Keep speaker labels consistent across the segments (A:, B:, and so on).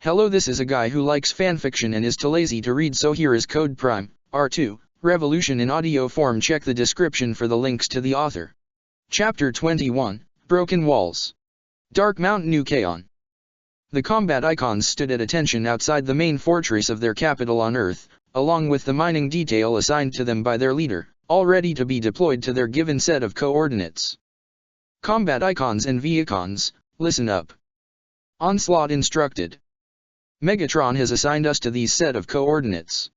A: Hello, this is a guy who likes fanfiction and is too lazy to read, so here is Code Prime, R2, Revolution in audio form. Check the description for the links to the author. Chapter 21, Broken Walls. Dark Mountain Nukaon. The combat icons stood at attention outside the main fortress of their capital on Earth, along with the mining detail assigned to them by their leader, all ready to be deployed to their given set of coordinates. Combat icons and V-icons, listen up. Onslaught instructed. Megatron has assigned us to these set of coordinates.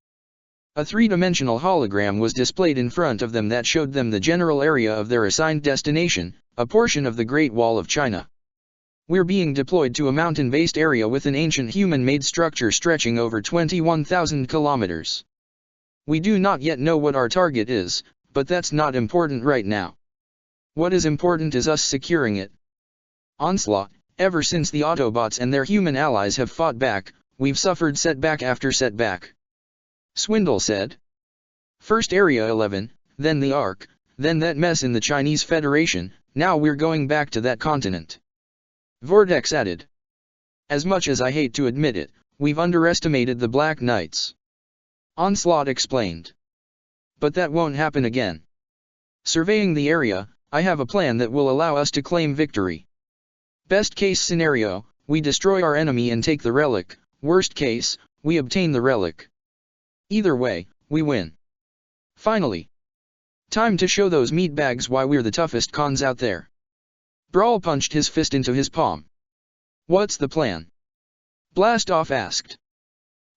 A: A three-dimensional hologram was displayed in front of them that showed them the general area of their assigned destination, a portion of the Great Wall of China. We're being deployed to a mountain-based area with an ancient human-made structure stretching over 21,000 kilometers. We do not yet know what our target is, but that's not important right now. What is important is us securing it. Onslaught. Ever since the Autobots and their human allies have fought back, we've suffered setback after setback. Swindle said. First Area 11, then the Ark, then that mess in the Chinese Federation, now we're going back to that continent. Vortex added. As much as I hate to admit it, we've underestimated the Black Knights. Onslaught explained. But that won't happen again. Surveying the area, I have a plan that will allow us to claim victory. Best case scenario, we destroy our enemy and take the relic. Worst case, we obtain the relic. Either way, we win. Finally. Time to show those meatbags why we're the toughest cons out there. Brawl punched his fist into his palm. What's the plan? Blastoff asked.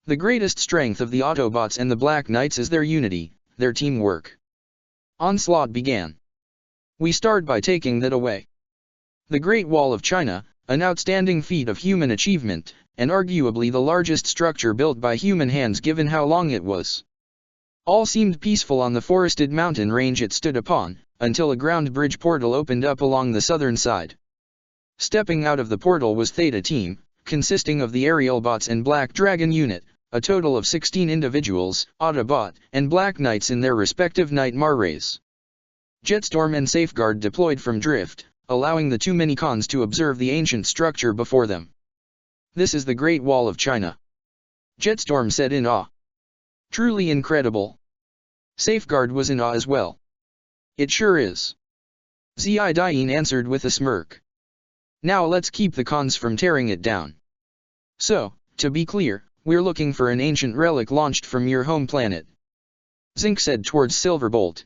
A: The greatest strength of the Autobots and the Black Knights is their unity, their teamwork. Onslaught began. We start by taking that away. The Great Wall of China, an outstanding feat of human achievement, and arguably the largest structure built by human hands given how long it was. All seemed peaceful on the forested mountain range it stood upon, until a ground bridge portal opened up along the southern side. Stepping out of the portal was Theta Team, consisting of the Aerial Bots and Black Dragon unit, a total of 16 individuals, Autobot, and Black Knights in their respective Nightmare rays. Jetstorm and Safeguard deployed from Drift, allowing the too many cons to observe the ancient structure before them. This is the Great Wall of China. Jetstorm said in awe. Truly incredible. Safeguard was in awe as well. It sure is. Zidian answered with a smirk. Now let's keep the cons from tearing it down. So, to be clear, we're looking for an ancient relic launched from your home planet. Zinc said towards Silverbolt.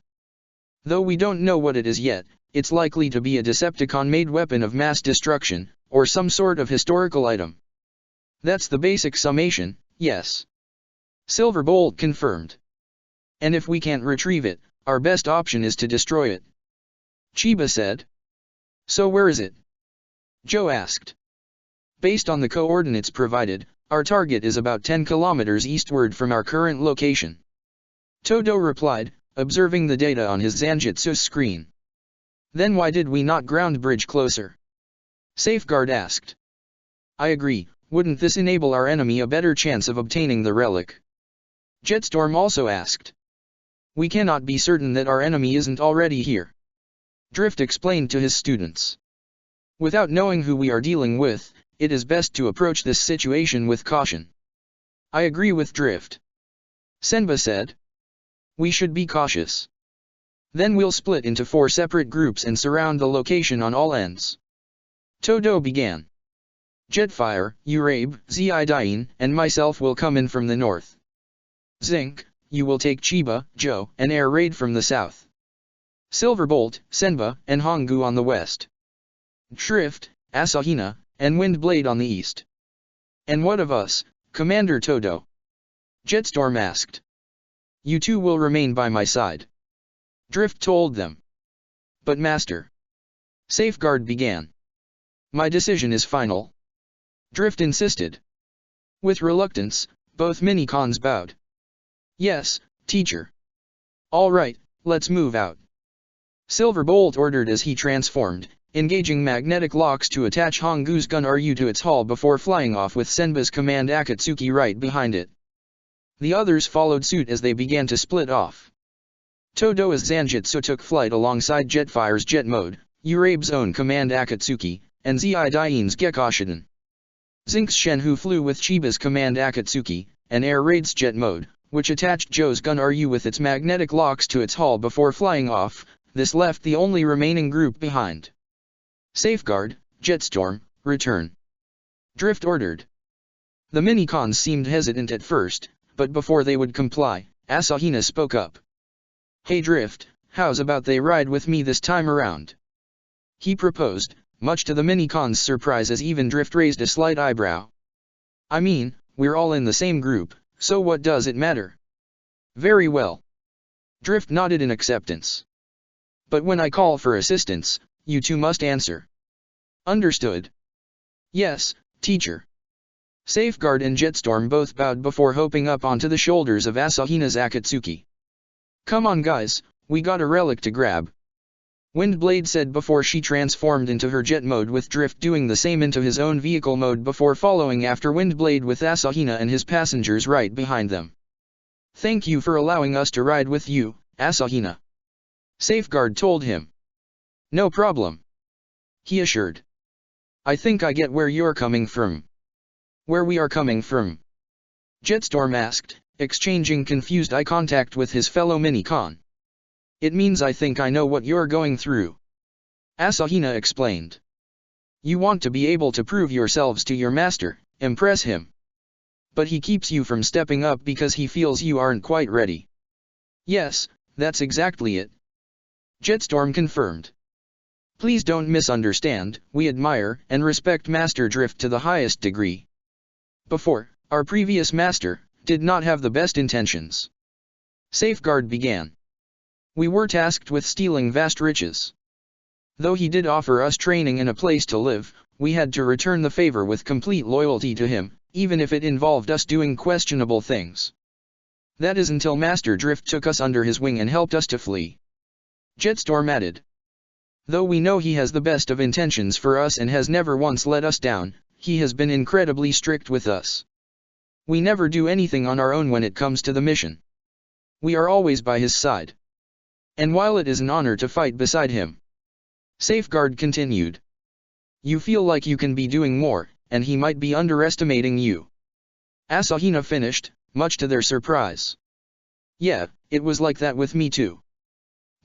A: Though we don't know what it is yet, it's likely to be a Decepticon-made weapon of mass destruction, or some sort of historical item. That's the basic summation, yes. Silverbolt confirmed. And if we can't retrieve it, our best option is to destroy it. Chiba said. So where is it? Joe asked. Based on the coordinates provided, our target is about 10 kilometers eastward from our current location. Todo replied, observing the data on his Zanjitsu screen. Then why did we not ground bridge closer? Safeguard asked. I agree, wouldn't this enable our enemy a better chance of obtaining the relic? Jetstorm also asked. We cannot be certain that our enemy isn't already here. Drift explained to his students. Without knowing who we are dealing with, it is best to approach this situation with caution. I agree with Drift. Senba said. We should be cautious. Then we'll split into 4 separate groups and surround the location on all ends. Todo began. Jetfire, Urabe, Zidian, and myself will come in from the north. Zinc, you will take Chiba, Joe, and Air Raid from the south. Silverbolt, Senba, and Hongu on the west. Drift, Asahina, and Windblade on the east. And what of us, Commander Todo? Jetstorm asked. You two will remain by my side. Drift told them. But Master. Safeguard began. My decision is final. Drift insisted. With reluctance, both mini-cons bowed. Yes, teacher. All right, let's move out. Silverbolt ordered as he transformed, engaging magnetic locks to attach Hongu's gun RU to its hull before flying off with Senba's command Akatsuki right behind it. The others followed suit as they began to split off. Todo's Zanjitsu took flight alongside Jetfire's Jet Mode, Urabe's own command Akatsuki, and Zidian's Gekkoshiden. Zinx Shenhu flew with Chiba's command Akatsuki, an air raids jet mode, which attached Joe's gun RU with its magnetic locks to its hull before flying off. This left the only remaining group behind. Safeguard, Jetstorm, return. Drift ordered. The Minicons seemed hesitant at first, but before they would comply, Asahina spoke up. Hey Drift, how's about they ride with me this time around? He proposed, much to the Minicons' surprise as even Drift raised a slight eyebrow. I mean, we're all in the same group, so what does it matter? Very well. Drift nodded in acceptance. But when I call for assistance, you two must answer. Understood. Yes, teacher. Safeguard and Jetstorm both bowed before hopping up onto the shoulders of Asahina's Akatsuki. Come on guys, we got a relic to grab. Windblade said before she transformed into her jet mode with Drift doing the same into his own vehicle mode before following after Windblade with Asahina and his passengers right behind them. Thank you for allowing us to ride with you, Asahina. Safeguard told him. No problem. He assured. I think I get where you're coming from. Where we are coming from? Jetstorm asked, exchanging confused eye contact with his fellow Minicon. It means I think I know what you're going through. Asahina explained. You want to be able to prove yourselves to your master, impress him. But he keeps you from stepping up because he feels you aren't quite ready. Yes, that's exactly it. Jetstorm confirmed. Please don't misunderstand, we admire and respect Master Drift to the highest degree. Before, our previous master did not have the best intentions. Safeguard began. We were tasked with stealing vast riches. Though he did offer us training and a place to live, we had to return the favor with complete loyalty to him, even if it involved us doing questionable things. That is until Master Drift took us under his wing and helped us to flee. Jetstorm added. Though we know he has the best of intentions for us and has never once let us down, he has been incredibly strict with us. We never do anything on our own when it comes to the mission. We are always by his side. And while it is an honor to fight beside him, Safeguard continued. You feel like you can be doing more, and he might be underestimating you. Asahina finished, much to their surprise. Yeah, it was like that with me too.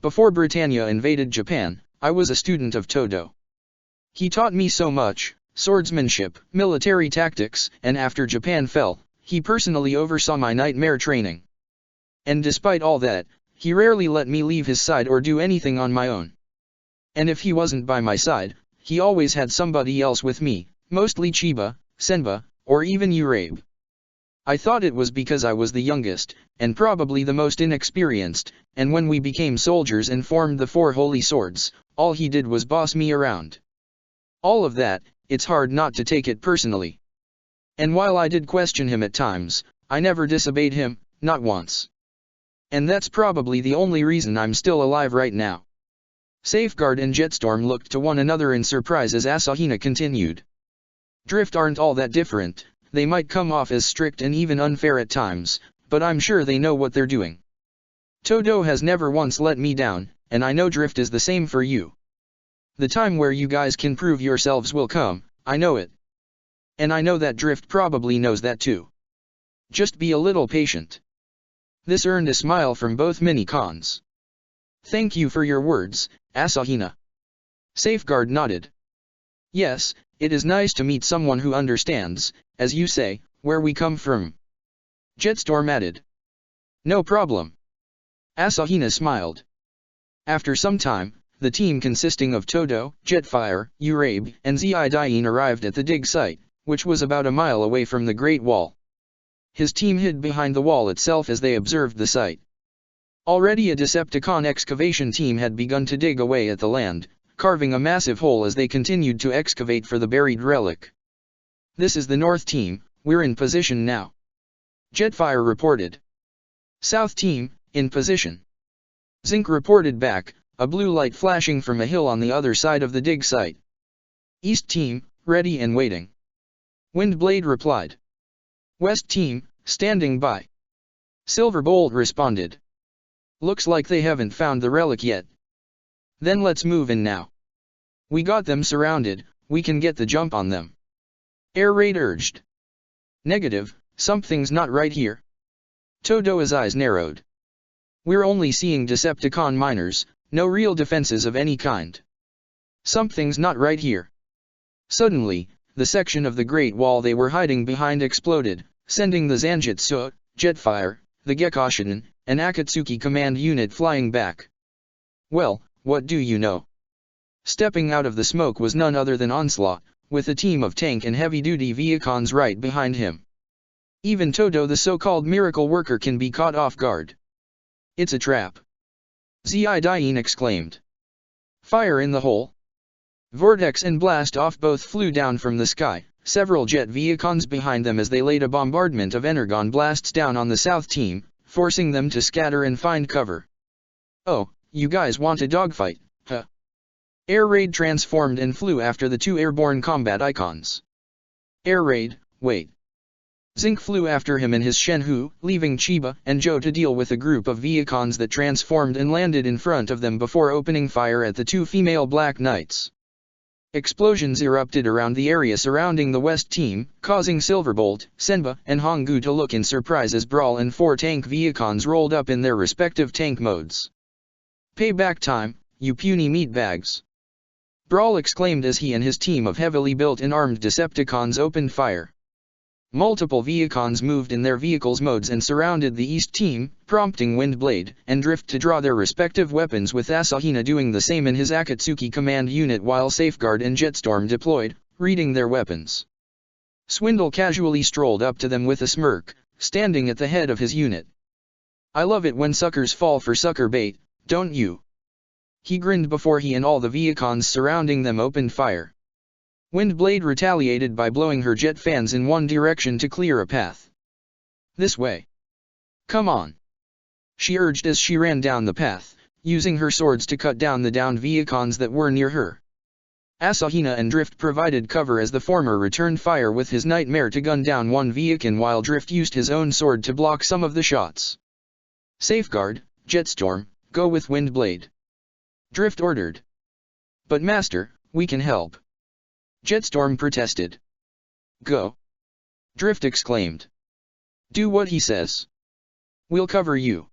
A: Before Britannia invaded Japan, I was a student of Todo. He taught me so much, swordsmanship, military tactics, and after Japan fell, he personally oversaw my nightmare training. And despite all that, he rarely let me leave his side or do anything on my own. And if he wasn't by my side, he always had somebody else with me, mostly Chiba, Senba, or even Urabe. I thought it was because I was the youngest, and probably the most inexperienced, and when we became soldiers and formed the Four Holy Swords, all he did was boss me around. All of that, it's hard not to take it personally. And while I did question him at times, I never disobeyed him, not once. And that's probably the only reason I'm still alive right now. Safeguard and Jetstorm looked to one another in surprise as Asahina continued. Drift aren't all that different, they might come off as strict and even unfair at times, but I'm sure they know what they're doing. Todo has never once let me down, and I know Drift is the same for you. The time where you guys can prove yourselves will come, I know it. And I know that Drift probably knows that too. Just be a little patient. This earned a smile from both Minicons. Thank you for your words, Asahina. Safeguard nodded. Yes, it is nice to meet someone who understands, as you say, where we come from. Jetstorm added. No problem. Asahina smiled. After some time, the team consisting of Todo, Jetfire, Urabe, and Zidain arrived at the dig site, which was about a mile away from the Great Wall. His team hid behind the wall itself as they observed the site. Already a Decepticon excavation team had begun to dig away at the land, carving a massive hole as they continued to excavate for the buried relic. This is the North team, we're in position now. Jetfire reported. South team, in position. Zinc reported back, a blue light flashing from a hill on the other side of the dig site. East team, ready and waiting. Windblade replied. West team, standing by. Silverbolt responded. Looks like they haven't found the relic yet. Then let's move in now. We got them surrounded, we can get the jump on them. Air Raid urged. Negative, something's not right here. Todo's eyes narrowed. We're only seeing Decepticon miners, no real defenses of any kind. Something's not right here. Suddenly, the section of the Great Wall they were hiding behind exploded, sending the Zanjitsu, Jetfire, the Gekkoshiden, and Akatsuki command unit flying back. Well, what do you know? Stepping out of the smoke was none other than Onslaught, with a team of tank and heavy-duty Viacons right behind him. Even Todo the so-called miracle worker can be caught off guard. It's a trap. Zidain exclaimed. Fire in the hole. Vortex and Blast Off both flew down from the sky, several jet Viacons behind them as they laid a bombardment of energon blasts down on the south team, forcing them to scatter and find cover. Oh, you guys want a dogfight, huh? Air Raid transformed and flew after the two airborne combat icons. Air Raid, wait. Zinc flew after him in his Shenhu, leaving Chiba and Joe to deal with a group of Viacons that transformed and landed in front of them before opening fire at the two female Black Knights. Explosions erupted around the area surrounding the West team, causing Silverbolt, Senba, and Honggu to look in surprise as Brawl and 4 tank Viacons rolled up in their respective tank modes. Payback time, you puny meatbags! Brawl exclaimed as he and his team of heavily built and armed Decepticons opened fire. Multiple Viacons moved in their vehicles modes and surrounded the East team, prompting Windblade and Drift to draw their respective weapons, with Asahina doing the same in his Akatsuki command unit while Safeguard and Jetstorm deployed, reading their weapons. Swindle casually strolled up to them with a smirk, standing at the head of his unit. I love it when suckers fall for sucker bait, don't you? He grinned before he and all the Viacons surrounding them opened fire. Windblade retaliated by blowing her jet fans in one direction to clear a path. This way. Come on. She urged as she ran down the path, using her swords to cut down the downed Viacons that were near her. Asahina and Drift provided cover as the former returned fire with his Nightmare to gun down one Viacon while Drift used his own sword to block some of the shots. Safeguard, Jetstorm, go with Windblade. Drift ordered. But Master, we can help. Jetstorm protested. Go. Drift exclaimed. Do what he says. We'll cover you.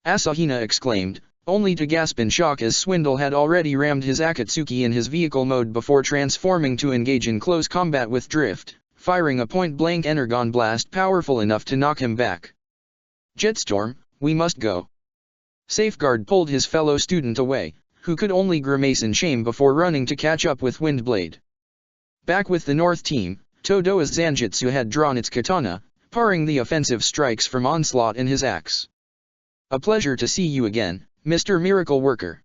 A: Asahina exclaimed, only to gasp in shock as Swindle had already rammed his Akatsuki in his vehicle mode before transforming to engage in close combat with Drift, firing a point-blank energon blast powerful enough to knock him back. Jetstorm, we must go. Safeguard pulled his fellow student away, who could only grimace in shame before running to catch up with Windblade. Back with the North team, Todo's Zanjitsu had drawn its katana, parring the offensive strikes from Onslaught and his axe. A pleasure to see you again, Mr. Miracle Worker.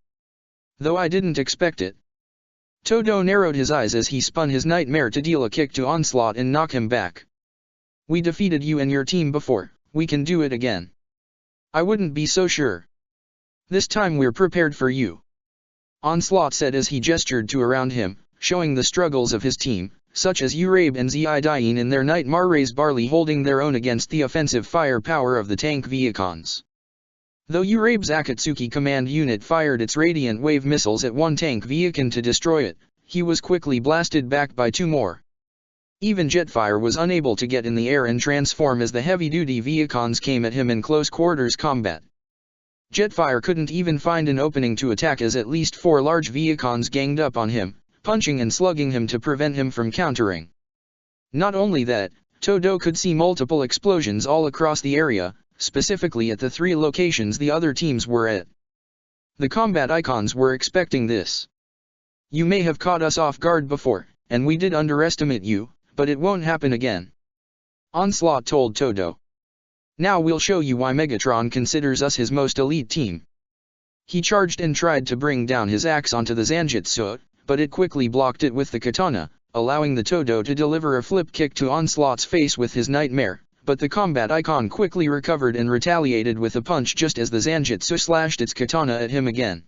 A: Though I didn't expect it. Todo narrowed his eyes as he spun his Nightmare to deal a kick to Onslaught and knock him back. We defeated you and your team before, we can do it again. I wouldn't be so sure. This time we're prepared for you. Onslaught said as he gestured to around him, showing the struggles of his team, such as Urabe and Zidain in their Nightmares barely holding their own against the offensive firepower of the tank Viacons. Though Urabe's Akatsuki command unit fired its Radiant Wave missiles at one tank Viacon to destroy it, he was quickly blasted back by 2 more. Even Jetfire was unable to get in the air and transform as the heavy-duty Viacons came at him in close quarters combat. Jetfire couldn't even find an opening to attack as at least 4 large Viacons ganged up on him, punching and slugging him to prevent him from countering. Not only that, Todo could see multiple explosions all across the area, specifically at the 3 locations the other teams were at. The combat icons were expecting this. You may have caught us off guard before, and we did underestimate you, but it won't happen again. Onslaught told Todo. Now we'll show you why Megatron considers us his most elite team. He charged and tried to bring down his axe onto the Zanjitsu, but it quickly blocked it with the katana, allowing the Todo to deliver a flip kick to Onslaught's face with his Nightmare, but the combat icon quickly recovered and retaliated with a punch just as the Zanjitsu slashed its katana at him again.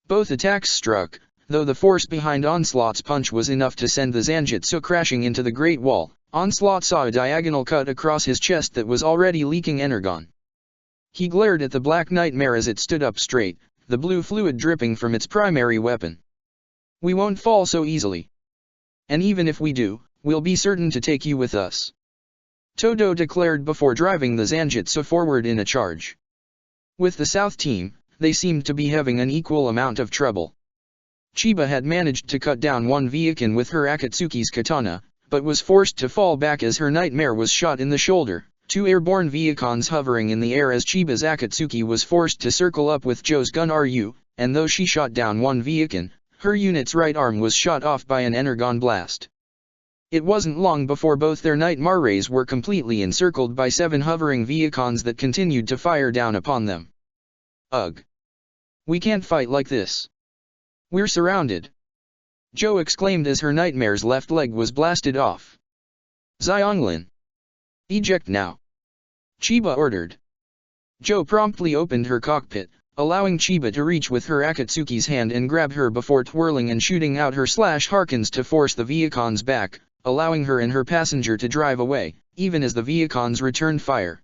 A: Both attacks struck, though the force behind Onslaught's punch was enough to send the Zanjitsu crashing into the Great Wall. Onslaught saw a diagonal cut across his chest that was already leaking energon. He glared at the Black Nightmare as it stood up straight, the blue fluid dripping from its primary weapon. We won't fall so easily. And even if we do, we'll be certain to take you with us," Todo declared before driving the Zanjitsu forward in a charge. With the South team, they seemed to be having an equal amount of trouble. Chiba had managed to cut down one Viekan with her Akatsuki's katana, but was forced to fall back as her nightmare was shot in the shoulder. Two airborne Viekons hovering in the air as Chiba's Akatsuki was forced to circle up with Joe's gun RU, and though she shot down one Viekan, her unit's right arm was shot off by an energon blast. It wasn't long before both their nightmare rays were completely encircled by 7 hovering Viekons that continued to fire down upon them. "Ugh! We can't fight like this. We're surrounded," Joe exclaimed as her nightmare's left leg was blasted off. "Xianglin! Eject now!" Chiba ordered. Joe promptly opened her cockpit, allowing Chiba to reach with her Akatsuki's hand and grab her before twirling and shooting out her Harkins to force the Viekons back, allowing her and her passenger to drive away, even as the Viekons returned fire.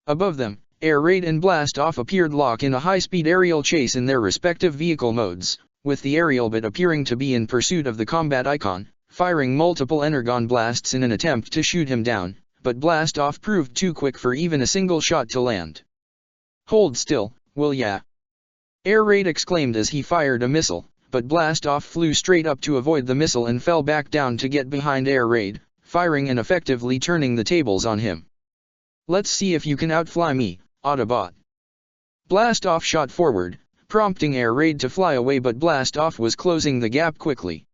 A: Above them, Air Raid and Blast Off appeared lock in a high-speed aerial chase in their respective vehicle modes, with the aerial bit appearing to be in pursuit of the combat icon, firing multiple energon blasts in an attempt to shoot him down, but Blast Off proved too quick for even a single shot to land. "Hold still, will ya?" Air Raid exclaimed as he fired a missile, but Blast Off flew straight up to avoid the missile and fell back down to get behind Air Raid, firing and effectively turning the tables on him. "Let's see if you can outfly me, Autobot." Blast Off shot forward, prompting Air Raid to fly away, but Blast Off was closing the gap quickly.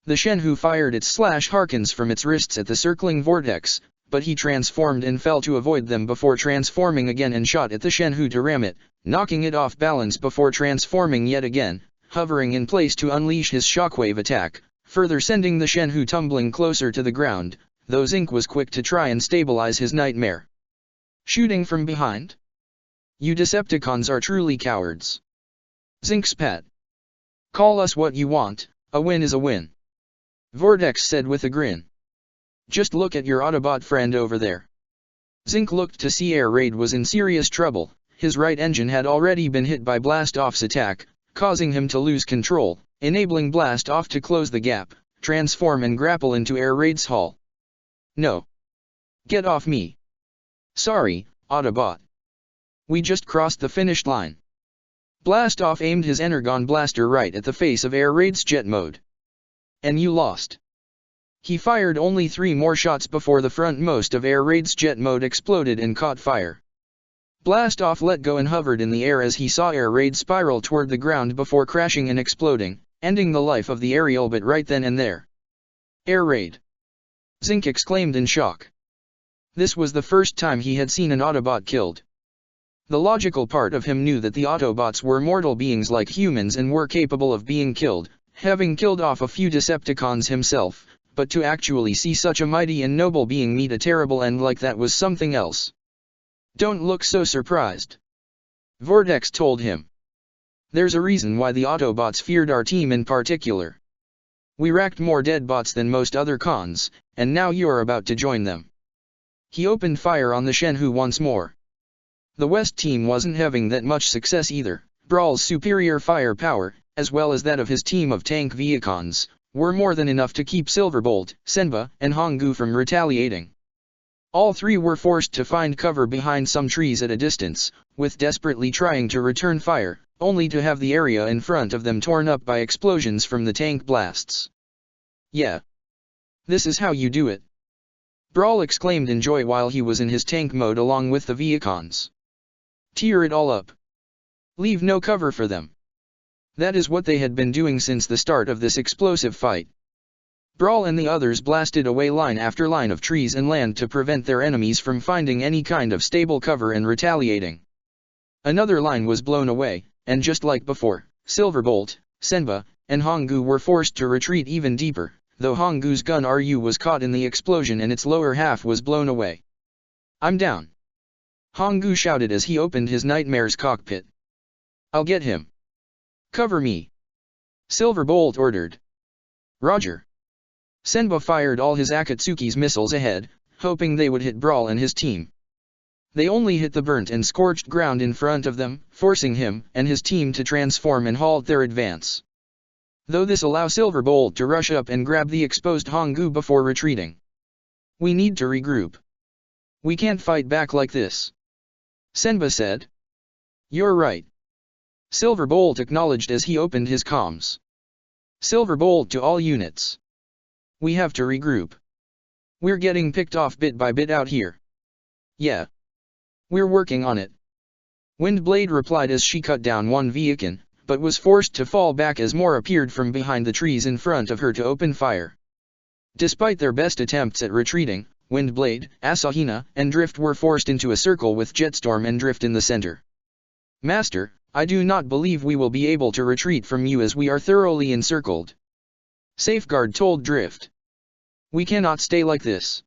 A: The Shenhu fired its Harkins from its wrists at the circling vortex, but he transformed and fell to avoid them before transforming again and shot at the Shenhu to ram it, knocking it off balance before transforming yet again, hovering in place to unleash his shockwave attack, further sending the Shenhu tumbling closer to the ground, though Zinc was quick to try and stabilize his nightmare. "Shooting from behind? You Decepticons are truly cowards," Zinc spat. "Call us what you want, a win is a win," Vortex said with a grin. "Just look at your Autobot friend over there." Zinc looked to see Air Raid was in serious trouble. His right engine had already been hit by Blast Off's attack, causing him to lose control, enabling Blast Off to close the gap, transform and grapple into Air Raid's hull. "No. Get off me." "Sorry, Autobot. We just crossed the finish line." Blast Off aimed his Energon blaster right at the face of Air Raid's jet mode. "And you lost." He fired only 3 more shots before the frontmost of Air Raid's jet mode exploded and caught fire. Blast Off let go and hovered in the air as he saw Air Raid spiral toward the ground before crashing and exploding, ending the life of the aerial but right then and there. "Air Raid!" Zinc exclaimed in shock. This was the first time he had seen an Autobot killed. The logical part of him knew that the Autobots were mortal beings like humans and were capable of being killed, having killed off a few Decepticons himself, but to actually see such a mighty and noble being meet a terrible end like that was something else. "Don't look so surprised," Vortex told him. "There's a reason why the Autobots feared our team in particular. We racked more dead bots than most other cons, and now you're about to join them." He opened fire on the Shenhu once more. The West team wasn't having that much success either. Brawl's superior firepower, as well as that of his team of tank Viekons, were more than enough to keep Silverbolt, Senba, and Honggu from retaliating. All 3 were forced to find cover behind some trees at a distance, with desperately trying to return fire, only to have the area in front of them torn up by explosions from the tank blasts. "Yeah. This is how you do it," Brawl exclaimed in joy while he was in his tank mode along with the Viekons. "Tear it all up. Leave no cover for them." That is what they had been doing since the start of this explosive fight. Brawl and the others blasted away line after line of trees and land to prevent their enemies from finding any kind of stable cover and retaliating. Another line was blown away, and just like before, Silverbolt, Senba, and Honggu were forced to retreat even deeper, though Honggu's gun RU was caught in the explosion and its lower half was blown away. "I'm down," Honggu shouted as he opened his Nightmare's cockpit. "I'll get him." "Cover me," Silverbolt ordered. "Roger." Senba fired all his Akatsuki's missiles ahead, hoping they would hit Brawl and his team. They only hit the burnt and scorched ground in front of them, forcing him and his team to transform and halt their advance. though this allows Silverbolt to rush up and grab the exposed Honggu before retreating. We need to regroup. We can't fight back like this. Senba said. You're right. Silverbolt acknowledged as he opened his comms. Silverbolt to all units. We have to regroup. We're getting picked off bit by bit out here. Yeah. We're working on it. Windblade replied as she cut down one vehicle, but was forced to fall back as more appeared from behind the trees in front of her to open fire. Despite their best attempts at retreating, Windblade, Asahina, and Drift were forced into a circle with Jetstorm and Drift in the center. Master, I do not believe we will be able to retreat from you as we are thoroughly encircled. Safeguard told Drift. We cannot stay like this.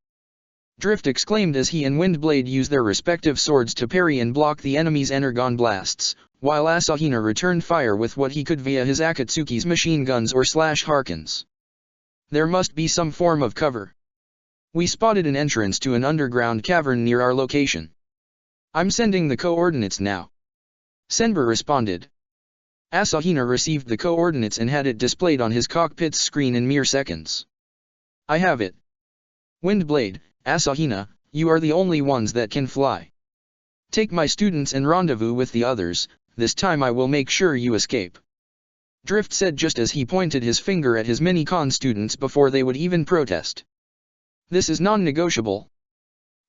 A: Drift exclaimed as he and Windblade used their respective swords to parry and block the enemy's energon blasts, while Asahina returned fire with what he could via his Akatsuki's machine guns or Harkins. There must be some form of cover. We spotted an entrance to an underground cavern near our location. I'm sending the coordinates now. Senba responded. Asahina received the coordinates and had it displayed on his cockpit's screen in mere seconds. I have it. Windblade, Asahina, you are the only ones that can fly. Take my students and rendezvous with the others, this time I will make sure you escape. Drift said just as he pointed his finger at his mini-con students before they would even protest. This is non-negotiable.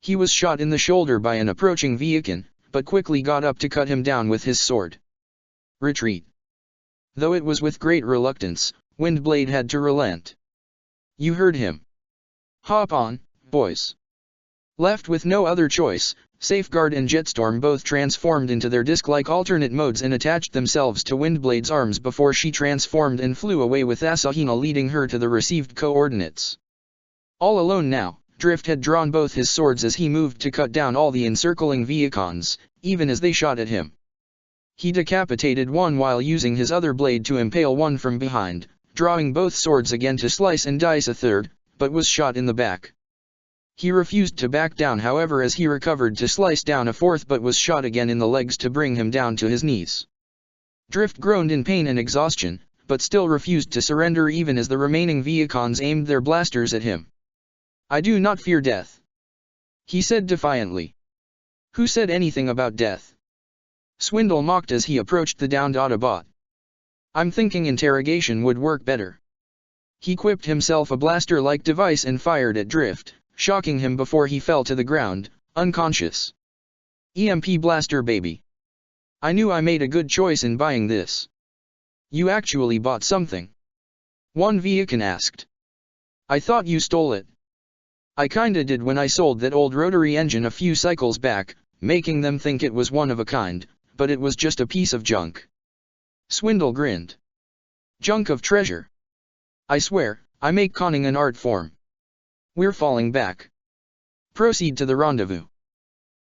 A: He was shot in the shoulder by an approaching vehicle, but quickly got up to cut him down with his sword. Retreat. Though it was with great reluctance, Windblade had to relent. You heard him. Hop on, boys. Left with no other choice, Safeguard and Jetstorm both transformed into their disc-like alternate modes and attached themselves to Windblade's arms before she transformed and flew away with Asahina leading her to the received coordinates. All alone now, Drift had drawn both his swords as he moved to cut down all the encircling Viacons, even as they shot at him. He decapitated one while using his other blade to impale one from behind, drawing both swords again to slice and dice a third, but was shot in the back. He refused to back down however as he recovered to slice down a fourth but was shot again in the legs to bring him down to his knees. Drift groaned in pain and exhaustion, but still refused to surrender even as the remaining Viacons aimed their blasters at him. I do not fear death. He said defiantly. Who said anything about death? Swindle mocked as he approached the downed Autobot. I'm thinking interrogation would work better. He quipped himself a blaster-like device and fired at Drift, shocking him before he fell to the ground, unconscious. EMP blaster baby. I knew I made a good choice in buying this. You actually bought something? One Viacon asked. I thought you stole it. I kinda did when I sold that old rotary engine a few cycles back, making them think it was one of a kind, but it was just a piece of junk. Swindle grinned. Junk of treasure. I swear, I make conning an art form. We're falling back. Proceed to the rendezvous.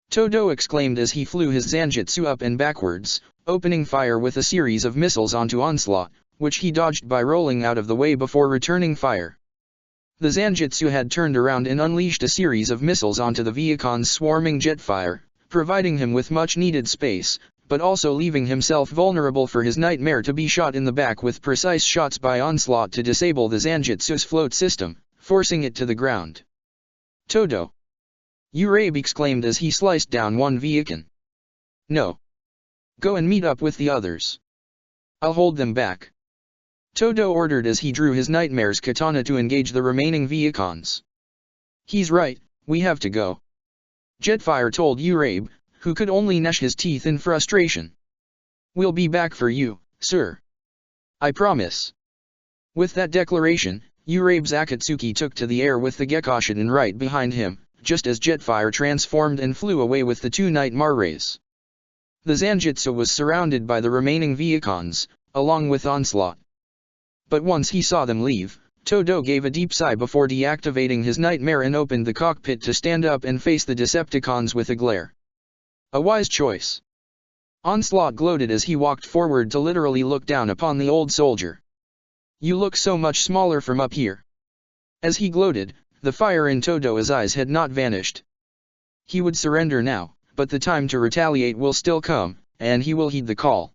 A: Todo exclaimed as he flew his Zanjutsu up and backwards, opening fire with a series of missiles onto Onslaught, which he dodged by rolling out of the way before returning fire. The Zanjutsu had turned around and unleashed a series of missiles onto the Viacon's swarming jetfire, providing him with much-needed space, but also leaving himself vulnerable for his nightmare to be shot in the back with precise shots by Onslaught to disable the Zanjutsu's float system, forcing it to the ground. Todo. Urabe exclaimed as he sliced down one Viacon. No. Go and meet up with the others. I'll hold them back. Todo ordered as he drew his Nightmare's katana to engage the remaining Viacons. He's right, we have to go. Jetfire told Urabe, who could only gnash his teeth in frustration. We'll be back for you, sir. I promise. With that declaration, Urabe's Akatsuki took to the air with the Gekoshidan right behind him, just as Jetfire transformed and flew away with the two Nightmare rays. The Zanjutsu was surrounded by the remaining Viacons, along with Onslaught. But once he saw them leave, Todo gave a deep sigh before deactivating his Nightmare and opened the cockpit to stand up and face the Decepticons with a glare. A wise choice. Onslaught gloated as he walked forward to literally look down upon the old soldier. You look so much smaller from up here. As he gloated, the fire in Todo's eyes had not vanished. He would surrender now, but the time to retaliate will still come, and he will heed the call.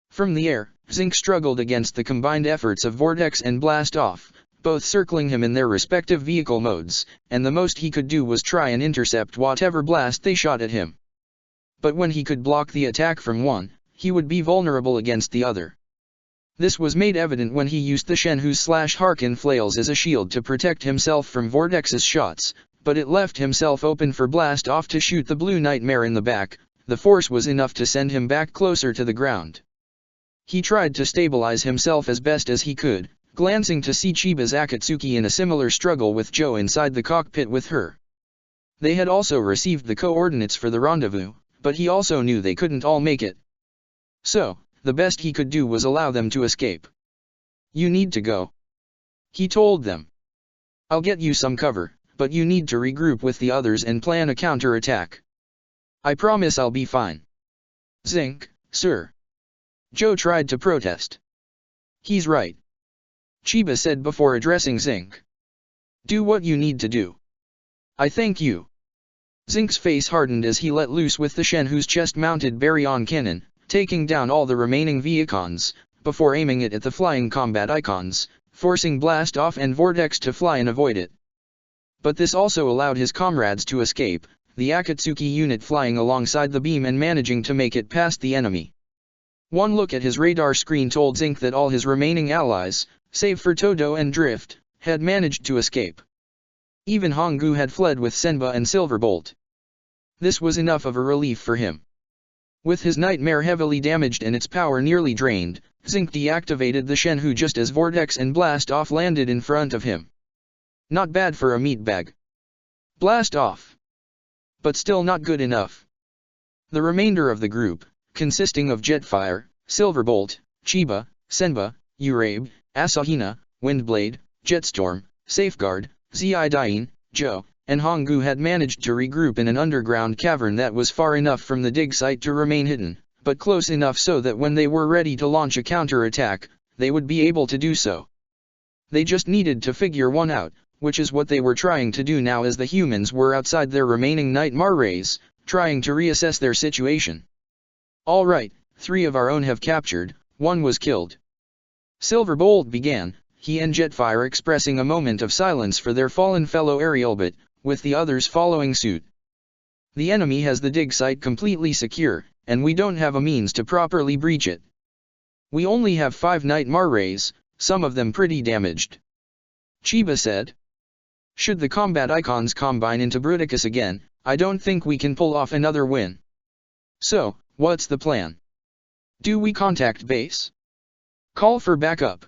A: From the air, Zinc struggled against the combined efforts of Vortex and Blast Off, both circling him in their respective vehicle modes, and the most he could do was try and intercept whatever blast they shot at him. But when he could block the attack from one, he would be vulnerable against the other. This was made evident when he used the Shenhu/Harkin flails as a shield to protect himself from Vortex's shots, but it left himself open for Blast Off to shoot the Blue Nightmare in the back. The force was enough to send him back closer to the ground. He tried to stabilize himself as best as he could, glancing to see Chiba's Akatsuki in a similar struggle with Joe inside the cockpit with her. They had also received the coordinates for the rendezvous, but he also knew they couldn't all make it. So, the best he could do was allow them to escape. "You need to go," he told them. "I'll get you some cover, but you need to regroup with the others and plan a counter-attack. I promise I'll be fine." "Zinc, sir." Joe tried to protest. "He's right," Chiba said before addressing Zinc. "Do what you need to do. I thank you." Zinc's face hardened as he let loose with the Shenhu's chest-mounted Baryon cannon, taking down all the remaining Viacons, before aiming it at the flying combat icons, forcing Blast Off and Vortex to fly and avoid it. But this also allowed his comrades to escape, the Akatsuki unit flying alongside the beam and managing to make it past the enemy. One look at his radar screen told Zinc that all his remaining allies, save for Todo and Drift, had managed to escape. Even Honggu had fled with Senba and Silverbolt. This was enough of a relief for him. With his Nightmare heavily damaged and its power nearly drained, Zinc deactivated the Shenhu just as Vortex and Blast Off landed in front of him. Not bad for a meatbag. Blast Off. But still not good enough. The remainder of the group, consisting of Jetfire, Silverbolt, Chiba, Senba, Urabe, Asahina, Windblade, Jetstorm, Safeguard, Zidain, Joe, and Honggu had managed to regroup in an underground cavern that was far enough from the dig site to remain hidden, but close enough so that when they were ready to launch a counterattack, they would be able to do so. They just needed to figure one out, which is what they were trying to do now as the humans were outside their remaining Nightmare rays, trying to reassess their situation. "All right, 3 of our own have captured, 1 was killed," Silverbolt began, he and Jetfire expressing a moment of silence for their fallen fellow Aerialbot, with the others following suit. "The enemy has the dig site completely secure, and we don't have a means to properly breach it. We only have 5 Nightmare rays, some of them pretty damaged," Chiba said. "Should the combat icons combine into Bruticus again, I don't think we can pull off another win. So, what's the plan? Do we contact base? Call for backup?"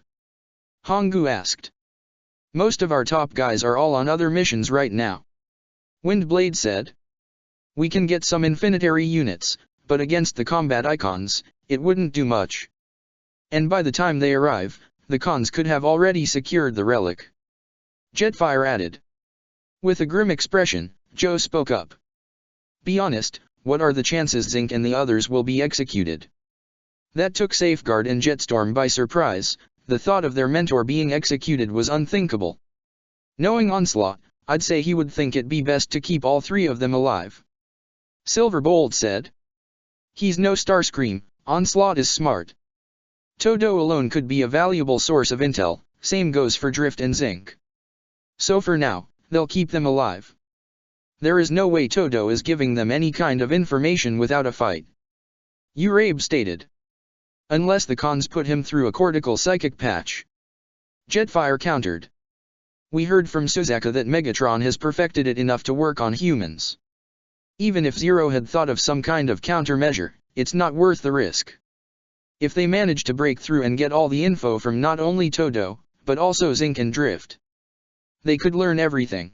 A: Honggu asked. "Most of our top guys are all on other missions right now," Windblade said. "We can get some Infinitary units, but against the combat icons, it wouldn't do much. And by the time they arrive, the cons could have already secured the relic," Jetfire added. With a grim expression, Joe spoke up. "Be honest, what are the chances Zinc and the others will be executed?" That took Safeguard and Jetstorm by surprise. The thought of their mentor being executed was unthinkable. Knowing Onslaught, I'd say he would think it'd be best to keep all 3 of them alive," Silverbolt said. "He's no Starscream, Onslaught is smart. Todo alone could be a valuable source of intel, same goes for Drift and Zinc. So for now, they'll keep them alive. There is no way Todo is giving them any kind of information without a fight," Urabe stated. "Unless the cons put him through a cortical psychic patch," Jetfire countered. "We heard from Suzaka that Megatron has perfected it enough to work on humans. Even if Zero had thought of some kind of countermeasure, it's not worth the risk. If they manage to break through and get all the info from not only Todo, but also Zinc and Drift, they could learn everything."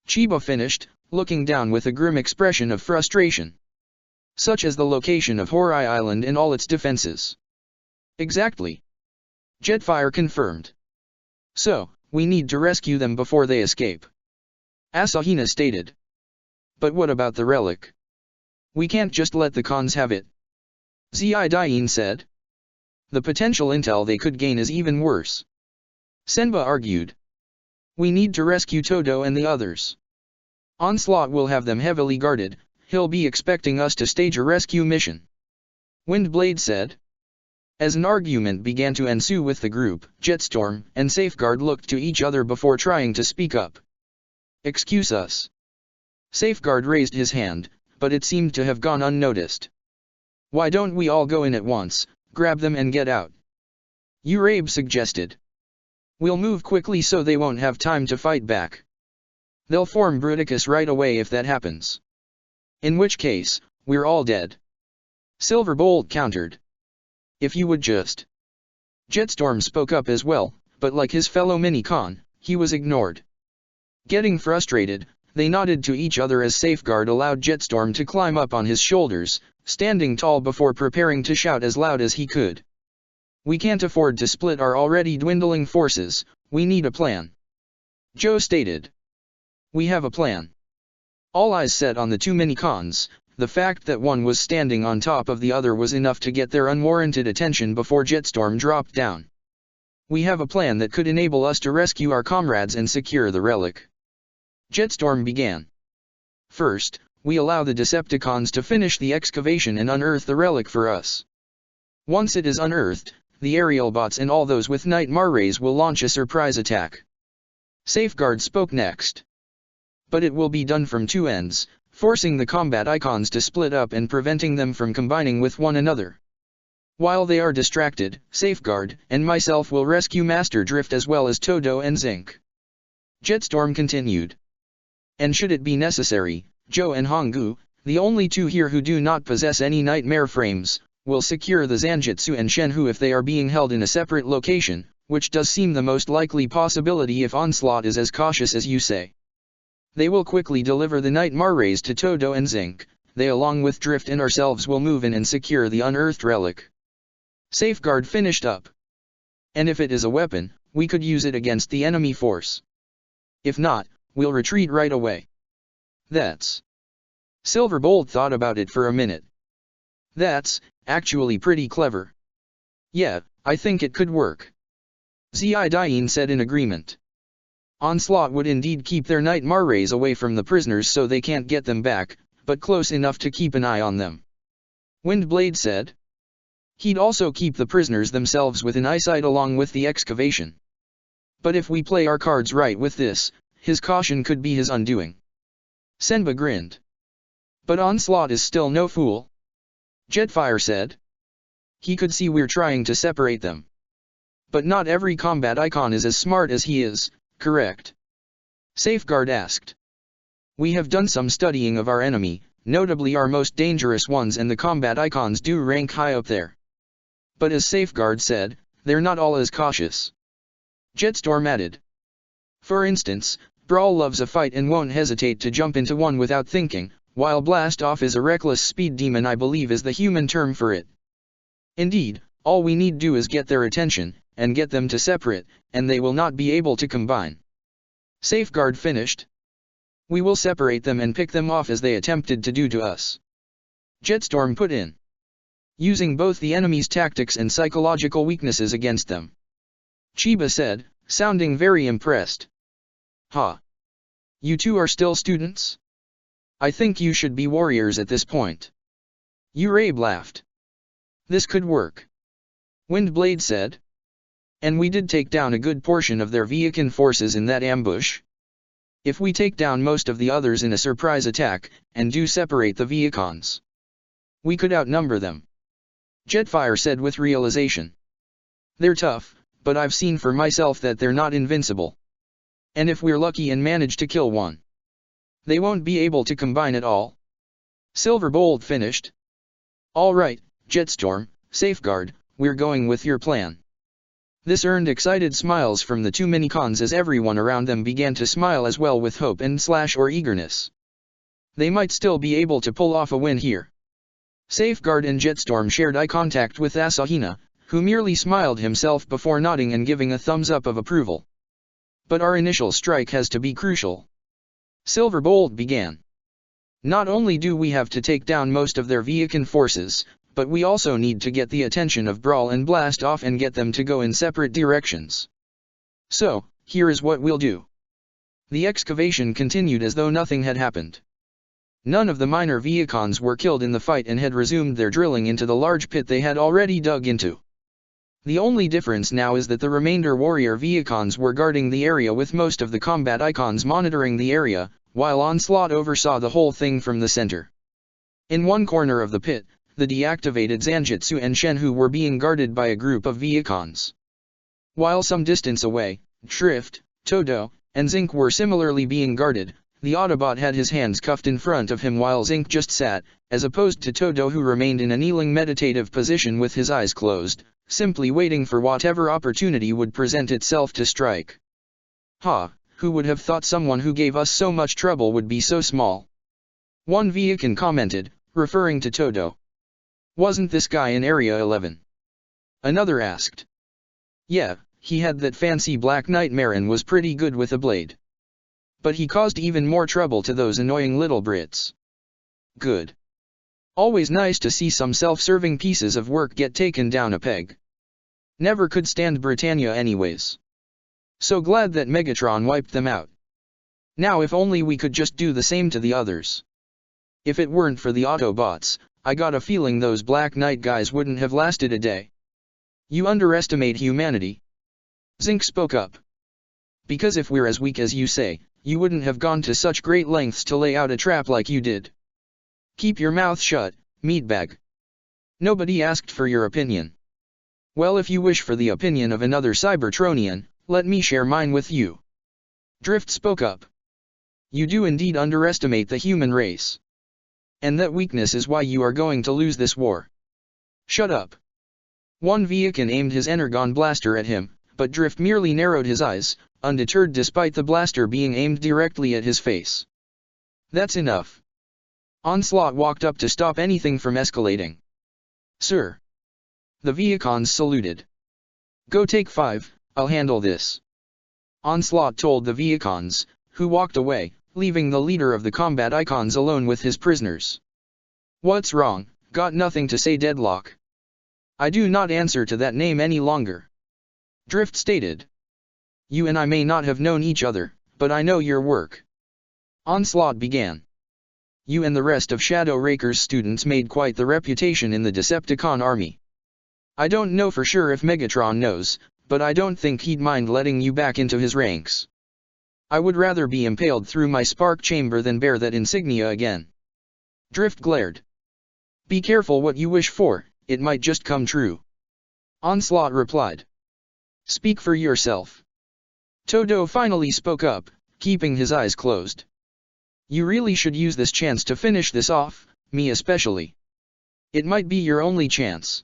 A: Chiba finished, looking down with a grim expression of frustration. "Such as the location of Horai Island and all its defenses." "Exactly," Jetfire confirmed. "So, we need to rescue them before they escape," Asahina stated. "But what about the relic? We can't just let the cons have it," Zidain said. "The potential intel they could gain is even worse," Senba argued. "We need to rescue Todo and the others. Onslaught will have them heavily guarded, he'll be expecting us to stage a rescue mission," Windblade said. As an argument began to ensue with the group, Jetstorm and Safeguard looked to each other before trying to speak up. "Excuse us." Safeguard raised his hand, but it seemed to have gone unnoticed. "Why don't we all go in at once, grab them and get out?" Urabe suggested. "We'll move quickly so they won't have time to fight back. They'll form Bruticus right away if that happens. In which case, we're all dead." Silverbolt countered. "If you would just..." Jetstorm spoke up as well, but like his fellow Minicon, he was ignored. Getting frustrated, they nodded to each other as Safeguard allowed Jetstorm to climb up on his shoulders, standing tall before preparing to shout as loud as he could. "We can't afford to split our already dwindling forces, we need a plan," Joe stated. "We have a plan." All eyes set on the two Minicons. The fact that one was standing on top of the other was enough to get their unwarranted attention before Jetstorm dropped down. "We have a plan that could enable us to rescue our comrades and secure the relic," Jetstorm began. "First, we allow the Decepticons to finish the excavation and unearth the relic for us. Once it is unearthed, the aerial bots and all those with Nightmare rays will launch a surprise attack." Safeguard spoke next. "But it will be done from two ends, forcing the combat icons to split up and preventing them from combining with one another. While they are distracted, Safeguard and myself will rescue Master Drift as well as Todo and Zinc," Jetstorm continued. "And should it be necessary, Joe and Hongu, the only two here who do not possess any Nightmare frames, will secure the Zanjutsu and Shenhu if they are being held in a separate location, which does seem the most likely possibility if Onslaught is as cautious as you say. They will quickly deliver the Nightmare rays to Todo and Zinc. They along with Drift and ourselves will move in and secure the unearthed relic." Safeguard finished up. "And if it is a weapon, we could use it against the enemy force. If not, we'll retreat right away." "That's..." Silverbolt thought about it for a minute. "That's actually pretty clever. Yeah, I think it could work," Zidain said in agreement. "Onslaught would indeed keep their Nightmare rays away from the prisoners so they can't get them back, but close enough to keep an eye on them," Windblade said. "He'd also keep the prisoners themselves within eyesight along with the excavation. But if we play our cards right with this, his caution could be his undoing." Senba grinned. "But Onslaught is still no fool," Jetfire said. "He could see we're trying to separate them. But not every combat icon is as smart as he is, correct?" Safeguard asked. "We have done some studying of our enemy, notably our most dangerous ones, and the combat icons do rank high up there. But as Safeguard said, they're not all as cautious," Jetstorm added. "For instance, Brawl loves a fight and won't hesitate to jump into one without thinking, while Blastoff is a reckless speed demon, I believe is the human term for it. Indeed, all we need do is get their attention, and get them to separate, and they will not be able to combine." Safeguard finished. "We will separate them and pick them off as they attempted to do to us," Jetstorm put in. "Using both the enemy's tactics and psychological weaknesses against them," Chiba said, sounding very impressed. "Ha! You two are still students? I think you should be warriors at this point." Urabe laughed. "This could work," Windblade said. "And we did take down a good portion of their Viacan forces in that ambush. If we take down most of the others in a surprise attack, and do separate the Viacons, we could outnumber them," Jetfire said with realization. "They're tough, but I've seen for myself that they're not invincible. And if we're lucky and manage to kill one, they won't be able to combine at all." Silverbolt finished. "All right, Jetstorm, Safeguard, we're going with your plan." This earned excited smiles from the two Minicons as everyone around them began to smile as well with hope and or eagerness. They might still be able to pull off a win here. Safeguard and Jetstorm shared eye contact with Asahina, who merely smiled himself before nodding and giving a thumbs up of approval. "But our initial strike has to be crucial," Silverbolt began. "Not only do we have to take down most of their Viacan forces, but we also need to get the attention of Brawl and Blastoff and get them to go in separate directions. So, here is what we'll do." The excavation continued as though nothing had happened. None of the minor Viacons were killed in the fight and had resumed their drilling into the large pit they had already dug into. The only difference now is that the remainder warrior Viacons were guarding the area with most of the combat icons monitoring the area, while Onslaught oversaw the whole thing from the center. In one corner of the pit, the deactivated Zanjutsu and Shenhu were being guarded by a group of Viacons. While some distance away, Drift, Todo, and Zinc were similarly being guarded. The Autobot had his hands cuffed in front of him while Zinc just sat, as opposed to Todo who remained in a kneeling meditative position with his eyes closed, simply waiting for whatever opportunity would present itself to strike. Ha, who would have thought someone who gave us so much trouble would be so small? One Viacon commented, referring to Todo. Wasn't this guy in Area 11? Another asked. Yeah, he had that fancy Black Nightmare and was pretty good with a blade. But he caused even more trouble to those annoying little Brits. Good. Always nice to see some self-serving pieces of work get taken down a peg. Never could stand Britannia anyways. So glad that Megatron wiped them out. Now if only we could just do the same to the others. If it weren't for the Autobots, I got a feeling those Black Knight guys wouldn't have lasted a day. You underestimate humanity. Zinc spoke up. Because if we're as weak as you say, you wouldn't have gone to such great lengths to lay out a trap like you did. Keep your mouth shut, meatbag. Nobody asked for your opinion. Well, if you wish for the opinion of another Cybertronian, let me share mine with you. Drift spoke up. You do indeed underestimate the human race. And that weakness is why you are going to lose this war. Shut up. One Viacon aimed his Energon blaster at him, but Drift merely narrowed his eyes, undeterred despite the blaster being aimed directly at his face. That's enough. Onslaught walked up to stop anything from escalating. Sir. The Viacons saluted. Go take 5, I'll handle this. Onslaught told the Viacons, who walked away, leaving the leader of the combat icons alone with his prisoners. What's wrong? Got nothing to say, Deadlock? I do not answer to that name any longer. Drift stated. You and I may not have known each other, but I know your work. Onslaught began. You and the rest of Shadow Raker's students made quite the reputation in the Decepticon army. I don't know for sure if Megatron knows, but I don't think he'd mind letting you back into his ranks. I would rather be impaled through my spark chamber than bear that insignia again. Drift glared. Be careful what you wish for, it might just come true. Onslaught replied. Speak for yourself. Todo finally spoke up, keeping his eyes closed. You really should use this chance to finish this off, me especially. It might be your only chance.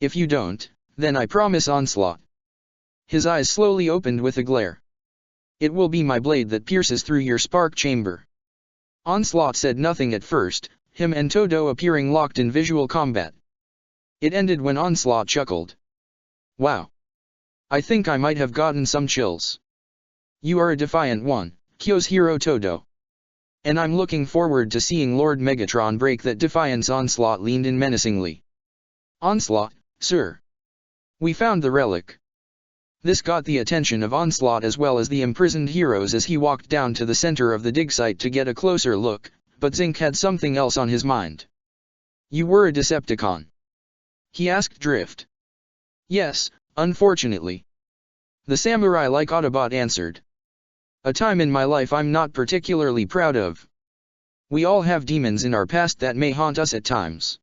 A: If you don't, then I promise Onslaught. His eyes slowly opened with a glare. It will be my blade that pierces through your spark chamber. Onslaught said nothing at first, him and Todo appearing locked in visual combat. It ended when Onslaught chuckled. Wow. I think I might have gotten some chills. You are a defiant one, Kyo's hero Todo. And I'm looking forward to seeing Lord Megatron break that defiance. Onslaught leaned in menacingly. Onslaught, sir. We found the relic. This got the attention of Onslaught as well as the imprisoned heroes as he walked down to the center of the dig site to get a closer look, but Zinc had something else on his mind. You were a Decepticon? He asked Drift. Yes, unfortunately. The samurai-like Autobot answered. A time in my life I'm not particularly proud of. We all have demons in our past that may haunt us at times.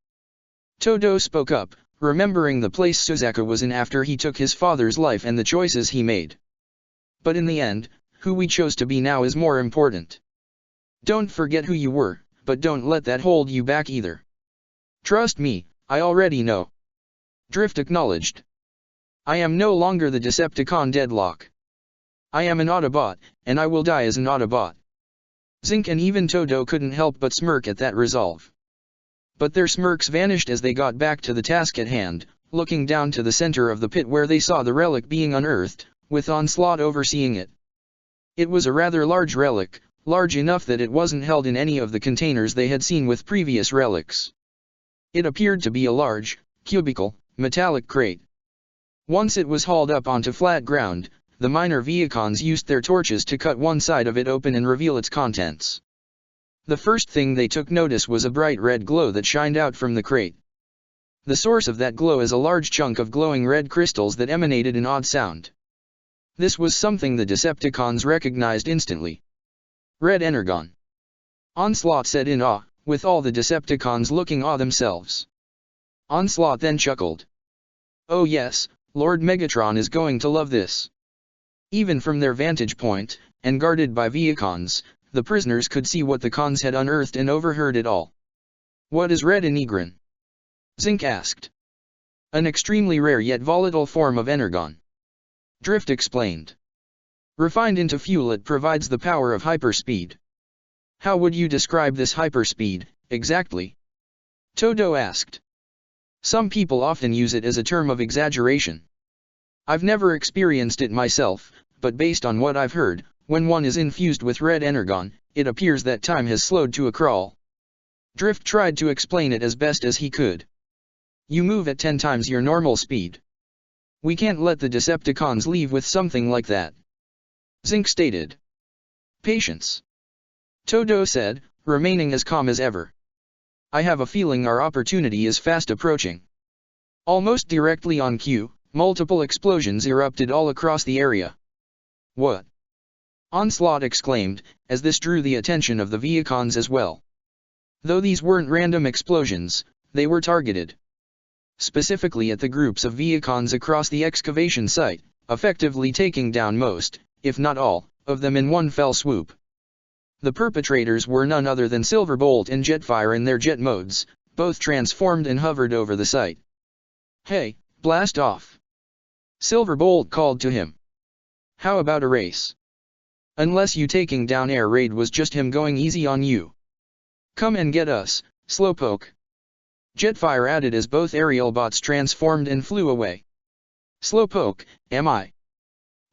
A: Todo spoke up, remembering the place Suzaku was in after he took his father's life and the choices he made. But in the end, who we chose to be now is more important. Don't forget who you were, but don't let that hold you back either. Trust me, I already know. Drift acknowledged. I am no longer the Decepticon Deadlock. I am an Autobot, and I will die as an Autobot. Zinc and even Todo couldn't help but smirk at that resolve. But their smirks vanished as they got back to the task at hand, looking down to the center of the pit where they saw the relic being unearthed, with Onslaught overseeing it. It was a rather large relic, large enough that it wasn't held in any of the containers they had seen with previous relics. It appeared to be a large, cubical, metallic crate. Once it was hauled up onto flat ground, the minor Viacons used their torches to cut one side of it open and reveal its contents. The first thing they took notice was a bright red glow that shined out from the crate. The source of that glow is a large chunk of glowing red crystals that emanated an odd sound. This was something the Decepticons recognized instantly. Red Energon. Onslaught said in awe, with all the Decepticons looking awe themselves. Onslaught then chuckled. Oh yes, Lord Megatron is going to love this. Even from their vantage point, and guarded by Viacons, the prisoners could see what the cons had unearthed and overheard it all. What is Red Energon? Zinc asked. An extremely rare yet volatile form of energon. Drift explained. Refined into fuel, it provides the power of hyperspeed. How would you describe this hyperspeed, exactly? Todo asked. Some people often use it as a term of exaggeration. I've never experienced it myself, but based on what I've heard, when one is infused with red energon, it appears that time has slowed to a crawl. Drift tried to explain it as best as he could. You move at 10 times your normal speed. We can't let the Decepticons leave with something like that. Zinc stated. Patience. Todo said, remaining as calm as ever. I have a feeling our opportunity is fast approaching. Almost directly on cue, multiple explosions erupted all across the area. What? Onslaught exclaimed, as this drew the attention of the Viacons as well. Though these weren't random explosions, they were targeted. Specifically at the groups of Viacons across the excavation site, effectively taking down most, if not all, of them in one fell swoop. The perpetrators were none other than Silverbolt and Jetfire in their jet modes, both transformed and hovered over the site. Hey, blast off! Silverbolt called to him. How about a race? Unless you taking down Air Raid was just him going easy on you. Come and get us, Slowpoke. Jetfire added as both aerial bots transformed and flew away. Slowpoke, am I?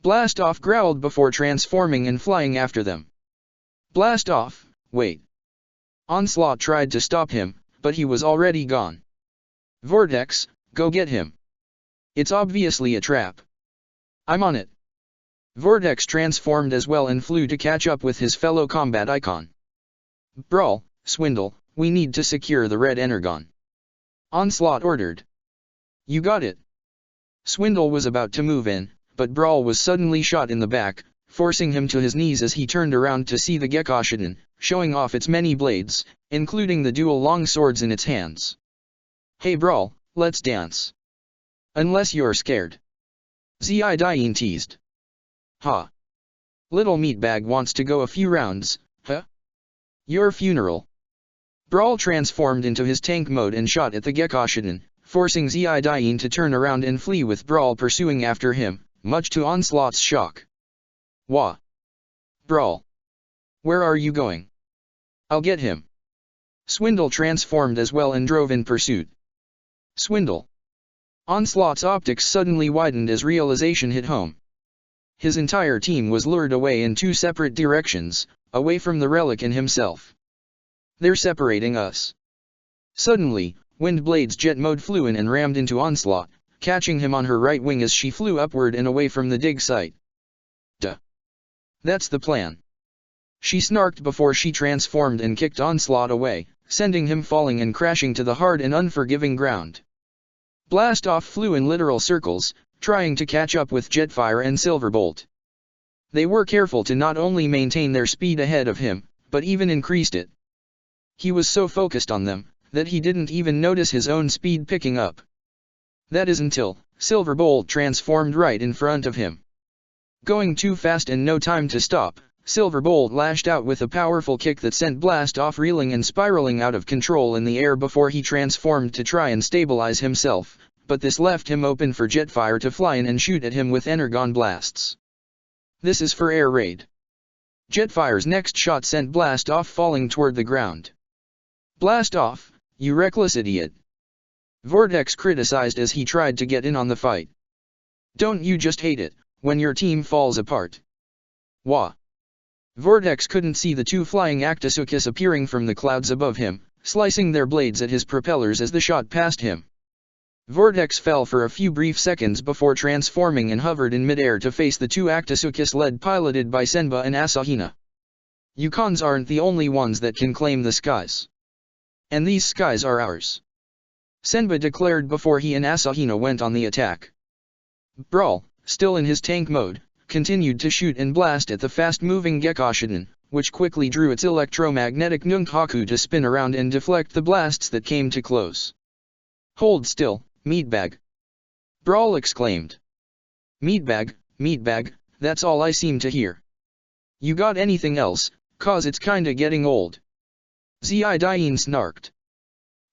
A: Blastoff growled before transforming and flying after them. Blastoff, wait. Onslaught tried to stop him, but he was already gone. Vortex, go get him. It's obviously a trap. I'm on it. Vortex transformed as well and flew to catch up with his fellow combat icon. Brawl, Swindle, we need to secure the red energon. Onslaught ordered. You got it. Swindle was about to move in, but Brawl was suddenly shot in the back, forcing him to his knees as he turned around to see the Gekkoshiden, showing off its many blades, including the dual long swords in its hands. Hey Brawl, let's dance. Unless you're scared. Zidane teased. Ha. Little Meatbag wants to go a few rounds, huh? Your funeral. Brawl transformed into his tank mode and shot at the Gekkoshiden, forcing Zidane to turn around and flee with Brawl pursuing after him, much to Onslaught's shock. Wah! Brawl! Where are you going? I'll get him. Swindle transformed as well and drove in pursuit. Swindle! Onslaught's optics suddenly widened as realization hit home. His entire team was lured away in two separate directions, away from the relic and himself. They're separating us. Suddenly, Windblade's jet mode flew in and rammed into Onslaught, catching him on her right wing as she flew upward and away from the dig site. Duh. That's the plan. She snarked before she transformed and kicked Onslaught away, sending him falling and crashing to the hard and unforgiving ground. Blastoff flew in literal circles, trying to catch up with Jetfire and Silverbolt. They were careful to not only maintain their speed ahead of him, but even increased it. He was so focused on them, that he didn't even notice his own speed picking up. That is until Silverbolt transformed right in front of him. Going too fast and no time to stop, Silverbolt lashed out with a powerful kick that sent Blastoff reeling and spiraling out of control in the air before he transformed to try and stabilize himself, but this left him open for Jetfire to fly in and shoot at him with energon blasts. This is for Air Raid. Jetfire's next shot sent Blastoff falling toward the ground. Blastoff, you reckless idiot. Vortex criticized as he tried to get in on the fight. Don't you just hate it, when your team falls apart? Wah. Vortex couldn't see the two flying Actisukis appearing from the clouds above him, slicing their blades at his propellers as the shot passed him. Vortex fell for a few brief seconds before transforming and hovered in midair to face the two Actisukis led piloted by Senba and Asahina. Yukons aren't the only ones that can claim the skies. And these skies are ours. Senba declared before he and Asahina went on the attack. Brawl, still in his tank mode, continued to shoot and blast at the fast-moving Gekoshidan, which quickly drew its electromagnetic Nunchaku to spin around and deflect the blasts that came too close. "Hold still, meatbag!" Brawl exclaimed. Meatbag, that's all I seem to hear. You got anything else, 'cause it's kinda getting old. Zidain snarked.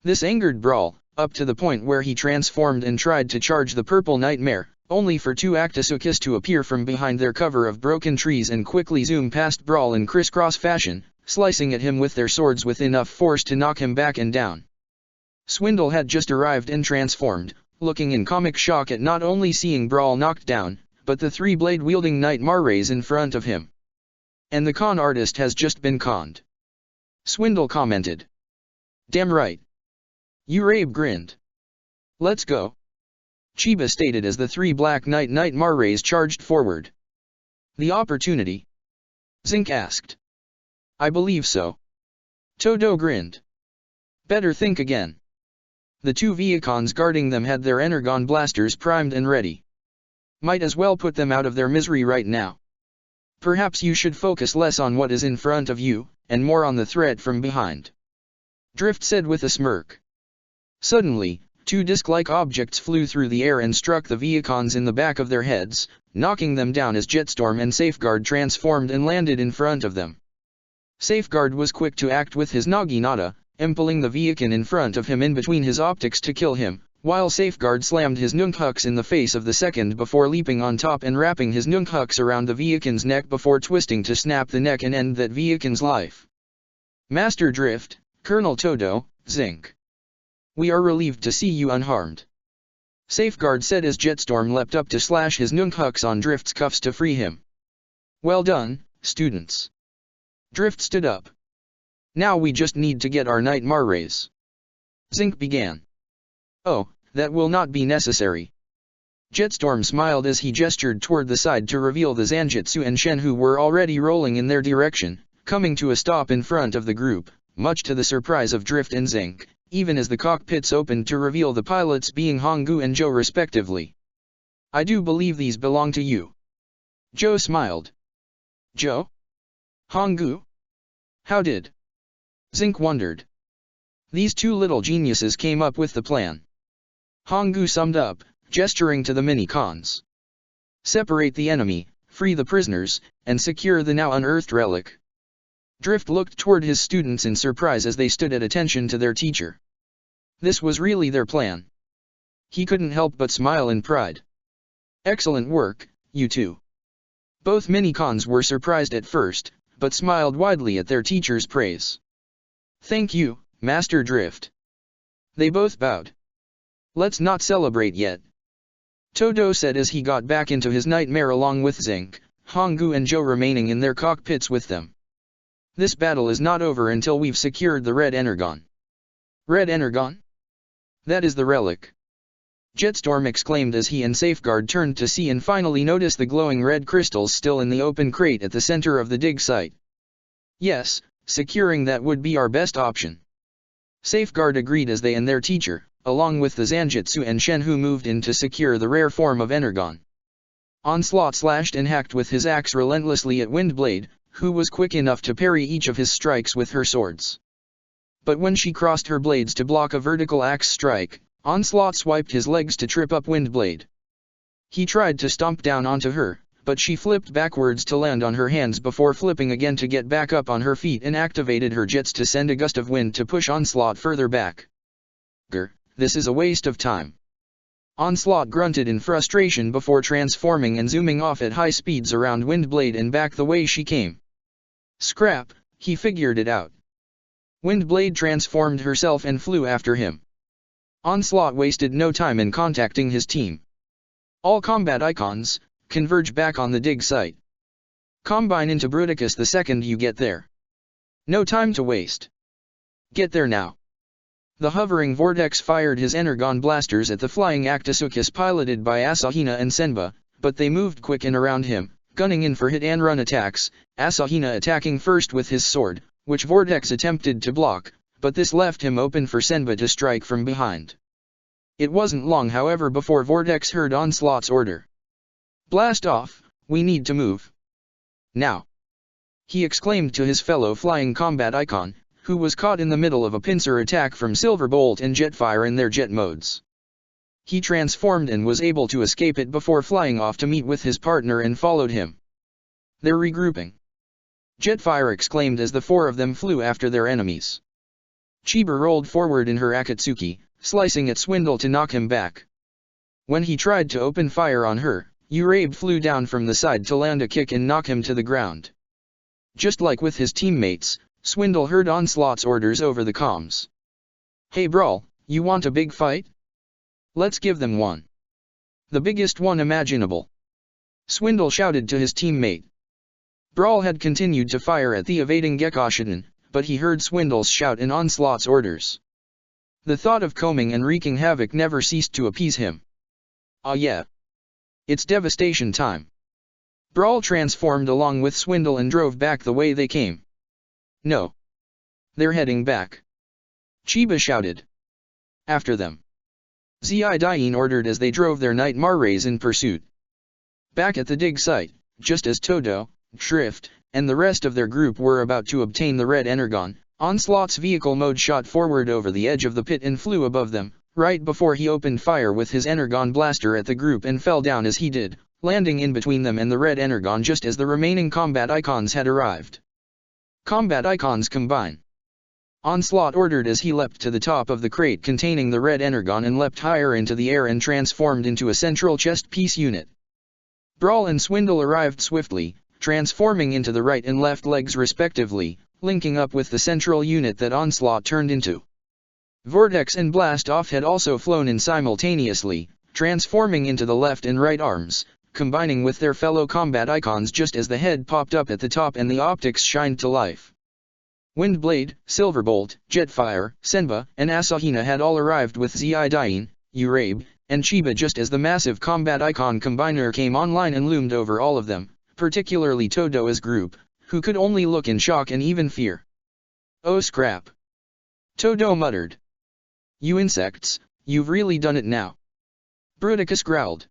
A: This angered Brawl, up to the point where he transformed and tried to charge the purple nightmare, only for two Actisukis to appear from behind their cover of broken trees and quickly zoom past Brawl in crisscross fashion, slicing at him with their swords with enough force to knock him back and down. Swindle had just arrived and transformed, looking in comic shock at not only seeing Brawl knocked down, but the three blade-wielding Knight Marrays in front of him. "And the con artist has just been conned," Swindle commented. "Damn right." Urabe grinned. "Let's go," Chiba stated as the three Black Knight Marrays charged forward. "The opportunity?" Zinc asked. "I believe so." Todo grinned. "Better think again." The two Viacons guarding them had their Energon blasters primed and ready. "Might as well put them out of their misery right now. Perhaps you should focus less on what is in front of you, and more on the threat from behind," Drift said with a smirk. Suddenly, two disc-like objects flew through the air and struck the Viacons in the back of their heads, knocking them down as Jetstorm and Safeguard transformed and landed in front of them. Safeguard was quick to act with his Naginata, impaling the Viacon in front of him in between his optics to kill him, while Safeguard slammed his nunchucks in the face of the second before leaping on top and wrapping his nunchucks around the Viacon's neck before twisting to snap the neck and end that Viacon's life. "Master Drift, Colonel Todo, Zinc. We are relieved to see you unharmed," Safeguard said as Jetstorm leapt up to slash his nunchucks on Drift's cuffs to free him. "Well done, students." Drift stood up. "Now we just need to get our Knight Marrays," Zinc began. "Oh, that will not be necessary." Jetstorm smiled as he gestured toward the side to reveal the Zanjitsu and Shenhu were already rolling in their direction, coming to a stop in front of the group, much to the surprise of Drift and Zinc, even as the cockpits opened to reveal the pilots being Honggu and Joe respectively. "I do believe these belong to you." Joe smiled. "Joe? Honggu? How did?" Zinc wondered. "These two little geniuses came up with the plan," Honggu summed up, gesturing to the mini-cons. "Separate the enemy, free the prisoners, and secure the now unearthed relic." Drift looked toward his students in surprise as they stood at attention to their teacher. This was really their plan. He couldn't help but smile in pride. "Excellent work, you two." Both mini-cons were surprised at first, but smiled widely at their teacher's praise. "Thank you, Master Drift." They both bowed. "Let's not celebrate yet," Todo said as he got back into his nightmare along with Zinc, Honggu and Joe remaining in their cockpits with them. "This battle is not over until we've secured the Red Energon." "Red Energon? That is the relic," Jetstorm exclaimed as he and Safeguard turned to see and finally noticed the glowing red crystals still in the open crate at the center of the dig site. "Yes, securing that would be our best option," Safeguard agreed as they and their teacher, along with the Zanjitsu and Shenhu moved in to secure the rare form of Energon. Onslaught slashed and hacked with his axe relentlessly at Windblade, who was quick enough to parry each of his strikes with her swords. But when she crossed her blades to block a vertical axe strike, Onslaught swiped his legs to trip up Windblade. He tried to stomp down onto her, but she flipped backwards to land on her hands before flipping again to get back up on her feet and activated her jets to send a gust of wind to push Onslaught further back. "Grr, this is a waste of time," Onslaught grunted in frustration before transforming and zooming off at high speeds around Windblade and back the way she came. Scrap, he figured it out. Windblade transformed herself and flew after him. Onslaught wasted no time in contacting his team. "All combat icons, converge back on the dig site. Combine into Bruticus the second you get there. No time to waste. Get there now." The hovering Vortex fired his Energon blasters at the flying Actisukis piloted by Asahina and Senba, but they moved quick in around him, gunning in for hit-and-run attacks, Asahina attacking first with his sword, which Vortex attempted to block, but this left him open for Senba to strike from behind. It wasn't long however before Vortex heard Onslaught's order. "Blast off, we need to move. Now!" he exclaimed to his fellow flying combat icon, who was caught in the middle of a pincer attack from Silverbolt and Jetfire in their jet modes. He transformed and was able to escape it before flying off to meet with his partner and followed him. "They're regrouping," Jetfire exclaimed as the four of them flew after their enemies. Chiba rolled forward in her Akatsuki, slicing at Swindle to knock him back. When he tried to open fire on her, Urabe flew down from the side to land a kick and knock him to the ground. Just like with his teammates, Swindle heard Onslaught's orders over the comms. "Hey Brawl, you want a big fight? Let's give them one. The biggest one imaginable," Swindle shouted to his teammate. Brawl had continued to fire at the evading Gekoshidan, but he heard Swindle's shout and Onslaught's orders. The thought of combing and wreaking havoc never ceased to appease him. "Ah yeah. It's devastation time." Brawl transformed along with Swindle and drove back the way they came. "No. They're heading back," Chiba shouted. "After them," Zidain ordered as they drove their Nightmare Rays in pursuit. Back at the dig site, just as Todo, Drift, and the rest of their group were about to obtain the red energon, Onslaught's vehicle mode shot forward over the edge of the pit and flew above them, right before he opened fire with his energon blaster at the group and fell down as he did, landing in between them and the red energon just as the remaining combat icons had arrived. "Combat icons combine," Onslaught ordered as he leapt to the top of the crate containing the red energon and leapt higher into the air and transformed into a central chest piece unit. Brawl and Swindle arrived swiftly, transforming into the right and left legs respectively, linking up with the central unit that Onslaught turned into. Vortex and Blast Off had also flown in simultaneously, transforming into the left and right arms, combining with their fellow combat icons just as the head popped up at the top and the optics shined to life. Windblade, Silverbolt, Jetfire, Senba, and Asahina had all arrived with Zidain, Urabe, and Chiba just as the massive combat icon combiner came online and loomed over all of them, particularly Todo's group, who could only look in shock and even fear. "Oh scrap!" Todo muttered. "You insects, you've really done it now." Bruticus growled.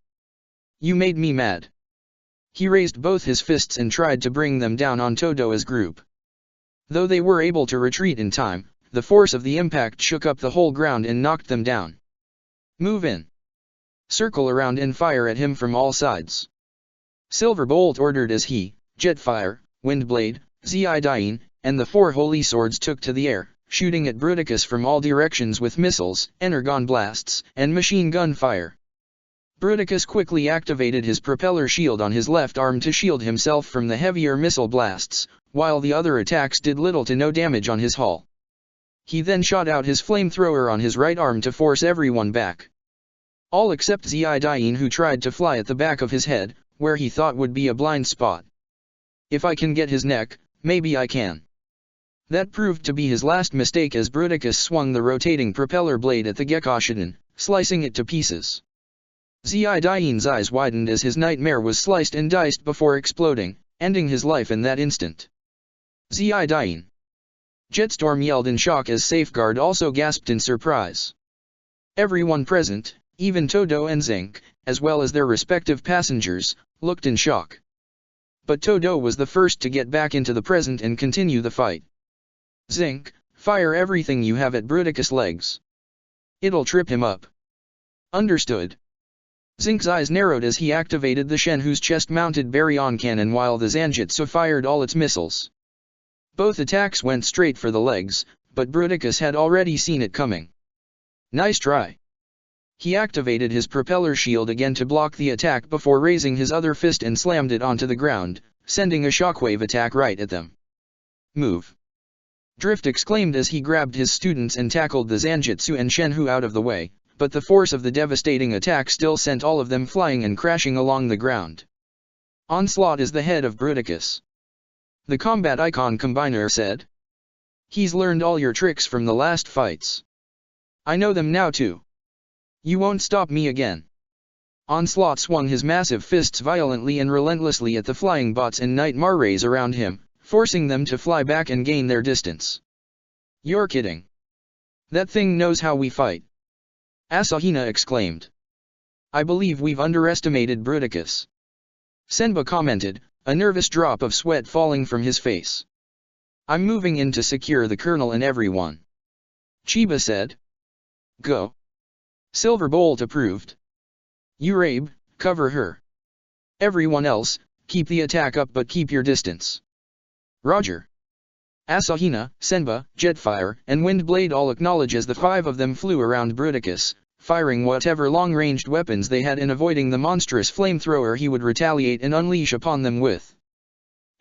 A: "You made me mad." He raised both his fists and tried to bring them down on Todo's group. Though they were able to retreat in time, the force of the impact shook up the whole ground and knocked them down. "Move in. Circle around and fire at him from all sides," Silverbolt ordered as he, Jetfire, Windblade, Zidain, and the four holy swords took to the air, shooting at Bruticus from all directions with missiles, energon blasts, and machine gun fire. Bruticus quickly activated his propeller shield on his left arm to shield himself from the heavier missile blasts, while the other attacks did little to no damage on his hull. He then shot out his flamethrower on his right arm to force everyone back. All except Zidain, who tried to fly at the back of his head, where he thought would be a blind spot. "If I can get his neck, maybe I can." That proved to be his last mistake as Bruticus swung the rotating propeller blade at the Gekoshidan, slicing it to pieces. Zidain's eyes widened as his nightmare was sliced and diced before exploding, ending his life in that instant. "Zidain!" Jetstorm yelled in shock as Safeguard also gasped in surprise. Everyone present, even Todo and Zinc, as well as their respective passengers, looked in shock. But Todo was the first to get back into the present and continue the fight. "Zinc, fire everything you have at Bruticus' legs. It'll trip him up." "Understood." Zinc's eyes narrowed as he activated the Shenhu's chest-mounted baryon cannon while the Zanjutsu fired all its missiles. Both attacks went straight for the legs, but Bruticus had already seen it coming. "Nice try." He activated his propeller shield again to block the attack before raising his other fist and slammed it onto the ground, sending a shockwave attack right at them. "Move!" Drift exclaimed as he grabbed his students and tackled the Zanjutsu and Shenhu out of the way, but the force of the devastating attack still sent all of them flying and crashing along the ground. "Onslaught is the head of Bruticus," the combat icon combiner said. "He's learned all your tricks from the last fights. I know them now too. You won't stop me again." Onslaught swung his massive fists violently and relentlessly at the flying bots and Nightmare Rays around him, forcing them to fly back and gain their distance. "You're kidding. That thing knows how we fight." Asahina exclaimed. I believe we've underestimated Bruticus. Senba commented, a nervous drop of sweat falling from his face. I'm moving in to secure the colonel and everyone. Chiba said. Go. Silverbolt approved. Urabe, cover her. Everyone else, keep the attack up but keep your distance. Roger. Asahina, Senba, Jetfire, and Windblade all acknowledge as the five of them flew around Bruticus, firing whatever long-ranged weapons they had and avoiding the monstrous flamethrower he would retaliate and unleash upon them with.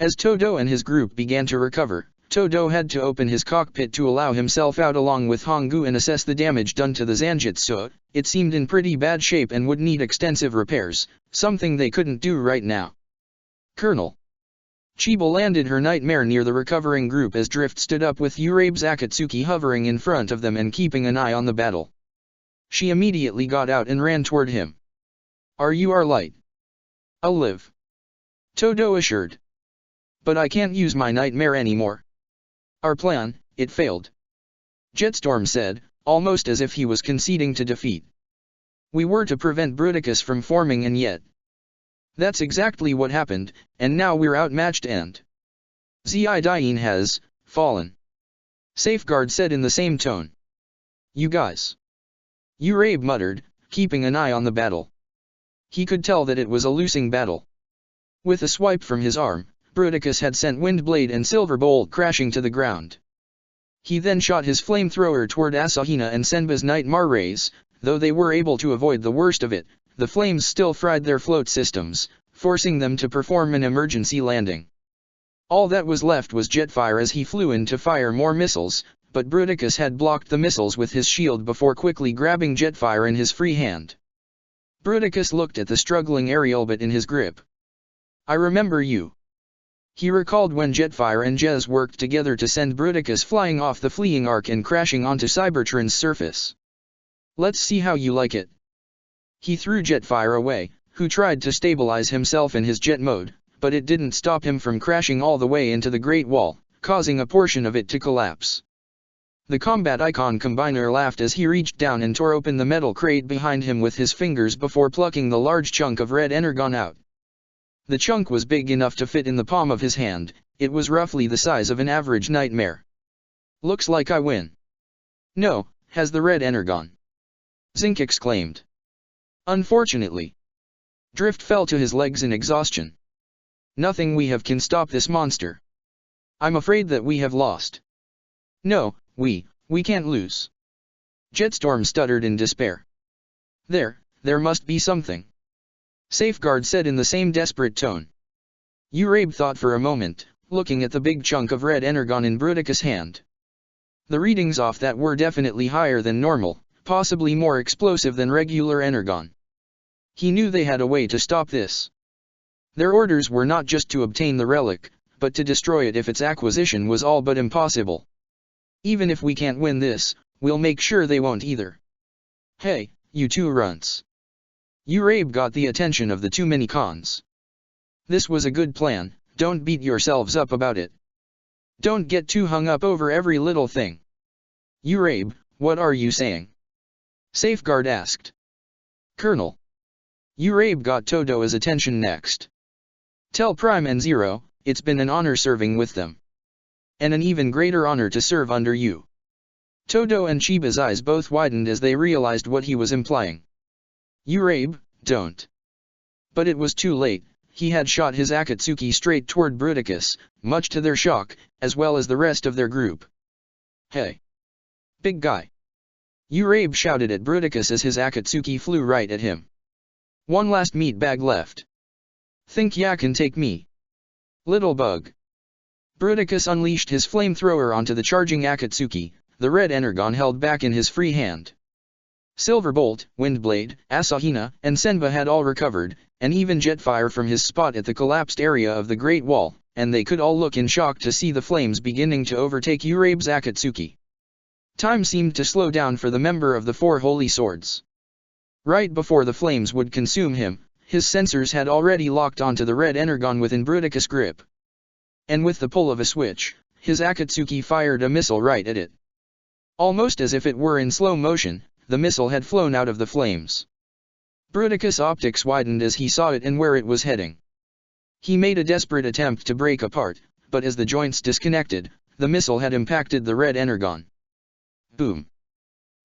A: As Todo and his group began to recover, Todo had to open his cockpit to allow himself out along with Hongu and assess the damage done to the Zanjitsu. It seemed in pretty bad shape and would need extensive repairs, something they couldn't do right now. Colonel. Chiba landed her nightmare near the recovering group as Drift stood up with Urabe's Akatsuki hovering in front of them and keeping an eye on the battle. She immediately got out and ran toward him. Are you our light? I'll live. Todo assured. But I can't use my nightmare anymore. Our plan, it failed. Jetstorm said, almost as if he was conceding to defeat. We were to prevent Bruticus from forming and yet. That's exactly what happened, and now we're outmatched and. Zidain has fallen. Safeguard said in the same tone. You guys. Urabe muttered, keeping an eye on the battle. He could tell that it was a losing battle. With a swipe from his arm, Bruticus had sent Windblade and Silverbolt crashing to the ground. He then shot his flamethrower toward Asahina and Senba's Nightmare rays. Though they were able to avoid the worst of it, the flames still fried their float systems, forcing them to perform an emergency landing. All that was left was Jetfire as he flew in to fire more missiles, but Bruticus had blocked the missiles with his shield before quickly grabbing Jetfire in his free hand. Bruticus looked at the struggling Aerialbot in his grip. I remember you. He recalled when Jetfire and Jez worked together to send Bruticus flying off the fleeing arc and crashing onto Cybertron's surface. Let's see how you like it. He threw Jetfire away, who tried to stabilize himself in his jet mode, but it didn't stop him from crashing all the way into the Great Wall, causing a portion of it to collapse. The combat icon combiner laughed as he reached down and tore open the metal crate behind him with his fingers before plucking the large chunk of red energon out. The chunk was big enough to fit in the palm of his hand. It was roughly the size of an average nightmare. Looks like I win. No, has the red energon. Zink exclaimed. Unfortunately. Drift fell to his legs in exhaustion. Nothing we have can stop this monster. I'm afraid that we have lost. No, we can't lose. Jetstorm stuttered in despair. There must be something. Safeguard said in the same desperate tone. Urabe thought for a moment, looking at the big chunk of red energon in Bruticus' hand. The readings off that were definitely higher than normal, possibly more explosive than regular energon. He knew they had a way to stop this. Their orders were not just to obtain the relic, but to destroy it if its acquisition was all but impossible. Even if we can't win this, we'll make sure they won't either. Hey, you two runts. Urabe got the attention of the two mini-cons. This was a good plan, don't beat yourselves up about it. Don't get too hung up over every little thing. Urabe, what are you saying? Safeguard asked. Colonel. Urabe got Todo's attention next. Tell Prime and Zero, it's been an honor serving with them. And an even greater honor to serve under you. Todo and Chiba's eyes both widened as they realized what he was implying. Urabe, don't. But it was too late. He had shot his Akatsuki straight toward Bruticus, much to their shock, as well as the rest of their group. Hey! Big guy! Urabe shouted at Bruticus as his Akatsuki flew right at him. One last meat bag left. Think ya can take me? Little bug. Bruticus unleashed his flamethrower onto the charging Akatsuki, the red energon held back in his free hand. Silverbolt, Windblade, Asahina, and Senba had all recovered, and even Jetfire from his spot at the collapsed area of the Great Wall, and they could all look in shock to see the flames beginning to overtake Urabe's Akatsuki. Time seemed to slow down for the member of the Four Holy Swords. Right before the flames would consume him, his sensors had already locked onto the red energon within Bruticus' grip. And with the pull of a switch, his Akatsuki fired a missile right at it. Almost as if it were in slow motion, the missile had flown out of the flames. Bruticus' optics widened as he saw it and where it was heading. He made a desperate attempt to break apart, but as the joints disconnected, the missile had impacted the red energon. Boom!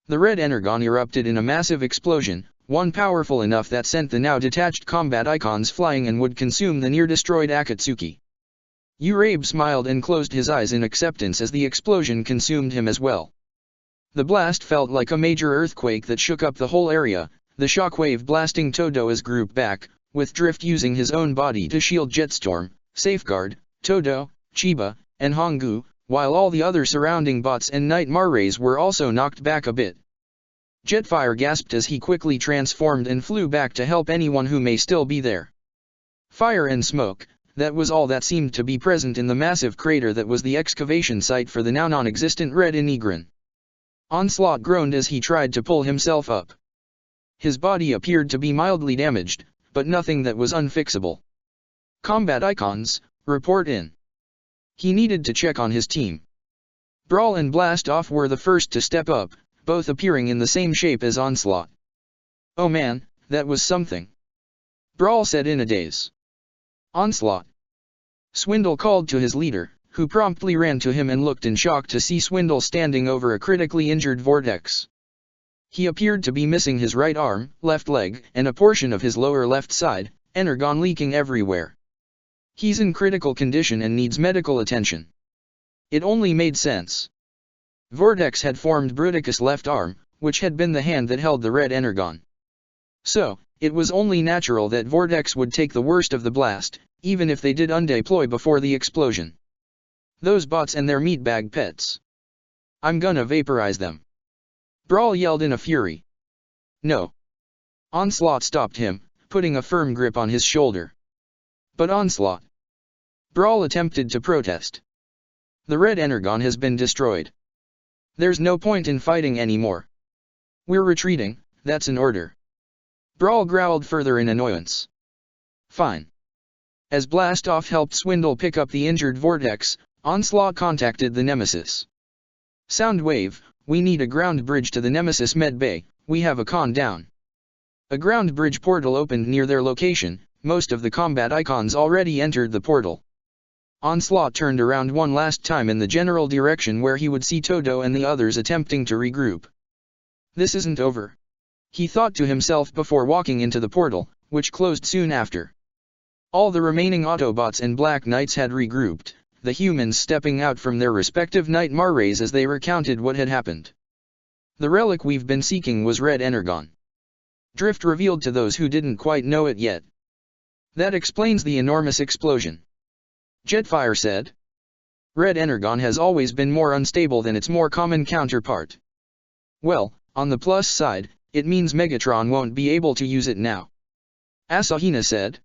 A: The red energon erupted in a massive explosion, one powerful enough that sent the now detached combat icons flying and would consume the near-destroyed Akatsuki. Urabe smiled and closed his eyes in acceptance as the explosion consumed him as well. The blast felt like a major earthquake that shook up the whole area, the shockwave blasting Todo's group back, with Drift using his own body to shield Jetstorm, Safeguard, Todo, Chiba, and Hongu, while all the other surrounding bots and Night Marrays were also knocked back a bit. Jetfire gasped as he quickly transformed and flew back to help anyone who may still be there. Fire and smoke, that was all that seemed to be present in the massive crater that was the excavation site for the now non-existent Red Inegrin. Onslaught groaned as he tried to pull himself up. His body appeared to be mildly damaged, but nothing that was unfixable. Combat icons, report in. He needed to check on his team. Brawl and Blast Off were the first to step up, both appearing in the same shape as Onslaught. Oh man, that was something. Brawl said in a daze. Onslaught. Swindle called to his leader, who promptly ran to him and looked in shock to see Swindle standing over a critically injured Vortex. He appeared to be missing his right arm, left leg, and a portion of his lower left side, energon leaking everywhere. He's in critical condition and needs medical attention. It only made sense. Vortex had formed Bruticus' left arm, which had been the hand that held the red energon. So, it was only natural that Vortex would take the worst of the blast, even if they did undeploy before the explosion. Those bots and their meatbag pets. I'm gonna vaporize them. Brawl yelled in a fury. No. Onslaught stopped him, putting a firm grip on his shoulder. But Onslaught. Brawl attempted to protest. The red energon has been destroyed. There's no point in fighting anymore. We're retreating, that's an order. Brawl growled further in annoyance. Fine. As Blast Off helped Swindle pick up the injured Vortex, Onslaught contacted the Nemesis. Soundwave, we need a ground bridge to the Nemesis med bay, we have a con down. A ground bridge portal opened near their location, most of the combat icons already entered the portal. Onslaught turned around one last time in the general direction where he would see Todo and the others attempting to regroup. This isn't over, he thought to himself before walking into the portal, which closed soon after. All the remaining Autobots and Black Knights had regrouped, the humans stepping out from their respective Night Marrays as they recounted what had happened. The relic we've been seeking was Red Energon. Drift revealed to those who didn't quite know it yet. That explains the enormous explosion. Jetfire said. Red Energon has always been more unstable than its more common counterpart. Well, on the plus side, it means Megatron won't be able to use it now. Asahina said.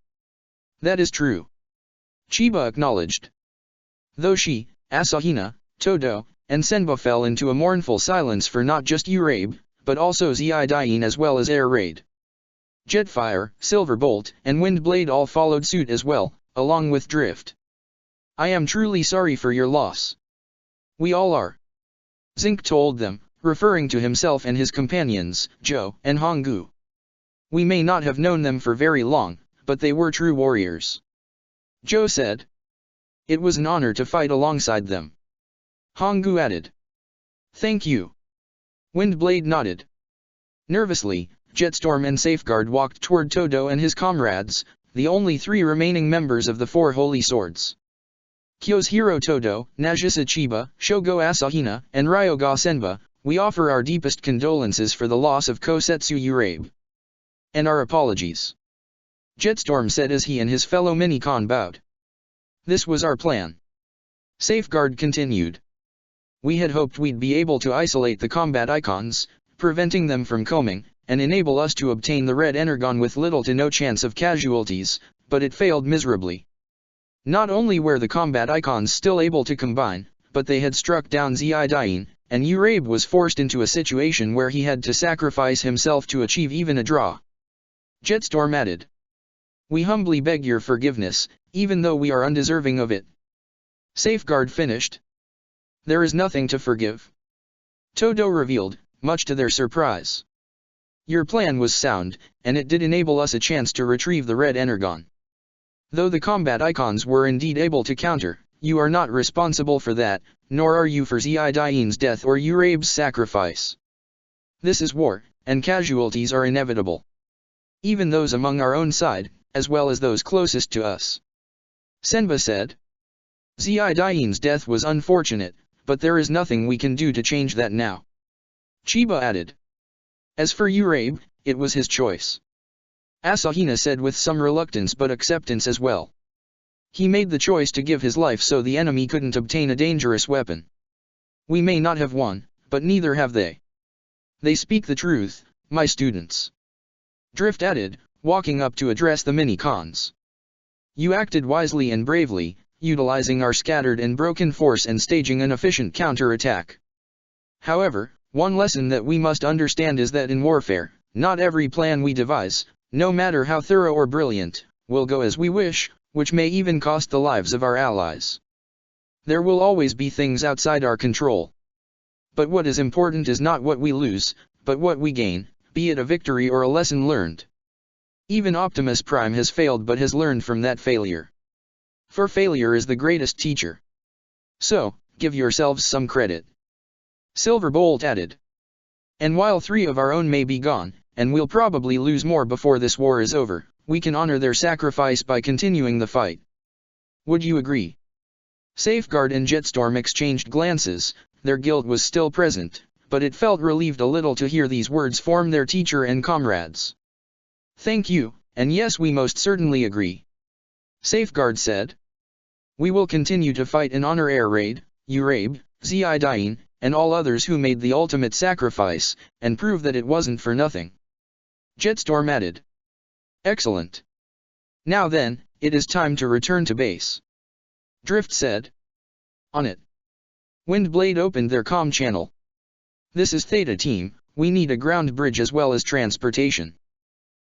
A: That is true. Chiba acknowledged. Though she, Asahina, Todo, and Senba fell into a mournful silence for not just Urabe, but also Zidain as well as Air Raid. Jetfire, Silverbolt, and Windblade all followed suit as well, along with Drift. I am truly sorry for your loss. We all are. Zinc told them, referring to himself and his companions, Joe and Hongu. We may not have known them for very long, but they were true warriors. Joe said. It was an honor to fight alongside them. Hongu added. Thank you. Windblade nodded. Nervously, Jetstorm and Safeguard walked toward Todo and his comrades, the only three remaining members of the Four Holy Swords. Kyoshiro Todo, Nagisa Chiba, Shogo Asahina, and Ryoga Senba, we offer our deepest condolences for the loss of Kosetsu Urabe. And our apologies. Jetstorm said as he and his fellow Minicon bowed. This was our plan. Safeguard continued. We had hoped we'd be able to isolate the combat icons, preventing them from combing, and enable us to obtain the red energon with little to no chance of casualties, but it failed miserably. Not only were the combat icons still able to combine, but they had struck down Zidain, and Urabe was forced into a situation where he had to sacrifice himself to achieve even a draw. Jetstorm added. We humbly beg your forgiveness, even though we are undeserving of it. Safeguard finished. There is nothing to forgive. Todo revealed, much to their surprise. Your plan was sound, and it did enable us a chance to retrieve the red energon. Though the combat icons were indeed able to counter, you are not responsible for that, nor are you for Zidain's death or Urabe's sacrifice. This is war, and casualties are inevitable. Even those among our own side, as well as those closest to us. Senba said. Zidain's death was unfortunate, but there is nothing we can do to change that now. Chiba added. As for Urabe, it was his choice. Asahina said with some reluctance but acceptance as well. He made the choice to give his life so the enemy couldn't obtain a dangerous weapon. We may not have won, but neither have they. They speak the truth, my students. Drift added, walking up to address the mini-cons. You acted wisely and bravely, utilizing our scattered and broken force and staging an efficient counter-attack. However, one lesson that we must understand is that in warfare, not every plan we devise, no matter how thorough or brilliant, will go as we wish, which may even cost the lives of our allies. There will always be things outside our control. But what is important is not what we lose, but what we gain, be it a victory or a lesson learned. Even Optimus Prime has failed but has learned from that failure. For failure is the greatest teacher. So, give yourselves some credit. Silverbolt added. And while 3 of our own may be gone, and we'll probably lose more before this war is over, we can honor their sacrifice by continuing the fight. Would you agree? Safeguard and Jetstorm exchanged glances. Their guilt was still present, but it felt relieved a little to hear these words from their teacher and comrades. Thank you, and yes, we most certainly agree. Safeguard said. We will continue to fight and honor Air Raid, Urabe, Zidain, and all others who made the ultimate sacrifice, and prove that it wasn't for nothing. Jetstorm added. Excellent. Now then, it is time to return to base. Drift said. On it. Windblade opened their comm channel. This is Theta Team, we need a ground bridge as well as transportation.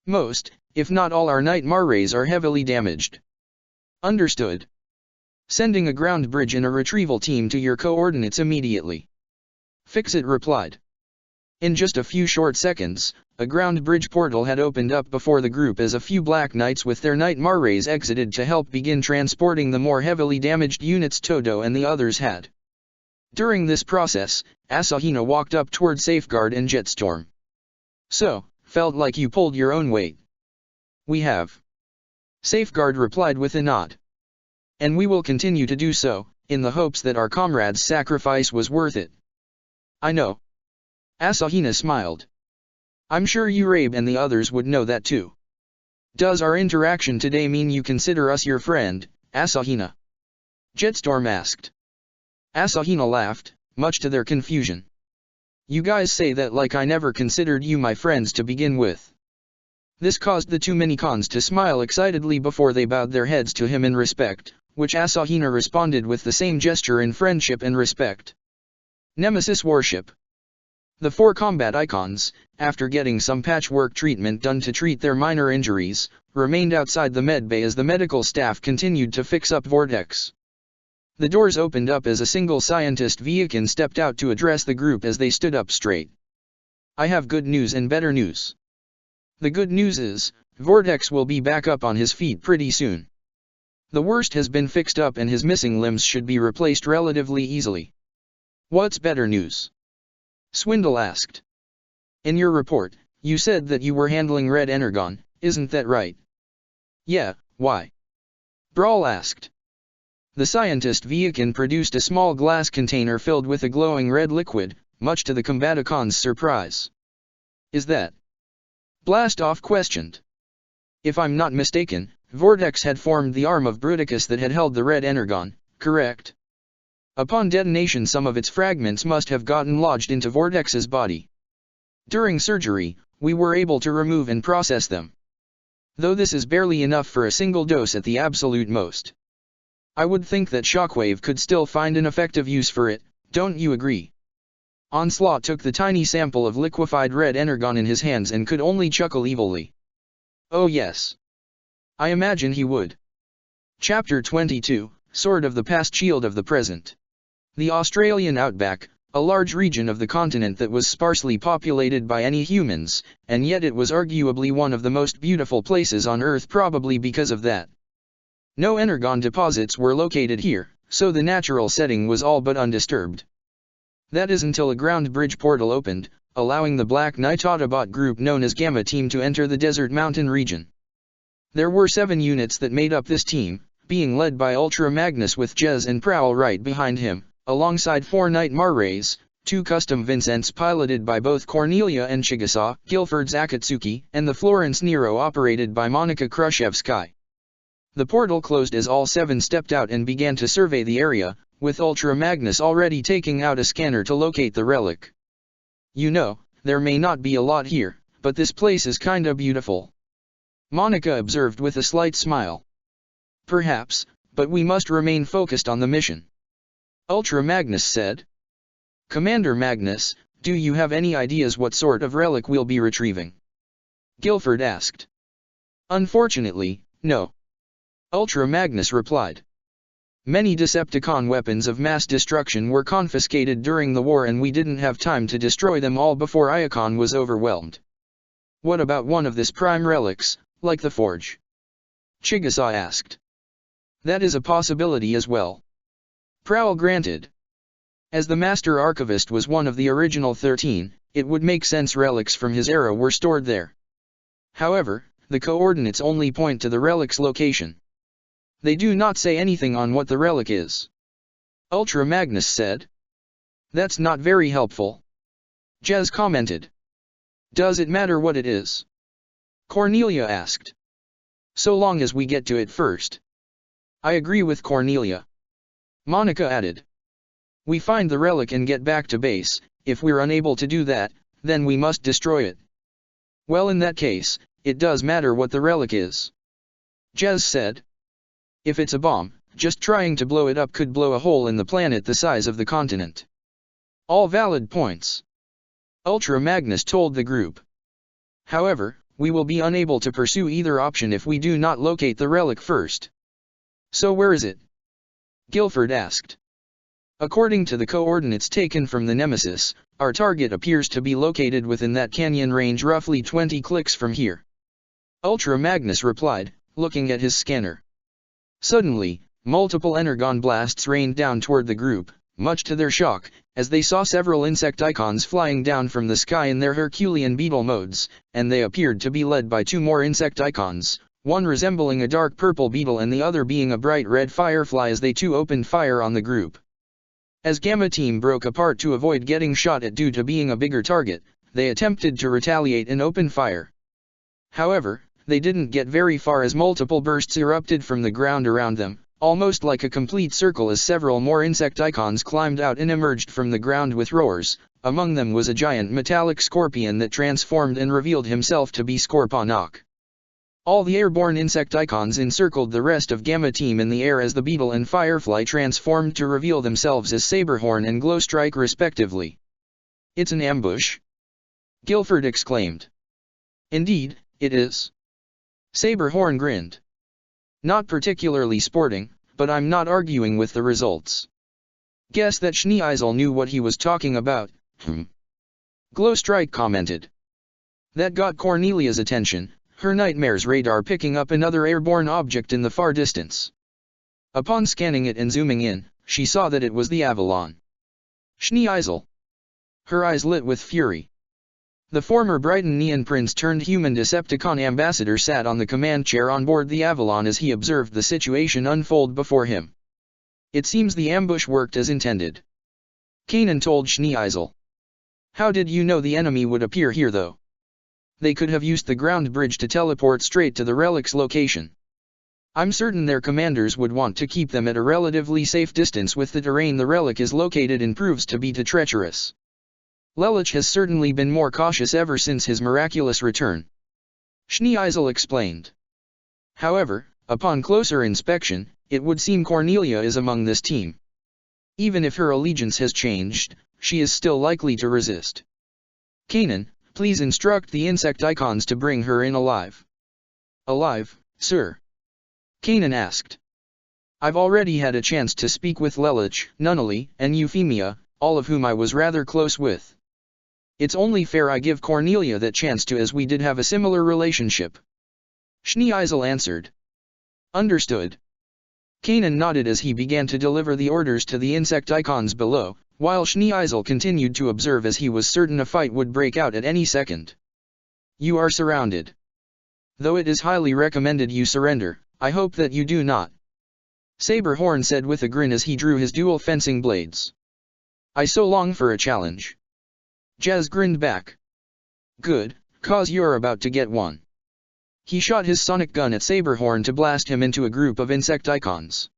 A: Most, if not all our Nightmare rays are heavily damaged. Understood. Sending a ground bridge and a retrieval team to your coordinates immediately. Fixit replied. In just a few short seconds, a ground bridge portal had opened up before the group as a few Black Knights with their Nightmare rays exited to help begin transporting the more heavily damaged units Todo and the others had. During this process, Asahina walked up toward Safeguard and Jetstorm. So, felt like you pulled your own weight. We have. Safeguard replied with a nod. And we will continue to do so, in the hopes that our comrades' sacrifice was worth it. I know. Asahina smiled. I'm sure Urabe and the others would know that too. Does our interaction today mean you consider us your friend, Asahina? Jetstorm asked. Asahina laughed, much to their confusion. You guys say that like I never considered you my friends to begin with. This caused the 2 mini-cons to smile excitedly before they bowed their heads to him in respect, which Asahina responded with the same gesture in friendship and respect. Nemesis Warship. The 4 combat icons, after getting some patchwork treatment done to treat their minor injuries, remained outside the medbay as the medical staff continued to fix up Vortex. The doors opened up as a single scientist Viakin stepped out to address the group as they stood up straight. I have good news and better news. The good news is, Vortex will be back up on his feet pretty soon. The worst has been fixed up and his missing limbs should be replaced relatively easily. What's better news? Swindle asked. In your report, you said that you were handling Red Energon, isn't that right? Yeah, why? Brawl asked. The scientist Viakin produced a small glass container filled with a glowing red liquid, much to the Combaticons' surprise. Is that? Blastoff questioned. If I'm not mistaken, Vortex had formed the arm of Bruticus that had held the Red Energon, correct? Upon detonation some of its fragments must have gotten lodged into Vortex's body. During surgery, we were able to remove and process them. Though this is barely enough for a single dose at the absolute most. I would think that Shockwave could still find an effective use for it, don't you agree? Onslaught took the tiny sample of liquefied Red Energon in his hands and could only chuckle evilly. Oh yes. I imagine he would. Chapter 22, Sword of the Past Shield of the Present. The Australian outback, a large region of the continent that was sparsely populated by any humans, and yet it was arguably one of the most beautiful places on Earth, probably because of that. No energon deposits were located here, so the natural setting was all but undisturbed. That is until a ground bridge portal opened, allowing the Black Knight Autobot group known as Gamma Team to enter the Desert Mountain region. There were 7 units that made up this team, being led by Ultra Magnus with Jez and Prowl right behind him, alongside 4 Knight Marrays, 2 custom Vincents piloted by both Cornelia and Chigusa, Guilford's Akatsuki, and the Florence Nero operated by Monica Khrushchevsky. The portal closed as all 7 stepped out and began to survey the area, with Ultra Magnus already taking out a scanner to locate the relic. You know, there may not be a lot here, but this place is kinda beautiful, Monica observed with a slight smile. Perhaps, but we must remain focused on the mission, Ultra Magnus said. Commander Magnus, do you have any ideas what sort of relic we'll be retrieving? Guilford asked. Unfortunately, no, Ultra Magnus replied. Many Decepticon weapons of mass destruction were confiscated during the war and we didn't have time to destroy them all before Iacon was overwhelmed. What about one of this prime relics, like the Forge? Chigusa asked. That is a possibility as well, Prowl granted. As the Master Archivist was one of the original 13, it would make sense relics from his era were stored there. However, the coordinates only point to the relic's location. They do not say anything on what the relic is, Ultra Magnus said. That's not very helpful, Jez commented. Does it matter what it is? Cornelia asked. So long as we get to it first. I agree with Cornelia, Monica added. We find the relic and get back to base. If we're unable to do that, then we must destroy it. Well, in that case, it does matter what the relic is, Jez said. If it's a bomb, just trying to blow it up could blow a hole in the planet the size of the continent. All valid points, Ultra Magnus told the group. However, we will be unable to pursue either option if we do not locate the relic first. So where is it? Guilford asked. According to the coordinates taken from the Nemesis, our target appears to be located within that canyon range roughly 20 clicks from here, Ultra Magnus replied, looking at his scanner. Suddenly, multiple energon blasts rained down toward the group, much to their shock, as they saw several Insecticons flying down from the sky in their Herculean beetle modes, and they appeared to be led by 2 more Insecticons, one resembling a dark purple beetle and the other being a bright red firefly as they too opened fire on the group. As Gamma Team broke apart to avoid getting shot at due to being a bigger target, they attempted to retaliate and open fire. However, they didn't get very far as multiple bursts erupted from the ground around them, almost like a complete circle as several more Insecticons climbed out and emerged from the ground with roars. Among them was a giant metallic scorpion that transformed and revealed himself to be Scorponok. All the airborne Insecticons encircled the rest of Gamma Team in the air as the Beetle and Firefly transformed to reveal themselves as Saberhorn and Glowstrike respectively. It's an ambush, Guilford exclaimed. Indeed, it is, Saberhorn grinned. Not particularly sporting, but I'm not arguing with the results. Guess that Schneeisel knew what he was talking about, Glowstrike commented. That got Cornelia's attention, her Nightmare's radar picking up another airborne object in the far distance. Upon scanning it and zooming in, she saw that it was the Avalon. Schneeisel. Her eyes lit with fury. The former Brighton Neon Prince turned human Decepticon ambassador sat on the command chair on board the Avalon as he observed the situation unfold before him. It seems the ambush worked as intended, Kanan told Schneeisel. How did you know the enemy would appear here though? They could have used the ground bridge to teleport straight to the relic's location. I'm certain their commanders would want to keep them at a relatively safe distance with the terrain the relic is located in proves to be too treacherous. Lelich has certainly been more cautious ever since his miraculous return, Schneeisel explained. However, upon closer inspection, it would seem Cornelia is among this team. Even if her allegiance has changed, she is still likely to resist. Kanan, please instruct the Insecticons to bring her in alive. Alive, sir? Kanan asked. I've already had a chance to speak with Lelich, Nunnally, and Euphemia, all of whom I was rather close with. It's only fair I give Cornelia that chance too, as we did have a similar relationship. Schneeisel answered. Understood. Kanan nodded as he began to deliver the orders to the Insecticons below, while Schneeisel continued to observe as he was certain a fight would break out at any second. You are surrounded. Though it is highly recommended you surrender, I hope that you do not. Saberhorn said with a grin as he drew his dual fencing blades. I so long for a challenge. Jez grinned back. Good, cause you're about to get one. He shot his sonic gun at Saberhorn to blast him into a group of Insecticons.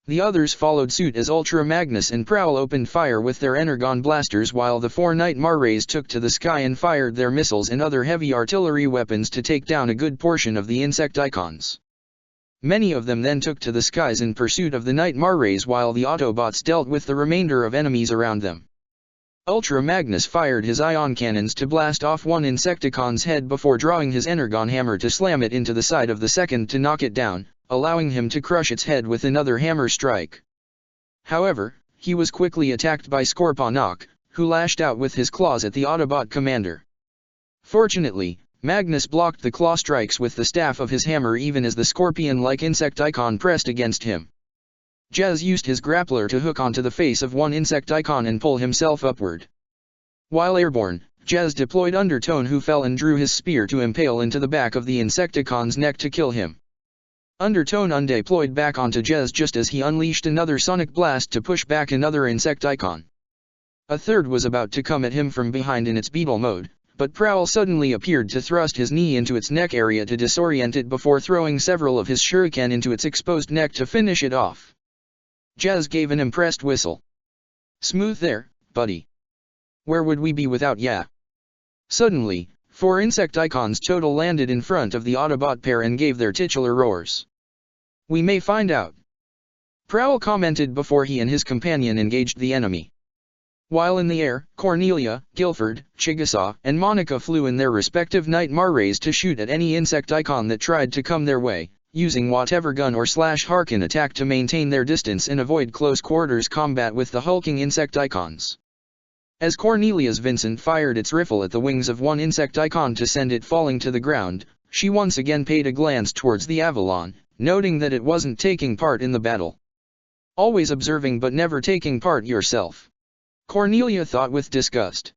A: The others followed suit as Ultra Magnus and Prowl opened fire with their Energon blasters, while the 4 Nightmare Rays took to the sky and fired their missiles and other heavy artillery weapons to take down a good portion of the Insecticons. Many of them then took to the skies in pursuit of the Nightmare Rays, while the Autobots dealt with the remainder of enemies around them. Ultra Magnus fired his ion cannons to blast off one Insecticon's head before drawing his Energon hammer to slam it into the side of the second to knock it down, allowing him to crush its head with another hammer strike. However, he was quickly attacked by Scorponok, who lashed out with his claws at the Autobot commander. Fortunately, Magnus blocked the claw strikes with the staff of his hammer even as the scorpion-like Insecticon pressed against him. Jez used his grappler to hook onto the face of one Insecticon and pull himself upward. While airborne, Jez deployed Undertone, who fell and drew his spear to impale into the back of the Insecticon's neck to kill him. Undertone undeployed back onto Jez just as he unleashed another sonic blast to push back another Insecticon. A third was about to come at him from behind in its beetle mode, but Prowl suddenly appeared to thrust his knee into its neck area to disorient it before throwing several of his shuriken into its exposed neck to finish it off. Jez gave an impressed whistle. Smooth there, buddy. Where would we be without ya? Suddenly, 4 Insecticons total landed in front of the Autobot pair and gave their titular roars. We may find out. Prowl commented before he and his companion engaged the enemy. While in the air, Cornelia, Guilford, Chickasaw, and Monica flew in their respective Nightmare Rays to shoot at any Insecticon that tried to come their way, using whatever gun or /Harkin attack to maintain their distance and avoid close quarters combat with the hulking Insecticons. As Cornelia's Vincent fired its rifle at the wings of one Insecticon to send it falling to the ground, she once again paid a glance towards the Avalon, noting that it wasn't taking part in the battle. Always observing but never taking part yourself. Cornelia thought with disgust.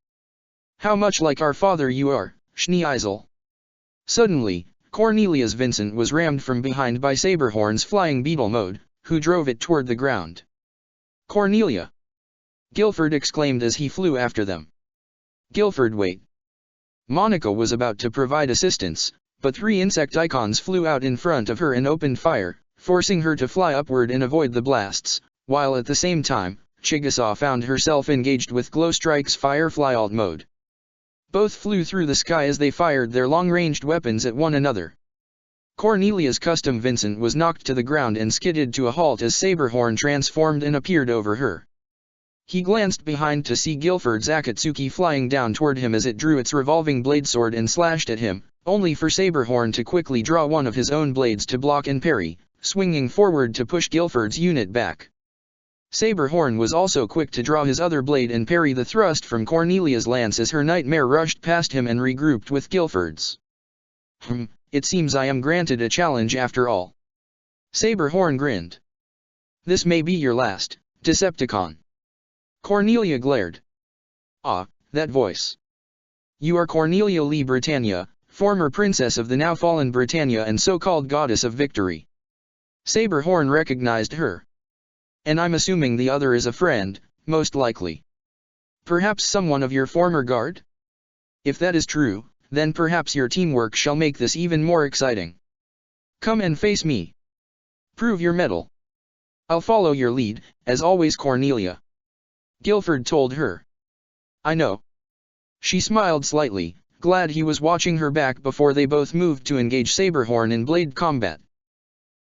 A: How much like our father you are, Schneeisel. Suddenly, Cornelia's Vincent was rammed from behind by Saberhorn's flying beetle mode, who drove it toward the ground. Cornelia! Guilford exclaimed as he flew after them. Guilford, wait. Monica was about to provide assistance, but 3 Insecticons flew out in front of her and opened fire, forcing her to fly upward and avoid the blasts, while at the same time, Chickasaw found herself engaged with Glowstrike's Firefly alt mode. Both flew through the sky as they fired their long-ranged weapons at one another. Cornelia's custom Vincent was knocked to the ground and skidded to a halt as Saberhorn transformed and appeared over her. He glanced behind to see Guilford's Akatsuki flying down toward him as it drew its revolving blade sword and slashed at him, only for Saberhorn to quickly draw one of his own blades to block and parry, swinging forward to push Guilford's unit back. Saberhorn was also quick to draw his other blade and parry the thrust from Cornelia's lance as her nightmare rushed past him and regrouped with Guilford's. It seems I am granted a challenge after all. Saberhorn grinned. This may be your last, Decepticon. Cornelia glared. Ah, that voice. You are Cornelia Lee Britannia, former princess of the now fallen Britannia and so-called goddess of victory. Saberhorn recognized her. And I'm assuming the other is a friend, most likely. Perhaps someone of your former guard? If that is true, then perhaps your teamwork shall make this even more exciting. Come and face me. Prove your mettle. I'll follow your lead, as always, Cornelia. Guilford told her. I know. She smiled slightly, glad he was watching her back before they both moved to engage Saberhorn in blade combat.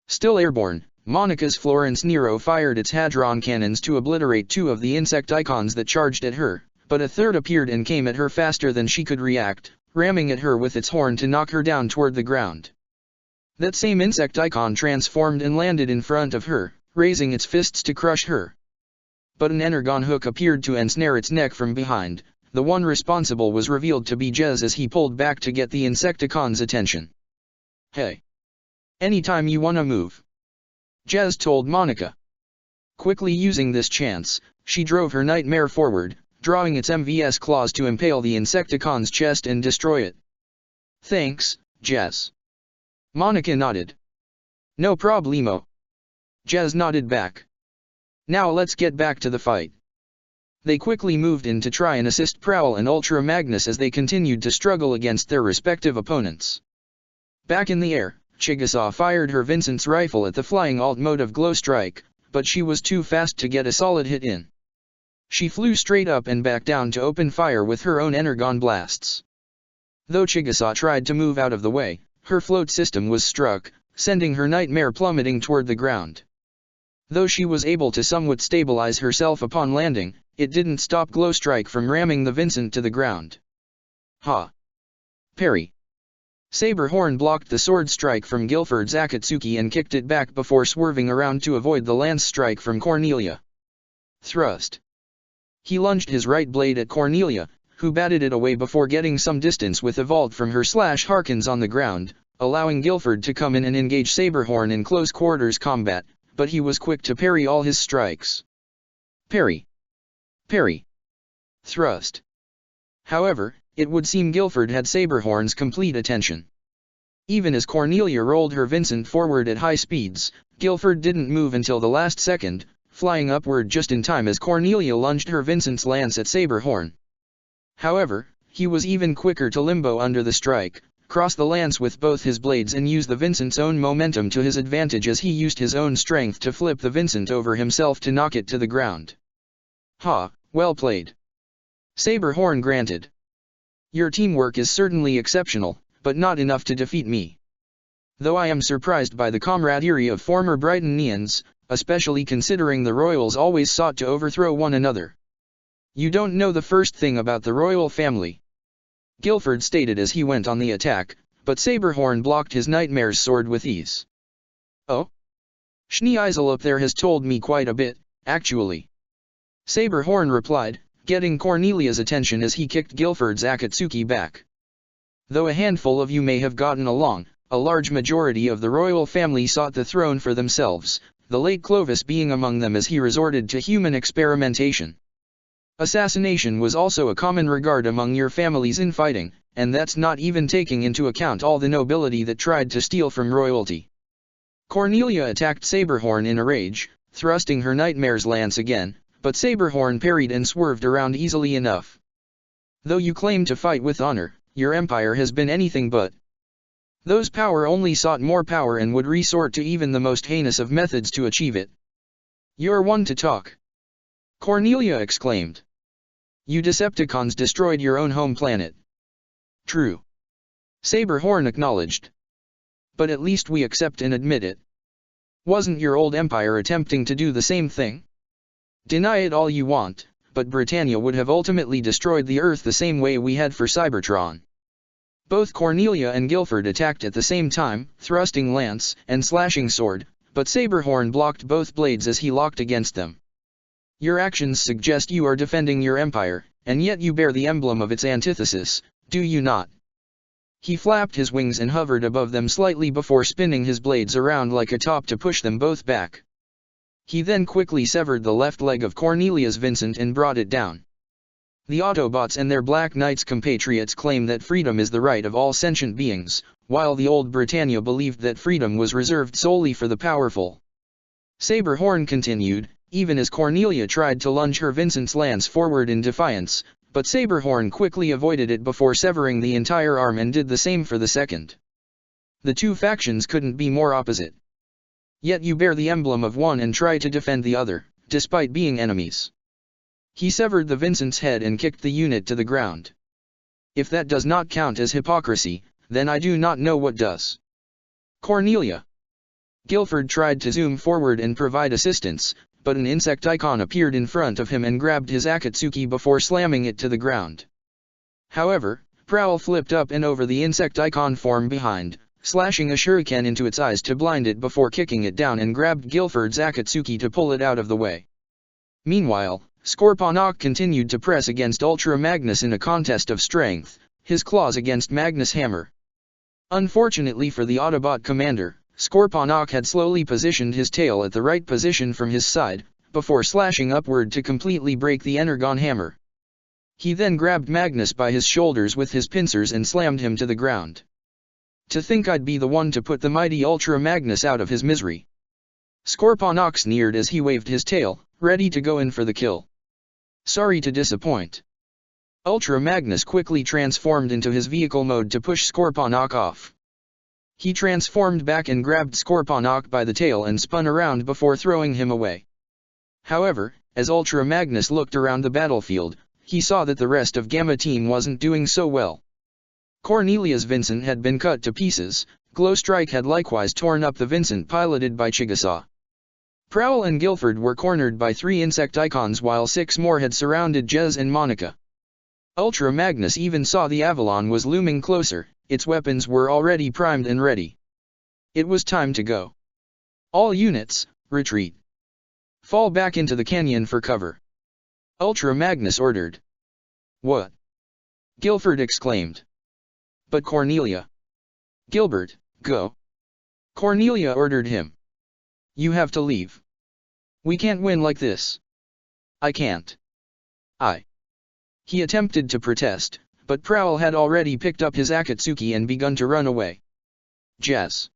A: Still airborne, Monica's Florence Nero fired its Hadron cannons to obliterate 2 of the Insecticons that charged at her, but a third appeared and came at her faster than she could react, ramming at her with its horn to knock her down toward the ground. That same Insecticon transformed and landed in front of her, raising its fists to crush her. but an energon hook appeared to ensnare its neck from behind. The one responsible was revealed to be Jez as he pulled back to get the Insecticon's attention. "Hey. Anytime you wanna move," Jez told Monica. Quickly using this chance, she drove her nightmare forward, drawing its MVS claws to impale the Insecticon's chest and destroy it. "Thanks, Jez." Monica nodded. "No problemo." Jez nodded back. "Now let's get back to the fight." They quickly moved in to try and assist Prowl and Ultra Magnus as they continued to struggle against their respective opponents. Back in the air, Chigusa fired her Vincent's rifle at the flying alt mode of Glow Strike, but she was too fast to get a solid hit in. She flew straight up and back down to open fire with her own Energon blasts. Though Chigusa tried to move out of the way, her float system was struck, sending her nightmare plummeting toward the ground. Though she was able to somewhat stabilize herself upon landing, it didn't stop Glow Strike from ramming the Vincent to the ground. Ha! Parry! Saberhorn blocked the sword strike from Guilford's Akatsuki and kicked it back before swerving around to avoid the lance strike from Cornelia. Thrust! He lunged his right blade at Cornelia, who batted it away before getting some distance with a vault from her Harkins on the ground, allowing Guilford to come in and engage Saberhorn in close quarters combat, but he was quick to parry all his strikes. Parry! Parry! Thrust! However, it would seem Guilford had Saberhorn's complete attention. Even as Cornelia rolled her Vincent forward at high speeds, Guilford didn't move until the last second, flying upward just in time as Cornelia lunged her Vincent's lance at Saberhorn. However, he was even quicker to limbo under the strike, cross the lance with both his blades and use the Vincent's own momentum to his advantage as he used his own strength to flip the Vincent over himself to knock it to the ground. Ha, well played. Saberhorn granted. Your teamwork is certainly exceptional, but not enough to defeat me. Though I am surprised by the camaraderie of former Brightonians, especially considering the royals always sought to overthrow one another. You don't know the first thing about the royal family, Guilford stated as he went on the attack, but Saberhorn blocked his nightmare's sword with ease. Oh? Schneeisel up there has told me quite a bit, actually. Saberhorn replied, getting Cornelia's attention as he kicked Guilford's Akatsuki back. Though a handful of you may have gotten along, a large majority of the royal family sought the throne for themselves, the late Clovis being among them as he resorted to human experimentation. Assassination was also a common regard among your families in fighting, and that's not even taking into account all the nobility that tried to steal from royalty. Cornelia attacked Saberhorn in a rage, thrusting her nightmare's lance again, but Saberhorn parried and swerved around easily enough. Though you claim to fight with honor, your empire has been anything but. Those power only sought more power and would resort to even the most heinous of methods to achieve it. You're one to talk, Cornelia exclaimed. You Decepticons destroyed your own home planet. True. Saberhorn acknowledged. But at least we accept and admit it. Wasn't your old empire attempting to do the same thing? Deny it all you want, but Britannia would have ultimately destroyed the Earth the same way we had for Cybertron. Both Cornelia and Guilford attacked at the same time, thrusting lance and slashing sword, but Saberhorn blocked both blades as he locked against them. Your actions suggest you are defending your empire, and yet you bear the emblem of its antithesis, do you not? He flapped his wings and hovered above them slightly before spinning his blades around like a top to push them both back. He then quickly severed the left leg of Cornelia's Vincent and brought it down. The Autobots and their Black Knights compatriots claim that freedom is the right of all sentient beings, while the old Britannia believed that freedom was reserved solely for the powerful. Saberhorn continued, even as Cornelia tried to lunge her Vincent's lance forward in defiance, but Saberhorn quickly avoided it before severing the entire arm and did the same for the second. The two factions couldn't be more opposite. Yet you bear the emblem of one and try to defend the other, despite being enemies. He severed the Vincent's head and kicked the unit to the ground. If that does not count as hypocrisy, then I do not know what does. Cornelia. Guilford tried to zoom forward and provide assistance, but an Insecticon appeared in front of him and grabbed his Akatsuki before slamming it to the ground. However, Prowl flipped up and over the Insecticon form behind, slashing a shuriken into its eyes to blind it before kicking it down and grabbed Guilford's Akatsuki to pull it out of the way. Meanwhile, Scorponok continued to press against Ultra Magnus in a contest of strength, his claws against Magnus' hammer. Unfortunately for the Autobot commander, Scorponok had slowly positioned his tail at the right position from his side, before slashing upward to completely break the Energon hammer. He then grabbed Magnus by his shoulders with his pincers and slammed him to the ground. To think I'd be the one to put the mighty Ultra Magnus out of his misery. Scorponok sneered as he waved his tail, ready to go in for the kill. Sorry to disappoint. Ultra Magnus quickly transformed into his vehicle mode to push Scorponok off. He transformed back and grabbed Scorponok by the tail and spun around before throwing him away. However, as Ultra Magnus looked around the battlefield, he saw that the rest of Gamma Team wasn't doing so well. Cornelia's Vincent had been cut to pieces, Glowstrike had likewise torn up the Vincent piloted by Chigusa. Prowl and Guilford were cornered by 3 Insecticons while 6 more had surrounded Jez and Monica. Ultra Magnus even saw the Avalon was looming closer, its weapons were already primed and ready. It was time to go. All units, retreat. Fall back into the canyon for cover. Ultra Magnus ordered. What? Guilford exclaimed. But Cornelia. Gilbert, go. Cornelia ordered him. You have to leave. We can't win like this. I can't. He attempted to protest, but Prowl had already picked up his Akatsuki and begun to run away. Jez.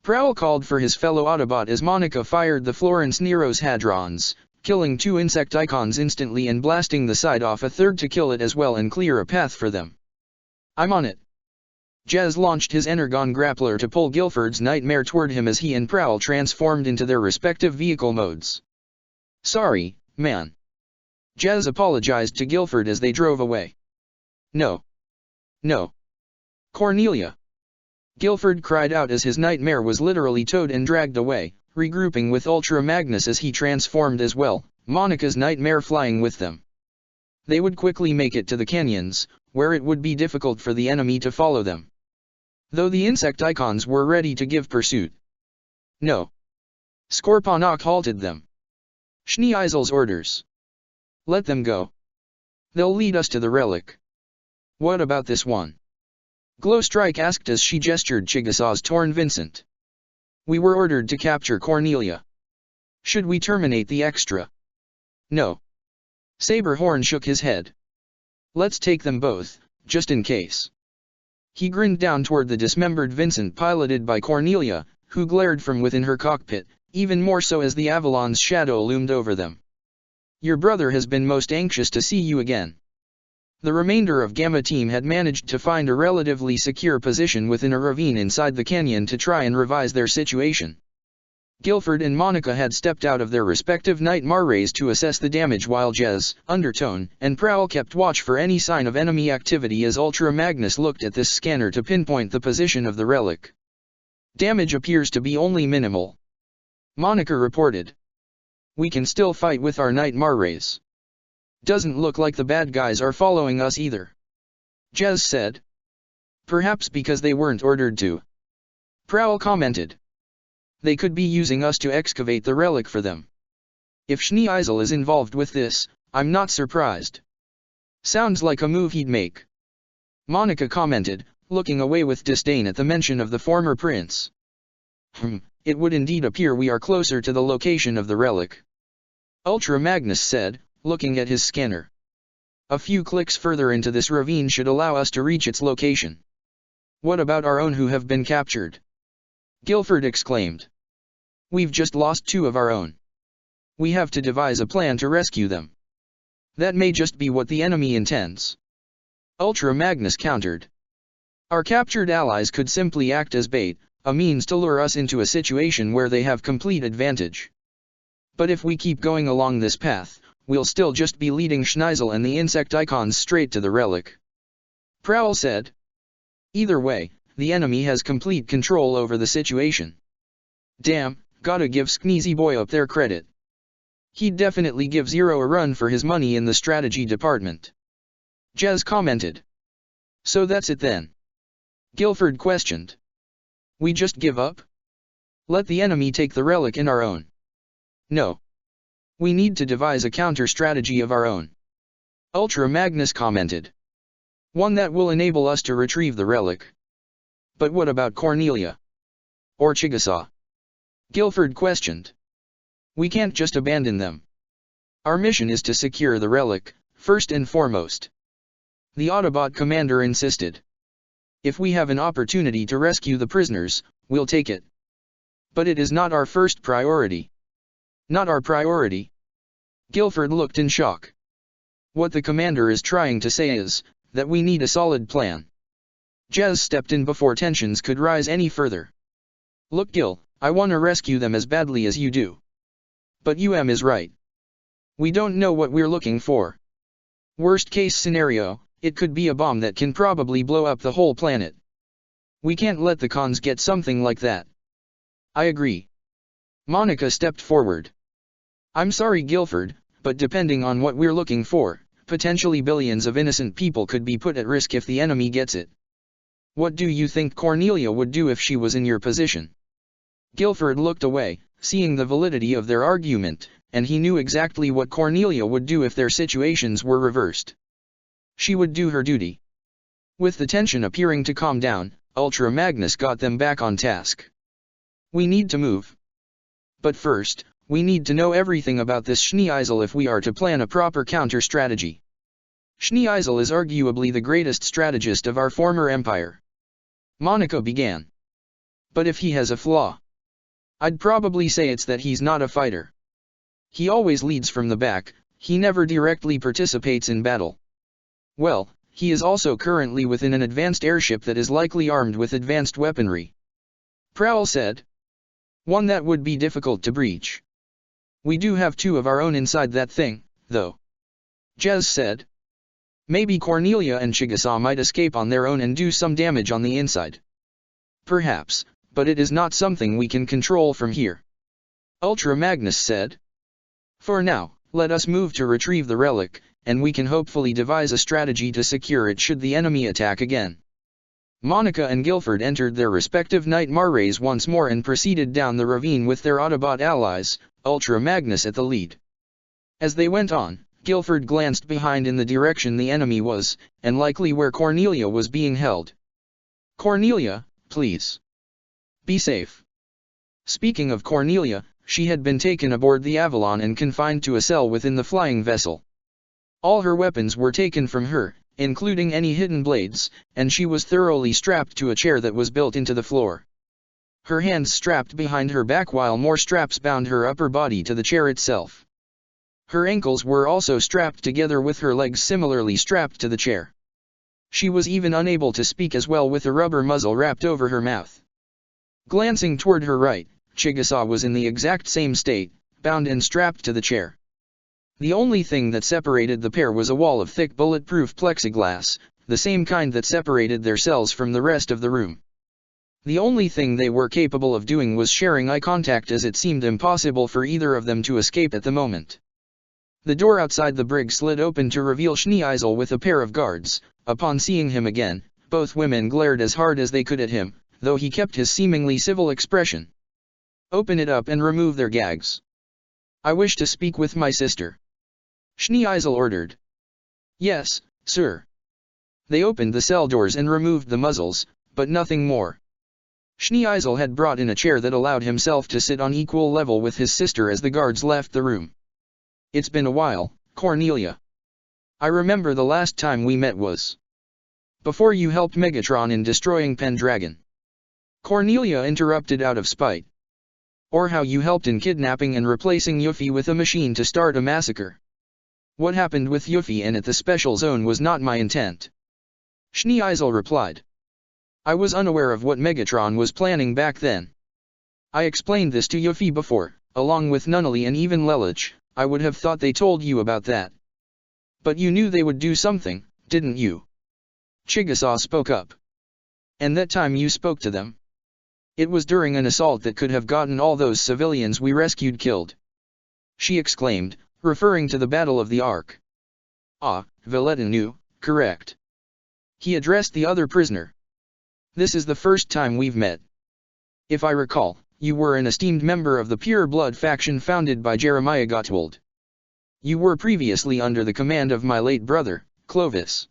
A: Prowl called for his fellow Autobot as Monica fired the Florence Nero's Hadrons, killing 2 Insecticons instantly and blasting the side off a third to kill it as well and clear a path for them. I'm on it. Jez launched his Energon grappler to pull Guilford's Nightmare toward him as he and Prowl transformed into their respective vehicle modes. Sorry, man. Jez apologized to Guilford as they drove away. No. No. Cornelia. Guilford cried out as his Nightmare was literally towed and dragged away, regrouping with Ultra Magnus as he transformed as well, Monica's Nightmare flying with them. They would quickly make it to the canyons, where it would be difficult for the enemy to follow them. Though the Insecticons were ready to give pursuit. No. Scorponok halted them. Schneeisel's orders. Let them go. They'll lead us to the relic. What about this one? Glowstrike asked as she gestured Chigusa's torn Vincent. We were ordered to capture Cornelia. Should we terminate the extra? No. Saberhorn shook his head. Let's take them both, just in case. He grinned down toward the dismembered Vincent piloted by Cornelia, who glared from within her cockpit, even more so as the Avalon's shadow loomed over them. Your brother has been most anxious to see you again. The remainder of Gamma Team had managed to find a relatively secure position within a ravine inside the canyon to try and revise their situation. Guilford and Monica had stepped out of their respective Nightmare rays to assess the damage while Jez, Undertone, and Prowl kept watch for any sign of enemy activity as Ultra Magnus looked at this scanner to pinpoint the position of the relic. Damage appears to be only minimal. Monica reported. We can still fight with our Nightmare rays. Doesn't look like the bad guys are following us either. Jez said. Perhaps because they weren't ordered to. Prowl commented. They could be using us to excavate the relic for them. If Schneeisel is involved with this, I'm not surprised. Sounds like a move he'd make. Monica commented, looking away with disdain at the mention of the former prince. It would indeed appear we are closer to the location of the relic. Ultra Magnus said, looking at his scanner. A few clicks further into this ravine should allow us to reach its location. What about our own who have been captured? Guilford exclaimed. We've just lost 2 of our own. We have to devise a plan to rescue them. That may just be what the enemy intends. Ultra Magnus countered. Our captured allies could simply act as bait, a means to lure us into a situation where they have complete advantage. But if we keep going along this path, we'll still just be leading Schneisel and the Insecticons straight to the relic. Prowl said. Either way, the enemy has complete control over the situation. Damn, gotta give Skneezy Boy up their credit. He'd definitely give Zero a run for his money in the strategy department. Jez commented. So that's it then? Guilford questioned. We just give up? Let the enemy take the relic in our own. No. We need to devise a counter-strategy of our own. Ultra Magnus commented. One that will enable us to retrieve the relic. But what about Cornelia? Or Chigusa? Guilford questioned. We can't just abandon them. Our mission is to secure the relic, first and foremost. The Autobot commander insisted. If we have an opportunity to rescue the prisoners, we'll take it. But it is not our first priority. Not our priority? Guilford looked in shock. What the commander is trying to say is, that we need a solid plan. Jez stepped in before tensions could rise any further. Look Gil, I want to rescue them as badly as you do. But is right. We don't know what we're looking for. Worst case scenario, it could be a bomb that can probably blow up the whole planet. We can't let the cons get something like that. I agree. Monica stepped forward. I'm sorry Guilford, but depending on what we're looking for, potentially billions of innocent people could be put at risk if the enemy gets it. What do you think Cornelia would do if she was in your position? Guilford looked away, seeing the validity of their argument, and he knew exactly what Cornelia would do if their situations were reversed. She would do her duty. With the tension appearing to calm down, Ultra Magnus got them back on task. We need to move. But first, we need to know everything about this Schneeisel if we are to plan a proper counter-strategy. Schneeisel is arguably the greatest strategist of our former empire. Monica began. But if he has a flaw, I'd probably say it's that he's not a fighter. He always leads from the back, he never directly participates in battle. Well, he is also currently within an advanced airship that is likely armed with advanced weaponry. Prowl said. One that would be difficult to breach. We do have two of our own inside that thing, though. Jez said. Maybe Cornelia and Chigusa might escape on their own and do some damage on the inside. Perhaps, but it is not something we can control from here. Ultra Magnus said. For now, let us move to retrieve the relic, and we can hopefully devise a strategy to secure it should the enemy attack again. Monica and Guilford entered their respective night marais once more and proceeded down the ravine with their Autobot allies, Ultra Magnus at the lead. As they went on, Guilford glanced behind in the direction the enemy was, and likely where Cornelia was being held. Cornelia, please. Be safe. Speaking of Cornelia, she had been taken aboard the Avalon and confined to a cell within the flying vessel. All her weapons were taken from her, including any hidden blades, and she was thoroughly strapped to a chair that was built into the floor. Her hands strapped behind her back while more straps bound her upper body to the chair itself. Her ankles were also strapped together with her legs similarly strapped to the chair. She was even unable to speak as well with a rubber muzzle wrapped over her mouth. Glancing toward her right, Chigusa was in the exact same state, bound and strapped to the chair. The only thing that separated the pair was a wall of thick bulletproof plexiglass, the same kind that separated their cells from the rest of the room. The only thing they were capable of doing was sharing eye contact, as it seemed impossible for either of them to escape at the moment. The door outside the brig slid open to reveal Schneeisel with a pair of guards. Upon seeing him again, both women glared as hard as they could at him, though he kept his seemingly civil expression. Open it up and remove their gags. I wish to speak with my sister. Schneeisel ordered. Yes, sir. They opened the cell doors and removed the muzzles, but nothing more. Schneeisel had brought in a chair that allowed himself to sit on equal level with his sister as the guards left the room. It's been a while, Cornelia. I remember the last time we met was before you helped Megatron in destroying Pendragon. Cornelia interrupted out of spite. Or how you helped in kidnapping and replacing Yuffie with a machine to start a massacre. What happened with Yuffie and at the Special Zone was not my intent. Schneeisel replied. I was unaware of what Megatron was planning back then. I explained this to Yuffie before, along with Nunnally and even Lelich. I would have thought they told you about that. But you knew they would do something, didn't you? Chigusa spoke up. And that time you spoke to them. It was during an assault that could have gotten all those civilians we rescued killed. She exclaimed, referring to the Battle of the Ark. Ah, Valletta knew, correct. He addressed the other prisoner. This is the first time we've met. If I recall, you were an esteemed member of the Pure Blood faction founded by Jeremiah Gottwald. You were previously under the command of my late brother, Clovis.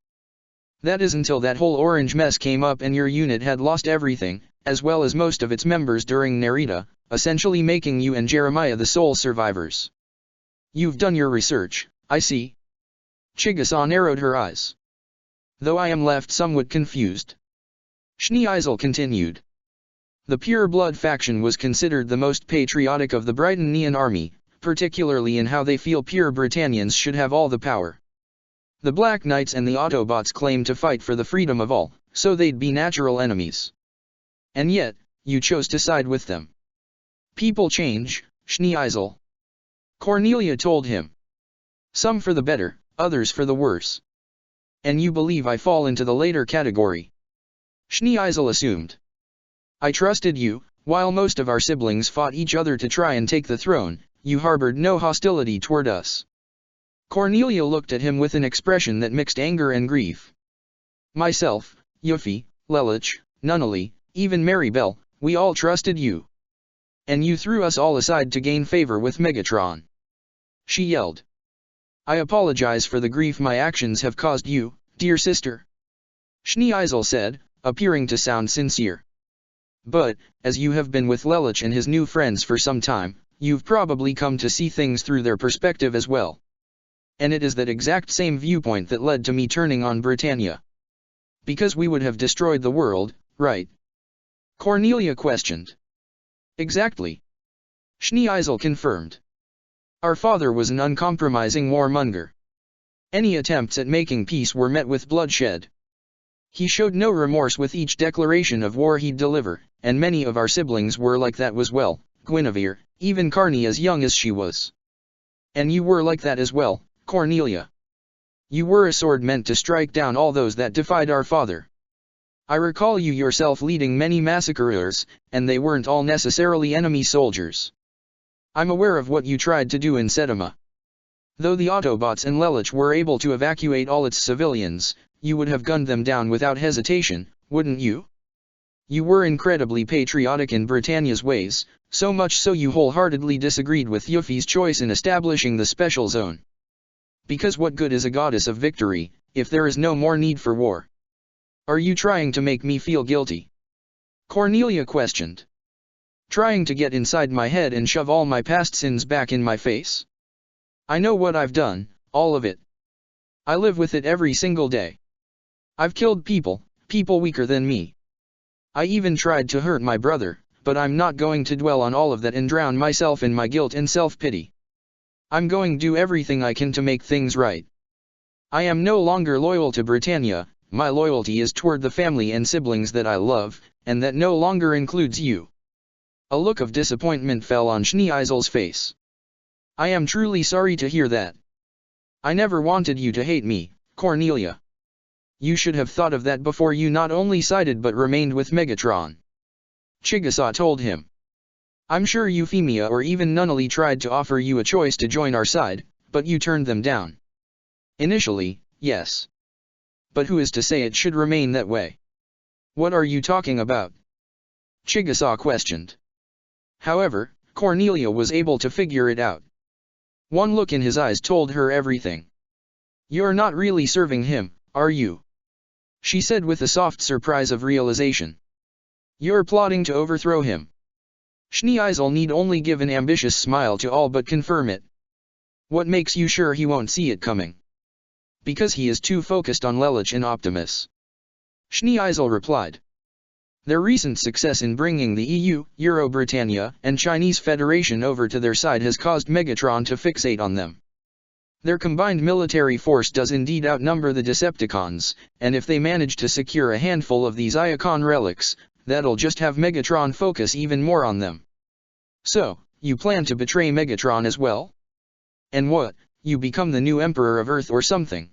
A: That is until that whole orange mess came up and your unit had lost everything, as well as most of its members during Nerita, essentially making you and Jeremiah the sole survivors. You've done your research, I see. Chigusa narrowed her eyes. Though I am left somewhat confused. Schneeisel continued. The Pure Blood faction was considered the most patriotic of the Britannian army, particularly in how they feel pure Britannians should have all the power. The Black Knights and the Autobots claim to fight for the freedom of all, so they'd be natural enemies. And yet, you chose to side with them. People change, Schneeisel. Cornelia told him. Some for the better, others for the worse. And you believe I fall into the later category? Schneeisel assumed. I trusted you, while most of our siblings fought each other to try and take the throne, you harbored no hostility toward us. Cornelia looked at him with an expression that mixed anger and grief. Myself, Yuffie, Lelich, Nunnally, even Maribel, we all trusted you. And you threw us all aside to gain favor with Megatron. She yelled. I apologize for the grief my actions have caused you, dear sister. Schneeisel said, appearing to sound sincere. But, as you have been with Lelich and his new friends for some time, you've probably come to see things through their perspective as well. And it is that exact same viewpoint that led to me turning on Britannia. Because we would have destroyed the world, right? Cornelia questioned. Exactly. Schneeisel confirmed. Our father was an uncompromising warmonger. Any attempts at making peace were met with bloodshed. He showed no remorse with each declaration of war he'd deliver, and many of our siblings were like that as well, Guinevere, even Carney as young as she was. And you were like that as well, Cornelia. You were a sword meant to strike down all those that defied our father. I recall you yourself leading many massacres, and they weren't all necessarily enemy soldiers. I'm aware of what you tried to do in Sedima. Though the Autobots and Lelich were able to evacuate all its civilians, you would have gunned them down without hesitation, wouldn't you? You were incredibly patriotic in Britannia's ways, so much so you wholeheartedly disagreed with Yuffie's choice in establishing the special zone. Because what good is a goddess of victory, if there is no more need for war? Are you trying to make me feel guilty? Cornelia questioned. Trying to get inside my head and shove all my past sins back in my face? I know what I've done, all of it. I live with it every single day. I've killed people weaker than me. I even tried to hurt my brother, but I'm not going to dwell on all of that and drown myself in my guilt and self-pity. I'm going to do everything I can to make things right. I am no longer loyal to Britannia, my loyalty is toward the family and siblings that I love, and that no longer includes you. A look of disappointment fell on Schneeisel's face. I am truly sorry to hear that. I never wanted you to hate me, Cornelia. You should have thought of that before you not only sided but remained with Megatron. Chigusa told him. I'm sure Euphemia or even Nunnally tried to offer you a choice to join our side, but you turned them down. Initially, yes. But who is to say it should remain that way? What are you talking about? Chigusa questioned. However, Cornelia was able to figure it out. One look in his eyes told her everything. You're not really serving him, are you? She said with a soft surprise of realization. You're plotting to overthrow him. Schneeisel need only give an ambitious smile to all but confirm it. What makes you sure he won't see it coming? Because he is too focused on Lelich and Optimus. Schneeisel replied. Their recent success in bringing the EU, Euro-Britannia, and Chinese Federation over to their side has caused Megatron to fixate on them. Their combined military force does indeed outnumber the Decepticons, and if they manage to secure a handful of these Iacon relics, that'll just have Megatron focus even more on them. So, you plan to betray Megatron as well? And what, you become the new Emperor of Earth or something?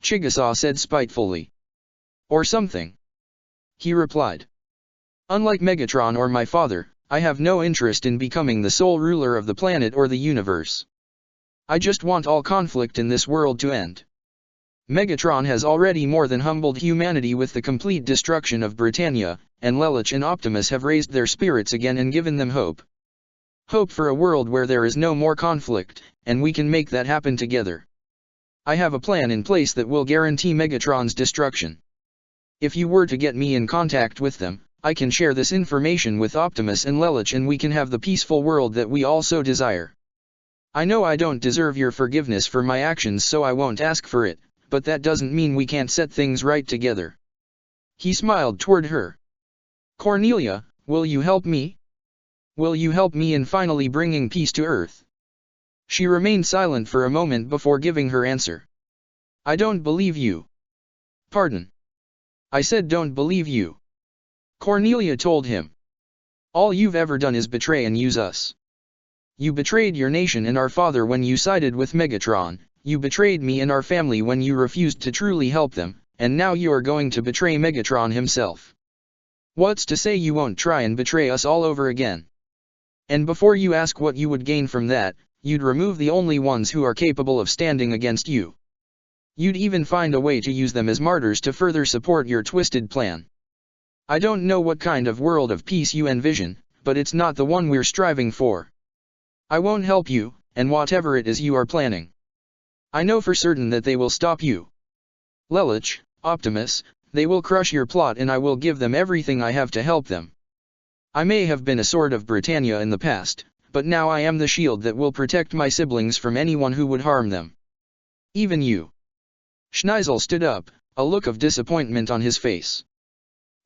A: Chigusa said spitefully. Or something. He replied. Unlike Megatron or my father, I have no interest in becoming the sole ruler of the planet or the universe. I just want all conflict in this world to end. Megatron has already more than humbled humanity with the complete destruction of Britannia, and Lelich and Optimus have raised their spirits again and given them hope. Hope for a world where there is no more conflict, and we can make that happen together. I have a plan in place that will guarantee Megatron's destruction. If you were to get me in contact with them, I can share this information with Optimus and Lelich and we can have the peaceful world that we all so desire. I know I don't deserve your forgiveness for my actions, so I won't ask for it, but that doesn't mean we can't set things right together. He smiled toward her. Cornelia, will you help me? Will you help me in finally bringing peace to Earth? She remained silent for a moment before giving her answer. I don't believe you. Pardon. I said don't believe you. Cornelia told him. All you've ever done is betray and use us. You betrayed your nation and our father when you sided with Megatron, you betrayed me and our family when you refused to truly help them, and now you are going to betray Megatron himself. What's to say you won't try and betray us all over again? And before you ask what you would gain from that, you'd remove the only ones who are capable of standing against you. You'd even find a way to use them as martyrs to further support your twisted plan. I don't know what kind of world of peace you envision, but it's not the one we're striving for. I won't help you, and whatever it is you are planning. I know for certain that they will stop you. Lelich, Optimus, they will crush your plot and I will give them everything I have to help them. I may have been a sword of Britannia in the past, but now I am the shield that will protect my siblings from anyone who would harm them. Even you. Schneisel stood up, a look of disappointment on his face.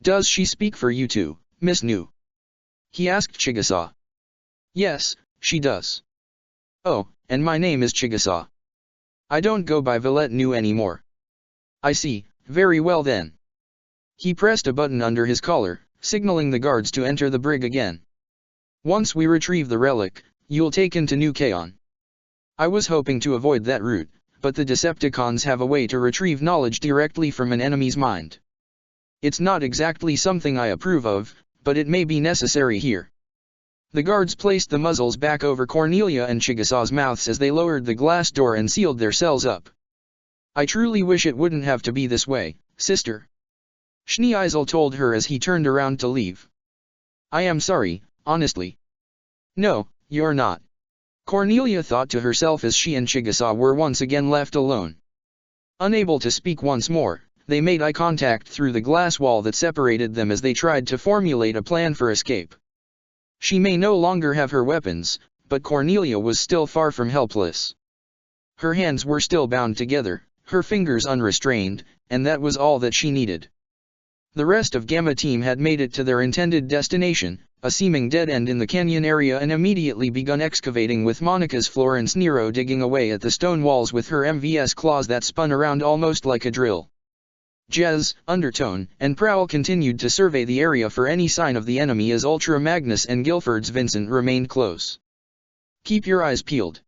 A: Does she speak for you too, Miss New? He asked Chigusa. Yes, she does. Oh, and my name is Chigusa. I don't go by Villette New anymore. I see, very well then. He pressed a button under his collar, signaling the guards to enter the brig again. Once we retrieve the relic, you'll take into New Kaon. I was hoping to avoid that route, but the Decepticons have a way to retrieve knowledge directly from an enemy's mind. It's not exactly something I approve of, but it may be necessary here. The guards placed the muzzles back over Cornelia and Chigusa's mouths as they lowered the glass door and sealed their cells up. I truly wish it wouldn't have to be this way, sister. Schneisel told her as he turned around to leave. I am sorry, honestly. No, you're not. Cornelia thought to herself as she and Chigusa were once again left alone. Unable to speak once more, they made eye contact through the glass wall that separated them as they tried to formulate a plan for escape. She may no longer have her weapons, but Cornelia was still far from helpless. Her hands were still bound together, her fingers unrestrained, and that was all that she needed. The rest of Gamma Team had made it to their intended destination, a seeming dead end in the canyon area, and immediately begun excavating, with Monica's Florence Nero digging away at the stone walls with her MVS claws that spun around almost like a drill. Jez, Undertone, and Prowl continued to survey the area for any sign of the enemy as Ultra Magnus and Guilford's Vincent remained close. Keep your eyes peeled.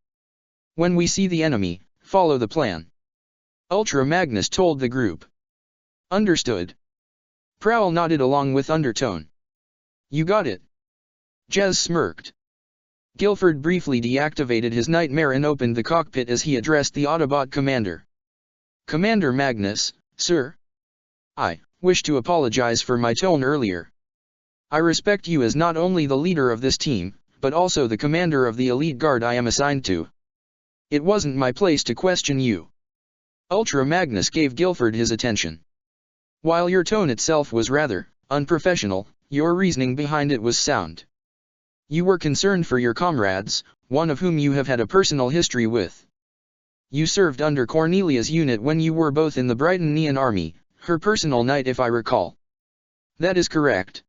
A: When we see the enemy, follow the plan. Ultra Magnus told the group. Understood. Prowl nodded along with Undertone. You got it. Jez smirked. Guilford briefly deactivated his nightmare and opened the cockpit as he addressed the Autobot commander. Commander Magnus, sir. I wish to apologize for my tone earlier. I respect you as not only the leader of this team, but also the commander of the elite guard I am assigned to. It wasn't my place to question you. Ultra Magnus gave Guilford his attention. While your tone itself was rather unprofessional, your reasoning behind it was sound. You were concerned for your comrades, one of whom you have had a personal history with. You served under Cornelia's unit when you were both in the Brighton Neon Army, her personal knight if I recall. That is correct.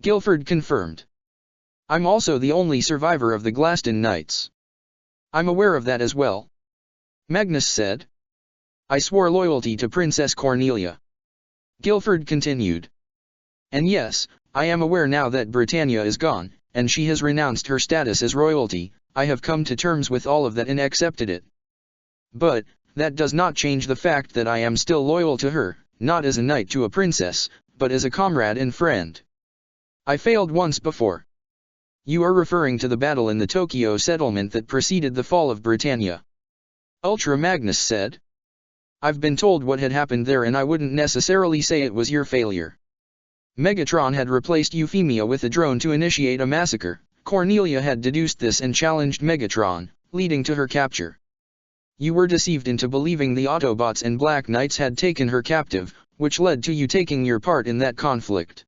A: Guilford confirmed. I'm also the only survivor of the Glaston Knights. I'm aware of that as well. Magnus said. I swore loyalty to Princess Cornelia. Guilford continued. And yes, I am aware now that Britannia is gone, and she has renounced her status as royalty. I have come to terms with all of that and accepted it. But that does not change the fact that I am still loyal to her, not as a knight to a princess, but as a comrade and friend. I failed once before. You are referring to the battle in the Tokyo settlement that preceded the fall of Britannia. Ultra Magnus said. I've been told what had happened there and I wouldn't necessarily say it was your failure. Megatron had replaced Euphemia with a drone to initiate a massacre. Cornelia had deduced this and challenged Megatron, leading to her capture. You were deceived into believing the Autobots and Black Knights had taken her captive, which led to you taking your part in that conflict.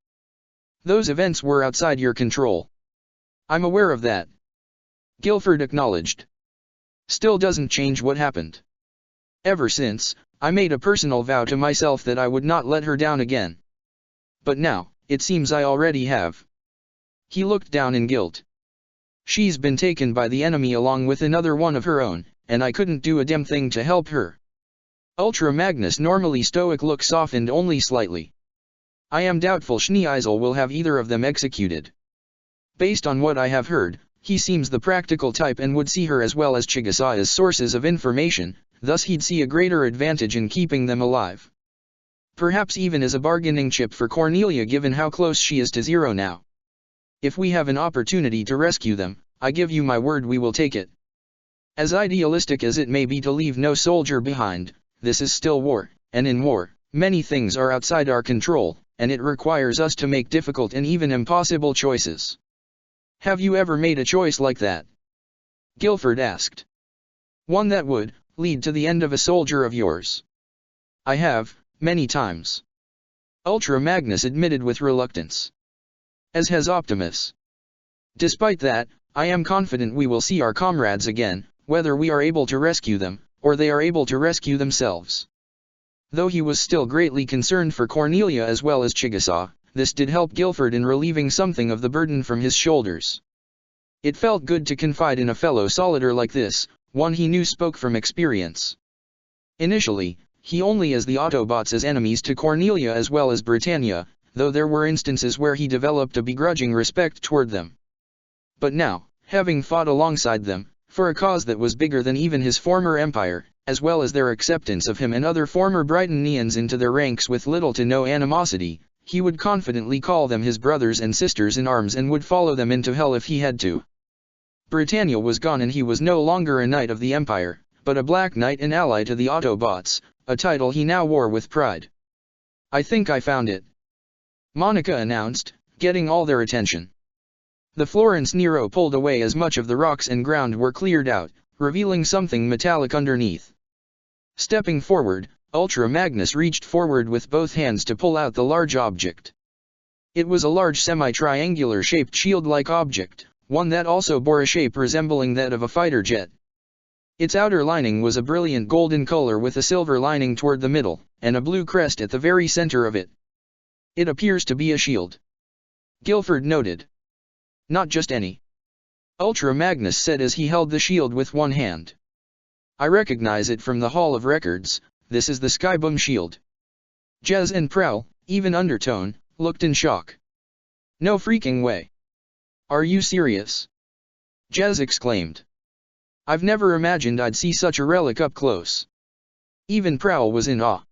A: Those events were outside your control. I'm aware of that. Guilford acknowledged. Still doesn't change what happened. Ever since, I made a personal vow to myself that I would not let her down again. But now, it seems I already have. He looked down in guilt. She's been taken by the enemy along with another one of her own, and I couldn't do a damn thing to help her. Ultra Magnus' normally stoic look softened only slightly. I am doubtful Schneeisel will have either of them executed. Based on what I have heard, he seems the practical type and would see her as well as Chigusa as sources of information, thus he'd see a greater advantage in keeping them alive. Perhaps even as a bargaining chip for Cornelia given how close she is to Zero now. If we have an opportunity to rescue them, I give you my word we will take it. As idealistic as it may be to leave no soldier behind, this is still war, and in war, many things are outside our control, and it requires us to make difficult and even impossible choices. Have you ever made a choice like that? Guilford asked. One that would lead to the end of a soldier of yours. I have, many times. Ultra Magnus admitted with reluctance. As has Optimus. Despite that, I am confident we will see our comrades again, whether we are able to rescue them, or they are able to rescue themselves. Though he was still greatly concerned for Cornelia as well as Chigusa, this did help Guilford in relieving something of the burden from his shoulders. It felt good to confide in a fellow solider like this, one he knew spoke from experience. Initially, he only as the Autobots as enemies to Cornelia as well as Britannia, though there were instances where he developed a begrudging respect toward them. But now, having fought alongside them, for a cause that was bigger than even his former empire, as well as their acceptance of him and other former Brightonians into their ranks with little to no animosity, he would confidently call them his brothers and sisters in arms and would follow them into hell if he had to. Britannia was gone and he was no longer a knight of the Empire, but a Black Knight and ally to the Autobots, a title he now wore with pride. I think I found it, Monica announced, getting all their attention. The Florence Nero pulled away as much of the rocks and ground were cleared out, revealing something metallic underneath. Stepping forward, Ultra Magnus reached forward with both hands to pull out the large object. It was a large semi-triangular shaped shield-like object, one that also bore a shape resembling that of a fighter jet. Its outer lining was a brilliant golden color with a silver lining toward the middle, and a blue crest at the very center of it. It appears to be a shield, Guilford noted. Not just any. Ultra Magnus said as he held the shield with one hand. I recognize it from the Hall of Records, this is the Skyboom shield. Jez and Prowl, even undertone, looked in shock. No freaking way. Are you serious? Jez exclaimed. I've never imagined I'd see such a relic up close. Even Prowl was in awe.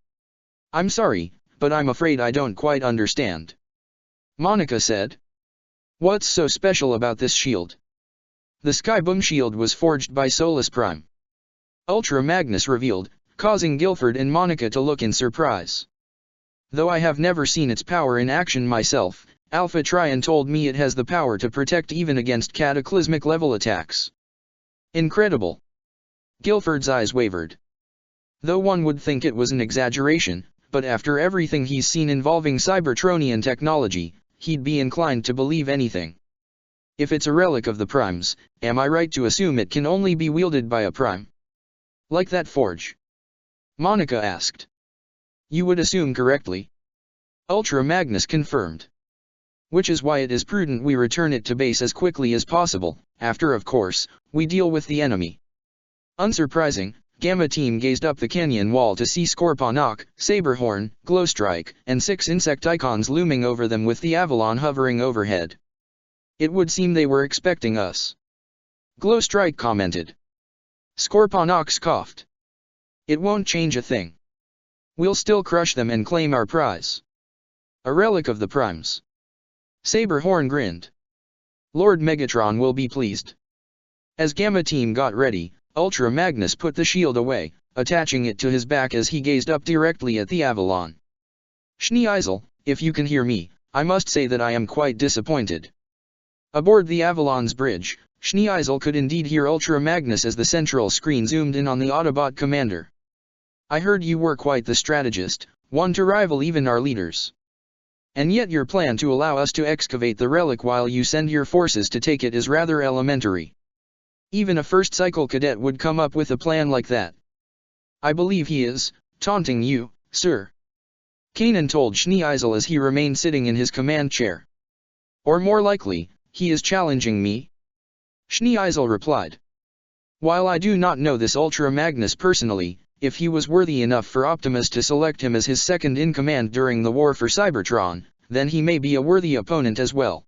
A: I'm sorry, but I'm afraid I don't quite understand. Monica said. What's so special about this shield? The Skyboom shield was forged by Solus Prime. Ultra Magnus revealed, causing Guilford and Monica to look in surprise. Though I have never seen its power in action myself, Alpha Trion told me it has the power to protect even against cataclysmic level attacks. Incredible. Guilford's eyes wavered. Though one would think it was an exaggeration, but after everything he's seen involving Cybertronian technology, he'd be inclined to believe anything. If it's a relic of the Primes, am I right to assume it can only be wielded by a Prime? Like that forge? Monica asked. You would assume correctly. Ultra Magnus confirmed. Which is why it is prudent we return it to base as quickly as possible, after of course, we deal with the enemy. Unsurprising, Gamma Team gazed up the canyon wall to see Scorponok, Saberhorn, Glowstrike, and 6 insect icons looming over them with the Avalon hovering overhead. It would seem they were expecting us. Glowstrike commented. Scorponok scoffed. It won't change a thing. We'll still crush them and claim our prize. A relic of the Primes. Saberhorn grinned. Lord Megatron will be pleased. As Gamma Team got ready, Ultra Magnus put the shield away, attaching it to his back as he gazed up directly at the Avalon. Schneeisel, if you can hear me, I must say that I am quite disappointed. Aboard the Avalon's bridge, Schneeisel could indeed hear Ultra Magnus as the central screen zoomed in on the Autobot commander. I heard you were quite the strategist, one to rival even our leaders. And yet your plan to allow us to excavate the relic while you send your forces to take it is rather elementary. Even a first-cycle cadet would come up with a plan like that. I believe he is taunting you, sir. Kanan told Schneeisel as he remained sitting in his command chair. Or more likely, he is challenging me. Schneeisel replied. While I do not know this Ultra Magnus personally, if he was worthy enough for Optimus to select him as his second-in-command during the war for Cybertron, then he may be a worthy opponent as well.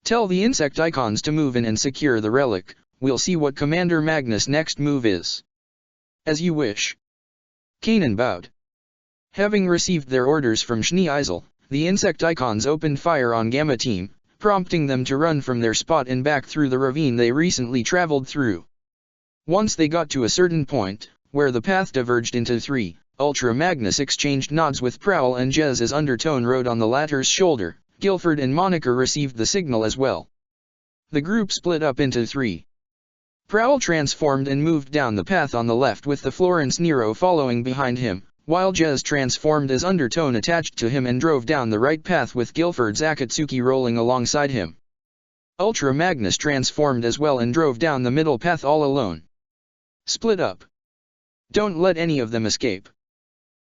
A: Tell the Insecticons to move in and secure the relic, we'll see what Commander Magnus' next move is. As you wish. Kanan bowed. Having received their orders from Schneeisel, the Insecticons opened fire on Gamma Team, prompting them to run from their spot and back through the ravine they recently traveled through. Once they got to a certain point, where the path diverged into three, Ultra Magnus exchanged nods with Prowl and Jez as Undertone rode on the latter's shoulder. Guilford and Monica received the signal as well. The group split up into three. Prowl transformed and moved down the path on the left with the Florence Nero following behind him, while Jez transformed as Undertone attached to him and drove down the right path with Guilford's Akatsuki rolling alongside him. Ultra Magnus transformed as well and drove down the middle path all alone. Split up. Don't let any of them escape.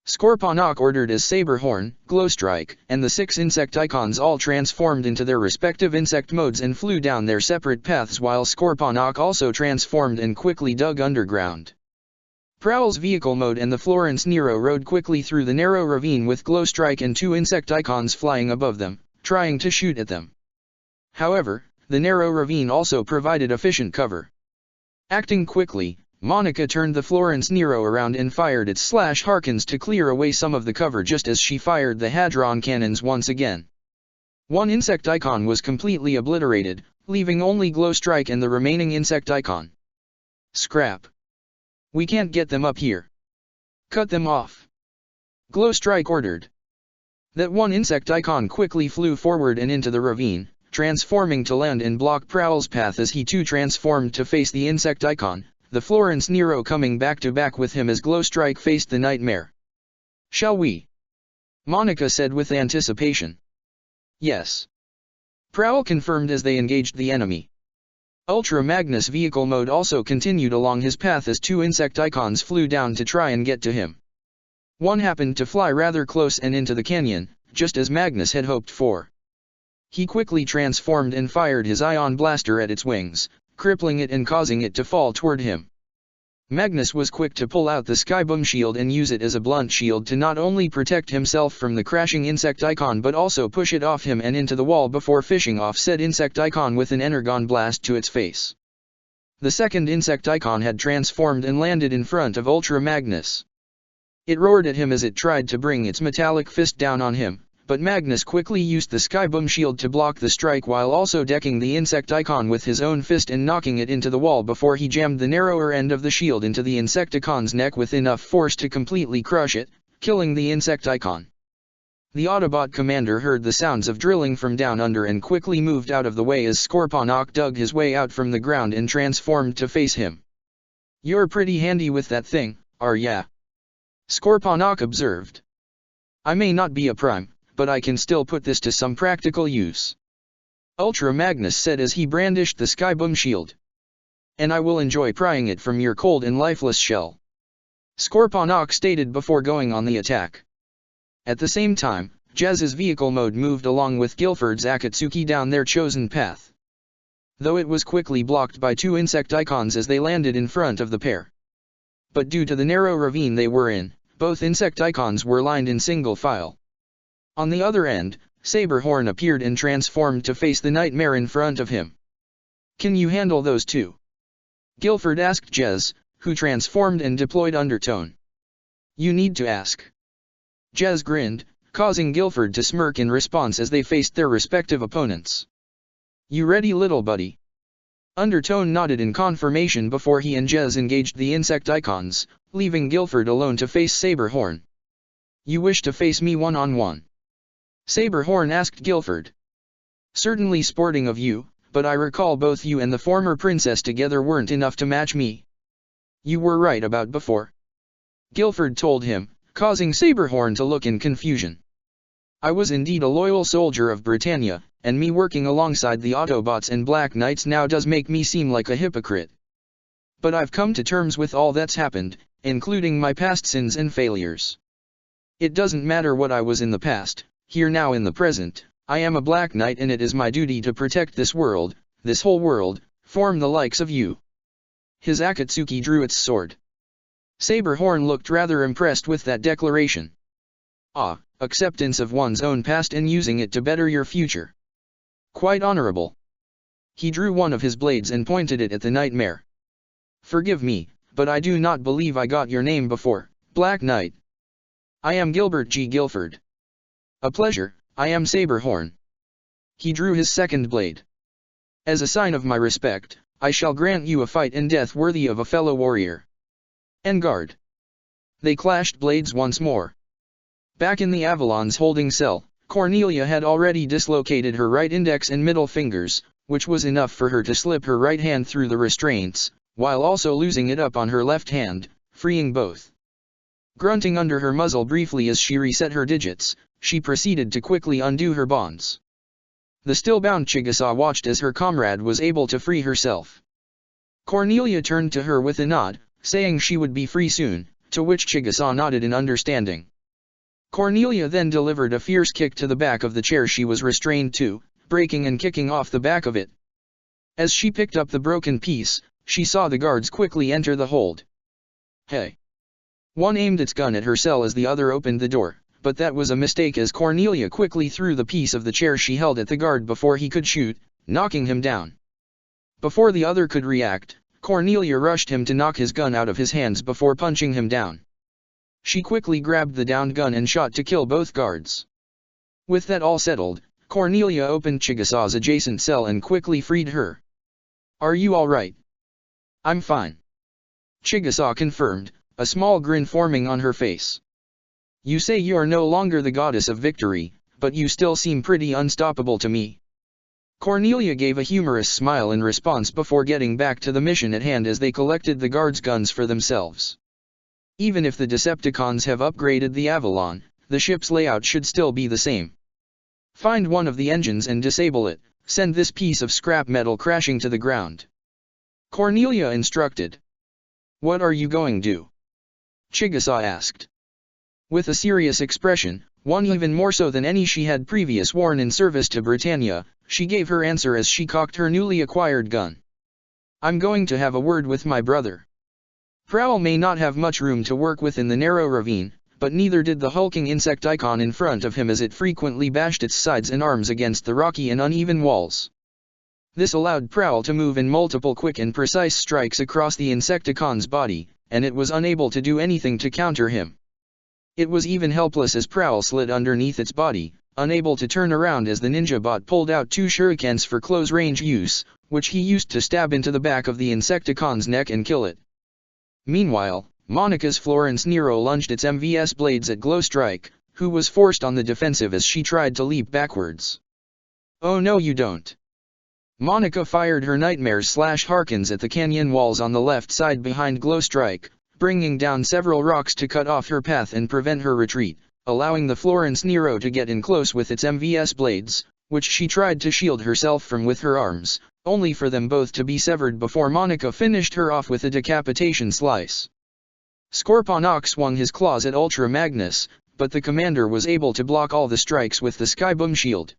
A: Scorponok ordered as Saberhorn, Glowstrike, and the 6 Insecticons all transformed into their respective insect modes and flew down their separate paths while Scorponok also transformed and quickly dug underground. Prowl's vehicle mode and the Florence Nero rode quickly through the narrow ravine with Glowstrike and 2 Insecticons flying above them, trying to shoot at them. However, the narrow ravine also provided efficient cover. Acting quickly, Monica turned the Florence Nero around and fired its Harkins to clear away some of the cover just as she fired the Hadron cannons once again. One Insecticon was completely obliterated, leaving only Glowstrike and the remaining Insecticon. Scrap. We can't get them up here. Cut them off. Glowstrike ordered. That one Insecticon quickly flew forward and into the ravine, transforming to land and block Prowl's path as he too transformed to face the Insecticon, the Florence Nero coming back to back with him as Glowstrike faced the Nightmare. Shall we? Monica said with anticipation. Yes. Prowl confirmed as they engaged the enemy. Ultra Magnus vehicle mode also continued along his path as 2 Insecticons flew down to try and get to him. One happened to fly rather close and into the canyon, just as Magnus had hoped for. He quickly transformed and fired his ion blaster at its wings, crippling it and causing it to fall toward him. Magnus was quick to pull out the Skyboom shield and use it as a blunt shield to not only protect himself from the crashing Insecticon but also push it off him and into the wall before fishing off said Insecticon with an Energon blast to its face. The second Insecticon had transformed and landed in front of Ultra Magnus. It roared at him as it tried to bring its metallic fist down on him, but Magnus quickly used the Skyboom shield to block the strike while also decking the Insecticon with his own fist and knocking it into the wall before he jammed the narrower end of the shield into the Insecticon's neck with enough force to completely crush it, killing the Insecticon. The Autobot commander heard the sounds of drilling from down under and quickly moved out of the way as Scorponok dug his way out from the ground and transformed to face him. "You're pretty handy with that thing, are ya?" Scorponok observed. "I may not be a prime, but I can still put this to some practical use," Ultra Magnus said as he brandished the Skyboom shield. "And I will enjoy prying it from your cold and lifeless shell," Scorponok stated before going on the attack. At the same time, Jez's vehicle mode moved along with Guilford's Akatsuki down their chosen path. Though it was quickly blocked by 2 Insecticons as they landed in front of the pair. But due to the narrow ravine they were in, both Insecticons were lined in single file. On the other end, Saberhorn appeared and transformed to face the Nightmare in front of him. "Can you handle those two?" Guilford asked Jez, who transformed and deployed Undertone. "You need to ask." Jez grinned, causing Guilford to smirk in response as they faced their respective opponents. "You ready, little buddy?" Undertone nodded in confirmation before he and Jez engaged the Insecticons, leaving Guilford alone to face Saberhorn. "You wish to face me one-on-one?" Saberhorn asked Guilford. "Certainly sporting of you, but I recall both you and the former princess together weren't enough to match me. You were right about before, Guilford told him, causing Saberhorn to look in confusion. I was indeed a loyal soldier of Britannia, and me working alongside the Autobots and Black Knights now does make me seem like a hypocrite. But I've come to terms with all that's happened, including my past sins and failures. It doesn't matter what I was in the past, here now in the present, I am a Black Knight and it is my duty to protect this world, this whole world, from the likes of you. His Akatsuki drew its sword. Saberhorn looked rather impressed with that declaration. Ah, acceptance of one's own past and using it to better your future. Quite honorable. He drew one of his blades and pointed it at the Nightmare. Forgive me, but I do not believe I got your name before, Black Knight. I am Gilbert G. Guilford. A pleasure, I am Saberhorn. He drew his second blade. As a sign of my respect, I shall grant you a fight and death worthy of a fellow warrior. En garde. They clashed blades once more. Back in the Avalon's holding cell, Cornelia had already dislocated her right index and middle fingers, which was enough for her to slip her right hand through the restraints, while also losing it up on her left hand, freeing both. Grunting under her muzzle briefly as she reset her digits, she proceeded to quickly undo her bonds. The still-bound Chigusa watched as her comrade was able to free herself. Cornelia turned to her with a nod, saying she would be free soon, to which Chigusa nodded in understanding. Cornelia then delivered a fierce kick to the back of the chair she was restrained to, breaking and kicking off the back of it. As she picked up the broken piece, she saw the guards quickly enter the hold. Hey! One aimed its gun at her cell as the other opened the door, but that was a mistake as Cornelia quickly threw the piece of the chair she held at the guard before he could shoot, knocking him down. Before the other could react, Cornelia rushed him to knock his gun out of his hands before punching him down. She quickly grabbed the downed gun and shot to kill both guards. With that all settled, Cornelia opened Chigusa's adjacent cell and quickly freed her. Are you all right? I'm fine. Chigusa confirmed, a small grin forming on her face. You say you are no longer the goddess of victory, but you still seem pretty unstoppable to me. Cornelia gave a humorous smile in response before getting back to the mission at hand as they collected the guards' guns for themselves. Even if the Decepticons have upgraded the Avalon, the ship's layout should still be the same. Find one of the engines and disable it, send this piece of scrap metal crashing to the ground. Cornelia instructed. What are you going to do? Chigusa asked. With a serious expression, one even more so than any she had previously worn in service to Britannia, she gave her answer as she cocked her newly acquired gun. I'm going to have a word with my brother. Prowl may not have much room to work with in the narrow ravine, but neither did the hulking Insecticon in front of him as it frequently bashed its sides and arms against the rocky and uneven walls. This allowed Prowl to move in multiple quick and precise strikes across the Insecticon's body, and it was unable to do anything to counter him. It was even helpless as Prowl slid underneath its body, unable to turn around as the ninja bot pulled out 2 shurikens for close-range use, which he used to stab into the back of the Insecticon's neck and kill it. Meanwhile, Monica's Florence Nero lunged its MVS blades at Glowstrike, who was forced on the defensive as she tried to leap backwards. Oh no you don't. Monica fired her Nightmares/Harkins at the canyon walls on the left side behind Glowstrike, bringing down several rocks to cut off her path and prevent her retreat, allowing the Florence Nero to get in close with its MVS blades, which she tried to shield herself from with her arms, only for them both to be severed before Monica finished her off with a decapitation slice. Scorponok swung his claws at Ultra Magnus, but the commander was able to block all the strikes with the Skyboom shield.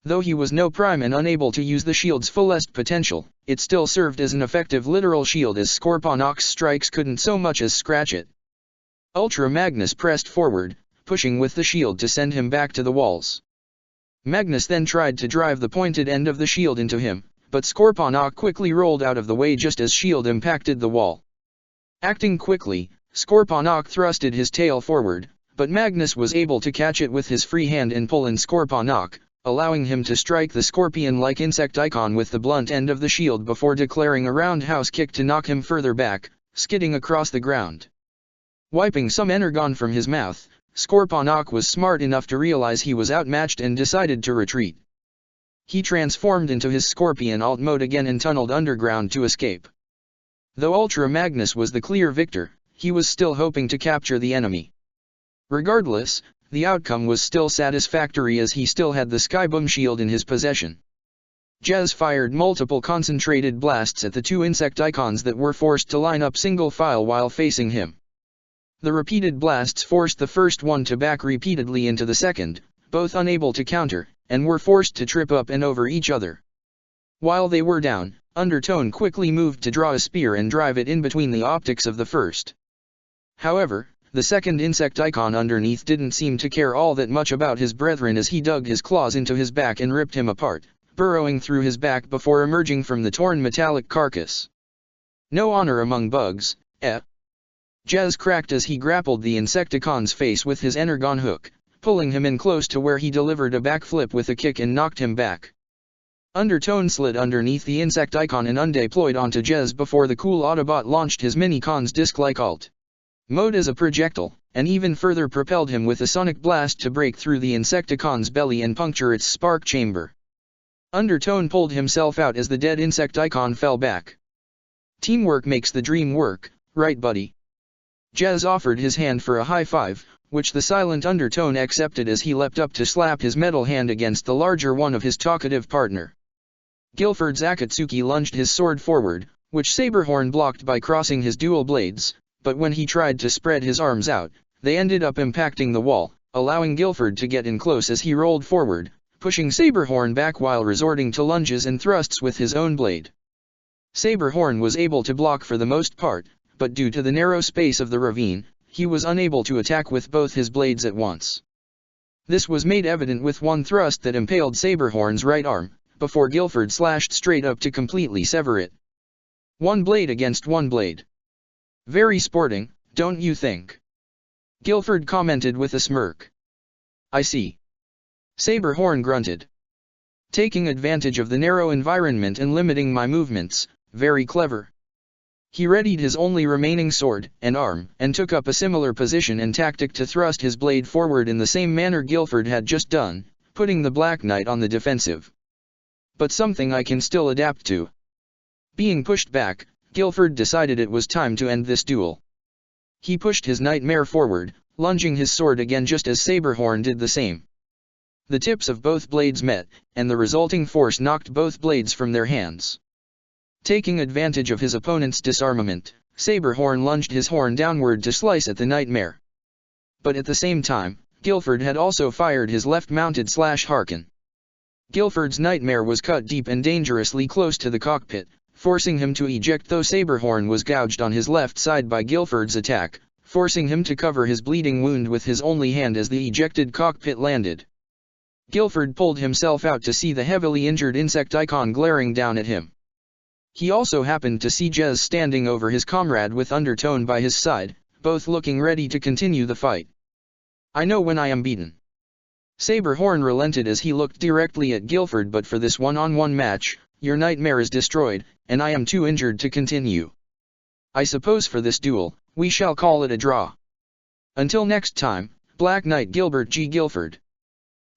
A: Though he was no prime and unable to use the shield's fullest potential, it still served as an effective literal shield as Scorponok's strikes couldn't so much as scratch it. Ultra Magnus pressed forward, pushing with the shield to send him back to the walls. Magnus then tried to drive the pointed end of the shield into him, but Scorponok quickly rolled out of the way just as shield impacted the wall. Acting quickly, Scorponok thrusted his tail forward, but Magnus was able to catch it with his free hand and pull in Scorponok, allowing him to strike the scorpion-like Insecticon with the blunt end of the shield before declaring a roundhouse kick to knock him further back, skidding across the ground. Wiping some energon from his mouth, Scorponok was smart enough to realize he was outmatched and decided to retreat. He transformed into his Scorpion alt mode again and tunneled underground to escape. Though Ultra Magnus was the clear victor, he was still hoping to capture the enemy. Regardless, the outcome was still satisfactory as he still had the Skyboom shield in his possession. Jez fired multiple concentrated blasts at the two Insecticons that were forced to line up single file while facing him. The repeated blasts forced the first one to back repeatedly into the second, both unable to counter, and were forced to trip up and over each other. While they were down, Undertone quickly moved to draw a spear and drive it in between the optics of the first. However, the second Insecticon underneath didn't seem to care all that much about his brethren as he dug his claws into his back and ripped him apart, burrowing through his back before emerging from the torn metallic carcass. No honor among bugs, eh? Jez cracked as he grappled the Insecticon's face with his Energon hook, pulling him in close to where he delivered a backflip with a kick and knocked him back. Undertone slid underneath the Insecticon and undeployed onto Jez before the cool Autobot launched his Minicon's disc-like alt mode as a projectile, and even further propelled him with a sonic blast to break through the Insecticon's belly and puncture its spark chamber. Undertone pulled himself out as the dead Insecticon fell back. Teamwork makes the dream work, right buddy? Jez offered his hand for a high five, which the silent Undertone accepted as he leapt up to slap his metal hand against the larger one of his talkative partner. Guilford Akatsuki lunged his sword forward, which Saberhorn blocked by crossing his dual blades, but when he tried to spread his arms out, they ended up impacting the wall, allowing Guilford to get in close as he rolled forward, pushing Saberhorn back while resorting to lunges and thrusts with his own blade. Saberhorn was able to block for the most part, but due to the narrow space of the ravine, he was unable to attack with both his blades at once. This was made evident with one thrust that impaled Saberhorn's right arm, before Guilford slashed straight up to completely sever it. One blade against one blade. Very sporting, don't you think? Guilford commented with a smirk. I see. Saberhorn grunted. Taking advantage of the narrow environment and limiting my movements, very clever. He readied his only remaining sword and arm and took up a similar position and tactic to thrust his blade forward in the same manner Guilford had just done, putting the Black Knight on the defensive. But something I can still adapt to. Being pushed back, Guilford decided it was time to end this duel. He pushed his Nightmare forward, lunging his sword again just as Saberhorn did the same. The tips of both blades met, and the resulting force knocked both blades from their hands. Taking advantage of his opponent's disarmament, Saberhorn lunged his horn downward to slice at the Nightmare. But at the same time, Guilford had also fired his left-mounted Harken. Guilford's Nightmare was cut deep and dangerously close to the cockpit, forcing him to eject though Saberhorn was gouged on his left side by Guilford's attack, forcing him to cover his bleeding wound with his only hand as the ejected cockpit landed. Guilford pulled himself out to see the heavily injured Insecticon glaring down at him. He also happened to see Jez standing over his comrade with Undertone by his side, both looking ready to continue the fight. I know when I am beaten. Saberhorn relented as he looked directly at Guilford, but for this one-on-one match, your Nightmare is destroyed, and I am too injured to continue. I suppose for this duel, we shall call it a draw. Until next time, Black Knight Gilbert G. Guilford.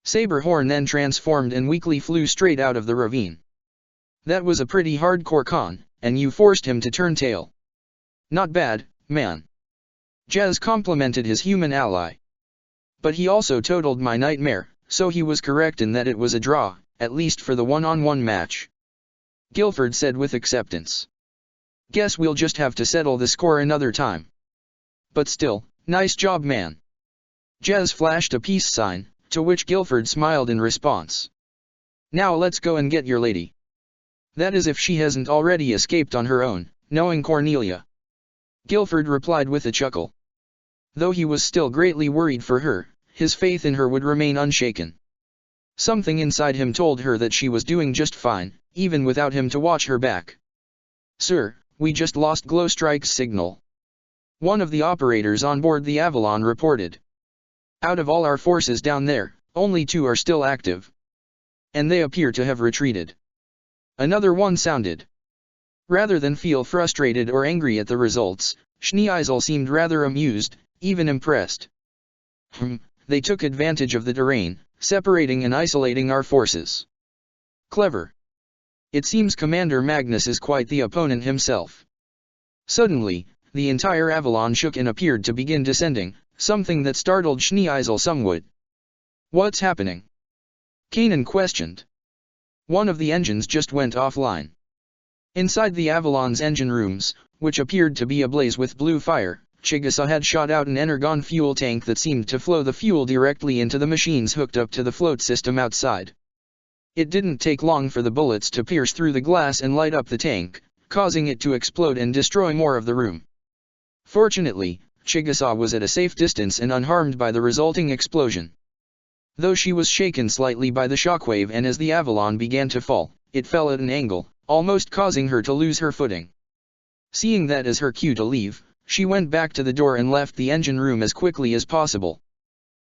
A: Saberhorn then transformed and weakly flew straight out of the ravine. That was a pretty hardcore con, and you forced him to turn tail. Not bad, man. Jez complimented his human ally. But he also totaled my Nightmare, so he was correct in that it was a draw, at least for the one-on-one match. Guilford said with acceptance. Guess we'll just have to settle the score another time. But still, nice job man. Jez flashed a peace sign, to which Guilford smiled in response. Now let's go and get your lady. That is if she hasn't already escaped on her own, knowing Cornelia. Guilford replied with a chuckle. Though he was still greatly worried for her, his faith in her would remain unshaken. Something inside him told her that she was doing just fine, even without him to watch her back. Sir, we just lost Glowstrike's signal. One of the operators on board the Avalon reported. Out of all our forces down there, only 2 are still active. And they appear to have retreated. Another one sounded. Rather than feel frustrated or angry at the results, Schneeisel seemed rather amused, even impressed. They took advantage of the terrain, separating and isolating our forces. Clever. It seems Commander Magnus is quite the opponent himself. Suddenly, the entire Avalon shook and appeared to begin descending, something that startled Schneeisel somewhat. What's happening? Kanan questioned. One of the engines just went offline. Inside the Avalon's engine rooms, which appeared to be ablaze with blue fire, Chigusa had shot out an energon fuel tank that seemed to flow the fuel directly into the machines hooked up to the float system outside. It didn't take long for the bullets to pierce through the glass and light up the tank, causing it to explode and destroy more of the room. Fortunately, Chigusa was at a safe distance and unharmed by the resulting explosion. Though she was shaken slightly by the shockwave, and as the Avalon began to fall, it fell at an angle, almost causing her to lose her footing. Seeing that as her cue to leave, she went back to the door and left the engine room as quickly as possible.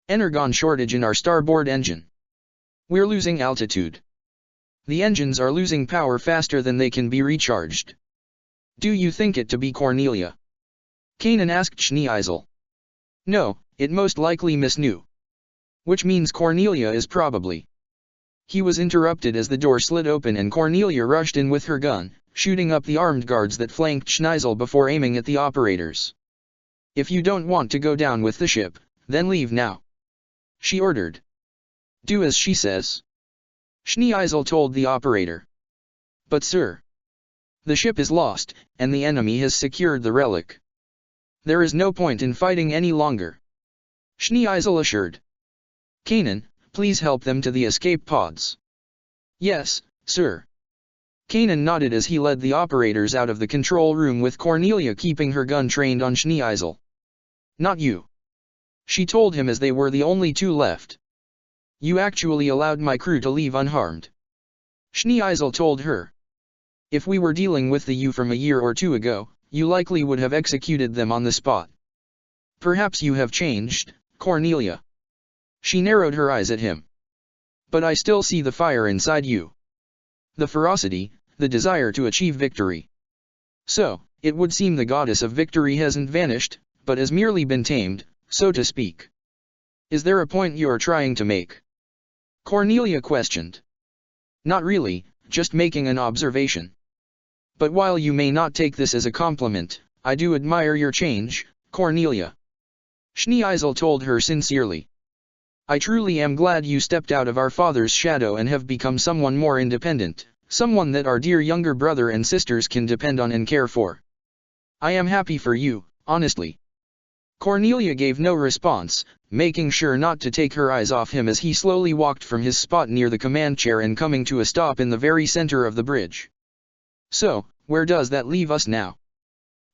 A: Energon shortage in our starboard engine. We're losing altitude. The engines are losing power faster than they can be recharged. Do you think it to be Cornelia? Kanan asked Schneeisel. No, it most likely Miss New. Which means Cornelia is probably. He was interrupted as the door slid open and Cornelia rushed in with her gun, shooting up the armed guards that flanked Schneeisel before aiming at the operators. If you don't want to go down with the ship, then leave now, she ordered. Do as she says, Schneeisel told the operator. But sir, the ship is lost, and the enemy has secured the relic. There is no point in fighting any longer, Schneeisel assured. Kanan, please help them to the escape pods. Yes, sir. Kanan nodded as he led the operators out of the control room with Cornelia keeping her gun trained on Schneeisel. Not you, she told him as they were the only two left. You actually allowed my crew to leave unharmed, Schneeisel told her. If we were dealing with the U from a year or two ago, you likely would have executed them on the spot. Perhaps you have changed, Cornelia. She narrowed her eyes at him. But I still see the fire inside you. The ferocity, the desire to achieve victory. So, it would seem the goddess of victory hasn't vanished, but has merely been tamed, so to speak. Is there a point you are trying to make? Cornelia questioned. Not really, just making an observation. But while you may not take this as a compliment, I do admire your change, Cornelia. Schneeisel told her sincerely. I truly am glad you stepped out of our father's shadow and have become someone more independent, someone that our dear younger brother and sisters can depend on and care for. I am happy for you, honestly. Cornelia gave no response, making sure not to take her eyes off him as he slowly walked from his spot near the command chair and coming to a stop in the very center of the bridge. So, where does that leave us now?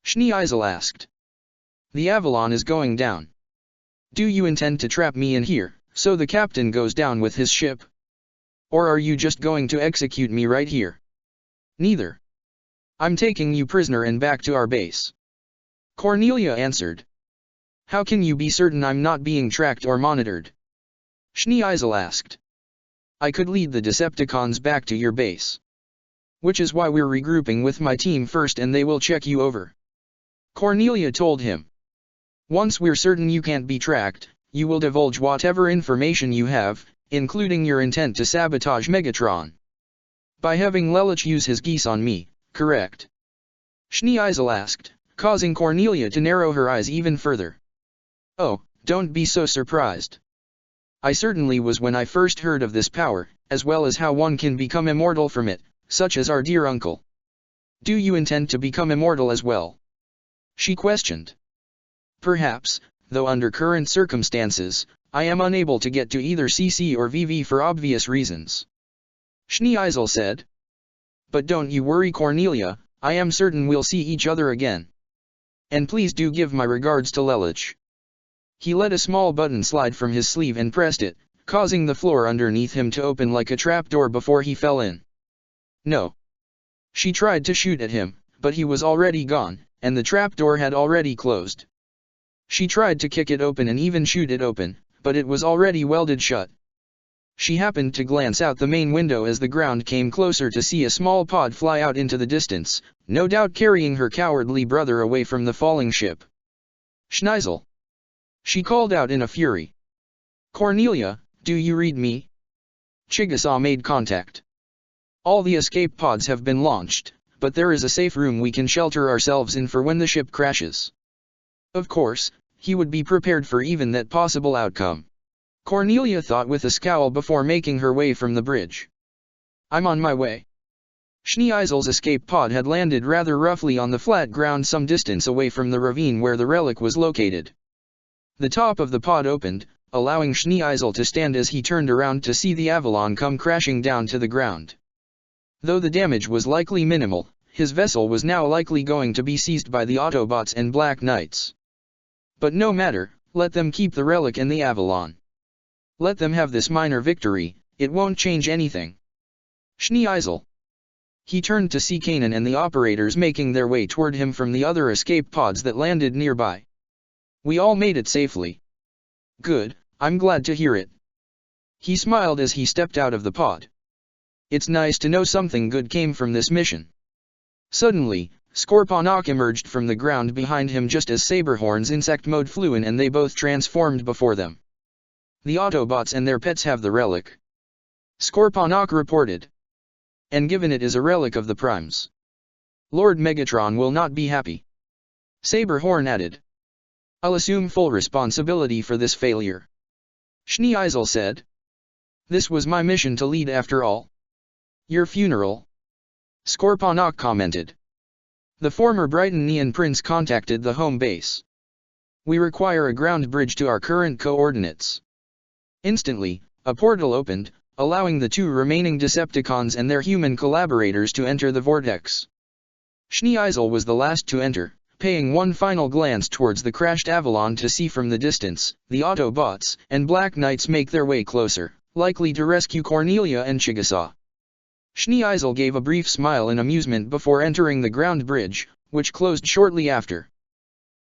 A: Schneeisel asked. The Avalon is going down. Do you intend to trap me in here, so the captain goes down with his ship? Or are you just going to execute me right here? Neither. I'm taking you prisoner and back to our base, Cornelia answered. How can you be certain I'm not being tracked or monitored? Schneeisel asked. I could lead the Decepticons back to your base. Which is why we're regrouping with my team first and they will check you over, Cornelia told him. Once we're certain you can't be tracked, you will divulge whatever information you have, including your intent to sabotage Megatron. By having Lelich use his geese on me, correct? Schneeisel asked, causing Cornelia to narrow her eyes even further. Oh, don't be so surprised. I certainly was when I first heard of this power, as well as how one can become immortal from it, such as our dear uncle. Do you intend to become immortal as well? She questioned. Perhaps, though under current circumstances, I am unable to get to either CC or VV for obvious reasons, Schneeisel said. But don't you worry, Cornelia, I am certain we'll see each other again. And please do give my regards to Lelich. He let a small button slide from his sleeve and pressed it, causing the floor underneath him to open like a trapdoor before he fell in. No. She tried to shoot at him, but he was already gone, and the trapdoor had already closed. She tried to kick it open and even shoot it open, but it was already welded shut. She happened to glance out the main window as the ground came closer to see a small pod fly out into the distance, no doubt carrying her cowardly brother away from the falling ship. Schneeisel, she called out in a fury. Cornelia, do you read me? Chigusa made contact. All the escape pods have been launched, but there is a safe room we can shelter ourselves in for when the ship crashes. Of course, he would be prepared for even that possible outcome. Cornelia thought with a scowl before making her way from the bridge. I'm on my way. Schneeisel's escape pod had landed rather roughly on the flat ground some distance away from the ravine where the relic was located. The top of the pod opened, allowing Schneeisel to stand as he turned around to see the Avalon come crashing down to the ground. Though the damage was likely minimal, his vessel was now likely going to be seized by the Autobots and Black Knights. But no matter, let them keep the relic and the Avalon. Let them have this minor victory, it won't change anything. Schneeisel. He turned to see Kanan and the operators making their way toward him from the other escape pods that landed nearby. We all made it safely. Good, I'm glad to hear it. He smiled as he stepped out of the pod. It's nice to know something good came from this mission. Suddenly, Scorponok emerged from the ground behind him just as Saberhorn's insect mode flew in and they both transformed before them. The Autobots and their pets have the relic. Scorponok reported. And given it is a relic of the Primes, Lord Megatron will not be happy. Saberhorn added. I'll assume full responsibility for this failure. Schneeisel said. This was my mission to lead after all. Your funeral? Scorponok commented. The former Brighton Prince contacted the home base. We require a ground bridge to our current coordinates. Instantly, a portal opened, allowing the two remaining Decepticons and their human collaborators to enter the vortex. Schneeisel was the last to enter, paying one final glance towards the crashed Avalon to see from the distance, the Autobots and Black Knights make their way closer, likely to rescue Cornelia and Chigusa. Schneeisel gave a brief smile in amusement before entering the ground bridge, which closed shortly after.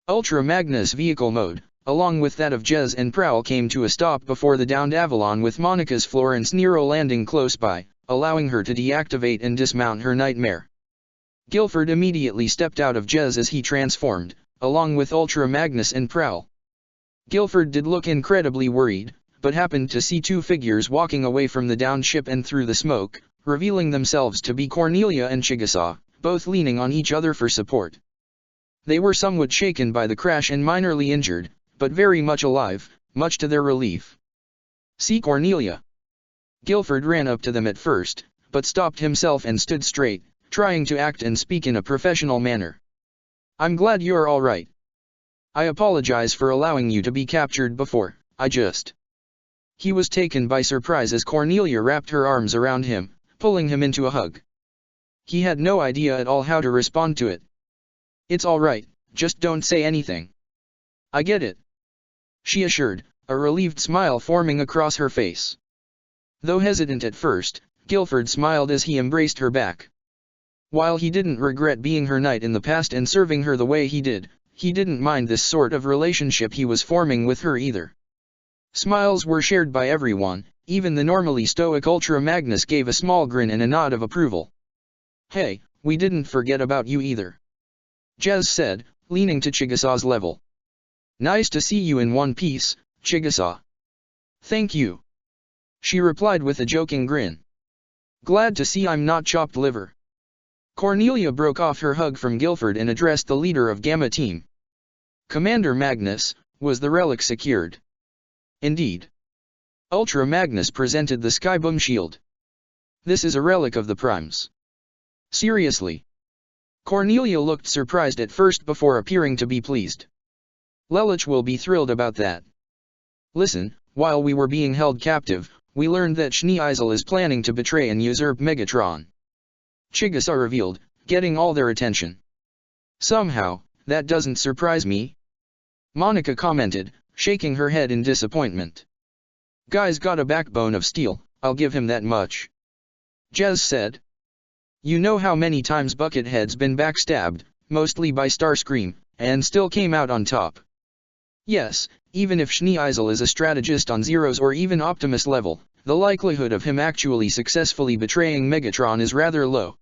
A: Ultra Magnus vehicle mode, along with that of Jez and Prowl, came to a stop before the downed Avalon with Monica's Florence Nero landing close by, allowing her to deactivate and dismount her Nightmare. Guilford immediately stepped out of Jez as he transformed, along with Ultra Magnus and Prowl. Guilford did look incredibly worried, but happened to see two figures walking away from the downed ship and through the smoke, revealing themselves to be Cornelia and Chigusa, both leaning on each other for support. They were somewhat shaken by the crash and minorly injured, but very much alive, much to their relief. See Cornelia. Guilford ran up to them at first, but stopped himself and stood straight, trying to act and speak in a professional manner. I'm glad you're all right. I apologize for allowing you to be captured before, He was taken by surprise as Cornelia wrapped her arms around him, pulling him into a hug. He had no idea at all how to respond to it. It's all right, just don't say anything. I get it. She assured, a relieved smile forming across her face. Though hesitant at first, Guilford smiled as he embraced her back. While he didn't regret being her knight in the past and serving her the way he did, he didn't mind this sort of relationship he was forming with her either. Smiles were shared by everyone, even the normally stoic Ultra Magnus gave a small grin and a nod of approval. Hey, we didn't forget about you either. Jez said, leaning to Chigusa's level. Nice to see you in one piece, Chigusa. Thank you. She replied with a joking grin. Glad to see I'm not chopped liver. Cornelia broke off her hug from Guilford and addressed the leader of Gamma Team. Commander Magnus, was the relic secured? Indeed. Ultra Magnus presented the Skyboom shield. This is a relic of the Primes. Seriously? Cornelia looked surprised at first before appearing to be pleased. Lelich will be thrilled about that. Listen, while we were being held captive, we learned that Schneeisel is planning to betray and usurp Megatron. Chigusa revealed, getting all their attention. Somehow, that doesn't surprise me. Monica commented, shaking her head in disappointment. Guy's got a backbone of steel, I'll give him that much. Jez said. You know how many times Buckethead's been backstabbed, mostly by Starscream, and still came out on top. Yes, even if Schneeisel is a strategist on Zero's or even Optimus level, the likelihood of him actually successfully betraying Megatron is rather low.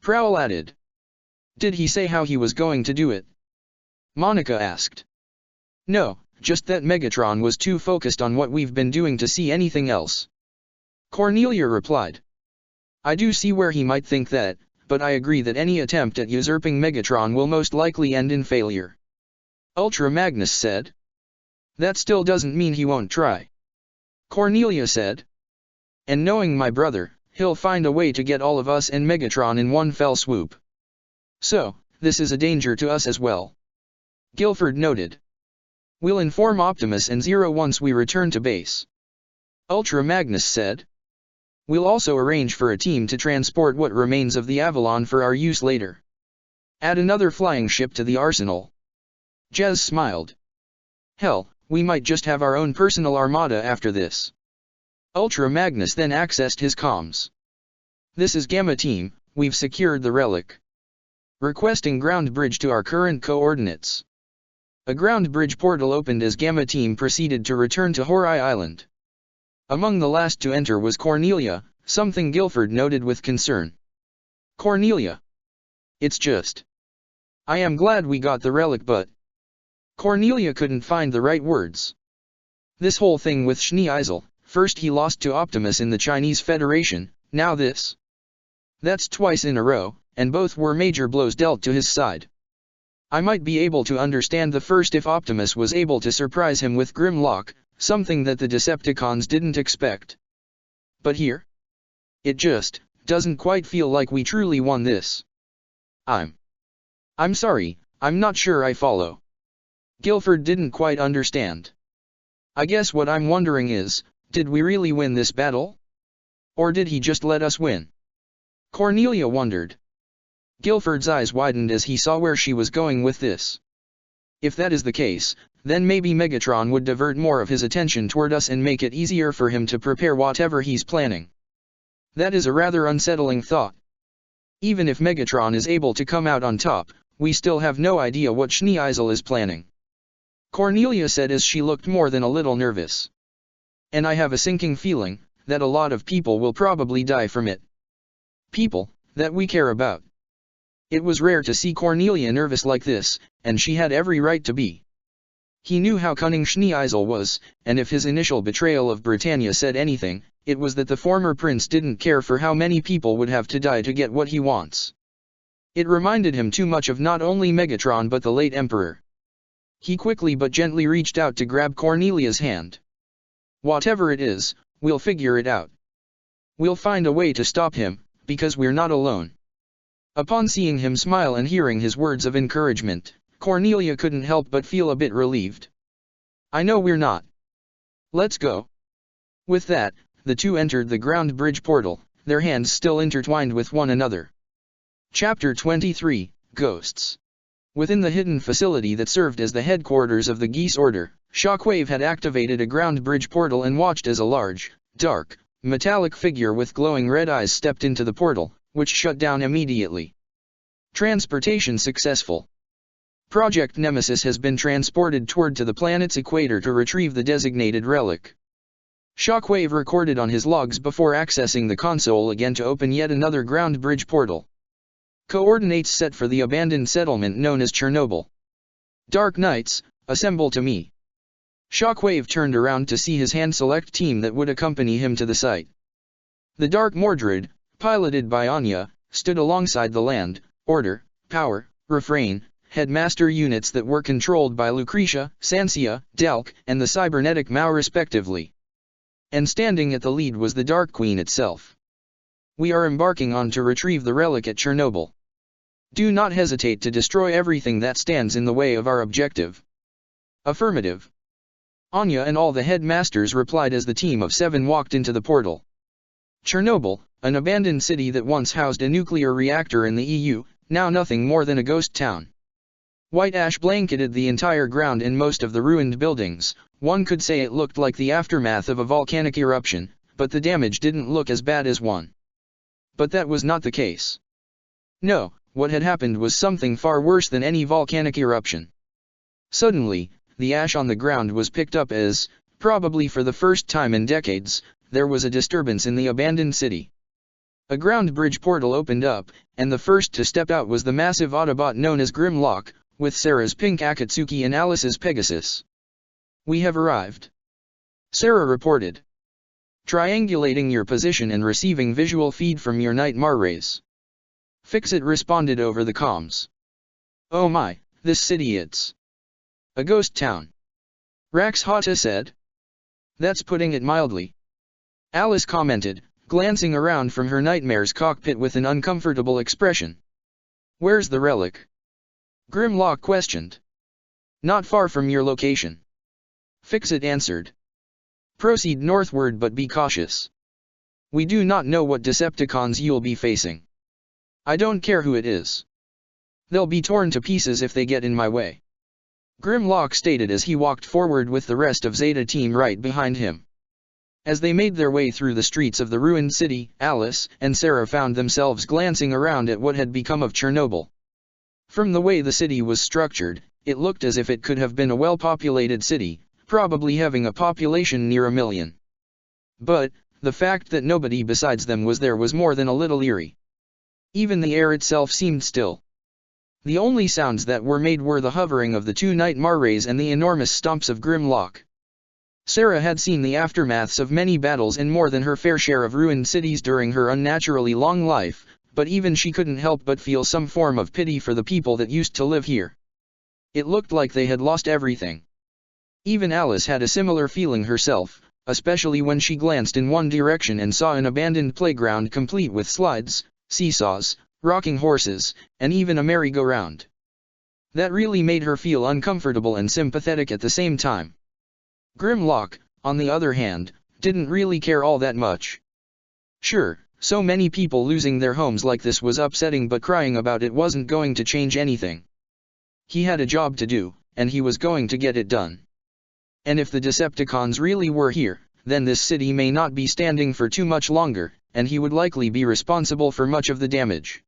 A: Prowl added. Did he say how he was going to do it? Monica asked. No, just that Megatron was too focused on what we've been doing to see anything else. Cornelia replied. I do see where he might think that, but I agree that any attempt at usurping Megatron will most likely end in failure. Ultra Magnus said. That still doesn't mean he won't try. Cornelia said. And knowing my brother, he'll find a way to get all of us and Megatron in one fell swoop. So, this is a danger to us as well. Guilford noted. We'll inform Optimus and Zero once we return to base. Ultra Magnus said. We'll also arrange for a team to transport what remains of the Avalon for our use later. Add another flying ship to the arsenal. Jez smiled. Hell, we might just have our own personal armada after this. Ultra Magnus then accessed his comms. This is Gamma Team, we've secured the relic. Requesting ground bridge to our current coordinates. A ground bridge portal opened as Gamma Team proceeded to return to Horai Island. Among the last to enter was Cornelia, something Guilford noted with concern. Cornelia. It's just. I am glad we got the relic, but. Cornelia couldn't find the right words. This whole thing with Schnee-Eisel, first he lost to Optimus in the Chinese Federation, now this. That's twice in a row, and both were major blows dealt to his side. I might be able to understand the first if Optimus was able to surprise him with Grimlock, something that the Decepticons didn't expect. But here? It just doesn't quite feel like we truly won this. I'm sorry, I'm not sure I follow. Guilford didn't quite understand. I guess what I'm wondering is, did we really win this battle? Or did he just let us win? Cornelia wondered. Guilford's eyes widened as he saw where she was going with this. If that is the case, then maybe Megatron would divert more of his attention toward us and make it easier for him to prepare whatever he's planning. That is a rather unsettling thought. Even if Megatron is able to come out on top, we still have no idea what Schnee-Eisel is planning. Cornelia said as she looked more than a little nervous. And I have a sinking feeling that a lot of people will probably die from it. People that we care about. It was rare to see Cornelia nervous like this, and she had every right to be. He knew how cunning Schnee-Eisel was, and if his initial betrayal of Britannia said anything, it was that the former prince didn't care for how many people would have to die to get what he wants. It reminded him too much of not only Megatron but the late Emperor. He quickly but gently reached out to grab Cornelia's hand. Whatever it is, we'll figure it out. We'll find a way to stop him, because we're not alone. Upon seeing him smile and hearing his words of encouragement, Cornelia couldn't help but feel a bit relieved. I know we're not. Let's go. With that, the two entered the ground bridge portal, their hands still intertwined with one another. Chapter 23, Ghosts. Within the hidden facility that served as the headquarters of the Geese Order, Shockwave had activated a ground bridge portal and watched as a large, dark, metallic figure with glowing red eyes stepped into the portal, which shut down immediately. Transportation successful. Project Nemesis has been transported toward to the planet's equator to retrieve the designated relic. Shockwave recorded on his logs before accessing the console again to open yet another ground bridge portal. Coordinates set for the abandoned settlement known as Chernobyl. Dark Knights, assemble to me. Shockwave turned around to see his hand-select team that would accompany him to the site. The Dark Mordred, piloted by Anya, stood alongside the Land, Order, Power, Refrain, Headmaster units that were controlled by Lucretia, Sansia, Delk, and the cybernetic Mao respectively. And standing at the lead was the Dark Queen itself. We are embarking on to retrieve the relic at Chernobyl. Do not hesitate to destroy everything that stands in the way of our objective. Affirmative. Anya and all the headmasters replied as the team of 7 walked into the portal. Chernobyl, an abandoned city that once housed a nuclear reactor in the EU, now nothing more than a ghost town. White ash blanketed the entire ground and most of the ruined buildings. One could say it looked like the aftermath of a volcanic eruption, but the damage didn't look as bad as one. But that was not the case. No, what had happened was something far worse than any volcanic eruption. Suddenly, the ash on the ground was picked up as, probably for the first time in decades, there was a disturbance in the abandoned city. A ground bridge portal opened up, and the first to step out was the massive Autobot known as Grimlock, with Sarah's pink Akatsuki and Alice's Pegasus. We have arrived. Sarah reported. triangulating your position and receiving visual feed from your nightmare rays. Fixit responded over the comms. Oh my, this city it's a ghost town. Rax Hata said. That's putting it mildly. Alice commented, glancing around from her nightmare's cockpit with an uncomfortable expression. Where's the relic? Grimlock questioned. Not far from your location. Fixit answered. Proceed northward but be cautious. We do not know what Decepticons you'll be facing. I don't care who it is. They'll be torn to pieces if they get in my way. Grimlock stated as he walked forward with the rest of Zeta Team right behind him. As they made their way through the streets of the ruined city, Alice and Sarah found themselves glancing around at what had become of Chernobyl. From the way the city was structured, it looked as if it could have been a well-populated city, probably having a population near 1 million. But, the fact that nobody besides them was there was more than a little eerie. Even the air itself seemed still. The only sounds that were made were the hovering of the 2 nightmare rays and the enormous stomps of Grimlock. Sarah had seen the aftermaths of many battles and more than her fair share of ruined cities during her unnaturally long life, but even she couldn't help but feel some form of pity for the people that used to live here. It looked like they had lost everything. Even Alice had a similar feeling herself, especially when she glanced in one direction and saw an abandoned playground complete with slides, seesaws, rocking horses, and even a merry-go-round. That really made her feel uncomfortable and sympathetic at the same time. Grimlock, on the other hand, didn't really care all that much. Sure, so many people losing their homes like this was upsetting, but crying about it wasn't going to change anything. He had a job to do, and he was going to get it done. And if the Decepticons really were here, then this city may not be standing for too much longer, and he would likely be responsible for much of the damage.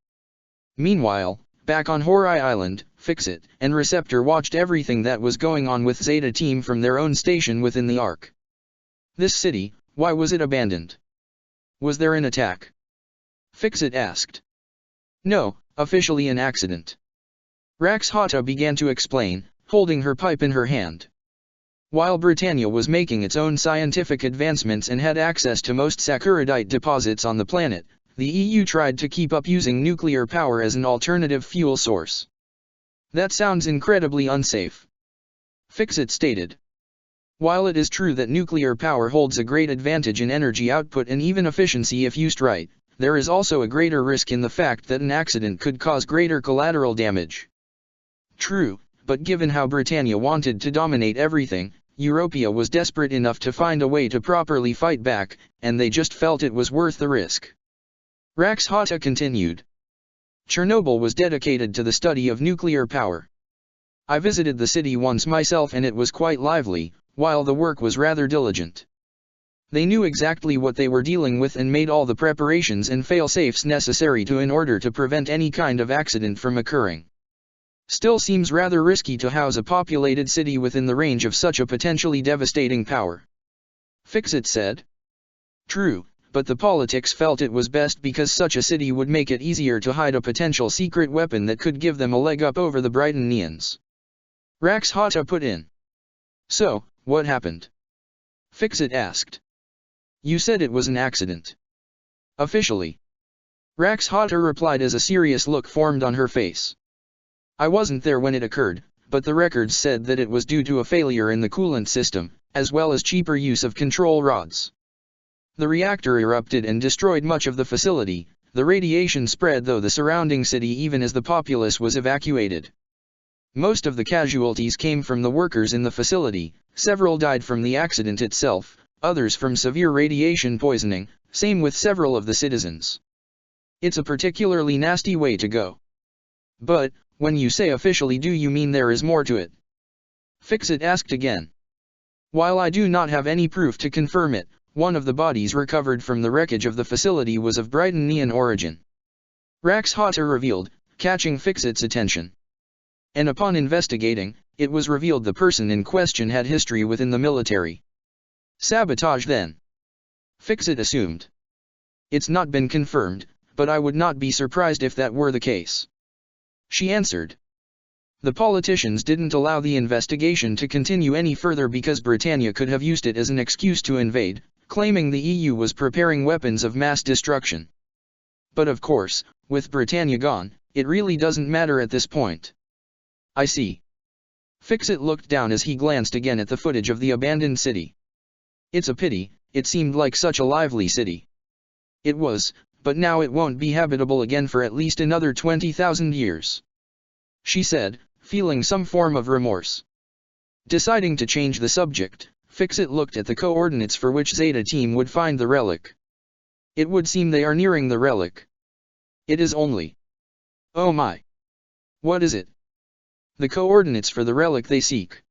A: Meanwhile, back on Horai Island, Fixit and Receptor watched everything that was going on with Zeta Team from their own station within the Ark. This city, why was it abandoned? Was there an attack? Fixit asked. No, officially an accident. Rax Hata began to explain, holding her pipe in her hand. While Britannia was making its own scientific advancements and had access to most saccharide deposits on the planet, the EU tried to keep up using nuclear power as an alternative fuel source. That sounds incredibly unsafe. Fixit stated. While it is true that nuclear power holds a great advantage in energy output and even efficiency if used right, there is also a greater risk in the fact that an accident could cause greater collateral damage. True, but given how Britannia wanted to dominate everything, Europia was desperate enough to find a way to properly fight back, and they just felt it was worth the risk. Rax Hata continued. Chernobyl was dedicated to the study of nuclear power. I visited the city once myself and it was quite lively, while the work was rather diligent. They knew exactly what they were dealing with and made all the preparations and fail-safes necessary in order to prevent any kind of accident from occurring. Still seems rather risky to house a populated city within the range of such a potentially devastating power. Fixit said. True, but the politics felt it was best because such a city would make it easier to hide a potential secret weapon that could give them a leg up over the Britannians. Rax Hata put in. So, what happened? Fixit asked. You said it was an accident. Officially. Rax Hata replied as a serious look formed on her face. I wasn't there when it occurred, but the records said that it was due to a failure in the coolant system, as well as cheaper use of control rods. The reactor erupted and destroyed much of the facility. The radiation spread through the surrounding city even as the populace was evacuated. Most of the casualties came from the workers in the facility, several died from the accident itself, others from severe radiation poisoning, same with several of the citizens. It's a particularly nasty way to go. But, when you say officially, do you mean there is more to it? Fixit asked again. While I do not have any proof to confirm it, one of the bodies recovered from the wreckage of the facility was of Britannian origin. Rax Hata revealed, catching Fixit's attention. And upon investigating, it was revealed the person in question had history within the military. Sabotage then? Fixit assumed. It's not been confirmed, but I would not be surprised if that were the case. She answered. The politicians didn't allow the investigation to continue any further because Britannia could have used it as an excuse to invade, claiming the EU was preparing weapons of mass destruction. But of course, with Britannia gone, it really doesn't matter at this point. I see. Fix-It looked down as he glanced again at the footage of the abandoned city. It's a pity, it seemed like such a lively city. It was, but now it won't be habitable again for at least another 20,000 years. She said, feeling some form of remorse. Deciding to change the subject, Fix-It looked at the coordinates for which Zeta Team would find the relic. It would seem they are nearing the relic. It is only. Oh my. What is it? The coordinates for the relic they seek.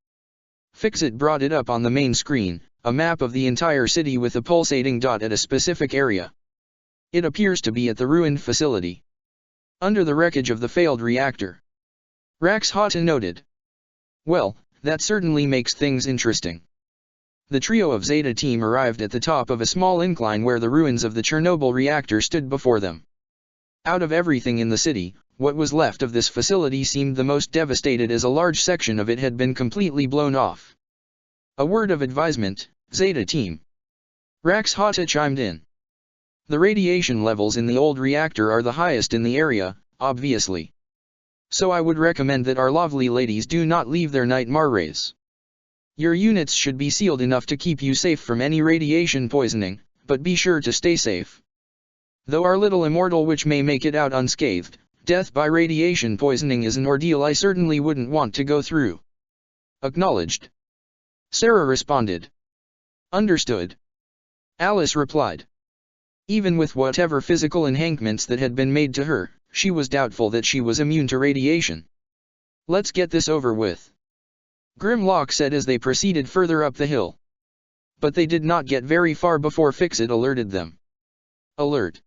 A: Fix-It brought it up on the main screen, a map of the entire city with a pulsating dot at a specific area. It appears to be at the ruined facility. Under the wreckage of the failed reactor. Rax Hata noted. Well, that certainly makes things interesting. The trio of Zeta Team arrived at the top of a small incline where the ruins of the Chernobyl reactor stood before them. Out of everything in the city, what was left of this facility seemed the most devastated as a large section of it had been completely blown off. A word of advisement, Zeta Team. Rax Hata chimed in. The radiation levels in the old reactor are the highest in the area, obviously. So I would recommend that our lovely ladies do not leave their nightmares. Your units should be sealed enough to keep you safe from any radiation poisoning, but be sure to stay safe. Though our little immortal witch may make it out unscathed, death by radiation poisoning is an ordeal I certainly wouldn't want to go through. Acknowledged. Sarah responded. Understood. Alice replied. Even with whatever physical enhancements that had been made to her, she was doubtful that she was immune to radiation. Let's get this over with. Grimlock said as they proceeded further up the hill. But they did not get very far before Fix-It alerted them. Alert.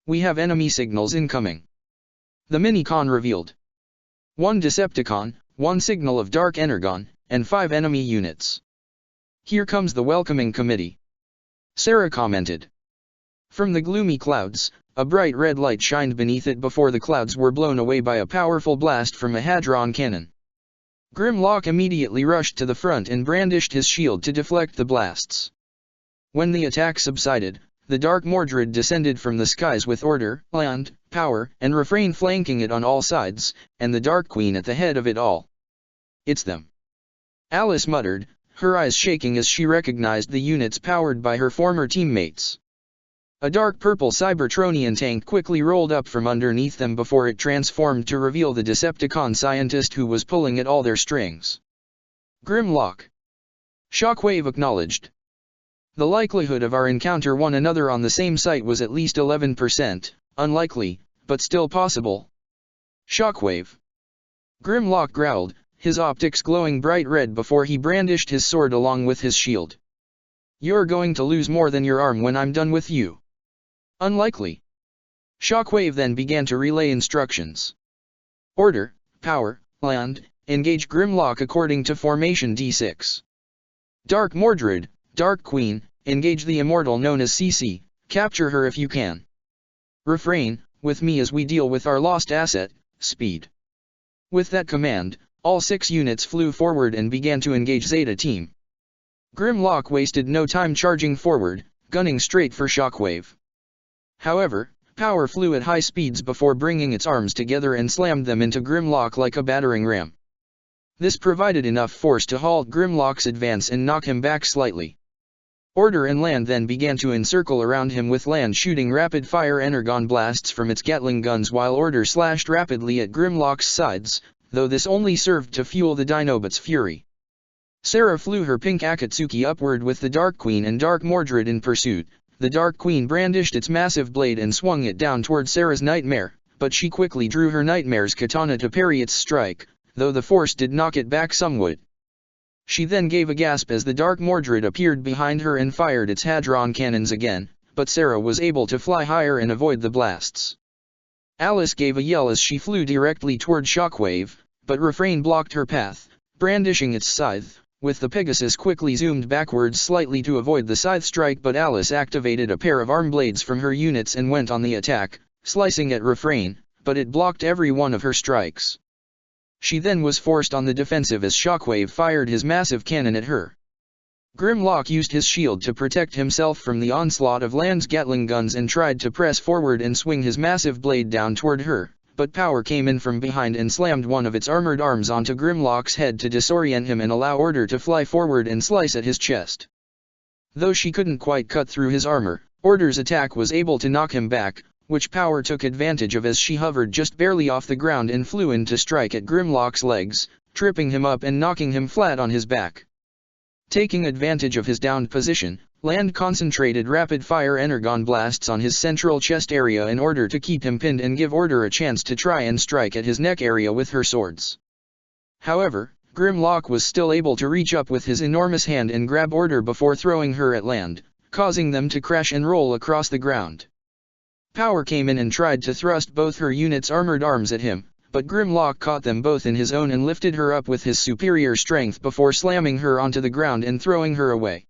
A: We have enemy signals incoming. The Minicon revealed. 1 Decepticon, 1 signal of Dark Energon, and 5 enemy units. Here comes the welcoming committee. Sarah commented. From the gloomy clouds, a bright red light shined beneath it before the clouds were blown away by a powerful blast from a hadron cannon. Grimlock immediately rushed to the front and brandished his shield to deflect the blasts. When the attack subsided, the Dark Mordred descended from the skies with order, land, power, and refrain flanking it on all sides, and the Dark Queen at the head of it all. It's them. Alice muttered, her eyes shaking as she recognized the units powered by her former teammates. A dark purple Cybertronian tank quickly rolled up from underneath them before it transformed to reveal the Decepticon scientist who was pulling at all their strings. Grimlock. Shockwave acknowledged. The likelihood of our encounter one another on the same site was at least 11%, unlikely, but still possible. Shockwave. Grimlock growled, his optics glowing bright red before he brandished his sword along with his shield. You're going to lose more than your arm when I'm done with you. Unlikely. Shockwave then began to relay instructions. Order, power, land, engage Grimlock according to formation D6. Dark Mordred, Dark Queen, engage the immortal known as CC, capture her if you can. Refrain, with me as we deal with our lost asset, Speed. With that command, all 6 units flew forward and began to engage Zeta Team. Grimlock wasted no time charging forward, gunning straight for Shockwave. However, power flew at high speeds before bringing its arms together and slammed them into Grimlock like a battering ram. This provided enough force to halt Grimlock's advance and knock him back slightly. Order and Land then began to encircle around him with Land shooting rapid-fire energon blasts from its Gatling guns while Order slashed rapidly at Grimlock's sides, though this only served to fuel the Dinobot's fury. Sarah flew her pink Akatsuki upward with the Dark Queen and Dark Mordred in pursuit. The Dark Queen brandished its massive blade and swung it down toward Sarah's Nightmare, but she quickly drew her Nightmare's katana to parry its strike, though the force did knock it back somewhat. She then gave a gasp as the Dark Mordred appeared behind her and fired its hadron cannons again, but Sarah was able to fly higher and avoid the blasts. Alice gave a yell as she flew directly toward Shockwave, but Refrain blocked her path, brandishing its scythe. With the Pegasus quickly zoomed backwards slightly to avoid the scythe strike, but Alice activated a pair of arm blades from her units and went on the attack, slicing at Refrain, but it blocked every one of her strikes. She then was forced on the defensive as Shockwave fired his massive cannon at her. Grimlock used his shield to protect himself from the onslaught of Land's Gatling guns and tried to press forward and swing his massive blade down toward her, but Power came in from behind and slammed one of its armored arms onto Grimlock's head to disorient him and allow Order to fly forward and slice at his chest. Though she couldn't quite cut through his armor, Order's attack was able to knock him back, which Power took advantage of as she hovered just barely off the ground and flew in to strike at Grimlock's legs, tripping him up and knocking him flat on his back. Taking advantage of his downed position, Land concentrated rapid-fire energon blasts on his central chest area in order to keep him pinned and give Order a chance to try and strike at his neck area with her swords. However, Grimlock was still able to reach up with his enormous hand and grab Order before throwing her at Land, causing them to crash and roll across the ground. Power came in and tried to thrust both her units' armored arms at him, but Grimlock caught them both in his own and lifted her up with his superior strength before slamming her onto the ground and throwing her away.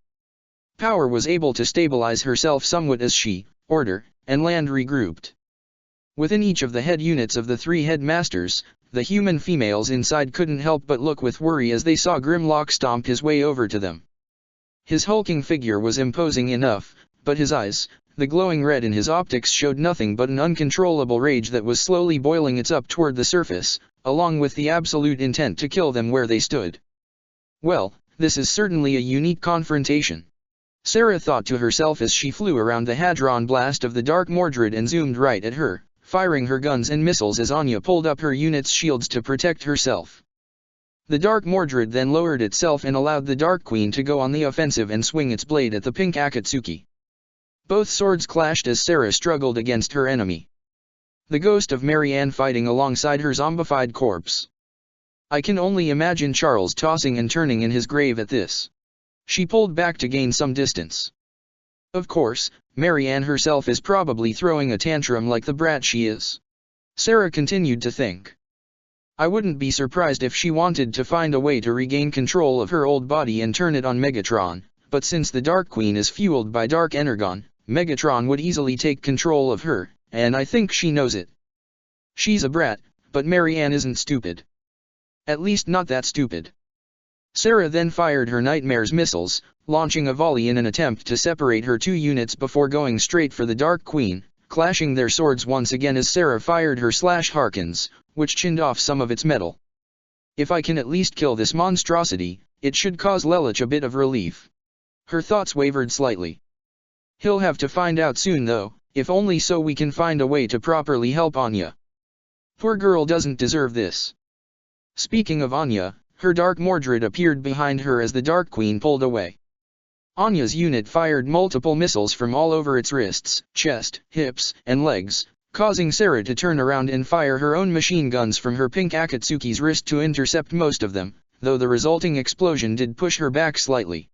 A: Power was able to stabilize herself somewhat as she, Order, and Land regrouped. Within each of the head units of the three headmasters, the human females inside couldn't help but look with worry as they saw Grimlock stomp his way over to them. His hulking figure was imposing enough, but his eyes, the glowing red in his optics, showed nothing but an uncontrollable rage that was slowly boiling its up toward the surface, along with the absolute intent to kill them where they stood. Well, this is certainly a unique confrontation, Sarah thought to herself as she flew around the hadron blast of the Dark Mordred and zoomed right at her, firing her guns and missiles as Anya pulled up her unit's shields to protect herself. The Dark Mordred then lowered itself and allowed the Dark Queen to go on the offensive and swing its blade at the pink Akatsuki. Both swords clashed as Sarah struggled against her enemy, the ghost of Marianne fighting alongside her zombified corpse. I can only imagine Charles tossing and turning in his grave at this. She pulled back to gain some distance. Of course, Marianne herself is probably throwing a tantrum like the brat she is, Sarah continued to think. I wouldn't be surprised if she wanted to find a way to regain control of her old body and turn it on Megatron, but since the Dark Queen is fueled by Dark Energon, Megatron would easily take control of her, and I think she knows it. She's a brat, but Marianne isn't stupid. At least not that stupid. Sarah then fired her Nightmare's missiles, launching a volley in an attempt to separate her two units before going straight for the Dark Queen, clashing their swords once again as Sarah fired her Slash Harkins, which chinned off some of its metal. If I can at least kill this monstrosity, it should cause Lelich a bit of relief. Her thoughts wavered slightly. He'll have to find out soon though, if only so we can find a way to properly help Anya. Poor girl doesn't deserve this. Speaking of Anya, her Dark Mordred appeared behind her as the Dark Queen pulled away. Anya's unit fired multiple missiles from all over its wrists, chest, hips, and legs, causing Sarah to turn around and fire her own machine guns from her pink Akatsuki's wrist to intercept most of them, though the resulting explosion did push her back slightly.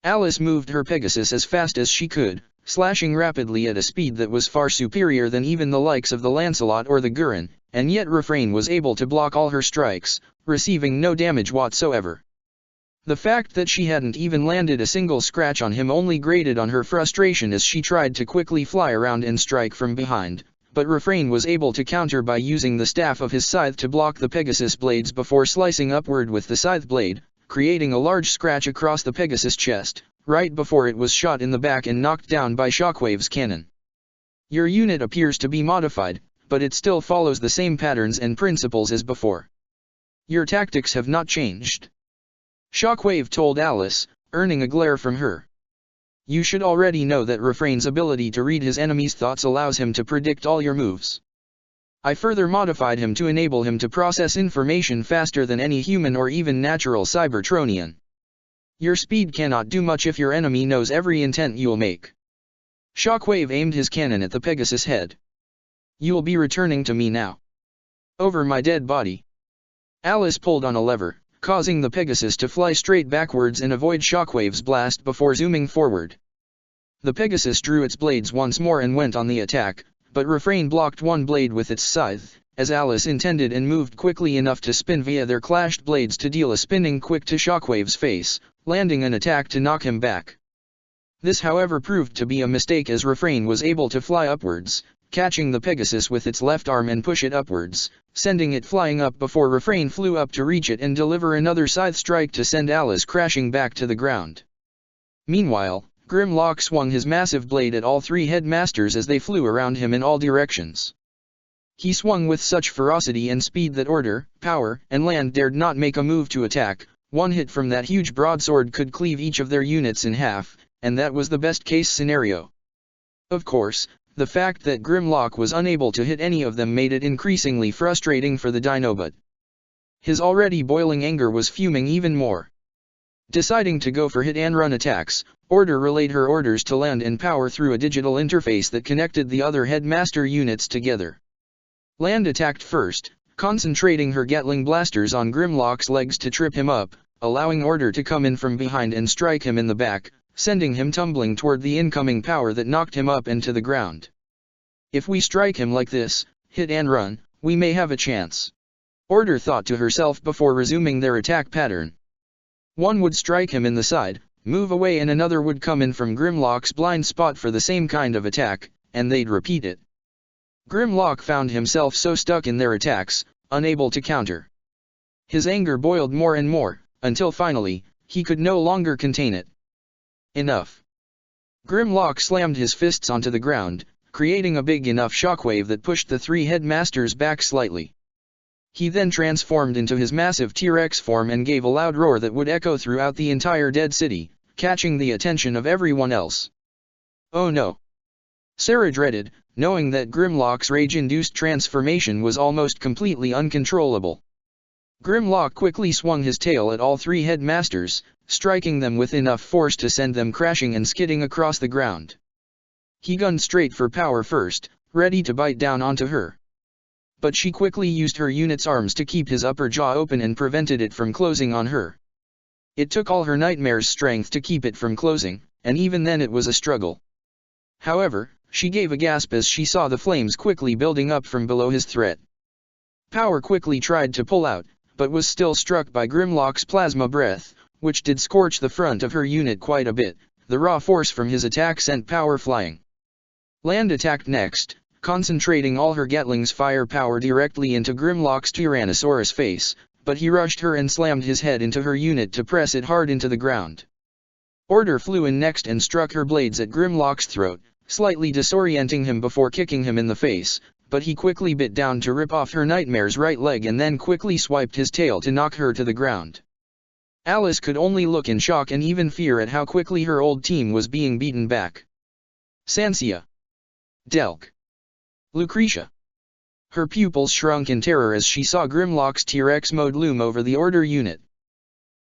A: Alice moved her Pegasus as fast as she could, slashing rapidly at a speed that was far superior than even the likes of the Lancelot or the Gurren, and yet Refrain was able to block all her strikes, receiving no damage whatsoever. The fact that she hadn't even landed a single scratch on him only grated on her frustration as she tried to quickly fly around and strike from behind, but Refrain was able to counter by using the staff of his scythe to block the Pegasus blades before slicing upward with the scythe blade, creating a large scratch across the Pegasus chest, right before it was shot in the back and knocked down by Shockwave's cannon. Your unit appears to be modified, but it still follows the same patterns and principles as before. Your tactics have not changed, Shockwave told Alice, earning a glare from her. You should already know that Refrain's ability to read his enemy's thoughts allows him to predict all your moves. I further modified him to enable him to process information faster than any human or even natural Cybertronian. Your speed cannot do much if your enemy knows every intent you'll make. Shockwave aimed his cannon at the Pegasus head. You'll be returning to me now. Over my dead body. Alice pulled on a lever, causing the Pegasus to fly straight backwards and avoid Shockwave's blast before zooming forward. The Pegasus drew its blades once more and went on the attack, but Refrain blocked one blade with its scythe, as Alice intended, and moved quickly enough to spin via their clashed blades to deal a spinning quick to Shockwave's face, landing an attack to knock him back. This however proved to be a mistake as Refrain was able to fly upwards, catching the Pegasus with its left arm and push it upwards, sending it flying up before Refrain flew up to reach it and deliver another scythe strike to send Alice crashing back to the ground. Meanwhile, Grimlock swung his massive blade at all three headmasters as they flew around him in all directions. He swung with such ferocity and speed that Order, Power, and Land dared not make a move to attack. One hit from that huge broadsword could cleave each of their units in half, and that was the best-case scenario. Of course, the fact that Grimlock was unable to hit any of them made it increasingly frustrating for the Dinobot. His already boiling anger was fuming even more. Deciding to go for hit-and-run attacks, Order relayed her orders to Land and Power through a digital interface that connected the other headmaster units together. Land attacked first, concentrating her Gatling blasters on Grimlock's legs to trip him up, allowing Order to come in from behind and strike him in the back, sending him tumbling toward the incoming power that knocked him up and to the ground. If we strike him like this, hit and run, we may have a chance. Order thought to herself before resuming their attack pattern. One would strike him in the side, move away, and another would come in from Grimlock's blind spot for the same kind of attack, and they'd repeat it. Grimlock found himself so stuck in their attacks, unable to counter. His anger boiled more and more, until finally, he could no longer contain it. Enough. Grimlock slammed his fists onto the ground, creating a big enough shockwave that pushed the three headmasters back slightly. He then transformed into his massive T-Rex form and gave a loud roar that would echo throughout the entire Dead City, catching the attention of everyone else. Oh no! Sarah dreaded, knowing that Grimlock's rage-induced transformation was almost completely uncontrollable. Grimlock quickly swung his tail at all three headmasters, striking them with enough force to send them crashing and skidding across the ground. He gunned straight for Power first, ready to bite down onto her. But she quickly used her unit's arms to keep his upper jaw open and prevented it from closing on her. It took all her nightmare's strength to keep it from closing, and even then it was a struggle. However, she gave a gasp as she saw the flames quickly building up from below his threat. Power quickly tried to pull out, but was still struck by Grimlock's plasma breath, which did scorch the front of her unit quite a bit. The raw force from his attack sent Power flying. Land attacked next, concentrating all her Gatling's firepower directly into Grimlock's Tyrannosaurus face, but he rushed her and slammed his head into her unit to press it hard into the ground. Order flew in next and struck her blades at Grimlock's throat, slightly disorienting him before kicking him in the face, but he quickly bit down to rip off her nightmare's right leg and then quickly swiped his tail to knock her to the ground. Alice could only look in shock and even fear at how quickly her old team was being beaten back. Sansia. Delk. Lucretia. Her pupils shrunk in terror as she saw Grimlock's T-Rex mode loom over the Order unit.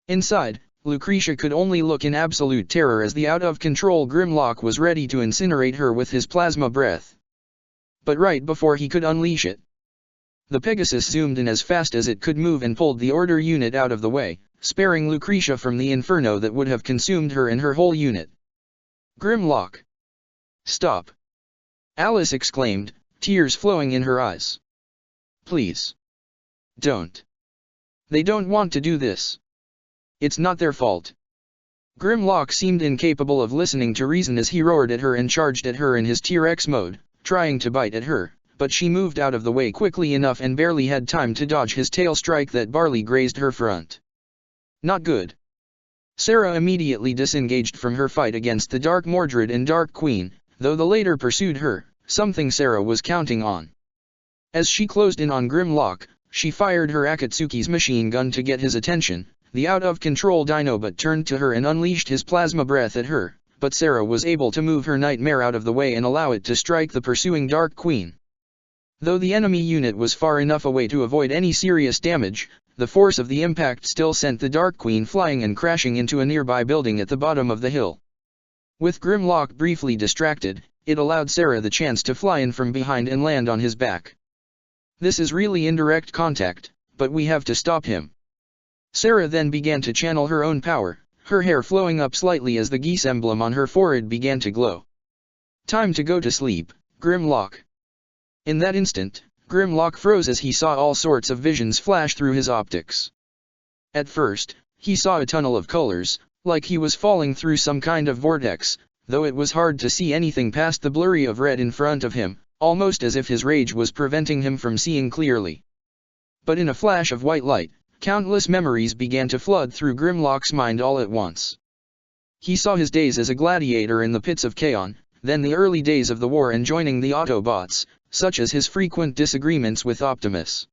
A: Inside, Lucretia could only look in absolute terror as the out-of-control Grimlock was ready to incinerate her with his plasma breath. But right before he could unleash it, the Pegasus zoomed in as fast as it could move and pulled the Order unit out of the way, sparing Lucretia from the inferno that would have consumed her and her whole unit. Grimlock. Stop! Alice exclaimed, tears flowing in her eyes. Please. Don't. They don't want to do this. It's not their fault. Grimlock seemed incapable of listening to reason as he roared at her and charged at her in his T-Rex mode, trying to bite at her, but she moved out of the way quickly enough and barely had time to dodge his tail strike that barely grazed her front. Not good. Sarah immediately disengaged from her fight against the Dark Mordred and Dark Queen, though the latter pursued her, something Sarah was counting on. As she closed in on Grimlock, she fired her Akatsuki's machine gun to get his attention. The out-of-control Dinobot turned to her and unleashed his plasma breath at her, but Sarah was able to move her nightmare out of the way and allow it to strike the pursuing Dark Queen. Though the enemy unit was far enough away to avoid any serious damage, the force of the impact still sent the Dark Queen flying and crashing into a nearby building at the bottom of the hill. With Grimlock briefly distracted, it allowed Sarah the chance to fly in from behind and land on his back. This is really indirect contact, but we have to stop him. Sarah then began to channel her own power, her hair flowing up slightly as the geese emblem on her forehead began to glow. Time to go to sleep, Grimlock. In that instant, Grimlock froze as he saw all sorts of visions flash through his optics. At first, he saw a tunnel of colors, like he was falling through some kind of vortex, though it was hard to see anything past the blurry of red in front of him, almost as if his rage was preventing him from seeing clearly. But in a flash of white light, countless memories began to flood through Grimlock's mind all at once. He saw his days as a gladiator in the pits of Kaon, then the early days of the war and joining the Autobots, such as his frequent disagreements with Optimus.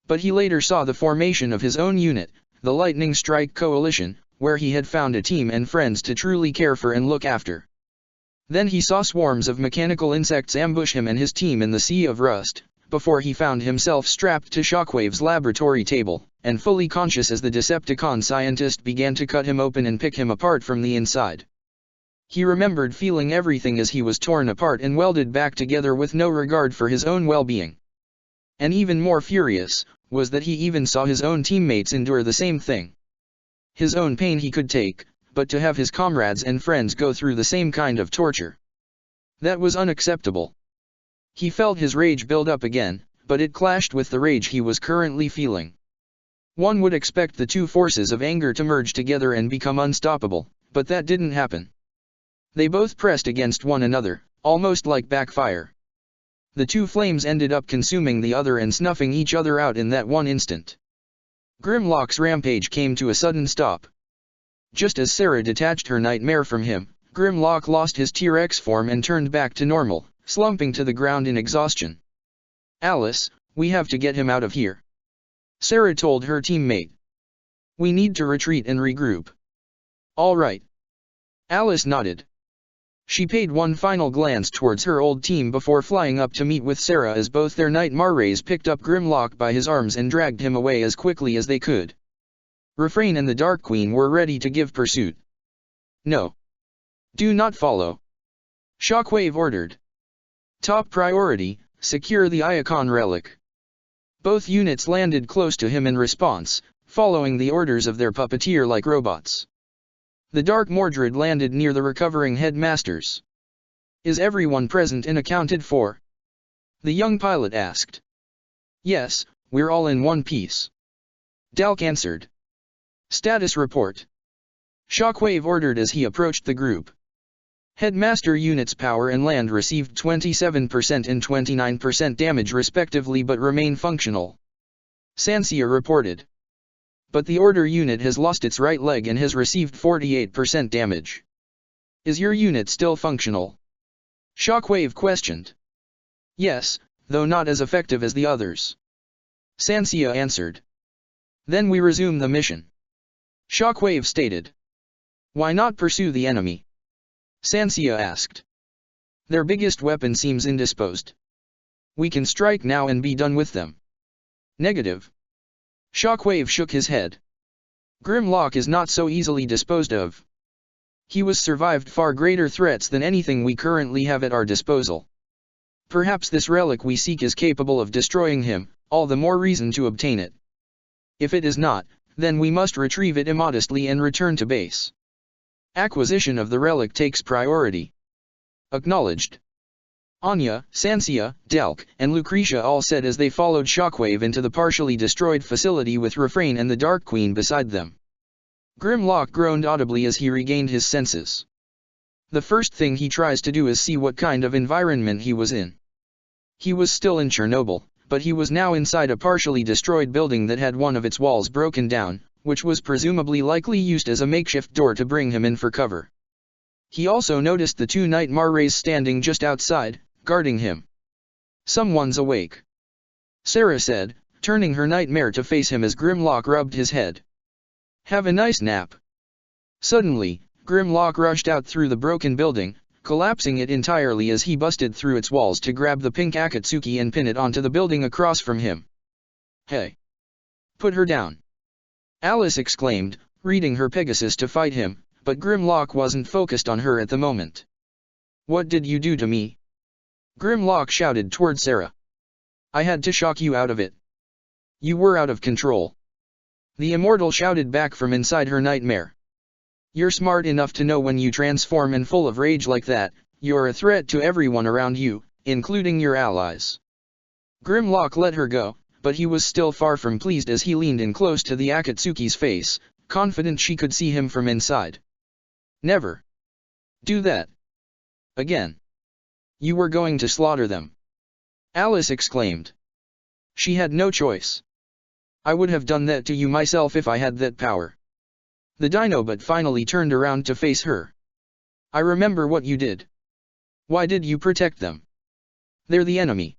A: But he later saw the formation of his own unit, the Lightning Strike Coalition, where he had found a team and friends to truly care for and look after. Then he saw swarms of mechanical insects ambush him and his team in the Sea of Rust, before he found himself strapped to Shockwave's laboratory table, and fully conscious as the Decepticon scientist began to cut him open and pick him apart from the inside. He remembered feeling everything as he was torn apart and welded back together with no regard for his own well-being. And even more furious, was that he even saw his own teammates endure the same thing. His own pain he could take, but to have his comrades and friends go through the same kind of torture. That was unacceptable. He felt his rage build up again, but it clashed with the rage he was currently feeling. One would expect the two forces of anger to merge together and become unstoppable, but that didn't happen. They both pressed against one another, almost like backfire. The two flames ended up consuming the other and snuffing each other out in that one instant. Grimlock's rampage came to a sudden stop. Just as Sarah detached her nightmare from him, Grimlock lost his T-Rex form and turned back to normal, slumping to the ground in exhaustion. "Alice, we have to get him out of here," Sarah told her teammate. "We need to retreat and regroup." "All right." Alice nodded. She paid one final glance towards her old team before flying up to meet with Sarah as both their Nightmare Rays picked up Grimlock by his arms and dragged him away as quickly as they could. Refrain and the Dark Queen were ready to give pursuit. "No. Do not follow," Shockwave ordered. "Top priority, secure the Iacon relic." Both units landed close to him in response, following the orders of their puppeteer-like robots. The Dark Mordred landed near the recovering headmasters. "Is everyone present and accounted for?" the young pilot asked. "Yes, we're all in one piece," Dalk answered. "Status report," Shockwave ordered as he approached the group. Headmaster units power and land received 27% and 29% damage respectively but remain functional, Sansia reported. But the order unit has lost its right leg and has received 48% damage. "Is your unit still functional?" Shockwave questioned. "Yes, though not as effective as the others," Sansia answered. "Then we resume the mission," Shockwave stated. "Why not pursue the enemy?" Sansia asked. "Their biggest weapon seems indisposed. We can strike now and be done with them." "Negative." Shockwave shook his head. "Grimlock is not so easily disposed of. He was survived far greater threats than anything we currently have at our disposal. Perhaps this relic we seek is capable of destroying him, all the more reason to obtain it. If it is not, then we must retrieve it immodestly and return to base. Acquisition of the relic takes priority." "Acknowledged." Anya, Sansia, Dalk, and Lucretia all said as they followed Shockwave into the partially destroyed facility with Refrain and the Dark Queen beside them. Grimlock groaned audibly as he regained his senses. The first thing he tries to do is see what kind of environment he was in. He was still in Chernobyl, but he was now inside a partially destroyed building that had one of its walls broken down, which was presumably likely used as a makeshift door to bring him in for cover. He also noticed the two Nightmare Rays standing just outside, guarding him. "Someone's awake," Sarah said, turning her nightmare to face him as Grimlock rubbed his head. "Have a nice nap." Suddenly, Grimlock rushed out through the broken building, collapsing it entirely as he busted through its walls to grab the pink Akatsuki and pin it onto the building across from him. "Hey! Put her down!" Alice exclaimed, reading her Pegasus to fight him, but Grimlock wasn't focused on her at the moment. "What did you do to me?" Grimlock shouted toward Sarah. "I had to shock you out of it. You were out of control." The immortal shouted back from inside her nightmare. "You're smart enough to know when you transform and full of rage like that, you're a threat to everyone around you, including your allies." Grimlock let her go, but he was still far from pleased as he leaned in close to the Akatsuki's face, confident she could see him from inside. "Never do that again. You were going to slaughter them," Alice exclaimed. She had no choice. "I would have done that to you myself if I had that power." The Dinobot finally turned around to face her. I remember what you did. Why did you protect them? They're the enemy.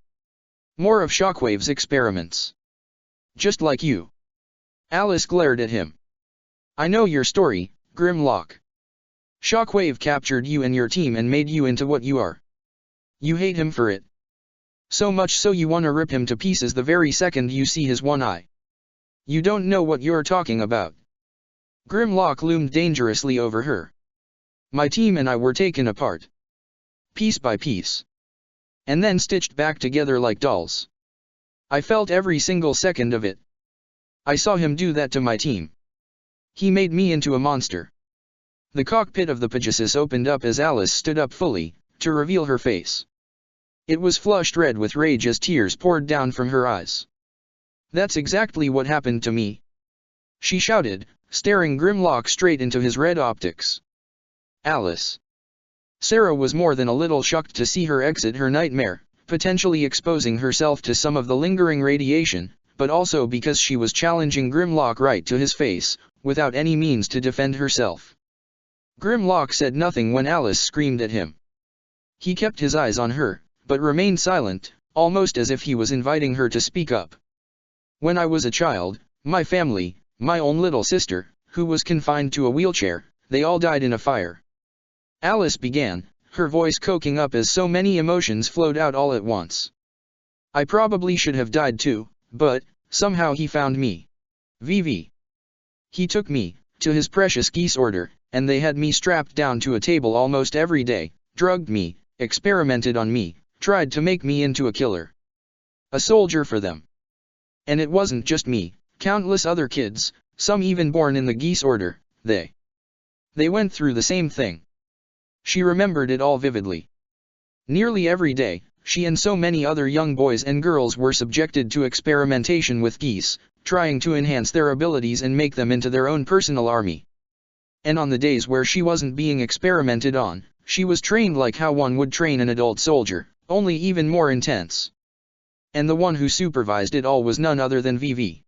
A: More of Shockwave's experiments. Just like you. Alice glared at him. I know your story, Grimlock. Shockwave captured you and your team and made you into what you are. You hate him for it. So much so you wanna rip him to pieces the very second you see his one eye. You don't know what you're talking about. Grimlock loomed dangerously over her. My team and I were taken apart. Piece by piece. And then stitched back together like dolls. I felt every single second of it. I saw him do that to my team. He made me into a monster. The cockpit of the Pegasus opened up as Alice stood up fully, to reveal her face. It was flushed red with rage as tears poured down from her eyes. That's exactly what happened to me. She shouted, staring Grimlock straight into his red optics. Alice. Sarah was more than a little shocked to see her exit her nightmare, potentially exposing herself to some of the lingering radiation, but also because she was challenging Grimlock right to his face, without any means to defend herself. Grimlock said nothing when Alice screamed at him. He kept his eyes on her, but remained silent, almost as if he was inviting her to speak up. When I was a child, my family, my own little sister, who was confined to a wheelchair, they all died in a fire. Alice began, her voice coking up as so many emotions flowed out all at once. I probably should have died too, but, somehow he found me. VV. He took me, to his precious geese order, and they had me strapped down to a table almost every day, drugged me, experimented on me, tried to make me into a killer. A soldier for them. And it wasn't just me, countless other kids, some even born in the geese order, they went through the same thing. She remembered it all vividly. Nearly every day, she and so many other young boys and girls were subjected to experimentation with geese, trying to enhance their abilities and make them into their own personal army. And on the days where she wasn't being experimented on, she was trained like how one would train an adult soldier, only even more intense. And the one who supervised it all was none other than VV.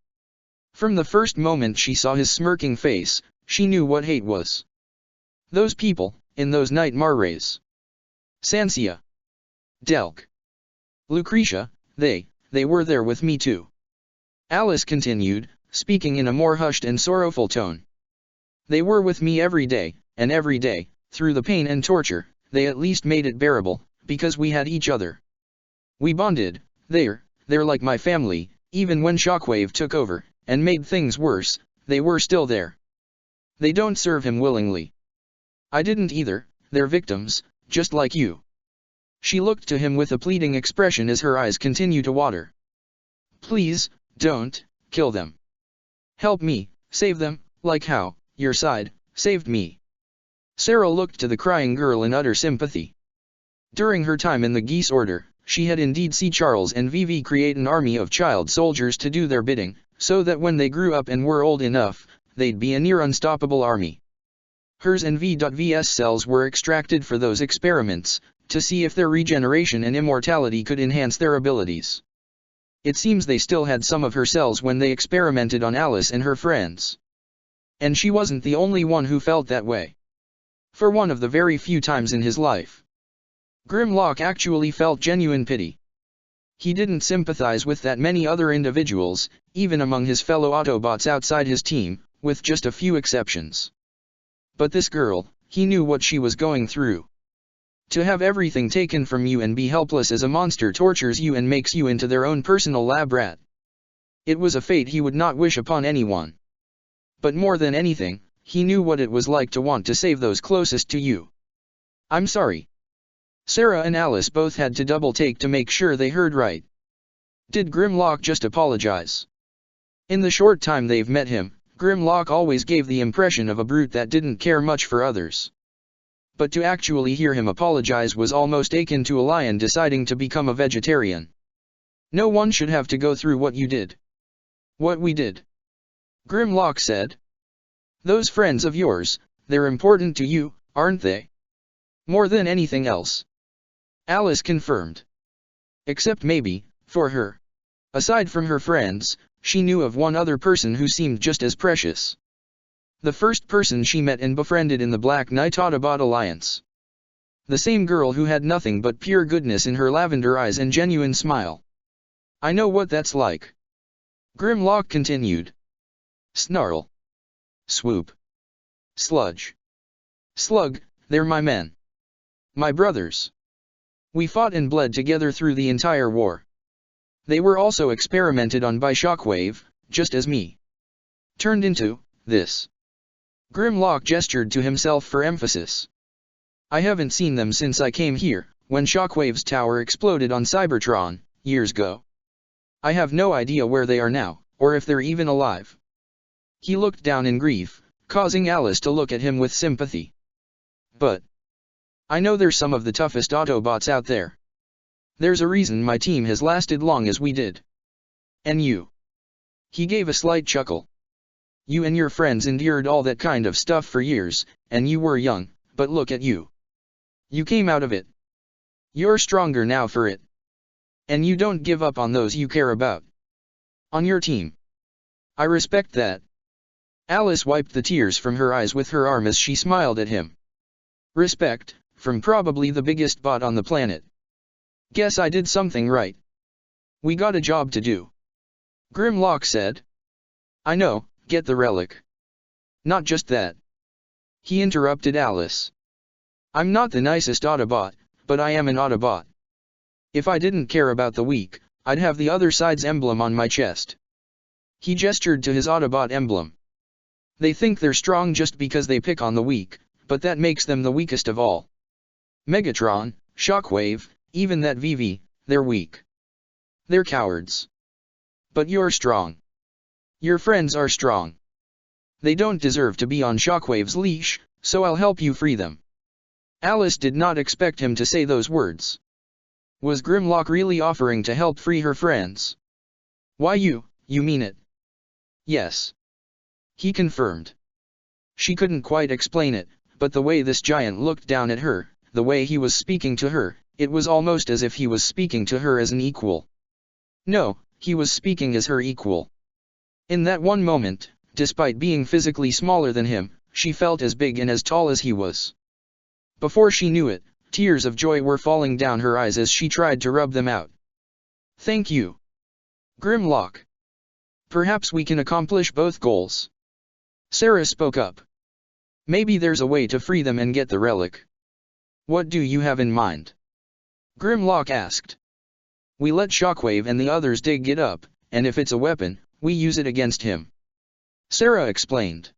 A: From the first moment she saw his smirking face, she knew what hate was. Those people, in those night marais. Sansia. Delk. Lucretia, they were there with me too. Alice continued, speaking in a more hushed and sorrowful tone. They were with me every day, and every day, through the pain and torture, they at least made it bearable, because we had each other. We bonded, they're like my family, even when Shockwave took over, and made things worse, they were still there. They don't serve him willingly. I didn't either, they're victims, just like you. She looked to him with a pleading expression as her eyes continued to water. Please, don't kill them. Help me, save them, like how your side saved me. Sarah looked to the crying girl in utter sympathy. During her time in the geese order, she had indeed seen Charles and Vivi create an army of child soldiers to do their bidding, so that when they grew up and were old enough, they'd be a near unstoppable army. Hers and V.V's cells were extracted for those experiments, to see if their regeneration and immortality could enhance their abilities. It seems they still had some of her cells when they experimented on Alice and her friends. And she wasn't the only one who felt that way. For one of the very few times in his life, Grimlock actually felt genuine pity. He didn't sympathize with that many other individuals, even among his fellow Autobots outside his team, with just a few exceptions. But this girl, he knew what she was going through. To have everything taken from you and be helpless as a monster tortures you and makes you into their own personal lab rat. It was a fate he would not wish upon anyone. But more than anything, he knew what it was like to want to save those closest to you. I'm sorry. Sarah and Alice both had to double-take to make sure they heard right. Did Grimlock just apologize? In the short time they've met him, Grimlock always gave the impression of a brute that didn't care much for others. But to actually hear him apologize was almost akin to a lion deciding to become a vegetarian. No one should have to go through what you did. What we did. Grimlock said. Those friends of yours, they're important to you, aren't they? More than anything else. Alice confirmed. Except maybe, for her. Aside from her friends, she knew of one other person who seemed just as precious. The first person she met and befriended in the Black Knight Autobot Alliance. The same girl who had nothing but pure goodness in her lavender eyes and genuine smile. I know what that's like. Grimlock continued. Snarl. Swoop. Sludge. Slug, they're my men. My brothers. We fought and bled together through the entire war. They were also experimented on by Shockwave, just as me. Turned into this. Grimlock gestured to himself for emphasis. I haven't seen them since I came here, when Shockwave's tower exploded on Cybertron, years ago. I have no idea where they are now, or if they're even alive. He looked down in grief, causing Alice to look at him with sympathy. But I know they're some of the toughest Autobots out there. There's a reason my team has lasted long as we did. And you. He gave a slight chuckle. You and your friends endured all that kind of stuff for years, and you were young, but look at you. You came out of it. You're stronger now for it. And you don't give up on those you care about. On your team. I respect that. Alice wiped the tears from her eyes with her arm as she smiled at him. Respect, from probably the biggest bot on the planet. Guess I did something right. We got a job to do. Grimlock said. I know, get the relic. Not just that. He interrupted Alice. I'm not the nicest Autobot, but I am an Autobot. If I didn't care about the weak, I'd have the other side's emblem on my chest. He gestured to his Autobot emblem. They think they're strong just because they pick on the weak, but that makes them the weakest of all. Megatron, Shockwave, even that Vivi, they're weak. They're cowards. But you're strong. Your friends are strong. They don't deserve to be on Shockwave's leash, so I'll help you free them. Alice did not expect him to say those words. Was Grimlock really offering to help free her friends? Why you mean it? Yes. He confirmed. She couldn't quite explain it, but the way this giant looked down at her, the way he was speaking to her, it was almost as if he was speaking to her as an equal. No, he was speaking as her equal. In that one moment, despite being physically smaller than him, she felt as big and as tall as he was. Before she knew it, tears of joy were falling down her eyes as she tried to rub them out. Thank you. Grimlock. Perhaps we can accomplish both goals. Sarah spoke up. Maybe there's a way to free them and get the relic. What do you have in mind? Grimlock asked. We let Shockwave and the others dig it up, and if it's a weapon, we use it against him. Sarah explained.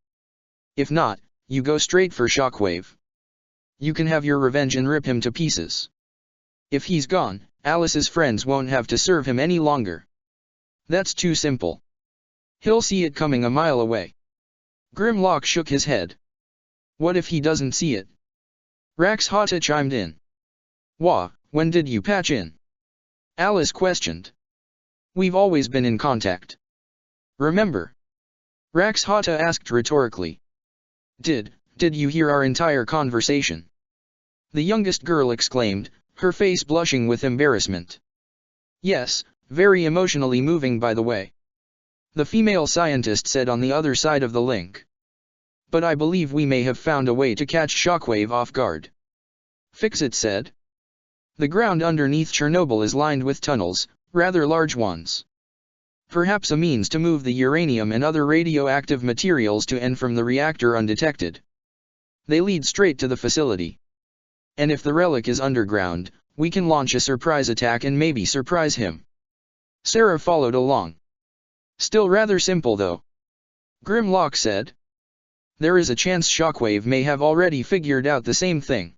A: If not, you go straight for Shockwave. You can have your revenge and rip him to pieces. If he's gone, Alice's friends won't have to serve him any longer. That's too simple. He'll see it coming a mile away. Grimlock shook his head. What if he doesn't see it? Rax Hata chimed in. Wah, when did you patch in? Alice questioned. We've always been in contact. Remember? Rax Hata asked rhetorically. Did you hear our entire conversation? The youngest girl exclaimed, her face blushing with embarrassment. Yes, very emotionally moving by the way. The female scientist said on the other side of the link. But I believe we may have found a way to catch Shockwave off guard. Fix-It said. The ground underneath Chernobyl is lined with tunnels, rather large ones. Perhaps a means to move the uranium and other radioactive materials to and from the reactor undetected. They lead straight to the facility. And if the relic is underground, we can launch a surprise attack and maybe surprise him. Sarah followed along. Still rather simple though. Grimlock said. There is a chance Shockwave may have already figured out the same thing.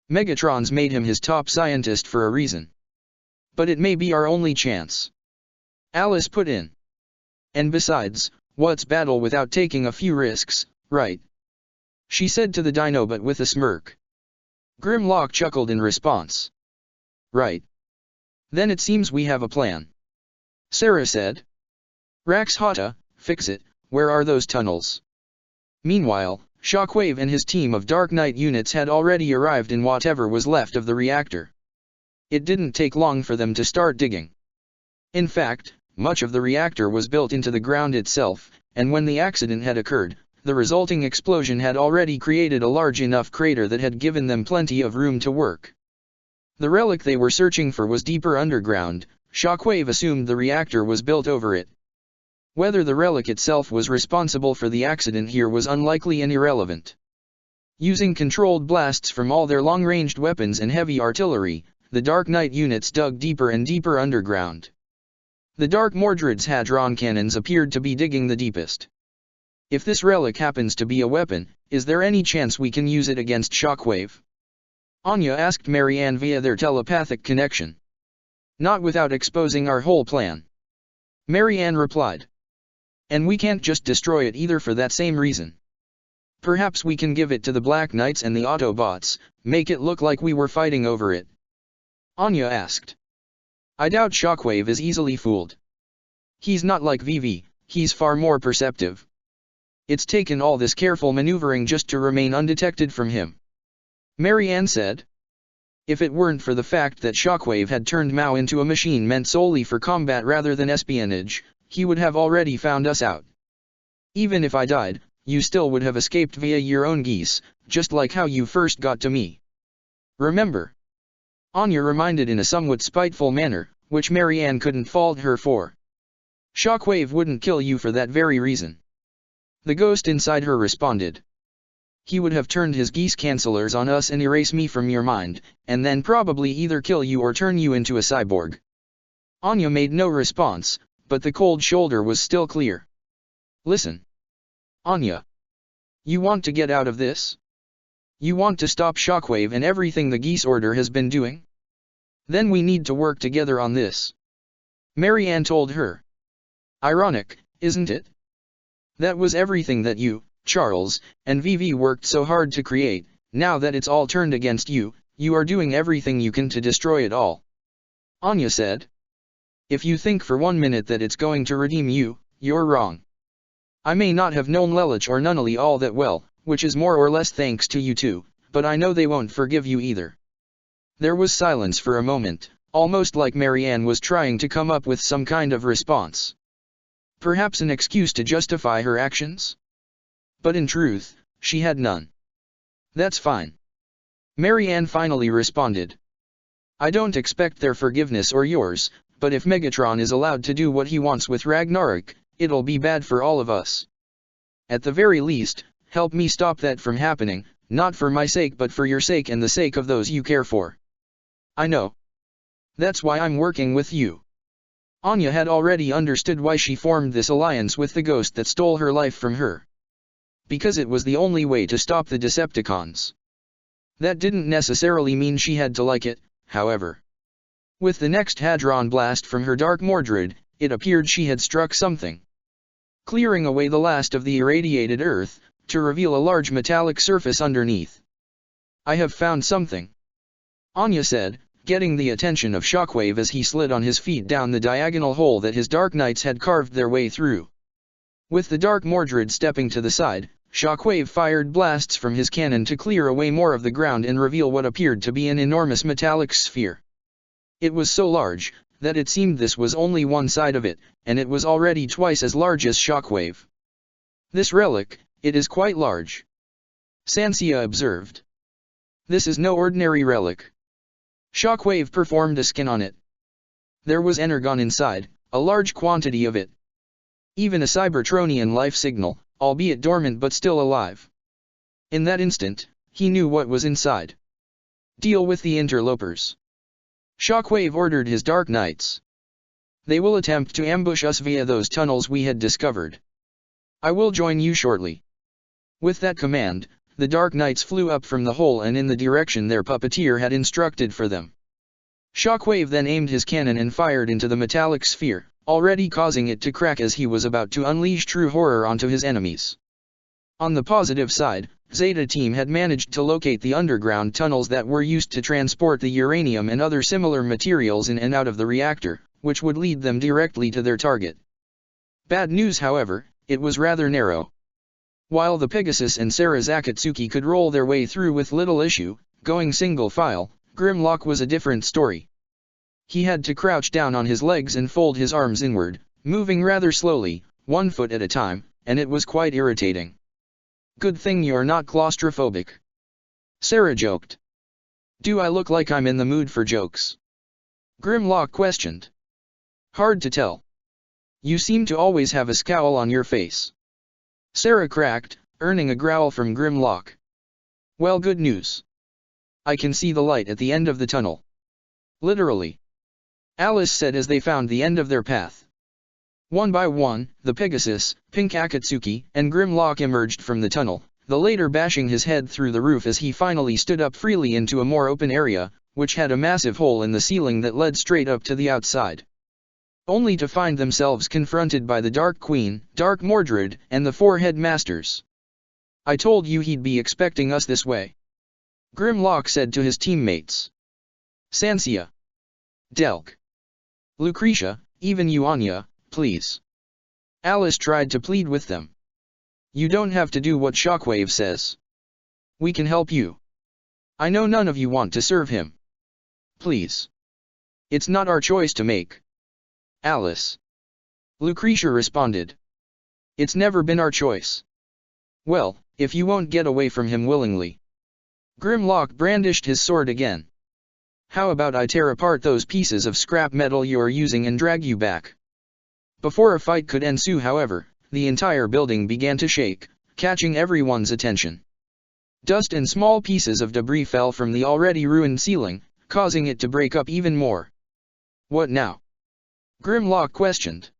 A: Megatron's made him his top scientist for a reason. But it may be our only chance. Alice put in. And besides, what's battle without taking a few risks, right? She said to the Dinobot with a smirk. Grimlock chuckled in response. Right. Then it seems we have a plan. Sarah said. Rax Hata, Fix-It, where are those tunnels? Meanwhile, Shockwave and his team of Dark Knight units had already arrived in whatever was left of the reactor. It didn't take long for them to start digging. In fact, much of the reactor was built into the ground itself, and when the accident had occurred, the resulting explosion had already created a large enough crater that had given them plenty of room to work. The relic they were searching for was deeper underground. Shockwave assumed the reactor was built over it. Whether the relic itself was responsible for the accident here was unlikely and irrelevant. Using controlled blasts from all their long-ranged weapons and heavy artillery, the Dark Knight units dug deeper and deeper underground. The Dark Mordred's Hadron cannons appeared to be digging the deepest. If this relic happens to be a weapon, is there any chance we can use it against Shockwave? Anya asked Marianne via their telepathic connection. Not without exposing our whole plan. Marianne replied. And we can't just destroy it either for that same reason. Perhaps we can give it to the Black Knights and the Autobots, make it look like we were fighting over it. Anya asked. I doubt Shockwave is easily fooled. He's not like Vivi, he's far more perceptive. It's taken all this careful maneuvering just to remain undetected from him. Marianne said. If it weren't for the fact that Shockwave had turned Mao into a machine meant solely for combat rather than espionage, he would have already found us out. Even if I died, you still would have escaped via your own geese, just like how you first got to me. Remember? Anya reminded in a somewhat spiteful manner, which Marianne couldn't fault her for. Shockwave wouldn't kill you for that very reason. The ghost inside her responded. He would have turned his geese cancellers on us and erase me from your mind, and then probably either kill you or turn you into a cyborg. Anya made no response, but the cold shoulder was still clear. Listen. Anya. You want to get out of this? You want to stop Shockwave and everything the Geese Order has been doing? Then we need to work together on this. Marianne told her. Ironic, isn't it? That was everything that you, Charles, and Vivi worked so hard to create. Now that it's all turned against you, you are doing everything you can to destroy it all. Anya said. If you think for 1 minute that it's going to redeem you, you're wrong. I may not have known Lelich or Nunnally all that well, which is more or less thanks to you too, but I know they won't forgive you either. There was silence for a moment, almost like Marianne was trying to come up with some kind of response. Perhaps an excuse to justify her actions? But in truth, she had none. That's fine. Marianne finally responded. I don't expect their forgiveness or yours, but if Megatron is allowed to do what he wants with Ragnarok, it'll be bad for all of us. At the very least, help me stop that from happening, not for my sake but for your sake and the sake of those you care for. I know. That's why I'm working with you. Anya had already understood why she formed this alliance with the ghost that stole her life from her. Because it was the only way to stop the Decepticons. That didn't necessarily mean she had to like it, however. With the next Hadron blast from her Dark Mordred, it appeared she had struck something. Clearing away the last of the irradiated Earth, to reveal a large metallic surface underneath. I have found something. Anya said, getting the attention of Shockwave as he slid on his feet down the diagonal hole that his Dark Knights had carved their way through. With the Dark Mordred stepping to the side, Shockwave fired blasts from his cannon to clear away more of the ground and reveal what appeared to be an enormous metallic sphere. It was so large, that it seemed this was only one side of it, and it was already twice as large as Shockwave. This relic, it is quite large. Sansia observed. This is no ordinary relic. Shockwave performed a scan on it. There was energon inside, a large quantity of it. Even a Cybertronian life signal, albeit dormant but still alive. In that instant, he knew what was inside. Deal with the interlopers. Shockwave ordered his Dark Knights. They will attempt to ambush us via those tunnels we had discovered. I will join you shortly. With that command, the Dark Knights flew up from the hole and in the direction their puppeteer had instructed for them. Shockwave then aimed his cannon and fired into the metallic sphere, already causing it to crack as he was about to unleash true horror onto his enemies. On the positive side, Zeta Team had managed to locate the underground tunnels that were used to transport the uranium and other similar materials in and out of the reactor, which would lead them directly to their target. Bad news, however, it was rather narrow. While the Pegasus and Sarah Zakatsuki could roll their way through with little issue, going single file, Grimlock was a different story. He had to crouch down on his legs and fold his arms inward, moving rather slowly, 1 foot at a time, and it was quite irritating. Good thing you're not claustrophobic. Sarah joked. Do I look like I'm in the mood for jokes? Grimlock questioned. Hard to tell. You seem to always have a scowl on your face. Sarah cracked, earning a growl from Grimlock. Well, good news. I can see the light at the end of the tunnel. Literally. Alice said as they found the end of their path. One by one, the Pegasus, Pink Akatsuki, and Grimlock emerged from the tunnel, the latter bashing his head through the roof as he finally stood up freely into a more open area, which had a massive hole in the ceiling that led straight up to the outside. Only to find themselves confronted by the Dark Queen, Dark Mordred, and the four headmasters. I told you he'd be expecting us this way. Grimlock said to his teammates. Sansia. Delk. Lucretia, even you Anya, please. Alice tried to plead with them. You don't have to do what Shockwave says. We can help you. I know none of you want to serve him. Please. It's not our choice to make. Alice. Lucretia responded. It's never been our choice. Well, if you won't get away from him willingly. Grimlock brandished his sword again. How about I tear apart those pieces of scrap metal you're using and drag you back? Before a fight could ensue, however, the entire building began to shake, catching everyone's attention. Dust and small pieces of debris fell from the already ruined ceiling, causing it to break up even more. What now? Grimlock questioned.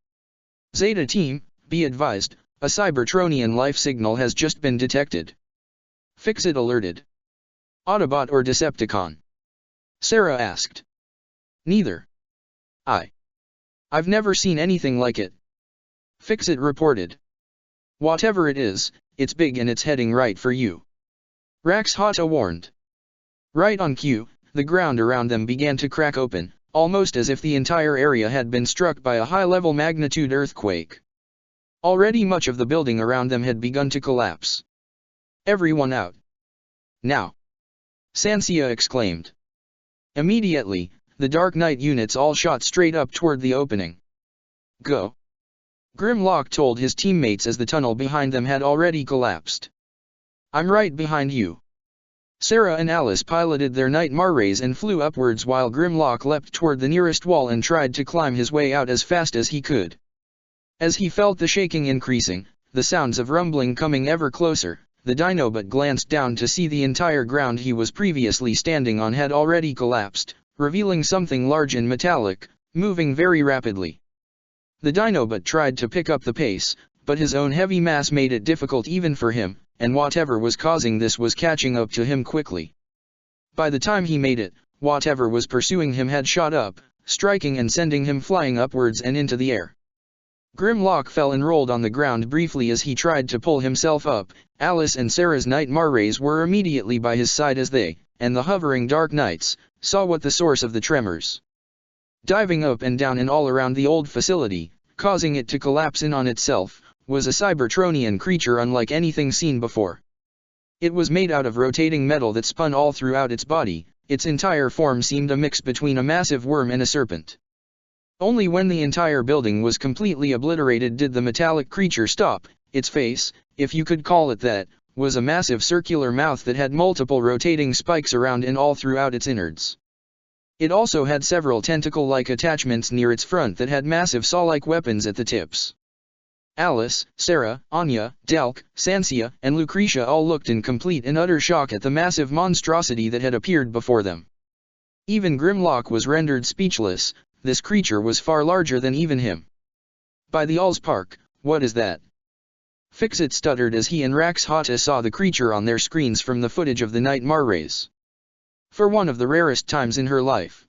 A: Zeta Team, be advised, a Cybertronian life signal has just been detected. Fixit alerted. Autobot or Decepticon? Sarah asked. Neither. I've never seen anything like it. Fixit reported. Whatever it is, it's big and it's heading right for you. Rax Hata warned. Right on cue, the ground around them began to crack open, almost as if the entire area had been struck by a high-level magnitude earthquake. Already much of the building around them had begun to collapse. Everyone out. Now. Sansia exclaimed. Immediately, the Dark Knight units all shot straight up toward the opening. Go. Grimlock told his teammates as the tunnel behind them had already collapsed. I'm right behind you. Sarah and Alice piloted their Nightmare rays and flew upwards while Grimlock leapt toward the nearest wall and tried to climb his way out as fast as he could. As he felt the shaking increasing, the sounds of rumbling coming ever closer, the Dinobot glanced down to see the entire ground he was previously standing on had already collapsed, revealing something large and metallic, moving very rapidly. The Dinobot tried to pick up the pace, but his own heavy mass made it difficult even for him, and whatever was causing this was catching up to him quickly. By the time he made it, whatever was pursuing him had shot up, striking and sending him flying upwards and into the air. Grimlock fell and rolled on the ground briefly as he tried to pull himself up. Alice and Sarah's Nightmare rays were immediately by his side as they, and the hovering Dark Knights, saw what the source of the tremors. Diving up and down and all around the old facility, causing it to collapse in on itself, was a Cybertronian creature unlike anything seen before. It was made out of rotating metal that spun all throughout its body. Its entire form seemed a mix between a massive worm and a serpent. Only when the entire building was completely obliterated did the metallic creature stop. Its face, if you could call it that, was a massive circular mouth that had multiple rotating spikes around and all throughout its innards. It also had several tentacle-like attachments near its front that had massive saw-like weapons at the tips. Alice, Sarah, Anya, Delk, Sansia, and Lucretia all looked in complete and utter shock at the massive monstrosity that had appeared before them. Even Grimlock was rendered speechless. This creature was far larger than even him. By the Allspark, what is that? Fixit stuttered as he and Rax Hata saw the creature on their screens from the footage of the Nightmare rays. For one of the rarest times in her life.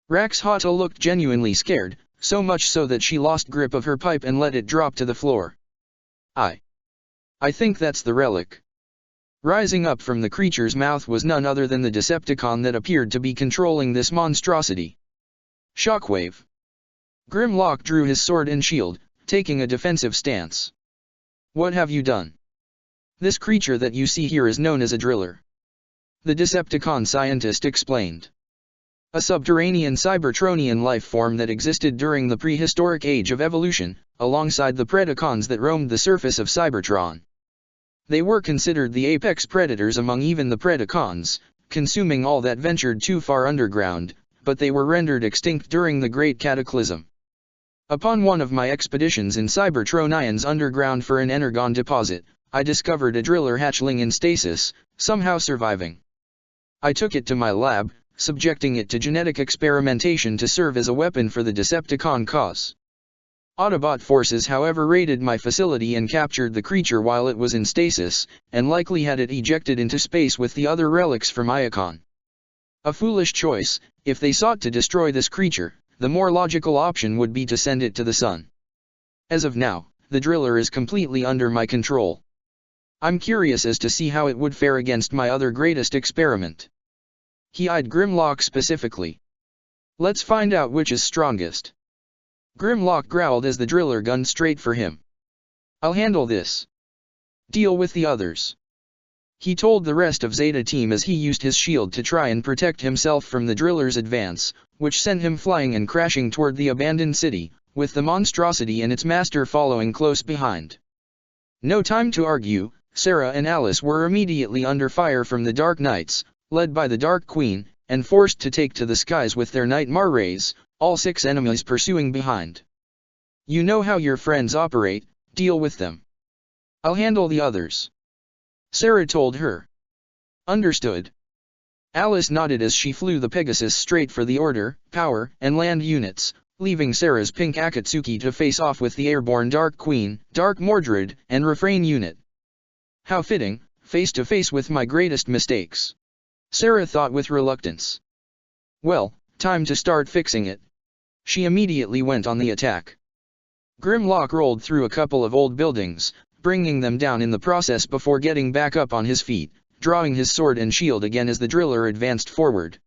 A: Rax Hata looked genuinely scared, so much so that she lost grip of her pipe and let it drop to the floor. I think that's the relic. Rising up from the creature's mouth was none other than the Decepticon that appeared to be controlling this monstrosity. Shockwave. Grimlock drew his sword and shield, taking a defensive stance. What have you done? This creature that you see here is known as a driller. The Decepticon scientist explained. A subterranean Cybertronian life form that existed during the prehistoric age of evolution, alongside the Predacons that roamed the surface of Cybertron. They were considered the apex predators among even the Predacons, consuming all that ventured too far underground, but they were rendered extinct during the Great Cataclysm. Upon one of my expeditions in Cybertronians underground for an energon deposit, I discovered a driller hatchling in stasis, somehow surviving. I took it to my lab, subjecting it to genetic experimentation to serve as a weapon for the Decepticon cause. Autobot forces however raided my facility and captured the creature while it was in stasis, and likely had it ejected into space with the other relics from Iacon. A foolish choice. If they sought to destroy this creature, the more logical option would be to send it to the sun. As of now, the driller is completely under my control. I'm curious as to see how it would fare against my other greatest experiment. He eyed Grimlock specifically. Let's find out which is strongest. Grimlock growled as the driller gunned straight for him. I'll handle this. Deal with the others. He told the rest of Zeta Team as he used his shield to try and protect himself from the driller's advance, which sent him flying and crashing toward the abandoned city, with the monstrosity and its master following close behind. No time to argue, Sarah and Alice were immediately under fire from the Dark Knights, led by the Dark Queen, and forced to take to the skies with their Nightmare rays, all 6 enemies pursuing behind. You know how your friends operate, deal with them. I'll handle the others. Sarah told her. Understood. Alice nodded as she flew the Pegasus straight for the Order, Power, and Land units, leaving Sarah's pink Akatsuki to face off with the airborne Dark Queen, Dark Mordred, and Refrain unit. How fitting, face to face with my greatest mistakes. Sarah thought with reluctance. Well, time to start fixing it. She immediately went on the attack. Grimlock rolled through a couple of old buildings, bringing them down in the process before getting back up on his feet, drawing his sword and shield again as the driller advanced forward.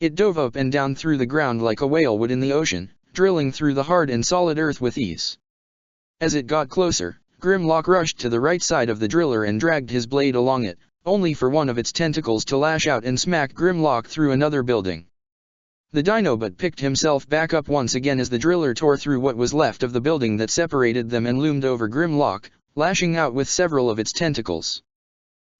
A: It dove up and down through the ground like a whale would in the ocean, drilling through the hard and solid earth with ease. As it got closer, Grimlock rushed to the right side of the driller and dragged his blade along it, only for one of its tentacles to lash out and smack Grimlock through another building. The Dinobot picked himself back up once again as the driller tore through what was left of the building that separated them and loomed over Grimlock, lashing out with several of its tentacles.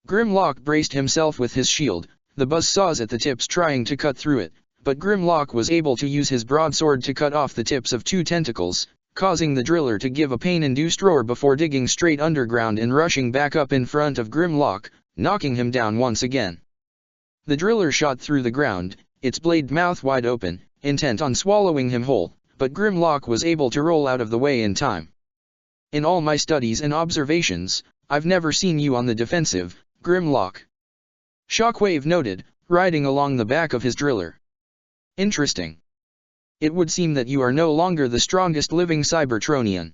A: Grimlock braced himself with his shield, the buzzsaws at the tips trying to cut through it, but Grimlock was able to use his broadsword to cut off the tips of 2 tentacles, causing the driller to give a pain-induced roar before digging straight underground and rushing back up in front of Grimlock, knocking him down once again. The driller shot through the ground, its blade mouth wide open, intent on swallowing him whole, but Grimlock was able to roll out of the way in time. In all my studies and observations, I've never seen you on the defensive, Grimlock. Shockwave noted, riding along the back of his driller. Interesting. It would seem that you are no longer the strongest living Cybertronian.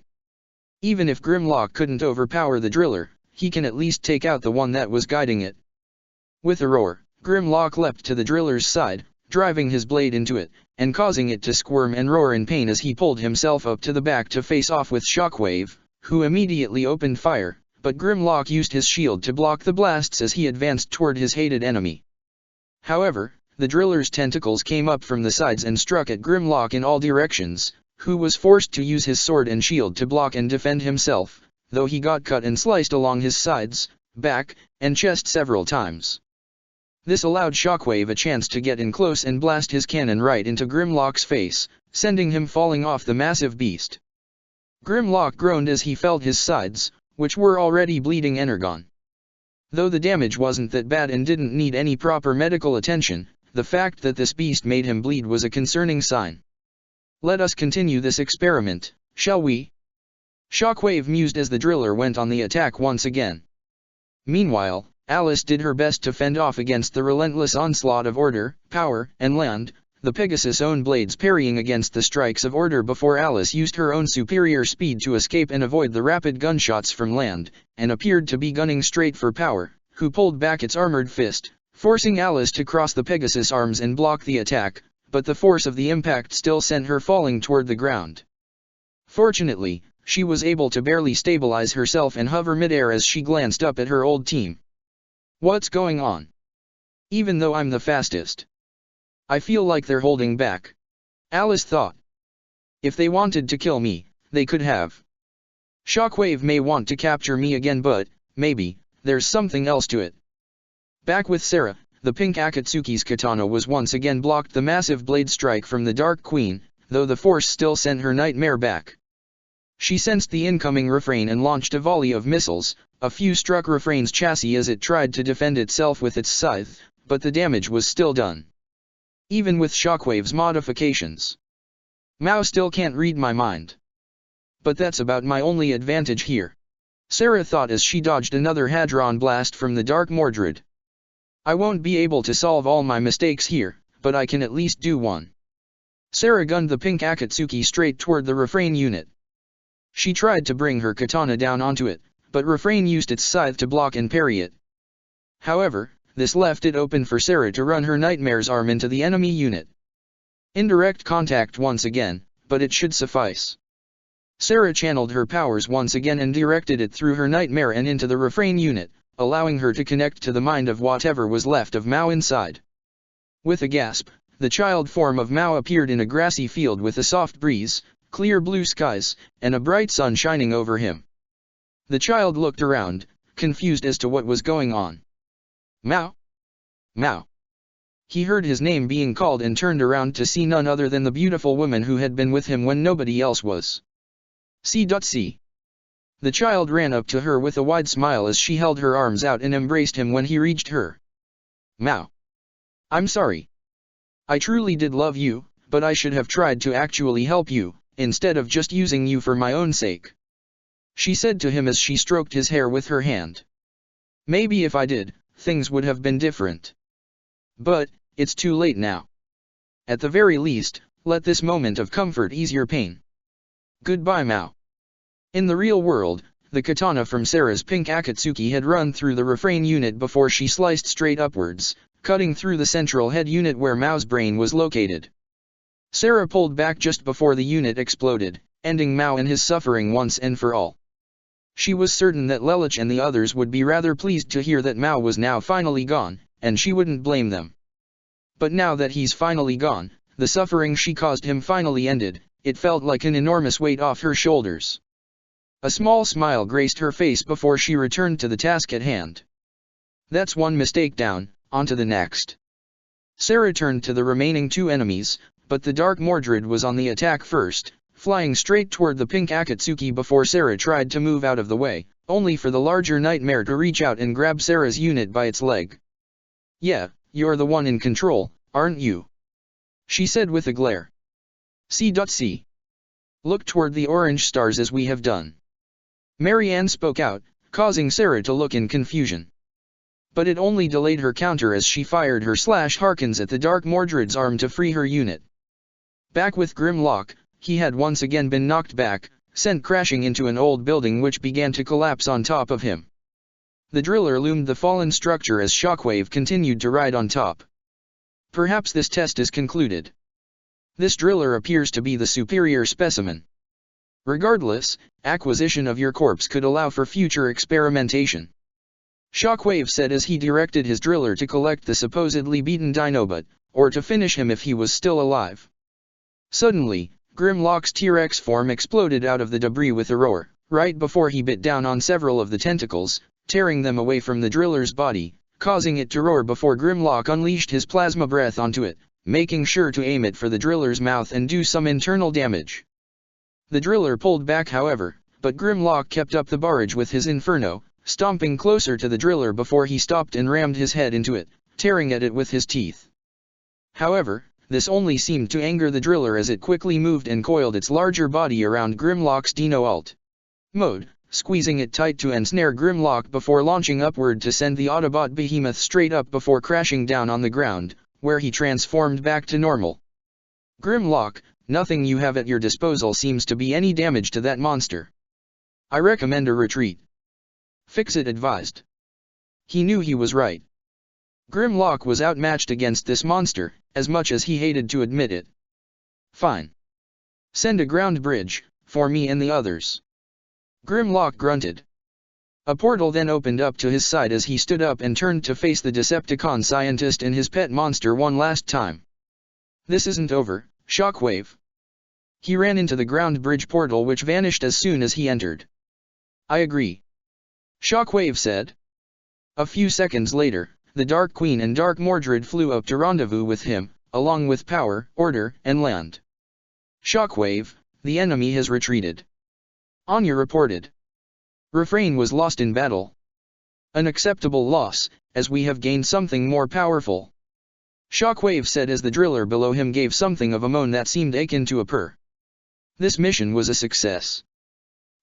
A: Even if Grimlock couldn't overpower the driller, he can at least take out the one that was guiding it. With a roar, Grimlock leapt to the driller's side, driving his blade into it, and causing it to squirm and roar in pain as he pulled himself up to the back to face off with Shockwave, who immediately opened fire, but Grimlock used his shield to block the blasts as he advanced toward his hated enemy. However, the driller's tentacles came up from the sides and struck at Grimlock in all directions, who was forced to use his sword and shield to block and defend himself, though he got cut and sliced along his sides, back, and chest several times. This allowed Shockwave a chance to get in close and blast his cannon right into Grimlock's face, sending him falling off the massive beast. Grimlock groaned as he felt his sides, which were already bleeding energon. Though the damage wasn't that bad and didn't need any proper medical attention, the fact that this beast made him bleed was a concerning sign. Let us continue this experiment, shall we? Shockwave mused as the driller went on the attack once again. Meanwhile, Alice did her best to fend off against the relentless onslaught of Order, Power, and Land, the Pegasus' own blades parrying against the strikes of Order before Alice used her own superior speed to escape and avoid the rapid gunshots from Land, and appeared to be gunning straight for Power, who pulled back its armored fist, forcing Alice to cross the Pegasus' arms and block the attack, but the force of the impact still sent her falling toward the ground. Fortunately, she was able to barely stabilize herself and hover midair as she glanced up at her old team. What's going on? Even though I'm the fastest, I feel like they're holding back. Alice thought. If they wanted to kill me, they could have. Shockwave may want to capture me again, but, maybe, There's something else to it. Back with Sarah, the pink Akatsuki's katana was once again blocked the massive blade strike from the Dark Queen, though the force still sent her nightmare back. She sensed the incoming Refrain and launched a volley of missiles. A few struck Refrain's chassis as it tried to defend itself with its scythe, but the damage was still done. Even with Shockwave's modifications. Mao still can't read my mind. But that's about my only advantage here. Sarah thought as she dodged another Hadron blast from the Dark Mordred. I won't be able to solve all my mistakes here, but I can at least do one. Sarah gunned the pink Akatsuki straight toward the Refrain unit. She tried to bring her katana down onto it, but Refrain used its scythe to block and parry it. However, this left it open for Sarah to run her Nightmare's arm into the enemy unit. Indirect contact once again, but it should suffice. Sarah channeled her powers once again and directed it through her Nightmare and into the Refrain unit, allowing her to connect to the mind of whatever was left of Mao inside. With a gasp, the child form of Mao appeared in a grassy field with a soft breeze, clear blue skies, and a bright sun shining over him. The child looked around, confused as to what was going on. Mao? Mao. He heard his name being called and turned around to see none other than the beautiful woman who had been with him when nobody else was. C.C. The child ran up to her with a wide smile as she held her arms out and embraced him when he reached her. Mao. I'm sorry. I truly did love you, but I should have tried to actually help you, instead of just using you for my own sake. She said to him as she stroked his hair with her hand. Maybe if I did, things would have been different. But, it's too late now. At the very least, let this moment of comfort ease your pain. Goodbye, Mao. In the real world, the katana from Sarah's pink Akatsuki had run through the Refrain unit before she sliced straight upwards, cutting through the central head unit where Mao's brain was located. Sarah pulled back just before the unit exploded, ending Mao and his suffering once and for all. She was certain that Lelich and the others would be rather pleased to hear that Mao was now finally gone, and she wouldn't blame them. But now that he's finally gone, the suffering she caused him finally ended. It felt like an enormous weight off her shoulders. A small smile graced her face before she returned to the task at hand. That's one mistake down, on to the next. Sarah turned to the remaining two enemies, but the Dark Mordred was on the attack first, flying straight toward the pink Akatsuki before Sarah tried to move out of the way, only for the larger Nightmare to reach out and grab Sarah's unit by its leg. Yeah, you're the one in control, aren't you? She said with a glare. C.C. Look toward the orange stars as we have done. Marianne spoke out, causing Sarah to look in confusion. But it only delayed her counter as she fired her Harkins at the Dark Mordred's arm to free her unit. Back with Grimlock, he had once again been knocked back, sent crashing into an old building which began to collapse on top of him. The driller loomed the fallen structure as Shockwave continued to ride on top. Perhaps this test is concluded. This driller appears to be the superior specimen. Regardless, acquisition of your corpse could allow for future experimentation. Shockwave said as he directed his driller to collect the supposedly beaten Dinobot, or to finish him if he was still alive. Suddenly, Grimlock's T-Rex form exploded out of the debris with a roar, right before he bit down on several of the tentacles, tearing them away from the driller's body, causing it to roar before Grimlock unleashed his plasma breath onto it, making sure to aim it for the driller's mouth and do some internal damage. The driller pulled back however, but Grimlock kept up the barrage with his inferno, stomping closer to the driller before he stopped and rammed his head into it, tearing at it with his teeth. However, this only seemed to anger the driller as it quickly moved and coiled its larger body around Grimlock's Dino Alt mode, squeezing it tight to ensnare Grimlock before launching upward to send the Autobot behemoth straight up before crashing down on the ground, where he transformed back to normal. Grimlock, nothing you have at your disposal seems to be any damage to that monster. I recommend a retreat. Fixit advised. He knew he was right. Grimlock was outmatched against this monster, as much as he hated to admit it. Fine. Send a ground bridge, for me and the others. Grimlock grunted. A portal then opened up to his side as he stood up and turned to face the Decepticon scientist and his pet monster one last time. This isn't over, Shockwave. He ran into the ground bridge portal which vanished as soon as he entered. I agree. Shockwave said. A few seconds later, the Dark Queen and Dark Mordred flew up to rendezvous with him, along with Power, Order, and Land. Shockwave, the enemy has retreated. Anya reported. Refrain was lost in battle. An acceptable loss, as we have gained something more powerful. Shockwave said as the driller below him gave something of a moan that seemed akin to a purr. This mission was a success.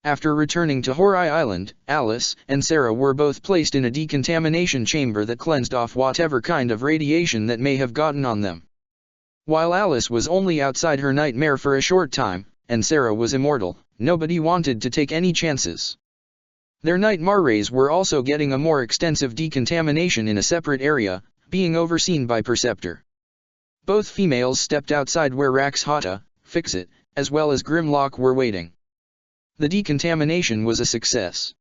A: After returning to Horai Island, Alice and Sarah were both placed in a decontamination chamber that cleansed off whatever kind of radiation that may have gotten on them. While Alice was only outside her nightmare for a short time, and Sarah was immortal, nobody wanted to take any chances. Their nightmare rays were also getting a more extensive decontamination in a separate area, being overseen by Perceptor. Both females stepped outside where Rax Hata, Fixit, as well as Grimlock were waiting. The decontamination was a success.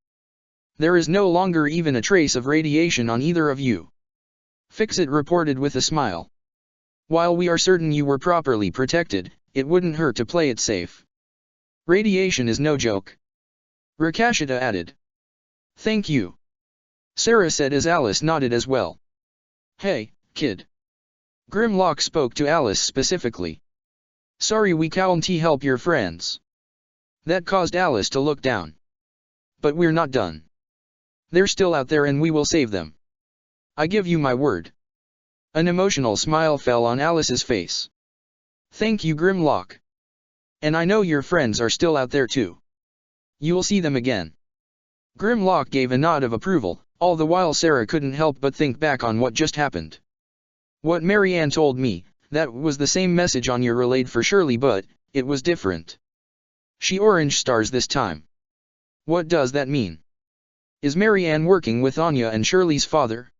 A: There is no longer even a trace of radiation on either of you. Fixit reported with a smile. While we are certain you were properly protected, it wouldn't hurt to play it safe. Radiation is no joke. Rakashita added. Thank you. Sarah said as Alice nodded as well. Hey, kid. Grimlock spoke to Alice specifically. Sorry we can't help your friends. That caused Alice to look down. But we're not done. They're still out there and we will save them. I give you my word. An emotional smile fell on Alice's face. Thank you, Grimlock. And I know your friends are still out there too. You'll see them again. Grimlock gave a nod of approval, all the while Sarah couldn't help but think back on what just happened. What Marianne told me, that was the same message Anya relayed for Shirley, but it was different. She orange stars this time. What does that mean? Is Marianne working with Anya and Shirley's father?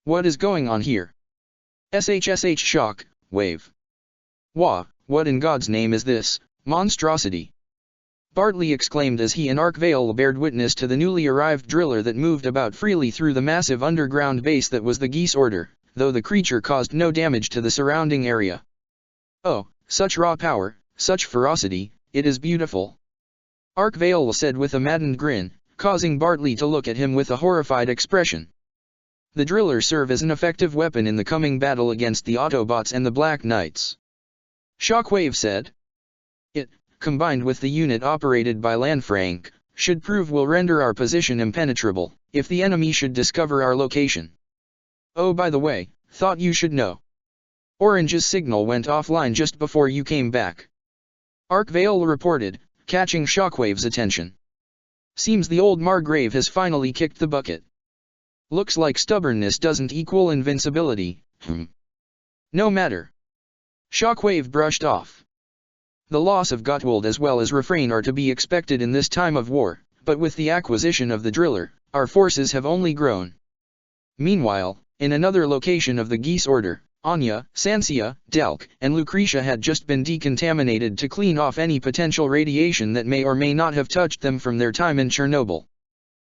A: What is going on here? SHSH shock, wave. Wah, what in God's name is this, monstrosity? Bartley exclaimed as he and Arkvale bared witness to the newly arrived driller that moved about freely through the massive underground base that was the Geese Order, though the creature caused no damage to the surrounding area. Oh, such raw power, such ferocity, it is beautiful. Arkvale said with a maddened grin, causing Bartley to look at him with a horrified expression. The drillers serve as an effective weapon in the coming battle against the Autobots and the Black Knights. Shockwave said. It, combined with the unit operated by Lanfranc, should prove will render our position impenetrable, if the enemy should discover our location. Oh, by the way, thought you should know. Orange's signal went offline just before you came back. Arkvale reported, catching Shockwave's attention. Seems the old Margrave has finally kicked the bucket. Looks like stubbornness doesn't equal invincibility, No matter. Shockwave brushed off. The loss of Gottwald as well as Refrain are to be expected in this time of war, but with the acquisition of the driller, our forces have only grown. Meanwhile, in another location of the Geese Order, Anya, Sansia, Delk, and Lucretia had just been decontaminated to clean off any potential radiation that may or may not have touched them from their time in Chernobyl.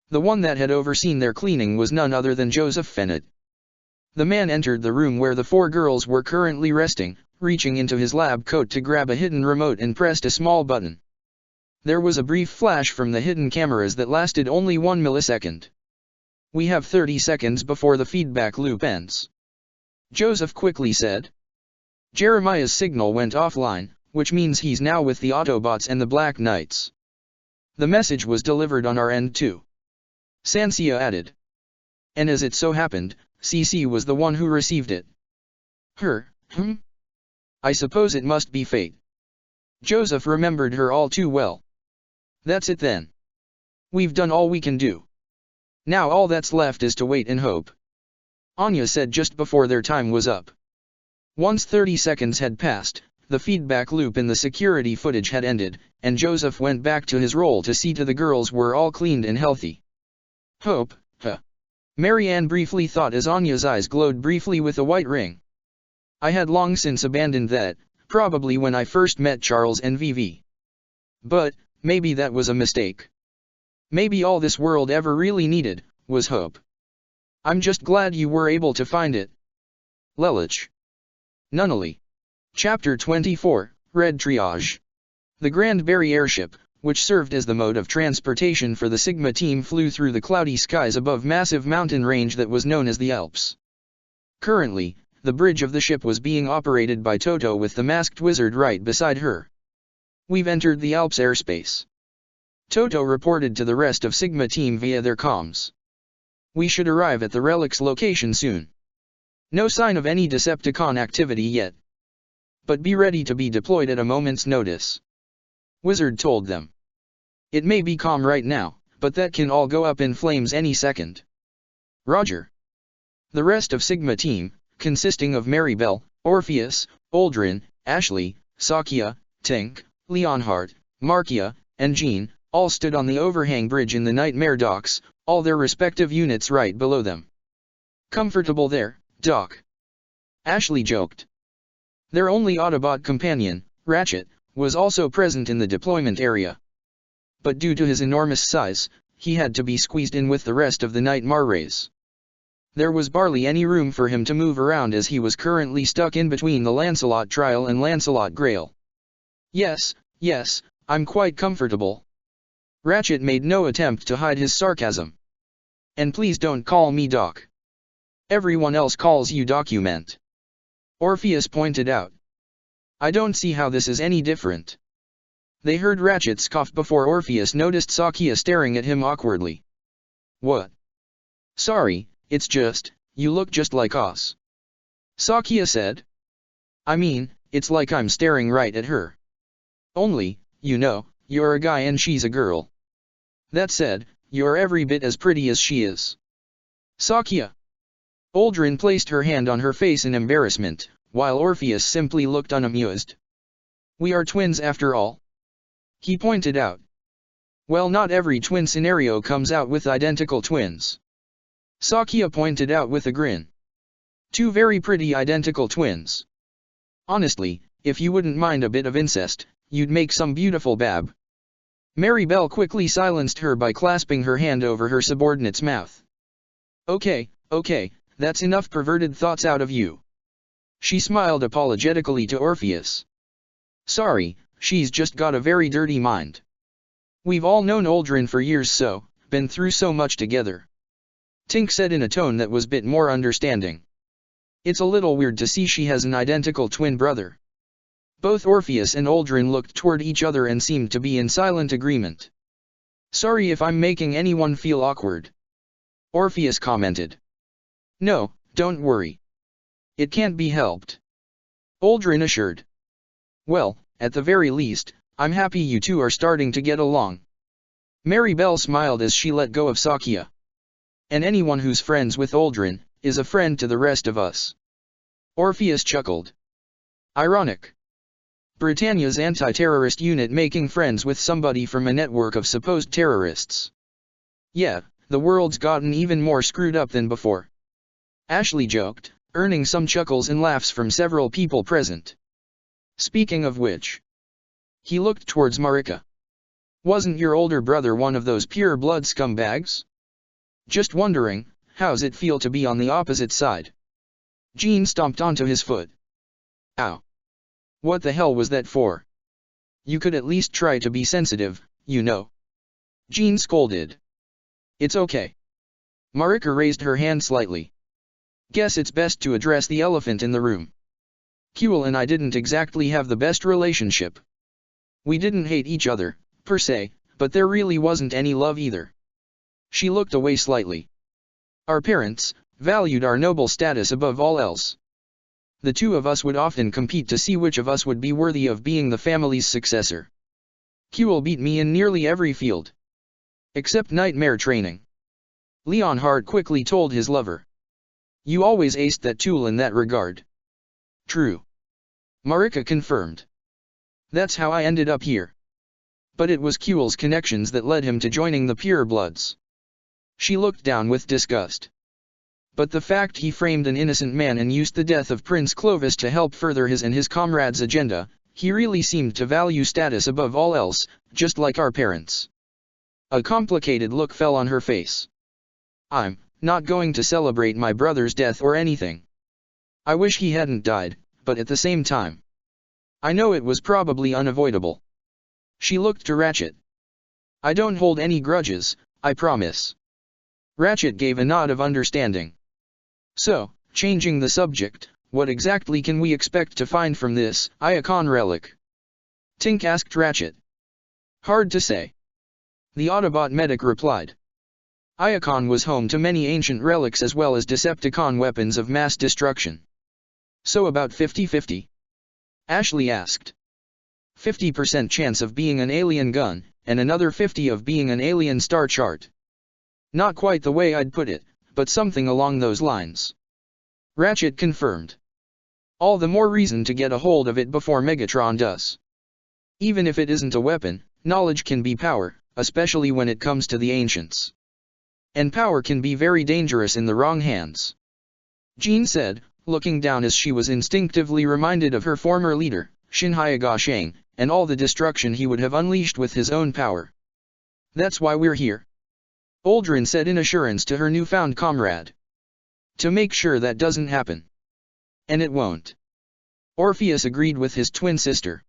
A: The one that had overseen their cleaning was none other than Joseph Fennett. The man entered the room where the four girls were currently resting, reaching into his lab coat to grab a hidden remote and pressed a small button. There was a brief flash from the hidden cameras that lasted only 1 millisecond. We have 30 seconds before the feedback loop ends. Joseph quickly said. Jeremiah's signal went offline, which means he's now with the Autobots and the Black Knights. The message was delivered on our end too. Sansia added. And as it so happened, CC was the one who received it. I suppose it must be fate. Joseph remembered her all too well. That's it then. We've done all we can do. Now all that's left is to wait and hope. Anya said just before their time was up. Once 30 seconds had passed, the feedback loop in the security footage had ended, and Joseph went back to his role to see to the girls were all cleaned and healthy. Hope, Marianne briefly thought as Anya's eyes glowed briefly with a white ring. I had long since abandoned that, probably when I first met Charles and Vivi. But, maybe that was a mistake. Maybe all this world ever really needed, was hope. I'm just glad you were able to find it. Lelich. Nunnally. Chapter 24, Red Triage. The Grand Barrier Airship, which served as the mode of transportation for the Sigma team, flew through the cloudy skies above massive mountain range that was known as the Alps. Currently, the bridge of the ship was being operated by Toto with the masked wizard right beside her. "We've entered the Alps airspace," Toto reported to the rest of Sigma team via their comms. "We should arrive at the relic's location soon. No sign of any Decepticon activity yet. But be ready to be deployed at a moment's notice," Wizard told them. "It may be calm right now, but that can all go up in flames any second." "Roger." The rest of Sigma team, consisting of Maribel, Orpheus, Aldrin, Ashley, Sakia, Tink, Leonhardt, Markia, and Jean, all stood on the overhang bridge in the Nightmare docks, all their respective units right below them. "Comfortable there, Doc?" Ashley joked. Their only Autobot companion, Ratchet, was also present in the deployment area. But due to his enormous size, he had to be squeezed in with the rest of the Nightmare race. There was barely any room for him to move around, as he was currently stuck in between the Lancelot Trial and Lancelot Grail. Yes, I'm quite comfortable." Ratchet made no attempt to hide his sarcasm. "And please don't call me Doc. Everyone else calls you Document," Orpheus pointed out. "I don't see how this is any different." They heard Ratchet scoff before Orpheus noticed Sakia staring at him awkwardly. "What?" "Sorry, it's just, you look just like us," Sakia said. "I mean, it's like I'm staring right at her. Only, you know, you're a guy and she's a girl. That said, you're every bit as pretty as she is." "Sakia." Aldrin placed her hand on her face in embarrassment, while Orpheus simply looked unamused. "We are twins after all," he pointed out. "Well, not every twin scenario comes out with identical twins," Sakia pointed out with a grin. "Two very pretty identical twins. Honestly, if you wouldn't mind a bit of incest, you'd make some beautiful bab." Maribel quickly silenced her by clasping her hand over her subordinate's mouth. Okay, that's enough perverted thoughts out of you." She smiled apologetically to Orpheus. "Sorry, she's just got a very dirty mind. We've all known Aldrin for years, been through so much together," Tink said in a tone that was bit more understanding. "It's a little weird to see she has an identical twin brother." Both Orpheus and Aldrin looked toward each other and seemed to be in silent agreement. "Sorry if I'm making anyone feel awkward," Orpheus commented. "No, don't worry. It can't be helped," Aldrin assured. "Well, at the very least, I'm happy you two are starting to get along." Maribel smiled as she let go of Sakia. "And anyone who's friends with Aldrin, is a friend to the rest of us," Orpheus chuckled. "Ironic. Britannia's anti-terrorist unit making friends with somebody from a network of supposed terrorists. Yeah, the world's gotten even more screwed up than before," Ashley joked, earning some chuckles and laughs from several people present. "Speaking of which," he looked towards Marika. "Wasn't your older brother one of those pure-blood scumbags? Just wondering, how's it feel to be on the opposite side?" Jean stomped onto his foot. "Ow. What the hell was that for? You could at least try to be sensitive, you know," Jean scolded. "It's okay." Marika raised her hand slightly. "Guess it's best to address the elephant in the room. Kuel and I didn't exactly have the best relationship. We didn't hate each other, per se, but there really wasn't any love either." She looked away slightly. "Our parents valued our noble status above all else. The two of us would often compete to see which of us would be worthy of being the family's successor. Kuel beat me in nearly every field. Except nightmare training," Leonhardt quickly told his lover. "You always aced that tool in that regard." "True," Marika confirmed. "That's how I ended up here. But it was Kuel's connections that led him to joining the Purebloods." She looked down with disgust. "But the fact he framed an innocent man and used the death of Prince Clovis to help further his and his comrades' agenda, he really seemed to value status above all else, just like our parents." A complicated look fell on her face. "I'm not going to celebrate my brother's death or anything. I wish he hadn't died, but at the same time, I know it was probably unavoidable." She looked to Ratchet, I don't hold any grudges, I promise. Ratchet gave a nod of understanding. So, changing the subject, what exactly can we expect to find from this Iacon relic? Tink asked Ratchet. Hard to say. The Autobot medic replied. Iacon was home to many ancient relics as well as Decepticon weapons of mass destruction. So about 50-50? Ashley asked. 50% chance of being an alien gun, and another 50 of being an alien star chart. Not quite the way I'd put it, but something along those lines. Ratchet confirmed. All the more reason to get a hold of it before Megatron does. Even if it isn't a weapon, knowledge can be power, especially when it comes to the ancients. And power can be very dangerous in the wrong hands. Jean said, looking down as she was instinctively reminded of her former leader, Shinhyaga Shang, and all the destruction he would have unleashed with his own power. That's why we're here. Aldrin said in assurance to her newfound comrade. To make sure that doesn't happen. And it won't. Orpheus agreed with his twin sister.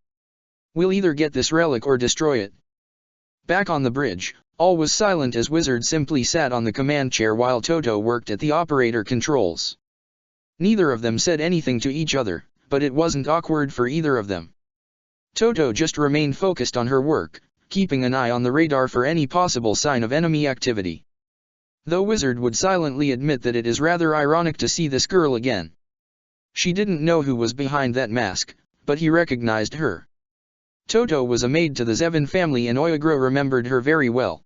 A: We'll either get this relic or destroy it. Back on the bridge, all was silent as Wizard simply sat on the command chair while Toto worked at the operator controls. Neither of them said anything to each other, but it wasn't awkward for either of them. Toto just remained focused on her work, keeping an eye on the radar for any possible sign of enemy activity. Though Wizard would silently admit that it is rather ironic to see this girl again. She didn't know who was behind that mask, but he recognized her. Toto was a maid to the Zevon family and Oyagro remembered her very well.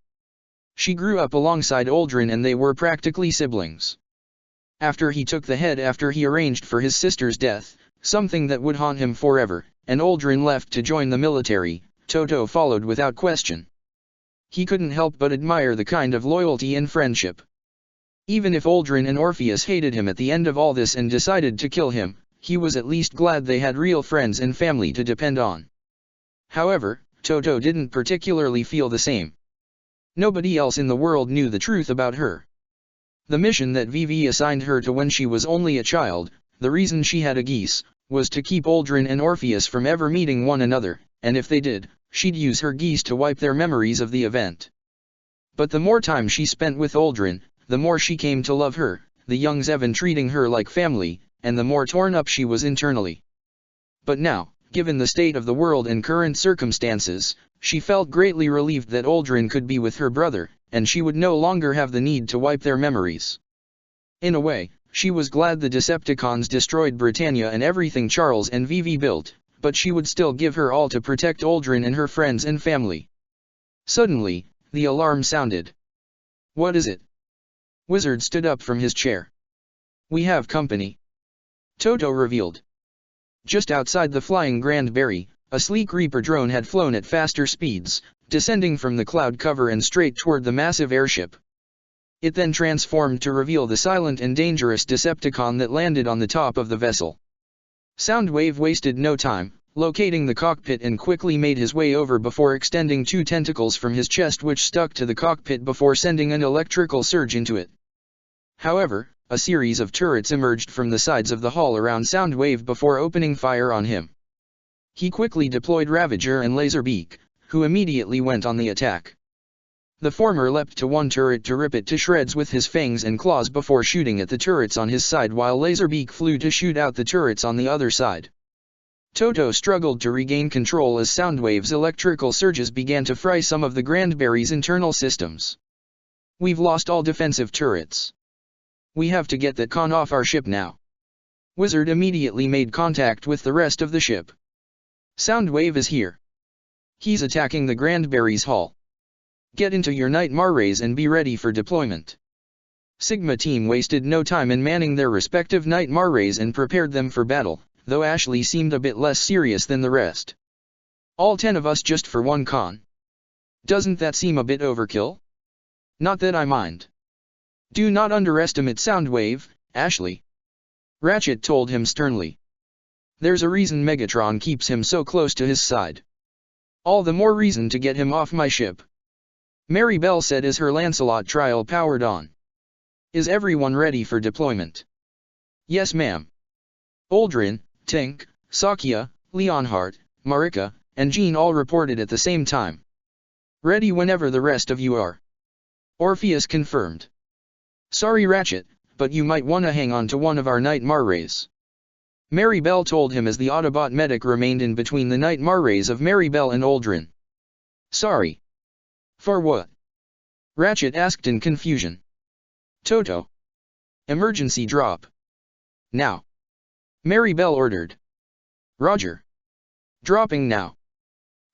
A: She grew up alongside Aldrin and they were practically siblings. After he took the head after he arranged for his sister's death, something that would haunt him forever, and Aldrin left to join the military, Toto followed without question. He couldn't help but admire the kind of loyalty and friendship. Even if Aldrin and Orpheus hated him at the end of all this and decided to kill him, he was at least glad they had real friends and family to depend on. However, Toto didn't particularly feel the same. Nobody else in the world knew the truth about her. The mission that Vivi assigned her to when she was only a child, the reason she had a geese, was to keep Aldrin and Orpheus from ever meeting one another, and if they did, she'd use her geese to wipe their memories of the event. But the more time she spent with Aldrin, the more she came to love her, the young Zevon treating her like family, and the more torn up she was internally. But now, given the state of the world and current circumstances, she felt greatly relieved that Aldrin could be with her brother, and she would no longer have the need to wipe their memories. In a way, she was glad the Decepticons destroyed Britannia and everything Charles and Vivi built, but she would still give her all to protect Aldrin and her friends and family. Suddenly, the alarm sounded. What is it? Wizard stood up from his chair. We have company. Toto revealed. Just outside the flying Grandberry, a sleek Reaper drone had flown at faster speeds, descending from the cloud cover and straight toward the massive airship. It then transformed to reveal the silent and dangerous Decepticon that landed on the top of the vessel. Soundwave wasted no time, locating the cockpit and quickly made his way over before extending two tentacles from his chest which stuck to the cockpit before sending an electrical surge into it. However, a series of turrets emerged from the sides of the hull around Soundwave before opening fire on him. He quickly deployed Ravager and Laserbeak, who immediately went on the attack. The former leapt to one turret to rip it to shreds with his fangs and claws before shooting at the turrets on his side while Laserbeak flew to shoot out the turrets on the other side. Toto struggled to regain control as Soundwave's electrical surges began to fry some of the Grandberry's internal systems. We've lost all defensive turrets. We have to get that con off our ship now. Wizard immediately made contact with the rest of the ship. Soundwave is here. He's attacking the Grandberry's hull. Get into your Nightmare rays and be ready for deployment. Sigma team wasted no time in manning their respective Nightmare rays and prepared them for battle, though Ashley seemed a bit less serious than the rest. All 10 of us just for one con. Doesn't that seem a bit overkill? Not that I mind. Do not underestimate Soundwave, Ashley. Ratchet told him sternly. There's a reason Megatron keeps him so close to his side. All the more reason to get him off my ship. Mary Bell said as her Lancelot trial powered on. Is everyone ready for deployment? Yes ma'am. Aldrin, Tink, Sakya, Leonhardt, Marika, and Jean all reported at the same time. Ready whenever the rest of you are. Orpheus confirmed. Sorry Ratchet, but you might wanna hang on to one of our Nightmare rays. Maribel told him as the Autobot medic remained in between the Nightmare rays of Maribel and Aldrin. Sorry. For what? Ratchet asked in confusion. Toto. Emergency drop. Now. Maribel ordered. Roger. Dropping now.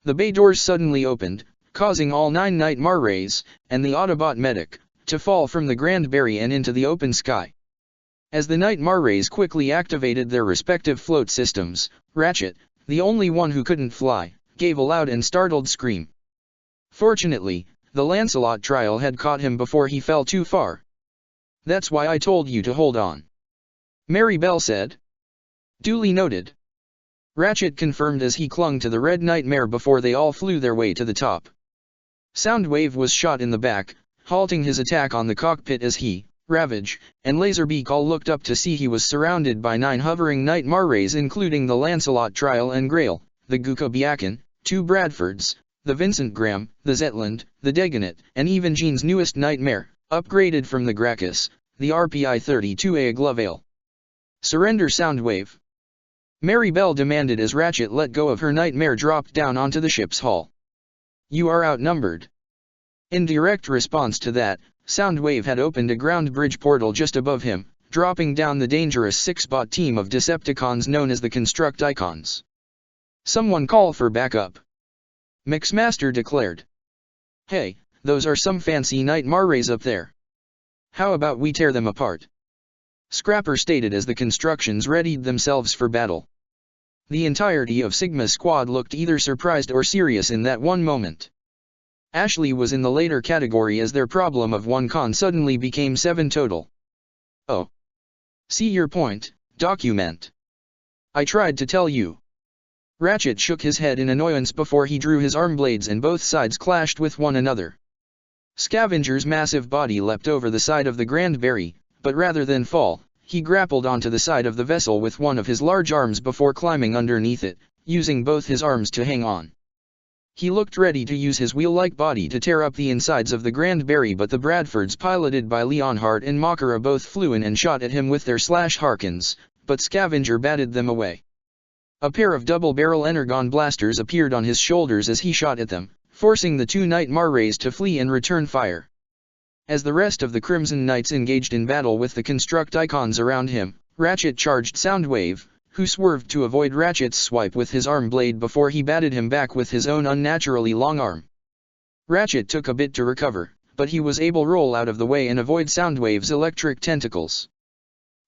A: The bay doors suddenly opened, causing all 9 Nightmare rays, and the Autobot medic, to fall from the Grand Barry and into the open sky. As the Nightmare rays quickly activated their respective float systems, Ratchet, the only one who couldn't fly, gave a loud and startled scream. Fortunately, the Lancelot trial had caught him before he fell too far. That's why I told you to hold on. Maribel said. Duly noted. Ratchet confirmed as he clung to the Red Nightmare before they all flew their way to the top. Soundwave was shot in the back, halting his attack on the cockpit as he, Ravage, and Laserbeak all looked up to see he was surrounded by 9 hovering Nightmare rays including the Lancelot Trial and Grail, the Guka Biakin, 2 Bradfords, the Vincent Graham, the Zetland, the Deganet, and even Jean's newest Nightmare, upgraded from the Gracchus, the RPI-32A Glove. Surrender Soundwave. Maribel demanded as Ratchet let go of her Nightmare dropped down onto the ship's hull. You are outnumbered. In direct response to that, Soundwave had opened a ground bridge portal just above him, dropping down the dangerous 6-bot team of Decepticons known as the Constructicons. Someone call for backup. Mixmaster declared. Hey, those are some fancy Nightmare rays up there. How about we tear them apart? Scrapper stated as the Constructions readied themselves for battle. The entirety of Sigma's squad looked either surprised or serious in that one moment. Ashley was in the later category as their problem of 1 con suddenly became 7 total. Oh. See your point, document. I tried to tell you. Ratchet shook his head in annoyance before he drew his arm blades and both sides clashed with one another. Scavenger's massive body leapt over the side of the Grand Barry, but rather than fall, he grappled onto the side of the vessel with one of his large arms before climbing underneath it, using both his arms to hang on. He looked ready to use his wheel-like body to tear up the insides of the Grand Barry, but the Bradfords piloted by Leonhardt and Mockera both flew in and shot at him with their Harkins, but Scavenger batted them away. A pair of double-barrel Energon blasters appeared on his shoulders as he shot at them, forcing the 2 Nightmare rays to flee and return fire. As the rest of the Crimson Knights engaged in battle with the Constructicons around him, Ratchet charged Soundwave, who swerved to avoid Ratchet's swipe with his arm blade before he batted him back with his own unnaturally long arm. Ratchet took a bit to recover, but he was able to roll out of the way and avoid Soundwave's electric tentacles.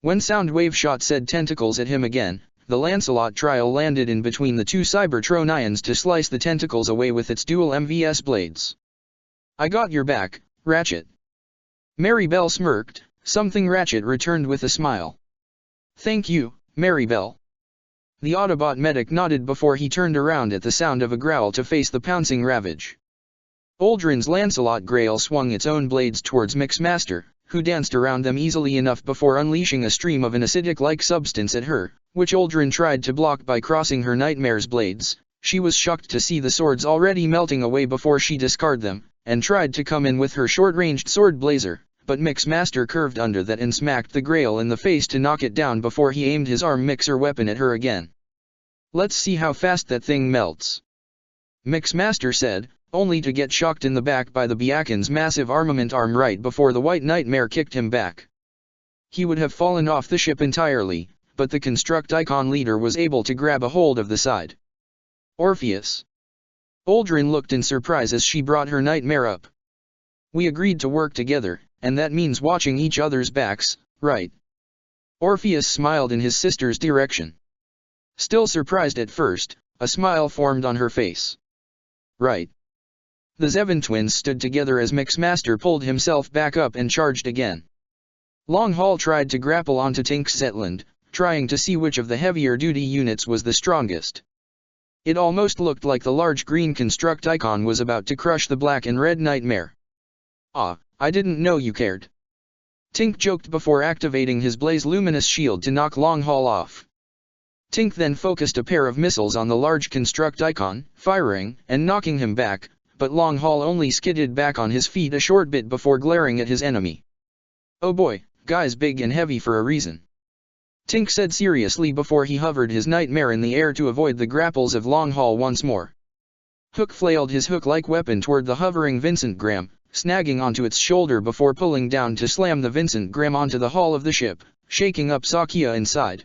A: When Soundwave shot said tentacles at him again, the Lancelot Trial landed in between the 2 Cybertronians to slice the tentacles away with its dual MVS blades. I got your back, Ratchet. Maribel smirked, something Ratchet returned with a smile. Thank you, Maribel. The Autobot medic nodded before he turned around at the sound of a growl to face the pouncing Ravage. Aldrin's Lancelot Grail swung its own blades towards Mixmaster, who danced around them easily enough before unleashing a stream of an acidic-like substance at her, which Aldrin tried to block by crossing her Nightmare's blades. She was shocked to see the swords already melting away before she discarded them, and tried to come in with her short-ranged sword blazer, but Mixmaster curved under that and smacked the Grail in the face to knock it down before he aimed his arm mixer weapon at her again. Let's see how fast that thing melts. Mixmaster said, only to get shocked in the back by the Biakin's massive armament arm right before the White Nightmare kicked him back. He would have fallen off the ship entirely, but the Constructicon leader was able to grab a hold of the side. Orpheus. Aldrin looked in surprise as she brought her Nightmare up. We agreed to work together, and that means watching each other's backs, right? Orpheus smiled in his sister's direction. Still surprised at first, a smile formed on her face. Right. The Zevon twins stood together as Mixmaster pulled himself back up and charged again. Longhall tried to grapple onto Tink's Zetland, trying to see which of the heavier-duty units was the strongest. It almost looked like the large green Constructicon was about to crush the black and red Nightmare. Ah, I didn't know you cared. Tink joked before activating his Blaze Luminous Shield to knock Longhall off. Tink then focused a pair of missiles on the large Constructicon, firing and knocking him back, but Long Haul only skidded back on his feet a short bit before glaring at his enemy. "Oh boy, guy's big and heavy for a reason," Tink said seriously before he hovered his nightmare in the air to avoid the grapples of Long Haul once more. Hook flailed his hook-like weapon toward the hovering Vincent Graham, snagging onto its shoulder before pulling down to slam the Vincent Graham onto the hull of the ship, shaking up Sakia inside.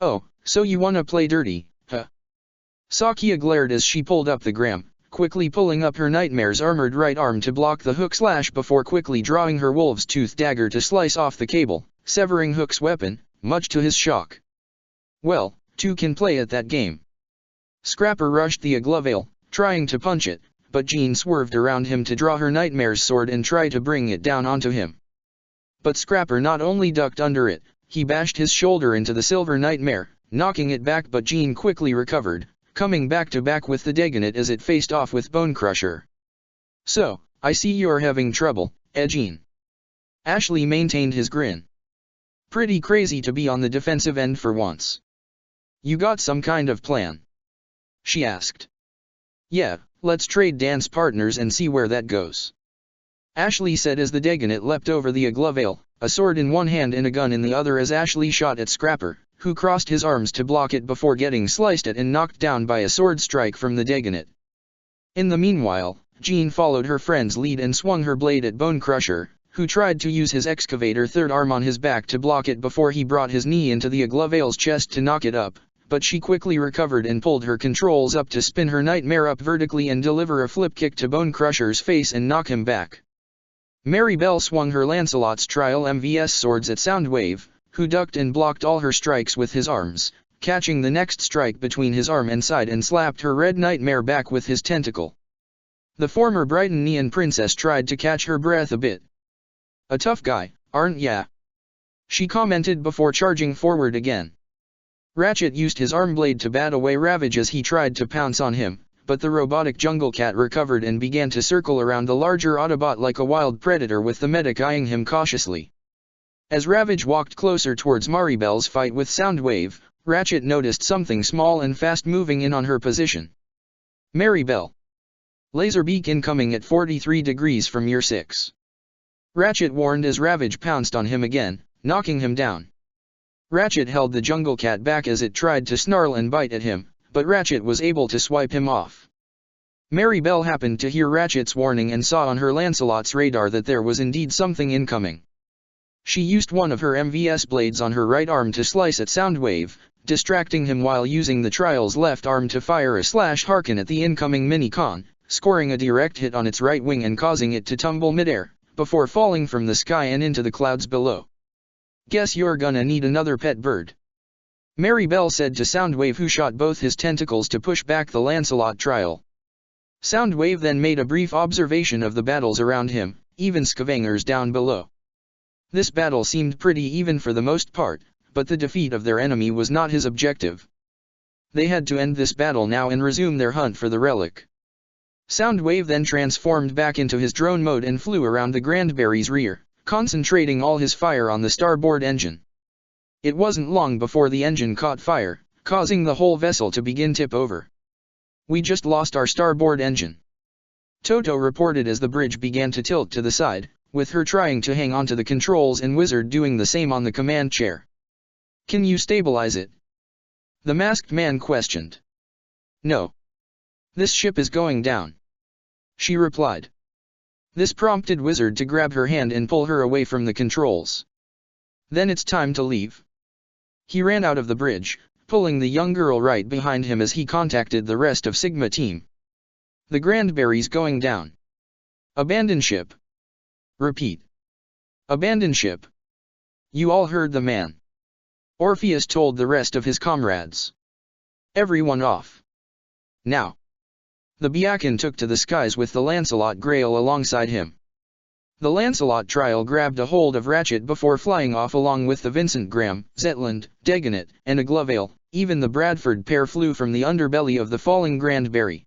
A: "Oh, so you wanna play dirty, huh?" Sakia glared as she pulled up the Graham, quickly pulling up her nightmare's armored right arm to block the Hook slash before quickly drawing her wolf's tooth dagger to slice off the cable, severing Hook's weapon, much to his shock. "Well, two can play at that game." Scrapper rushed the Aglovale, trying to punch it, but Jean swerved around him to draw her nightmare's sword and try to bring it down onto him. But Scrapper not only ducked under it, he bashed his shoulder into the silver nightmare, knocking it back, but Jean quickly recovered, coming back to back with the Dagonet as it faced off with Bone Crusher. "So, I see you're having trouble, Jean." Ashley maintained his grin. "Pretty crazy to be on the defensive end for once. You got some kind of plan?" she asked. "Yeah, let's trade dance partners and see where that goes," Ashley said as the Dagonet leapt over the Aglovale, a sword in one hand and a gun in the other as Ashley shot at Scrapper, who crossed his arms to block it before getting sliced at and knocked down by a sword strike from the Dagonet. In the meanwhile, Jean followed her friend's lead and swung her blade at Bone Crusher, who tried to use his excavator third arm on his back to block it before he brought his knee into the Aglovale's chest to knock it up, but she quickly recovered and pulled her controls up to spin her nightmare up vertically and deliver a flip kick to Bone Crusher's face and knock him back. Mary Bell swung her Lancelot's Trial MVS swords at Soundwave, who ducked and blocked all her strikes with his arms, catching the next strike between his arm and side and slapped her red nightmare back with his tentacle. The former Brighton Neon princess tried to catch her breath a bit. "A tough guy, aren't ya?" she commented before charging forward again. Ratchet used his arm blade to bat away Ravage as he tried to pounce on him, but the robotic jungle cat recovered and began to circle around the larger Autobot like a wild predator, with the medic eyeing him cautiously. As Ravage walked closer towards Maribel's fight with Soundwave, Ratchet noticed something small and fast moving in on her position. "Maribel. Laser beak incoming at 43 degrees from your 6. Ratchet warned as Ravage pounced on him again, knocking him down. Ratchet held the jungle cat back as it tried to snarl and bite at him, but Ratchet was able to swipe him off. Maribel happened to hear Ratchet's warning and saw on her Lancelot's radar that there was indeed something incoming. She used one of her MVS blades on her right arm to slice at Soundwave, distracting him while using the Trial's left arm to fire a slash Harkin at the incoming Minicon, scoring a direct hit on its right wing and causing it to tumble midair, before falling from the sky and into the clouds below. "Guess you're gonna need another pet bird," Maribel said to Soundwave, who shot both his tentacles to push back the Lancelot Trial. Soundwave then made a brief observation of the battles around him, even scavengers down below. This battle seemed pretty even for the most part, but the defeat of their enemy was not his objective. They had to end this battle now and resume their hunt for the relic. Soundwave then transformed back into his drone mode and flew around the Grandberry's rear, concentrating all his fire on the starboard engine. It wasn't long before the engine caught fire, causing the whole vessel to begin tip over. "We just lost our starboard engine," Toto reported as the bridge began to tilt to the side, with her trying to hang onto the controls and Wizard doing the same on the command chair. "Can you stabilize it?" the masked man questioned. "No. This ship is going down," she replied. This prompted Wizard to grab her hand and pull her away from the controls. "Then it's time to leave." He ran out of the bridge, pulling the young girl right behind him as he contacted the rest of Sigma team. "The Grandberry's going down. Abandon ship." "Repeat. Abandon ship." "You all heard the man," Orpheus told the rest of his comrades. "Everyone off. Now." The Beacon took to the skies with the Lancelot Grail alongside him. The Lancelot Trial grabbed a hold of Ratchet before flying off along with the Vincent Graham, Zetland, Dagonet, and Aglovale. Even the Bradford pair flew from the underbelly of the falling Grandberry.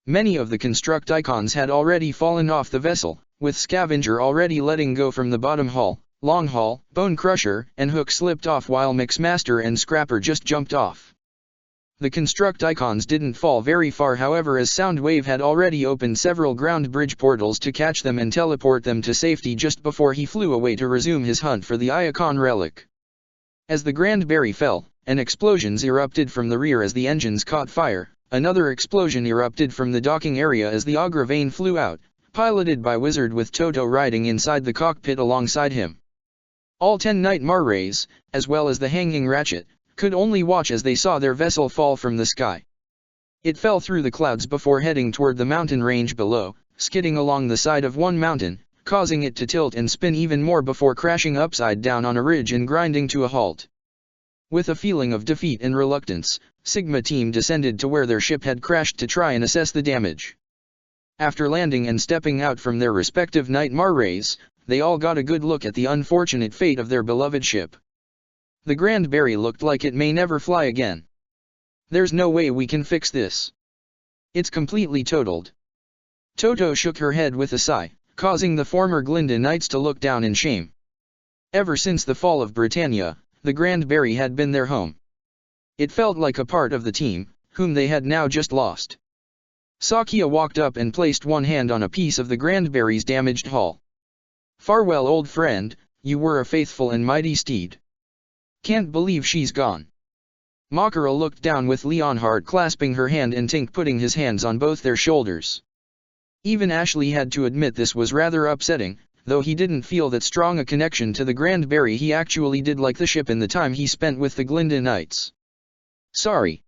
A: Many of the Constructicons had already fallen off the vessel, with Scavenger already letting go from the bottom hull. Long Haul, Bone Crusher, and Hook slipped off while Mixmaster and Scrapper just jumped off. The construct icons didn't fall very far, however, as Soundwave had already opened several ground bridge portals to catch them and teleport them to safety just before he flew away to resume his hunt for the Iacon relic. As the Grand Berry fell, an explosion erupted from the rear as the engines caught fire. Another explosion erupted from the docking area as the Agravain flew out, piloted by Wizard with Toto riding inside the cockpit alongside him. All 10 Night Marrays, as well as the hanging Ratchet, could only watch as they saw their vessel fall from the sky. It fell through the clouds before heading toward the mountain range below, skidding along the side of one mountain, causing it to tilt and spin even more before crashing upside down on a ridge and grinding to a halt. With a feeling of defeat and reluctance, Sigma Team descended to where their ship had crashed to try and assess the damage. After landing and stepping out from their respective Night Marrays, they all got a good look at the unfortunate fate of their beloved ship. The Grand Berry looked like it may never fly again. There's no way we can fix this. It's completely totaled. Toto shook her head with a sigh, causing the former Glinda Knights to look down in shame. Ever since the fall of Britannia, the Grand Berry had been their home. It felt like a part of the team, whom they had now just lost. Sakia walked up and placed one hand on a piece of the Grand Berry's damaged hull. "Farewell, old friend, you were a faithful and mighty steed. Can't believe she's gone." Makara looked down with Leonhardt clasping her hand and Tink putting his hands on both their shoulders. Even Ashley had to admit this was rather upsetting, though he didn't feel that strong a connection to the Grand Berry. He actually did like the ship in the time he spent with the Glinda Knights. "Sorry."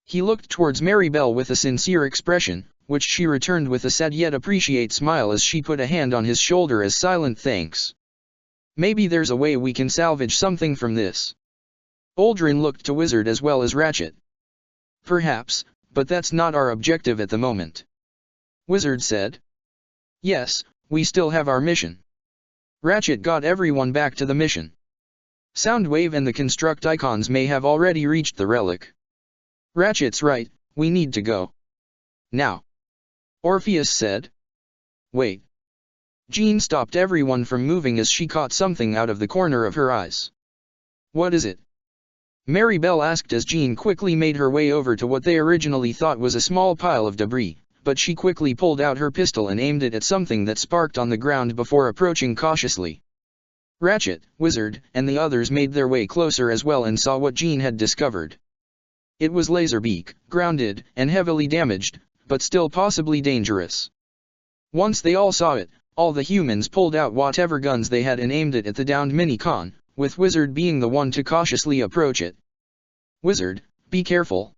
A: He looked towards Maribel with a sincere expression, which she returned with a sad yet appreciate smile as she put a hand on his shoulder as silent thanks. "Maybe there's a way we can salvage something from this." Aldrin looked to Wizard as well as Ratchet. "Perhaps, but that's not our objective at the moment," Wizard said. "Yes, we still have our mission." Ratchet got everyone back to the mission. "Soundwave and the construct icons may have already reached the relic." "Ratchet's right, we need to go now," Orpheus said. "Wait." Jean stopped everyone from moving as she caught something out of the corner of her eyes. "What is it?" Maribel asked as Jean quickly made her way over to what they originally thought was a small pile of debris, but she quickly pulled out her pistol and aimed it at something that sparked on the ground before approaching cautiously. Ratchet, Wizard, and the others made their way closer as well and saw what Jean had discovered. It was Laserbeak, grounded, and heavily damaged, but still possibly dangerous. Once they all saw it, all the humans pulled out whatever guns they had and aimed it at the downed Minicon, with Wizard being the one to cautiously approach it. "Wizard, be careful,"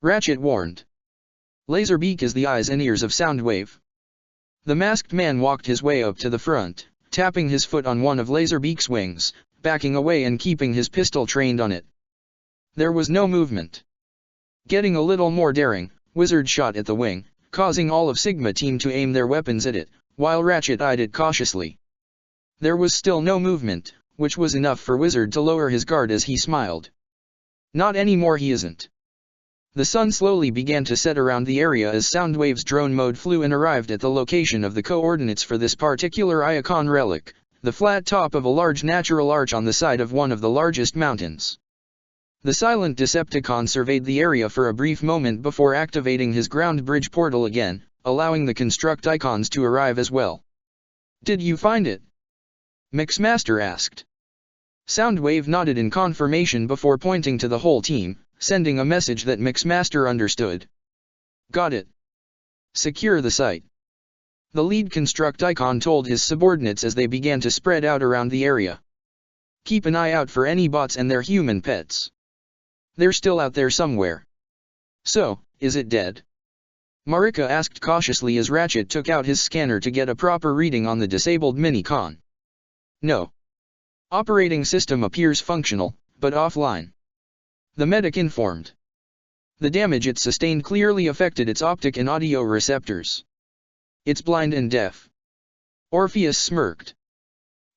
A: Ratchet warned. "Laserbeak is the eyes and ears of Soundwave." The masked man walked his way up to the front, tapping his foot on one of Laserbeak's wings, backing away and keeping his pistol trained on it. There was no movement. Getting a little more daring, Wizard shot at the wing, causing all of Sigma Team to aim their weapons at it, while Ratchet eyed it cautiously. There was still no movement, which was enough for Wizard to lower his guard as he smiled. "Not anymore, he isn't." The sun slowly began to set around the area as Soundwave's drone mode flew and arrived at the location of the coordinates for this particular Iacon relic, the flat top of a large natural arch on the side of one of the largest mountains. The silent Decepticon surveyed the area for a brief moment before activating his ground bridge portal again, allowing the construct icons to arrive as well. "Did you find it?" Mixmaster asked. Soundwave nodded in confirmation before pointing to the whole team, sending a message that Mixmaster understood. "Got it. Secure the site." The lead construct icon told his subordinates as they began to spread out around the area. "Keep an eye out for any bots and their human pets. They're still out there somewhere." "So, is it dead?" Marika asked cautiously as Ratchet took out his scanner to get a proper reading on the disabled Minicon. "No. Operating system appears functional, but offline," the medic informed. "The damage it sustained clearly affected its optic and audio receptors. It's blind and deaf." Orpheus smirked.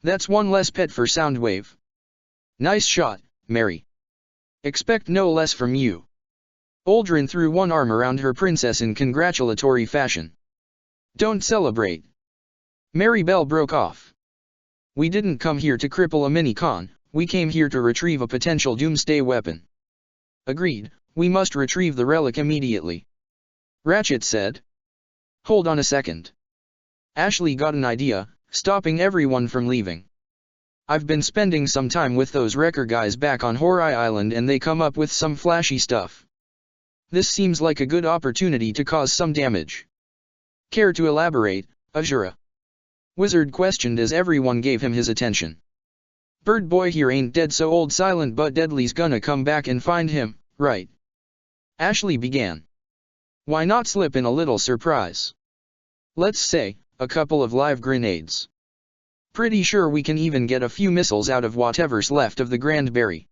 A: "That's one less pet for Soundwave." "Nice shot, Mary. Expect no less from you." Aldrin threw one arm around her princess in congratulatory fashion. "Don't celebrate." Maribel broke off. "We didn't come here to cripple a Minicon, we came here to retrieve a potential doomsday weapon." "Agreed, We must retrieve the relic immediately. Ratchet said. Hold on a second. Ashley got an idea, stopping everyone from leaving. I've been spending some time with those wrecker guys back on Horai Island and they come up with some flashy stuff. This seems like a good opportunity to cause some damage. Care to elaborate, Azura? Wizard questioned as everyone gave him his attention. Bird boy here ain't dead, so old silent but deadly's gonna come back and find him, right? Ashley began. Why not slip in a little surprise? Let's say, a couple of live grenades. Pretty sure we can even get a few missiles out of whatever's left of the Grand Berry.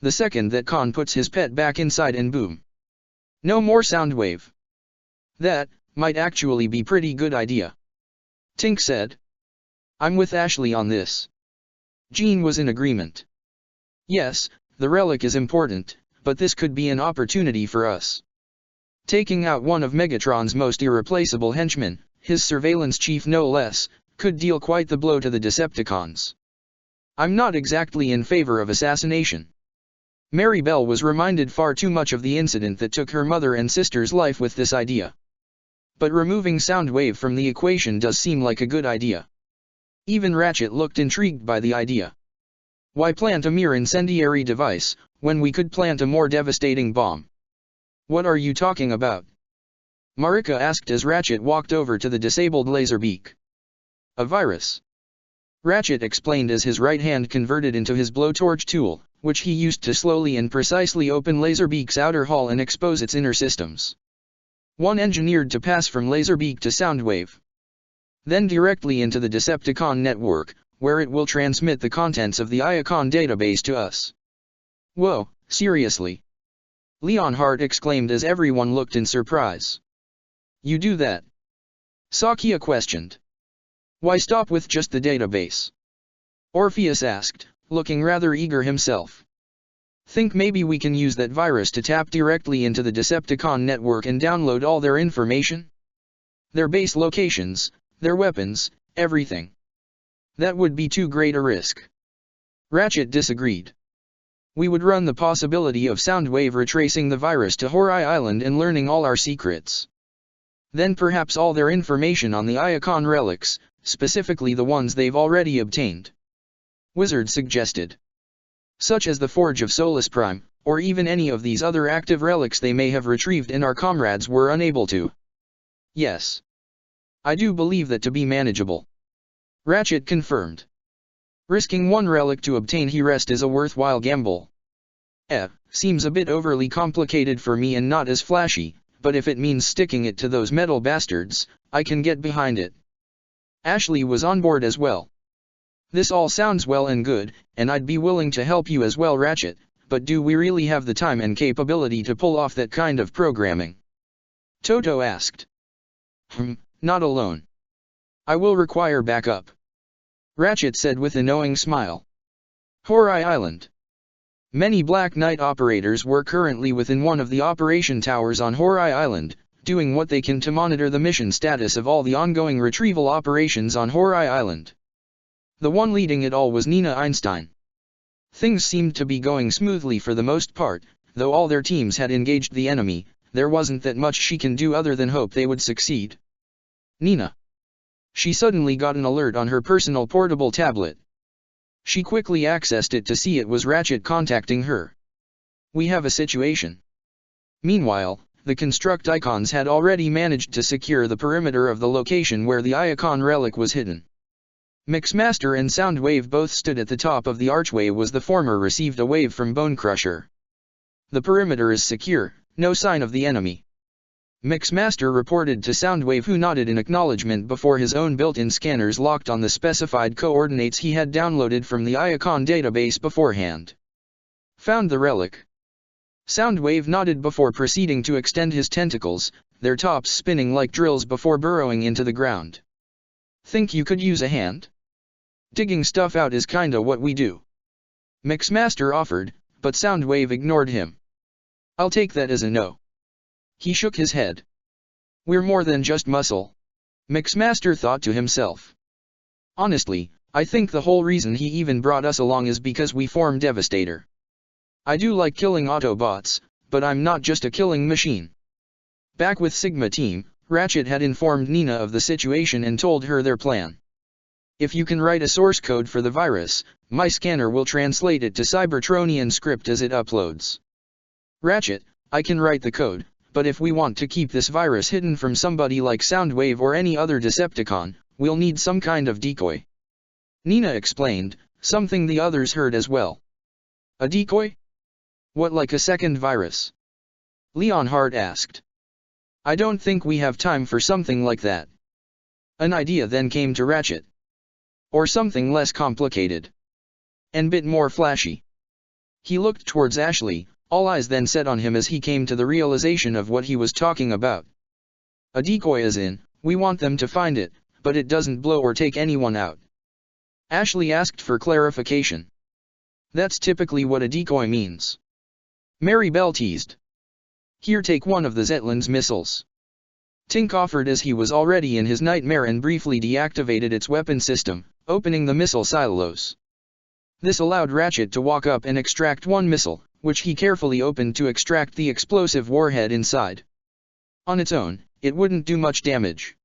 A: The second that Khan puts his pet back inside and boom. No more sound wave. That might actually be pretty good idea. Tink said. I'm with Ashley on this. Jean was in agreement. Yes, the relic is important, but this could be an opportunity for us. Taking out one of Megatron's most irreplaceable henchmen, his surveillance chief no less, could deal quite the blow to the Decepticons. I'm not exactly in favor of assassination. Mary Bell was reminded far too much of the incident that took her mother and sister's life with this idea. But removing Soundwave from the equation does seem like a good idea. Even Ratchet looked intrigued by the idea. Why plant a mere incendiary device, when we could plant a more devastating bomb? What are you talking about? Marika asked as Ratchet walked over to the disabled Laserbeak. A virus. Ratchet explained as his right hand converted into his blowtorch tool, which he used to slowly and precisely open Laserbeak's outer hull and expose its inner systems. One engineered to pass from Laserbeak to Soundwave. Then directly into the Decepticon network, where it will transmit the contents of the Iacon database to us. Whoa, seriously? Leonhardt exclaimed as everyone looked in surprise. You do that? Sakia questioned. Why stop with just the database? Orpheus asked, looking rather eager himself. Think maybe we can use that virus to tap directly into the Decepticon network and download all their information? Their base locations, their weapons, everything. That would be too great a risk. Ratchet disagreed. We would run the possibility of Soundwave retracing the virus to Horai Island and learning all our secrets. Then perhaps all their information on the Iacon relics, specifically the ones they've already obtained. Wizard suggested. Such as the Forge of Solus Prime, or even any of these other active relics they may have retrieved and our comrades were unable to. Yes. I do believe that to be manageable. Ratchet confirmed. Risking one relic to obtain He-Rest is a worthwhile gamble. Seems a bit overly complicated for me and not as flashy, but if it means sticking it to those metal bastards, I can get behind it. Ashley was on board as well. This all sounds well and good, and I'd be willing to help you as well, Ratchet, but do we really have the time and capability to pull off that kind of programming? Toto asked. Not alone. I will require backup. Ratchet said with a knowing smile. Horai Island. Many Black Knight operators were currently within one of the operation towers on Horai Island, doing what they can to monitor the mission status of all the ongoing retrieval operations on Horai Island. The one leading it all was Nina Einstein. Things seemed to be going smoothly for the most part, though all their teams had engaged the enemy, there wasn't that much she can do other than hope they would succeed. Nina. She suddenly got an alert on her personal portable tablet. She quickly accessed it to see it was Ratchet contacting her. We have a situation. Meanwhile, the Constructicons had already managed to secure the perimeter of the location where the Iacon relic was hidden. Mixmaster and Soundwave both stood at the top of the archway as the former received a wave from Bonecrusher. The perimeter is secure, no sign of the enemy. Mixmaster reported to Soundwave, who nodded in acknowledgement before his own built-in scanners locked on the specified coordinates he had downloaded from the Iacon database beforehand. Found the relic. Soundwave nodded before proceeding to extend his tentacles, their tops spinning like drills before burrowing into the ground. Think you could use a hand? Digging stuff out is kinda what we do. Mixmaster offered, but Soundwave ignored him. I'll take that as a no. He shook his head. We're more than just muscle. Mixmaster thought to himself. Honestly, I think the whole reason he even brought us along is because we form Devastator. I do like killing Autobots, but I'm not just a killing machine. Back with Sigma Team, Ratchet had informed Nina of the situation and told her their plan. If you can write a source code for the virus, my scanner will translate it to Cybertronian script as it uploads. Ratchet, I can write the code, but if we want to keep this virus hidden from somebody like Soundwave or any other Decepticon, we'll need some kind of decoy. Nina explained, something the others heard as well. A decoy? What, like a second virus? Leonhard asked. I don't think we have time for something like that. An idea then came to Ratchet. Or something less complicated. And bit more flashy. He looked towards Ashley, all eyes then set on him as he came to the realization of what he was talking about. A decoy as in, we want them to find it, but it doesn't blow or take anyone out. Ashley asked for clarification. That's typically what a decoy means. Mary Bell teased. Here, take one of the Zetland's missiles. Tink offered as he was already in his nightmare and briefly deactivated its weapon system, opening the missile silos. This allowed Ratchet to walk up and extract one missile, which he carefully opened to extract the explosive warhead inside. On its own, it wouldn't do much damage.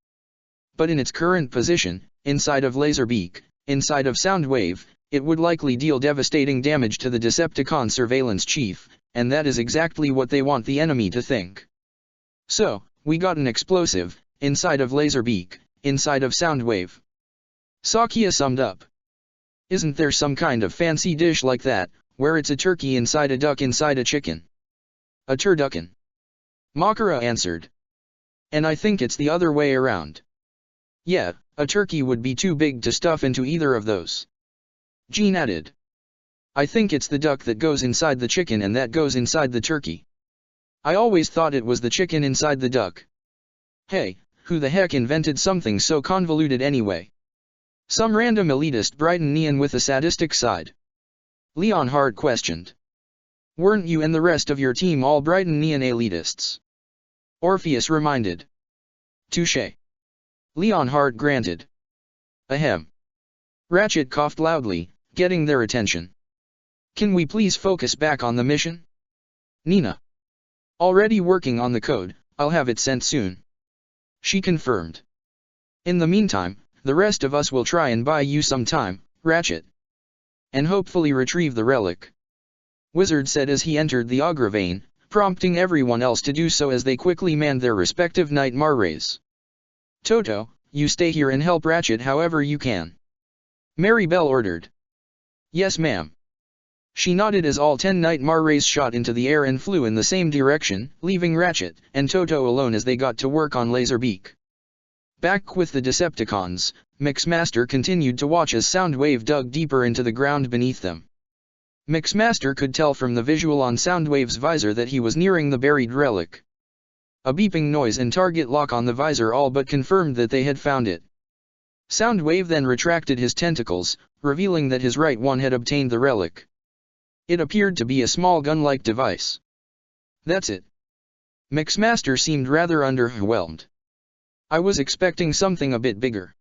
A: But in its current position, inside of Laserbeak, inside of Soundwave, it would likely deal devastating damage to the Decepticon surveillance chief, and that is exactly what they want the enemy to think. So, we got an explosive, inside of Laserbeak, inside of Soundwave. Sakia summed up. Isn't there some kind of fancy dish like that, where it's a turkey inside a duck inside a chicken? A turducken. Makara answered. And I think it's the other way around. Yeah, a turkey would be too big to stuff into either of those. Jean added. I think it's the duck that goes inside the chicken and that goes inside the turkey. I always thought it was the chicken inside the duck. Hey, who the heck invented something so convoluted anyway? Some random elitist Brightonian with a sadistic side. Leonhard questioned. Weren't you and the rest of your team all Brightonian elitists? Orpheus reminded. Touché. Leonhard granted. Ahem. Ratchet coughed loudly, getting their attention. Can we please focus back on the mission? Nina. Already working on the code, I'll have it sent soon. She confirmed. In the meantime, the rest of us will try and buy you some time, Ratchet. And hopefully retrieve the relic. Wizard said as he entered the Agravane, prompting everyone else to do so as they quickly manned their respective Nightmare rays. Toto, you stay here and help Ratchet however you can. Mary Bell ordered. Yes ma'am. She nodded as all 10 Nightmare rays shot into the air and flew in the same direction, leaving Ratchet and Toto alone as they got to work on Laserbeak. Back with the Decepticons, Mixmaster continued to watch as Soundwave dug deeper into the ground beneath them. Mixmaster could tell from the visual on Soundwave's visor that he was nearing the buried relic. A beeping noise and target lock on the visor all but confirmed that they had found it. Soundwave then retracted his tentacles, revealing that his right one had obtained the relic. It appeared to be a small gun-like device. That's it. Mixmaster seemed rather underwhelmed. I was expecting something a bit bigger.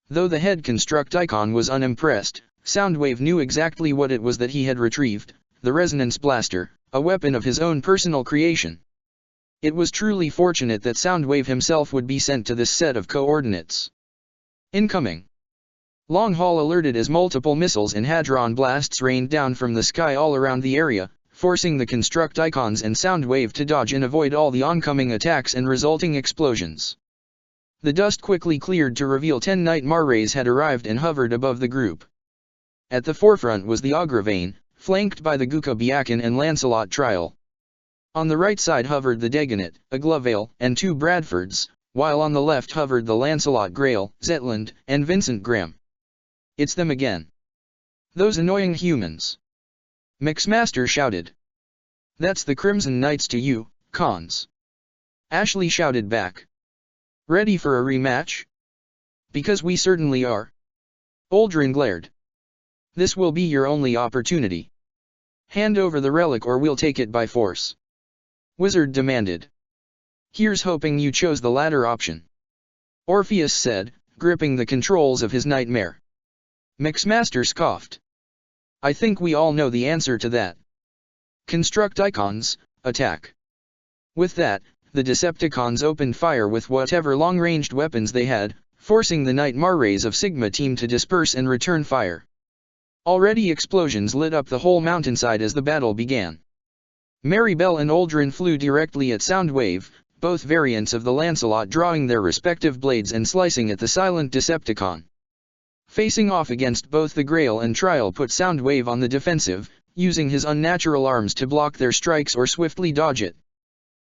A: Though the head Constructicon was unimpressed, Soundwave knew exactly what it was that he had retrieved, the Resonance Blaster, a weapon of his own personal creation. It was truly fortunate that Soundwave himself would be sent to this set of coordinates. Incoming. Long Haul alerted as multiple missiles and hadron blasts rained down from the sky all around the area, forcing the Constructicons and Soundwave to dodge and avoid all the oncoming attacks and resulting explosions. The dust quickly cleared to reveal 10 Nightmare rays had arrived and hovered above the group. At the forefront was the Agravane, flanked by the Gukabiakan and Lancelot Trial. On the right side hovered the Dagonet, a Glovale, and 2 Bradfords, while on the left hovered the Lancelot Grail, Zetland, and Vincent Graham. It's them again. Those annoying humans. Mixmaster shouted. That's the Crimson Knights to you, Cons. Ashley shouted back. Ready for a rematch? Because we certainly are. Aldrin glared. This will be your only opportunity. Hand over the relic or we'll take it by force. Wizard demanded. Here's hoping you chose the latter option. Orpheus said, gripping the controls of his nightmare. Mixmaster scoffed. I think we all know the answer to that. Constructicons, attack. With that, the Decepticons opened fire with whatever long-ranged weapons they had, forcing the Nightmare rays of Sigma team to disperse and return fire. Already explosions lit up the whole mountainside as the battle began. Maribel and Uldren flew directly at Soundwave, both variants of the Lancelot drawing their respective blades and slicing at the silent Decepticon. Facing off against both the Grail and Trial put Soundwave on the defensive, using his unnatural arms to block their strikes or swiftly dodge it.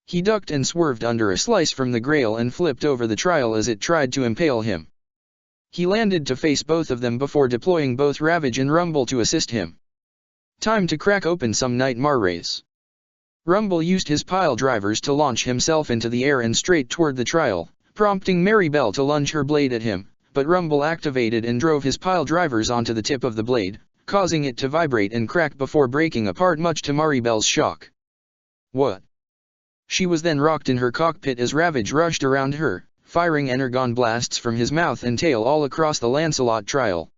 A: He ducked and swerved under a slice from the Grail and flipped over the Trial as it tried to impale him. He landed to face both of them before deploying both Ravage and Rumble to assist him. Time to crack open some Nightmare rays. Rumble used his pile drivers to launch himself into the air and straight toward the Trial, prompting Maribel to lunge her blade at him, but Rumble activated and drove his pile drivers onto the tip of the blade, causing it to vibrate and crack before breaking apart much to Maribel's shock. What? She was then rocked in her cockpit as Ravage rushed around her, firing energon blasts from his mouth and tail all across the Lancelot Trial.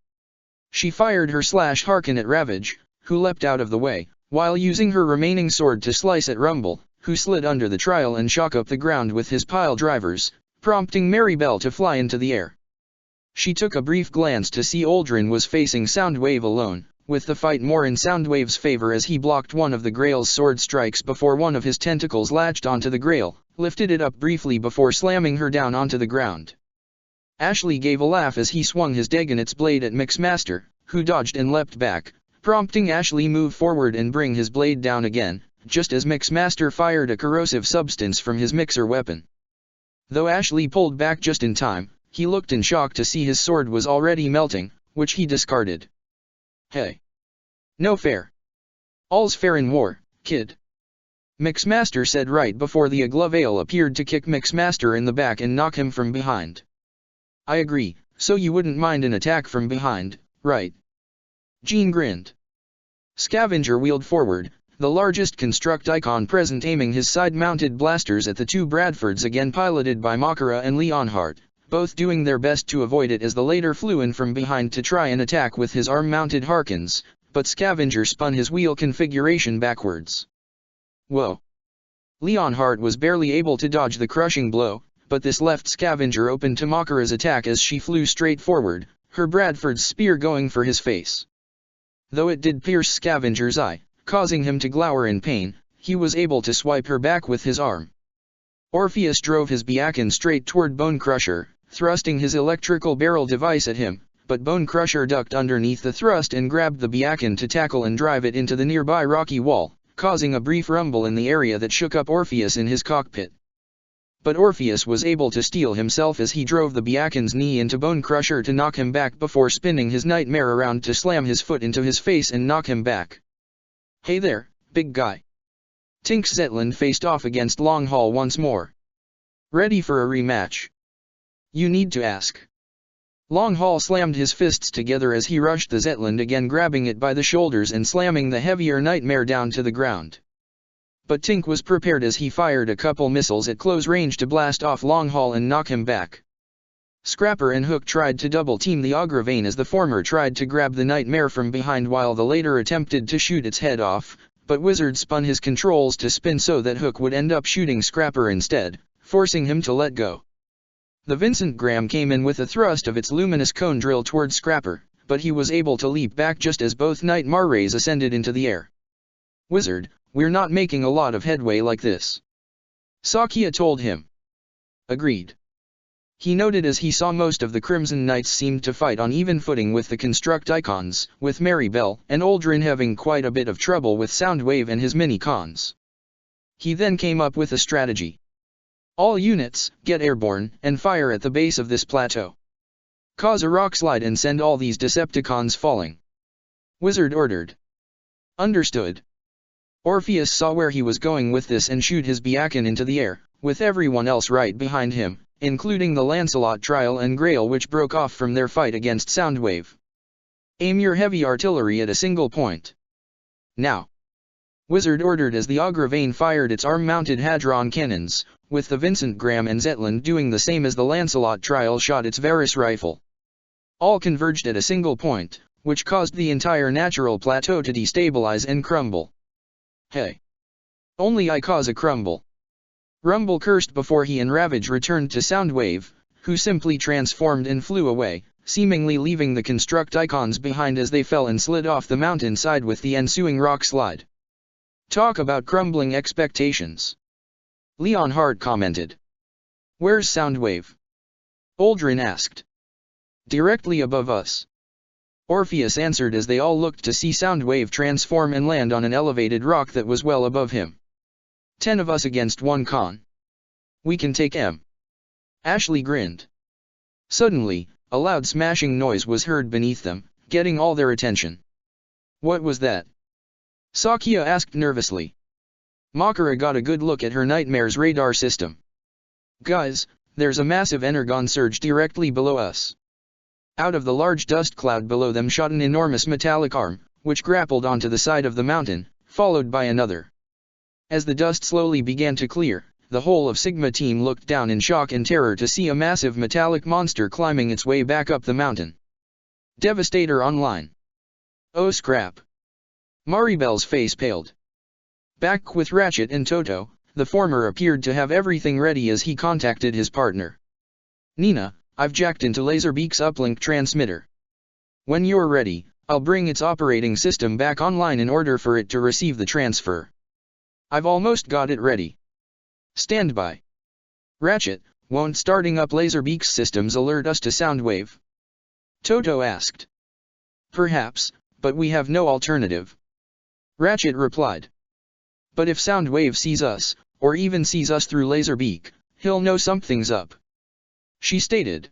A: She fired her Harken at Ravage, who leapt out of the way, while using her remaining sword to slice at Rumble, who slid under the Trial and shock up the ground with his pile drivers, prompting Maribel to fly into the air. She took a brief glance to see Uldren was facing Soundwave alone, with the fight more in Soundwave's favor as he blocked one of the Grail's sword strikes before one of his tentacles latched onto the Grail, lifted it up briefly before slamming her down onto the ground. Ashley gave a laugh as he swung his Dagonet's blade at Mixmaster, who dodged and leapt back, prompting Ashley move forward and bring his blade down again, just as Mixmaster fired a corrosive substance from his mixer weapon. Though Ashley pulled back just in time, he looked in shock to see his sword was already melting, which he discarded. Hey. No fair. All's fair in war, kid. Mixmaster said right before the Aglovale appeared to kick Mixmaster in the back and knock him from behind. I agree, so you wouldn't mind an attack from behind, right? Jean grinned. Scavenger wheeled forward, the largest Constructicon present aiming his side-mounted blasters at the two Bradfords again piloted by Makara and Leonhardt, both doing their best to avoid it as the latter flew in from behind to try and attack with his arm-mounted Harkins, but Scavenger spun his wheel configuration backwards. Whoa! Leonhardt was barely able to dodge the crushing blow, but this left Scavenger open to Makara's attack as she flew straight forward, her Bradford's spear going for his face. Though it did pierce Scavenger's eye, causing him to glower in pain, he was able to swipe her back with his arm. Orpheus drove his Biakin straight toward Bone Crusher, thrusting his electrical barrel device at him, but Bone Crusher ducked underneath the thrust and grabbed the Biakin to tackle and drive it into the nearby rocky wall, causing a brief rumble in the area that shook up Orpheus in his cockpit. But Orpheus was able to steel himself as he drove the Biakin's knee into Bone Crusher to knock him back before spinning his Nightmare around to slam his foot into his face and knock him back. Hey there, big guy. Tinks Zetland faced off against Longhaul once more. Ready for a rematch? You need to ask. Longhaul slammed his fists together as he rushed the Zetland again, grabbing it by the shoulders and slamming the heavier Nightmare down to the ground. But Tink was prepared as he fired a couple missiles at close range to blast off Longhaul and knock him back. Scrapper and Hook tried to double-team the Agravain as the former tried to grab the Nightmare from behind while the latter attempted to shoot its head off, but Wizard spun his controls to spin so that Hook would end up shooting Scrapper instead, forcing him to let go. The Vincent Graham came in with a thrust of its luminous cone drill toward Scrapper, but he was able to leap back just as both Nightmare rays ascended into the air. Wizard, we're not making a lot of headway like this. Sakia told him. Agreed. He noted as he saw most of the Crimson Knights seemed to fight on even footing with the Constructicons, with Maribel and Uldren having quite a bit of trouble with Soundwave and his mini-cons. He then came up with a strategy. All units, get airborne and fire at the base of this plateau. Cause a rockslide and send all these Decepticons falling. Wizard ordered. Understood. Orpheus saw where he was going with this and shoot his Biakin into the air, with everyone else right behind him, including the Lancelot Trial and Grail, which broke off from their fight against Soundwave. Aim your heavy artillery at a single point. Now. Wizard ordered as the Agravain fired its arm-mounted Hadron cannons, with the Vincent Graham and Zetland doing the same as the Lancelot Trial shot its Varus rifle. All converged at a single point, which caused the entire natural plateau to destabilize and crumble. Hey! Only I cause a crumble. Rumble cursed before he and Ravage returned to Soundwave, who simply transformed and flew away, seemingly leaving the Constructicons behind as they fell and slid off the mountainside with the ensuing rock slide. Talk about crumbling expectations. Leonhardt commented. Where's Soundwave? Aldrin asked. Directly above us. Orpheus answered as they all looked to see Soundwave transform and land on an elevated rock that was well above him. 10 of us against 1 con. We can take him. Ashley grinned. Suddenly, a loud smashing noise was heard beneath them, getting all their attention. What was that? Sakia asked nervously. Makara got a good look at her Nightmare's radar system. Guys, there's a massive energon surge directly below us. Out of the large dust cloud below them shot an enormous metallic arm, which grappled onto the side of the mountain, followed by another. As the dust slowly began to clear, the whole of Sigma team looked down in shock and terror to see a massive metallic monster climbing its way back up the mountain. Devastator online. Oh scrap. Maribel's face paled. Back with Ratchet and Toto, the former appeared to have everything ready as he contacted his partner. Nina, I've jacked into Laserbeak's uplink transmitter. When you're ready, I'll bring its operating system back online in order for it to receive the transfer. I've almost got it ready. Stand by. Ratchet, won't starting up Laserbeak's systems alert us to Soundwave? Toto asked. Perhaps, but we have no alternative. Ratchet replied. But if Soundwave sees us, or even sees us through Laserbeak, he'll know something's up. She stated.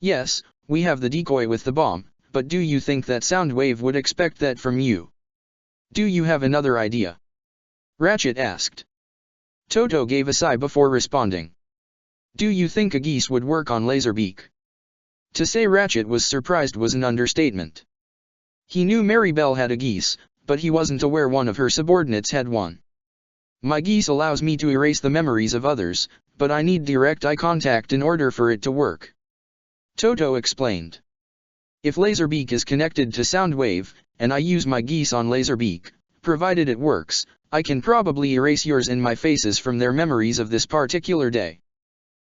A: Yes, we have the decoy with the bomb, but do you think that Soundwave would expect that from you? Do you have another idea? Ratchet asked. Toto gave a sigh before responding. Do you think a geese would work on Laserbeak? To say Ratchet was surprised was an understatement. He knew Maribel had a geese, but he wasn't aware one of her subordinates had one. My geese allows me to erase the memories of others, but I need direct eye contact in order for it to work. Toto explained. If Laserbeak is connected to Soundwave, and I use my geese on Laserbeak, provided it works, I can probably erase yours and my faces from their memories of this particular day.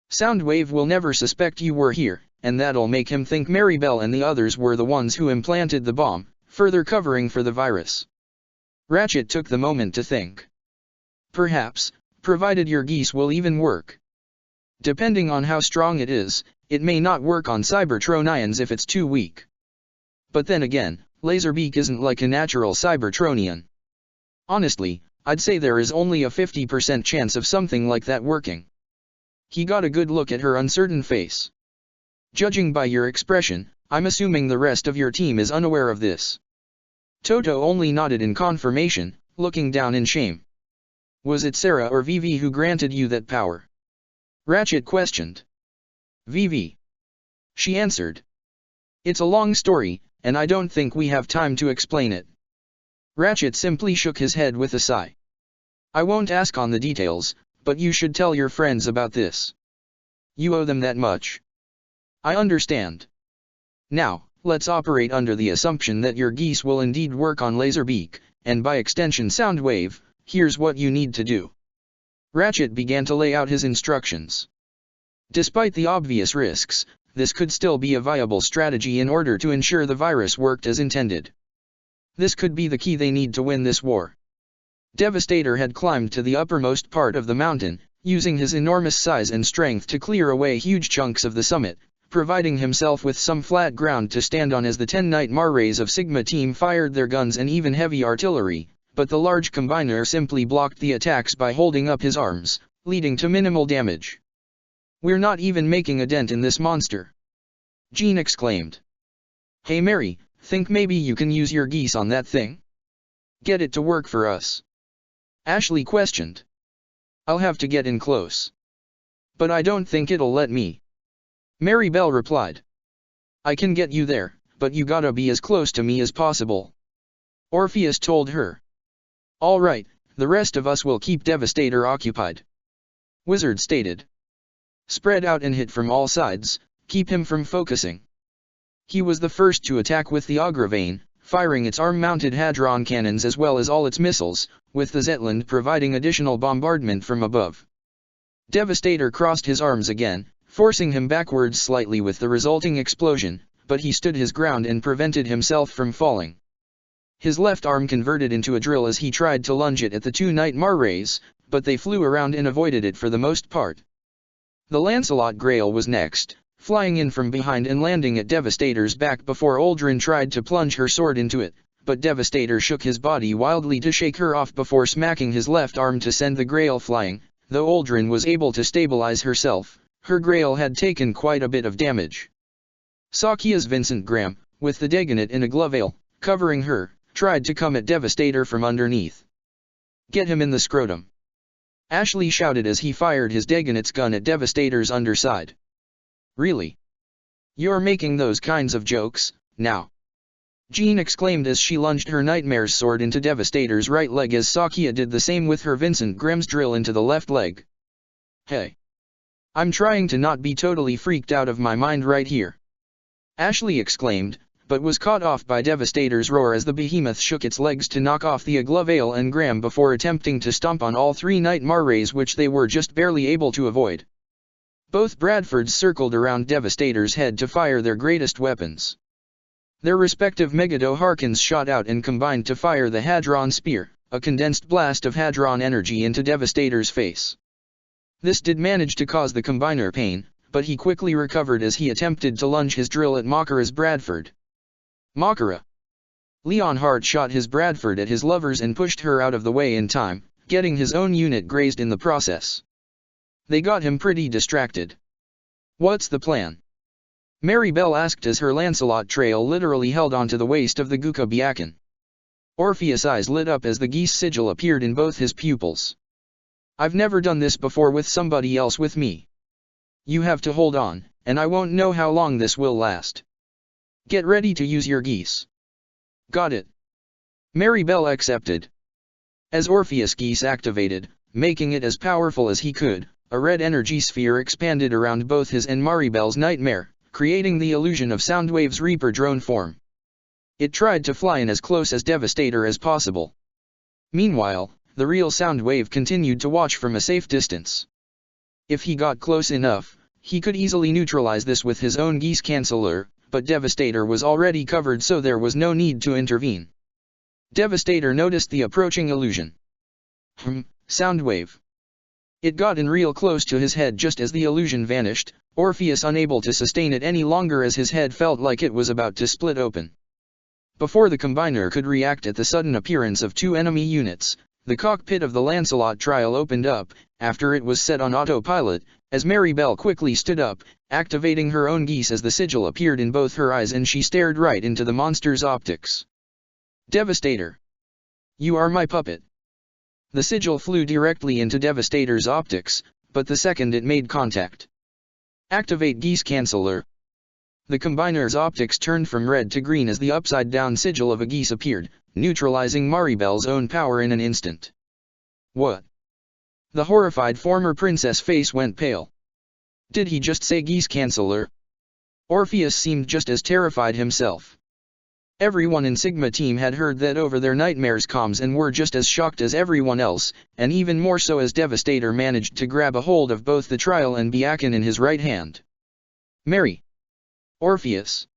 A: Soundwave will never suspect you were here, and that'll make him think Maribel and the others were the ones who implanted the bomb, further covering for the virus. Ratchet took the moment to think. Perhaps, provided your geese will even work. Depending on how strong it is, it may not work on Cybertronians if it's too weak. But then again, Laserbeak isn't like a natural Cybertronian. Honestly, I'd say there is only a 50% chance of something like that working. He got a good look at her uncertain face. Judging by your expression, I'm assuming the rest of your team is unaware of this. Toto only nodded in confirmation, looking down in shame. Was it Sarah or Vivi who granted you that power? Ratchet questioned. Vivi. She answered. It's a long story, and I don't think we have time to explain it. Ratchet simply shook his head with a sigh. I won't ask on the details, but you should tell your friends about this. You owe them that much. I understand. Now, let's operate under the assumption that your geese will indeed work on Laserbeak, and by extension Soundwave. Here's what you need to do. Ratchet began to lay out his instructions. Despite the obvious risks, this could still be a viable strategy in order to ensure the virus worked as intended. This could be the key they need to win this war. Devastator had climbed to the uppermost part of the mountain, using his enormous size and strength to clear away huge chunks of the summit, providing himself with some flat ground to stand on as the 10 Nightmare Rays of Sigma team fired their guns and even heavy artillery, but the large combiner simply blocked the attacks by holding up his arms, leading to minimal damage. We're not even making a dent in this monster. Jean exclaimed. Hey Mary, think maybe you can use your geese on that thing? Get it to work for us. Ashley questioned. I'll have to get in close. But I don't think it'll let me. Maribel replied. I can get you there, but you gotta be as close to me as possible. Orpheus told her. All right, the rest of us will keep Devastator occupied. Wizard stated. Spread out and hit from all sides, keep him from focusing. He was the first to attack with the Agravane, firing its arm-mounted Hadron cannons as well as all its missiles, with the Zetland providing additional bombardment from above. Devastator crossed his arms again, forcing him backwards slightly with the resulting explosion, but he stood his ground and prevented himself from falling. His left arm converted into a drill as he tried to lunge it at the two Nightmare rays, but they flew around and avoided it for the most part. The Lancelot Grail was next, flying in from behind and landing at Devastator's back before Uldren tried to plunge her sword into it, but Devastator shook his body wildly to shake her off before smacking his left arm to send the Grail flying. Though Uldren was able to stabilize herself, her Grail had taken quite a bit of damage. Sakia's Vincent Graham, with the Dagonet in a glove-ale, covering her, tried to come at Devastator from underneath. "Get him in the scrotum!" Ashley shouted as he fired his Dagonet's gun at Devastator's underside. "Really? You're making those kinds of jokes, now?" Jean exclaimed as she lunged her Nightmare's sword into Devastator's right leg as Sakia did the same with her Vincent Graham's drill into the left leg. "Hey! I'm trying to not be totally freaked out of my mind right here," Ashley exclaimed, but was caught off by Devastator's roar as the behemoth shook its legs to knock off the Aglovale and Graham before attempting to stomp on all three Nightmare rays which they were just barely able to avoid. Both Bradfords circled around Devastator's head to fire their greatest weapons. Their respective Megiddo Harkins shot out and combined to fire the Hadron Spear, a condensed blast of Hadron energy into Devastator's face. This did manage to cause the combiner pain, but he quickly recovered as he attempted to lunge his drill at Mockara's Bradford. "Mockara!" Leonhardt shot his Bradford at his lovers and pushed her out of the way in time, getting his own unit grazed in the process. They got him pretty distracted. "What's the plan?" Mary Bell asked as her Lancelot trail literally held onto the waist of the Guka Biakin. Orpheus' eyes lit up as the geese sigil appeared in both his pupils. "I've never done this before with somebody else with me. You have to hold on, and I won't know how long this will last. Get ready to use your geese." "Got it." Mary Bell accepted. As Orpheus' geese activated, making it as powerful as he could, a red energy sphere expanded around both his and Maribel's Nightmare, creating the illusion of Soundwave's Reaper drone form. It tried to fly in as close as Devastator as possible. Meanwhile, the real Soundwave continued to watch from a safe distance. If he got close enough, he could easily neutralize this with his own Geese Canceller, but Devastator was already covered so there was no need to intervene. Devastator noticed the approaching illusion. Soundwave. It got in real close to his head just as the illusion vanished, Orpheus unable to sustain it any longer as his head felt like it was about to split open. Before the combiner could react at the sudden appearance of two enemy units, the cockpit of the Lancelot trial opened up, after it was set on autopilot, as Mary Bell quickly stood up, activating her own geese as the sigil appeared in both her eyes and she stared right into the monster's optics. "Devastator! You are my puppet." The sigil flew directly into Devastator's optics, but the second it made contact. "Activate Geese Canceller." The combiner's optics turned from red to green as the upside-down sigil of a geese appeared, neutralizing Maribel's own power in an instant. "What?" The horrified former princess face went pale. Did he just say Geese Canceller? Orpheus seemed just as terrified himself. Everyone in Sigma Team had heard that over their Nightmare's comms and were just as shocked as everyone else, and even more so as Devastator managed to grab a hold of both the trial and Biakin in his right hand. "Mary! Orpheus!"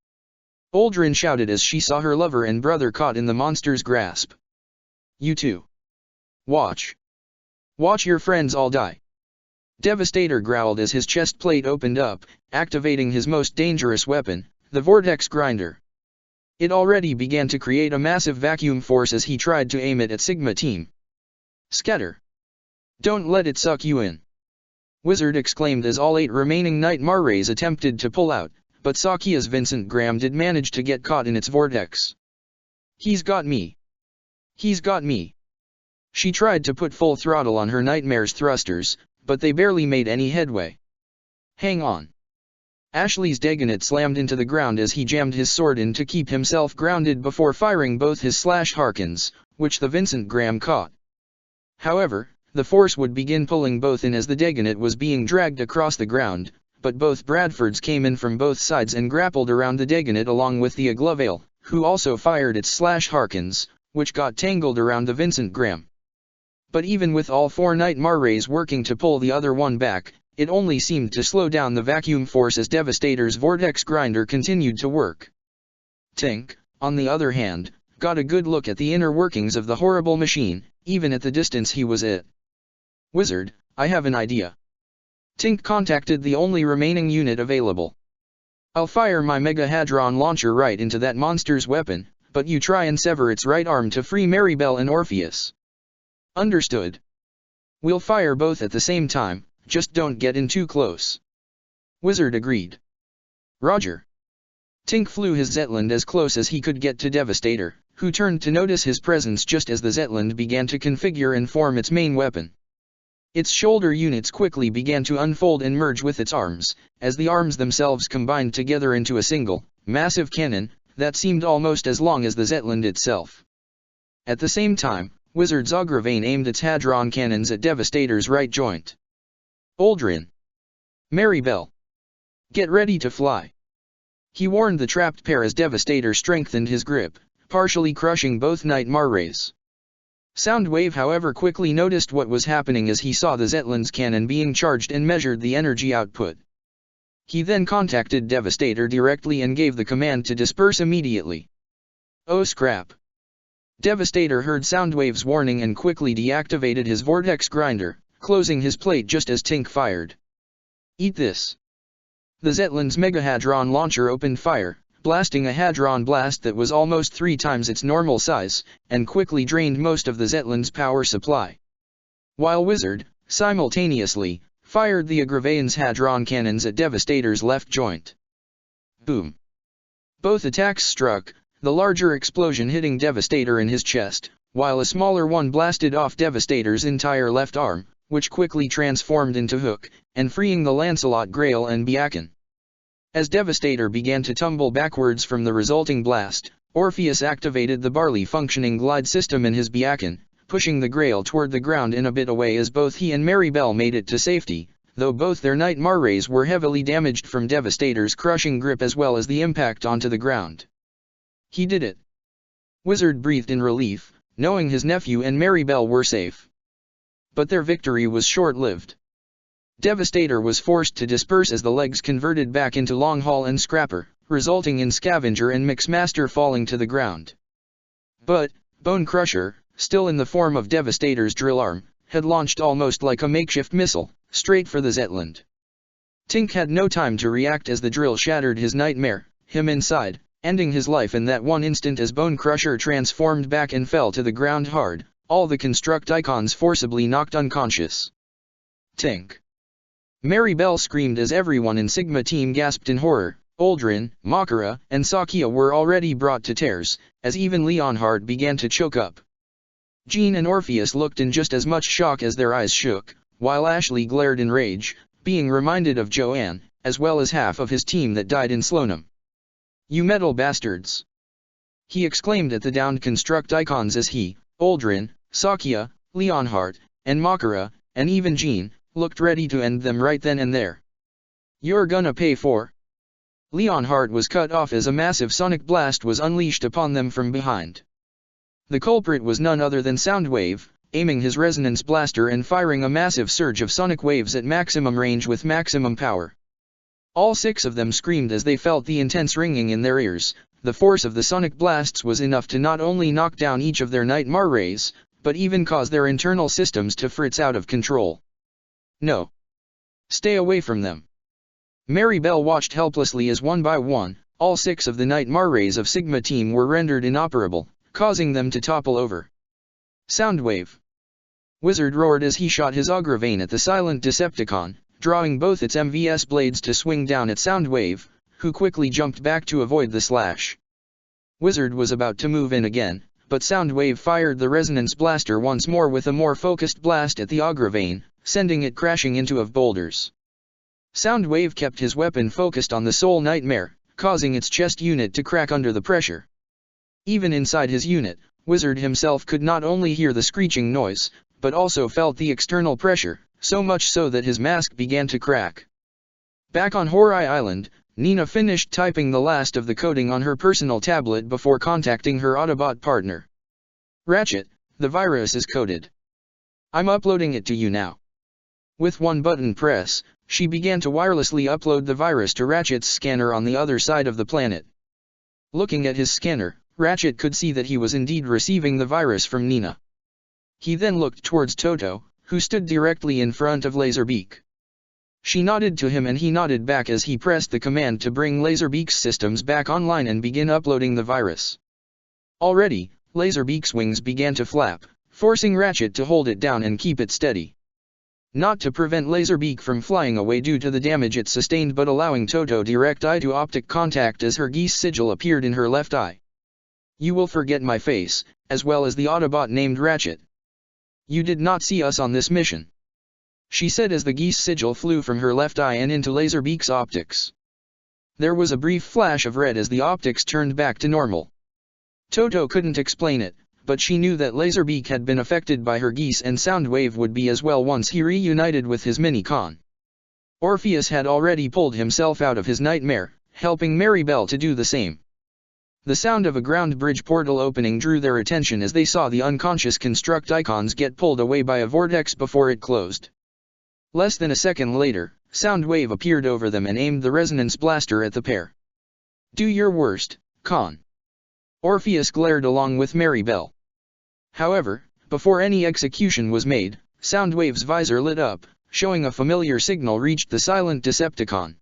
A: Uldren shouted as she saw her lover and brother caught in the monster's grasp. "You two! Watch! Watch your friends all die!" Devastator growled as his chest plate opened up, activating his most dangerous weapon, the Vortex Grinder. It already began to create a massive vacuum force as he tried to aim it at Sigma Team. "Scatter! Don't let it suck you in!" Wizard exclaimed as all 8 remaining Nightmare rays attempted to pull out, but Sakia's Vincent Graham did manage to get caught in its vortex. "He's got me! He's got me!" She tried to put full throttle on her Nightmare's thrusters, but they barely made any headway. "Hang on!" Ashley's Dagonet slammed into the ground as he jammed his sword in to keep himself grounded before firing both his Harkins, which the Vincent Graham caught. However, the force would begin pulling both in as the Dagonet was being dragged across the ground, but both Bradfords came in from both sides and grappled around the Dagonet along with the Aglovale, who also fired its Harkins, which got tangled around the Vincent Graham. But even with all 4 Nightmare Rays working to pull the other one back, it only seemed to slow down the vacuum force as Devastator's vortex grinder continued to work. Tink, on the other hand, got a good look at the inner workings of the horrible machine, even at the distance he was at. Wizard, I have an idea. Tink contacted the only remaining unit available. I'll fire my Mega Hadron launcher right into that monster's weapon, but you try and sever its right arm to free Maribel and Orpheus. Understood. We'll fire both at the same time, just don't get in too close. Wizard agreed. Roger. Tink flew his Zetland as close as he could get to Devastator, who turned to notice his presence just as the Zetland began to configure and form its main weapon. Its shoulder units quickly began to unfold and merge with its arms, as the arms themselves combined together into a single, massive cannon, that seemed almost as long as the Zetland itself. At the same time, Wizard's Agravain aimed its Hadron cannons at Devastator's right joint. Aldrin. Maribel. Get ready to fly. He warned the trapped pair as Devastator strengthened his grip, partially crushing both Nightmare Rays. Soundwave however quickly noticed what was happening as he saw the Zetland's cannon being charged and measured the energy output. He then contacted Devastator directly and gave the command to disperse immediately. Oh scrap! Devastator heard Soundwave's warning and quickly deactivated his vortex grinder, closing his plate just as Tink fired. Eat this! The Zetland's Mega Hadron launcher opened fire, blasting a Hadron blast that was almost 3 times its normal size, and quickly drained most of the Zetland's power supply. While Wizard, simultaneously, fired the Agravain's Hadron cannons at Devastator's left joint. Boom! Both attacks struck, the larger explosion hitting Devastator in his chest, while a smaller one blasted off Devastator's entire left arm, which quickly transformed into Hook, and freeing the Lancelot Grail and Biakin. As Devastator began to tumble backwards from the resulting blast, Orpheus activated the barely functioning glide system in his Biakin, pushing the Grail toward the ground in a bit away as both he and Maribel made it to safety, though both their Nightmare Rays were heavily damaged from Devastator's crushing grip as well as the impact onto the ground. He did it. Wizard breathed in relief, knowing his nephew and Maribel were safe. But their victory was short-lived. Devastator was forced to disperse as the legs converted back into Longhaul and Scrapper, resulting in Scavenger and Mixmaster falling to the ground. But, Bone Crusher, still in the form of Devastator's drill arm, had launched almost like a makeshift missile, straight for the Zetland. Tink had no time to react as the drill shattered his nightmare, him inside, ending his life in that one instant as Bone Crusher transformed back and fell to the ground hard, all the Constructicons forcibly knocked unconscious. Tink. Maribel screamed as everyone in Sigma Team gasped in horror. Aldrin, Makara, and Sakia were already brought to tears, as even Leonhardt began to choke up. Jean and Orpheus looked in just as much shock as their eyes shook, while Ashley glared in rage, being reminded of Joanne, as well as half of his team that died in Slonim. You metal bastards! He exclaimed at the downed Constructicons as he, Aldrin, Sakia, Leonhardt, and Makara, and even Jean, looked ready to end them right then and there. You're gonna pay for. Leonhardt was cut off as a massive sonic blast was unleashed upon them from behind. The culprit was none other than Soundwave, aiming his resonance blaster and firing a massive surge of sonic waves at maximum range with maximum power. All 6 of them screamed as they felt the intense ringing in their ears. The force of the sonic blasts was enough to not only knock down each of their Nightmare Rays, but even cause their internal systems to fritz out of control. No. Stay away from them. Maribel watched helplessly as one by one, all 6 of the Nightmare Rays of Sigma Team were rendered inoperable, causing them to topple over. Soundwave. Wizard roared as he shot his Agravain at the silent Decepticon, drawing both its MVS blades to swing down at Soundwave, who quickly jumped back to avoid the slash. Wizard was about to move in again, but Soundwave fired the resonance blaster once more with a more focused blast at the Agravain, sending it crashing into of boulders. Soundwave kept his weapon focused on the Soul Nightmare, causing its chest unit to crack under the pressure. Even inside his unit, Wizard himself could not only hear the screeching noise, but also felt the external pressure, so much so that his mask began to crack. Back on Horai Island, Nina finished typing the last of the coding on her personal tablet before contacting her Autobot partner. Ratchet, the virus is coded. I'm uploading it to you now. With one button press, she began to wirelessly upload the virus to Ratchet's scanner on the other side of the planet. Looking at his scanner, Ratchet could see that he was indeed receiving the virus from Nina. He then looked towards Toto, who stood directly in front of Laserbeak. She nodded to him and he nodded back as he pressed the command to bring Laserbeak's systems back online and begin uploading the virus. Already, Laserbeak's wings began to flap, forcing Ratchet to hold it down and keep it steady. Not to prevent Laserbeak from flying away due to the damage it sustained, but allowing Toto direct eye-to-optic contact as her geese sigil appeared in her left eye. You will forget my face, as well as the Autobot named Ratchet. You did not see us on this mission, she said as the geese sigil flew from her left eye and into Laserbeak's optics. There was a brief flash of red as the optics turned back to normal. Toto couldn't explain it, but she knew that Laserbeak had been affected by her geese and Soundwave would be as well once he reunited with his Mini-Con. Orpheus had already pulled himself out of his nightmare, helping Maribel to do the same. The sound of a ground bridge portal opening drew their attention as they saw the unconscious Constructicons get pulled away by a vortex before it closed. Less than a second later, Soundwave appeared over them and aimed the resonance blaster at the pair. Do your worst, Con. Orpheus glared along with Maribel. However, before any execution was made, Soundwave's visor lit up, showing a familiar signal reached the silent Decepticon.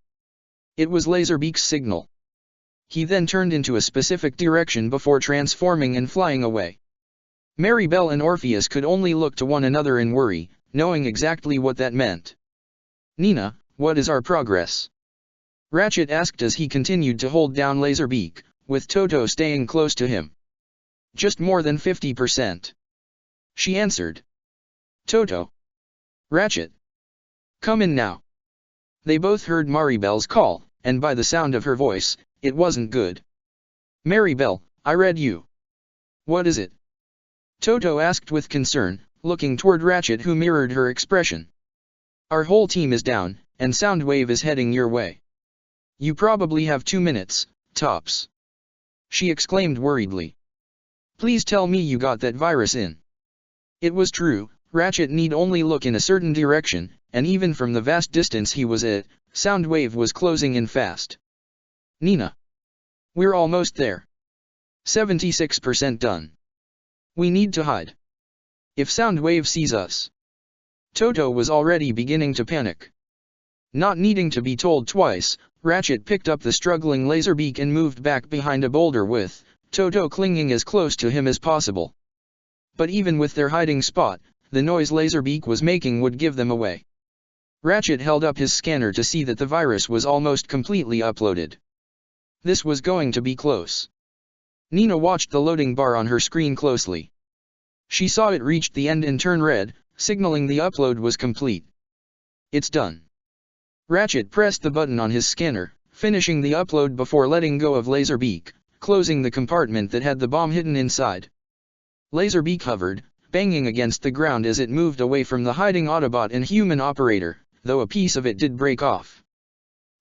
A: It was Laserbeak's signal. He then turned into a specific direction before transforming and flying away. Maribel and Orpheus could only look to one another in worry, knowing exactly what that meant. Nina, what is our progress? Ratchet asked as he continued to hold down Laserbeak, with Toto staying close to him. Just more than 50%. She answered. Toto. Ratchet. Come in now. They both heard Maribel's call, and by the sound of her voice, it wasn't good. Maribel, I read you. What is it? Toto asked with concern, looking toward Ratchet who mirrored her expression. Our whole team is down, and Soundwave is heading your way. You probably have 2 minutes, tops. She exclaimed worriedly. Please tell me you got that virus in. It was true, Ratchet need only look in a certain direction, and even from the vast distance he was at, Soundwave was closing in fast. Nina. We're almost there. 76% done. We need to hide. If Soundwave sees us. Toto was already beginning to panic. Not needing to be told twice, Ratchet picked up the struggling Laserbeak and moved back behind a boulder with Toto clinging as close to him as possible. But even with their hiding spot, the noise Laserbeak was making would give them away. Ratchet held up his scanner to see that the virus was almost completely uploaded. This was going to be close. Nina watched the loading bar on her screen closely. She saw it reached the end and turn red, signaling the upload was complete. It's done. Ratchet pressed the button on his scanner, finishing the upload before letting go of Laserbeak, closing the compartment that had the bomb hidden inside. Laserbeak hovered, banging against the ground as it moved away from the hiding Autobot and human operator, though a piece of it did break off.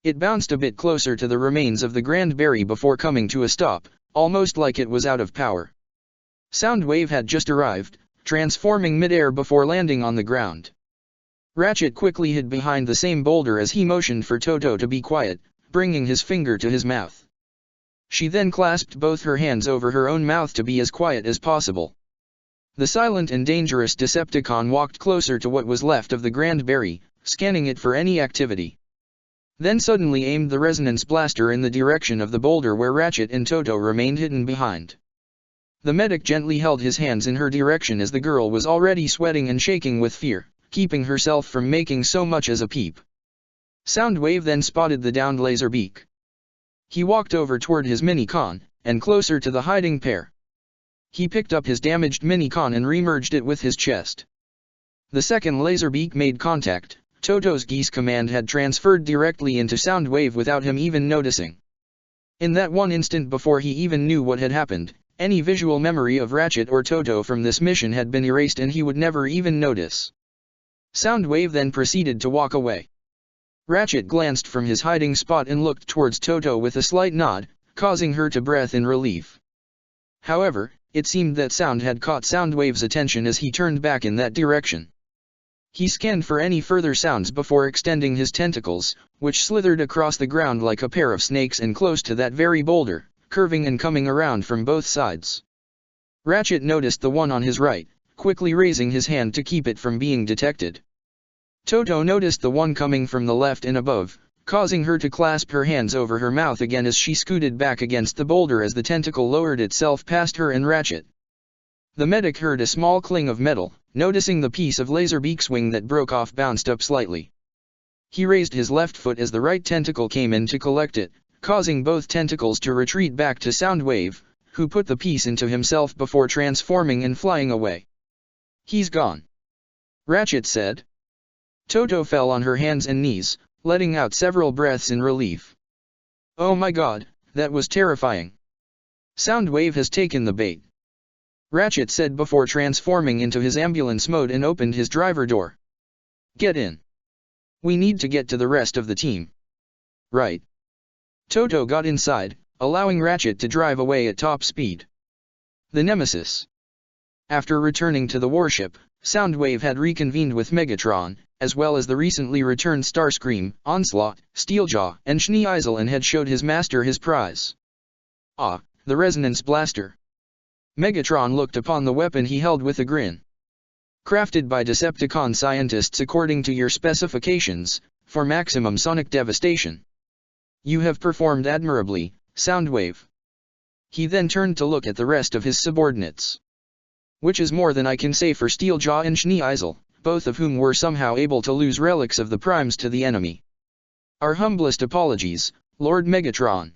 A: It bounced a bit closer to the remains of the Grand Berry before coming to a stop, almost like it was out of power. Soundwave had just arrived, transforming midair before landing on the ground. Ratchet quickly hid behind the same boulder as he motioned for Toto to be quiet, bringing his finger to his mouth. She then clasped both her hands over her own mouth to be as quiet as possible. The silent and dangerous Decepticon walked closer to what was left of the Grand Berry, scanning it for any activity. Then suddenly aimed the resonance blaster in the direction of the boulder where Ratchet and Toto remained hidden behind. The medic gently held his hands in her direction as the girl was already sweating and shaking with fear, keeping herself from making so much as a peep. Soundwave then spotted the downed Laserbeak. He walked over toward his Mini-Con, and closer to the hiding pair. He picked up his damaged Mini-Con and remerged it with his chest. The second Laserbeak made contact, Toto's geese command had transferred directly into Soundwave without him even noticing. In that one instant before he even knew what had happened, any visual memory of Ratchet or Toto from this mission had been erased and he would never even notice. Soundwave then proceeded to walk away. Ratchet glanced from his hiding spot and looked towards Toto with a slight nod, causing her to breath in relief. However, it seemed that sound had caught Soundwave's attention as he turned back in that direction. He scanned for any further sounds before extending his tentacles, which slithered across the ground like a pair of snakes and close to that very boulder, curving and coming around from both sides. Ratchet noticed the one on his right, quickly raising his hand to keep it from being detected. Toto noticed the one coming from the left and above, causing her to clasp her hands over her mouth again as she scooted back against the boulder as the tentacle lowered itself past her and Ratchet. The medic heard a small cling of metal, noticing the piece of Laserbeak's wing that broke off bounced up slightly. He raised his left foot as the right tentacle came in to collect it, causing both tentacles to retreat back to Soundwave, who put the piece into himself before transforming and flying away. "He's gone," Ratchet said. Toto fell on her hands and knees, letting out several breaths in relief. "Oh my god, that was terrifying. Soundwave has taken the bait," Ratchet said before transforming into his ambulance mode and opened his driver door. "Get in. We need to get to the rest of the team." "Right." Toto got inside, allowing Ratchet to drive away at top speed. The Nemesis. After returning to the warship, Soundwave had reconvened with Megatron, as well as the recently returned Starscream, Onslaught, Steeljaw, and Schnee-Eisel, and had showed his master his prize. "Ah, the Resonance Blaster." Megatron looked upon the weapon he held with a grin. "Crafted by Decepticon scientists according to your specifications, for maximum sonic devastation. You have performed admirably, Soundwave." He then turned to look at the rest of his subordinates. "Which is more than I can say for Steeljaw and Schnee-Eisel, both of whom were somehow able to lose relics of the Primes to the enemy. Our humblest apologies, Lord Megatron."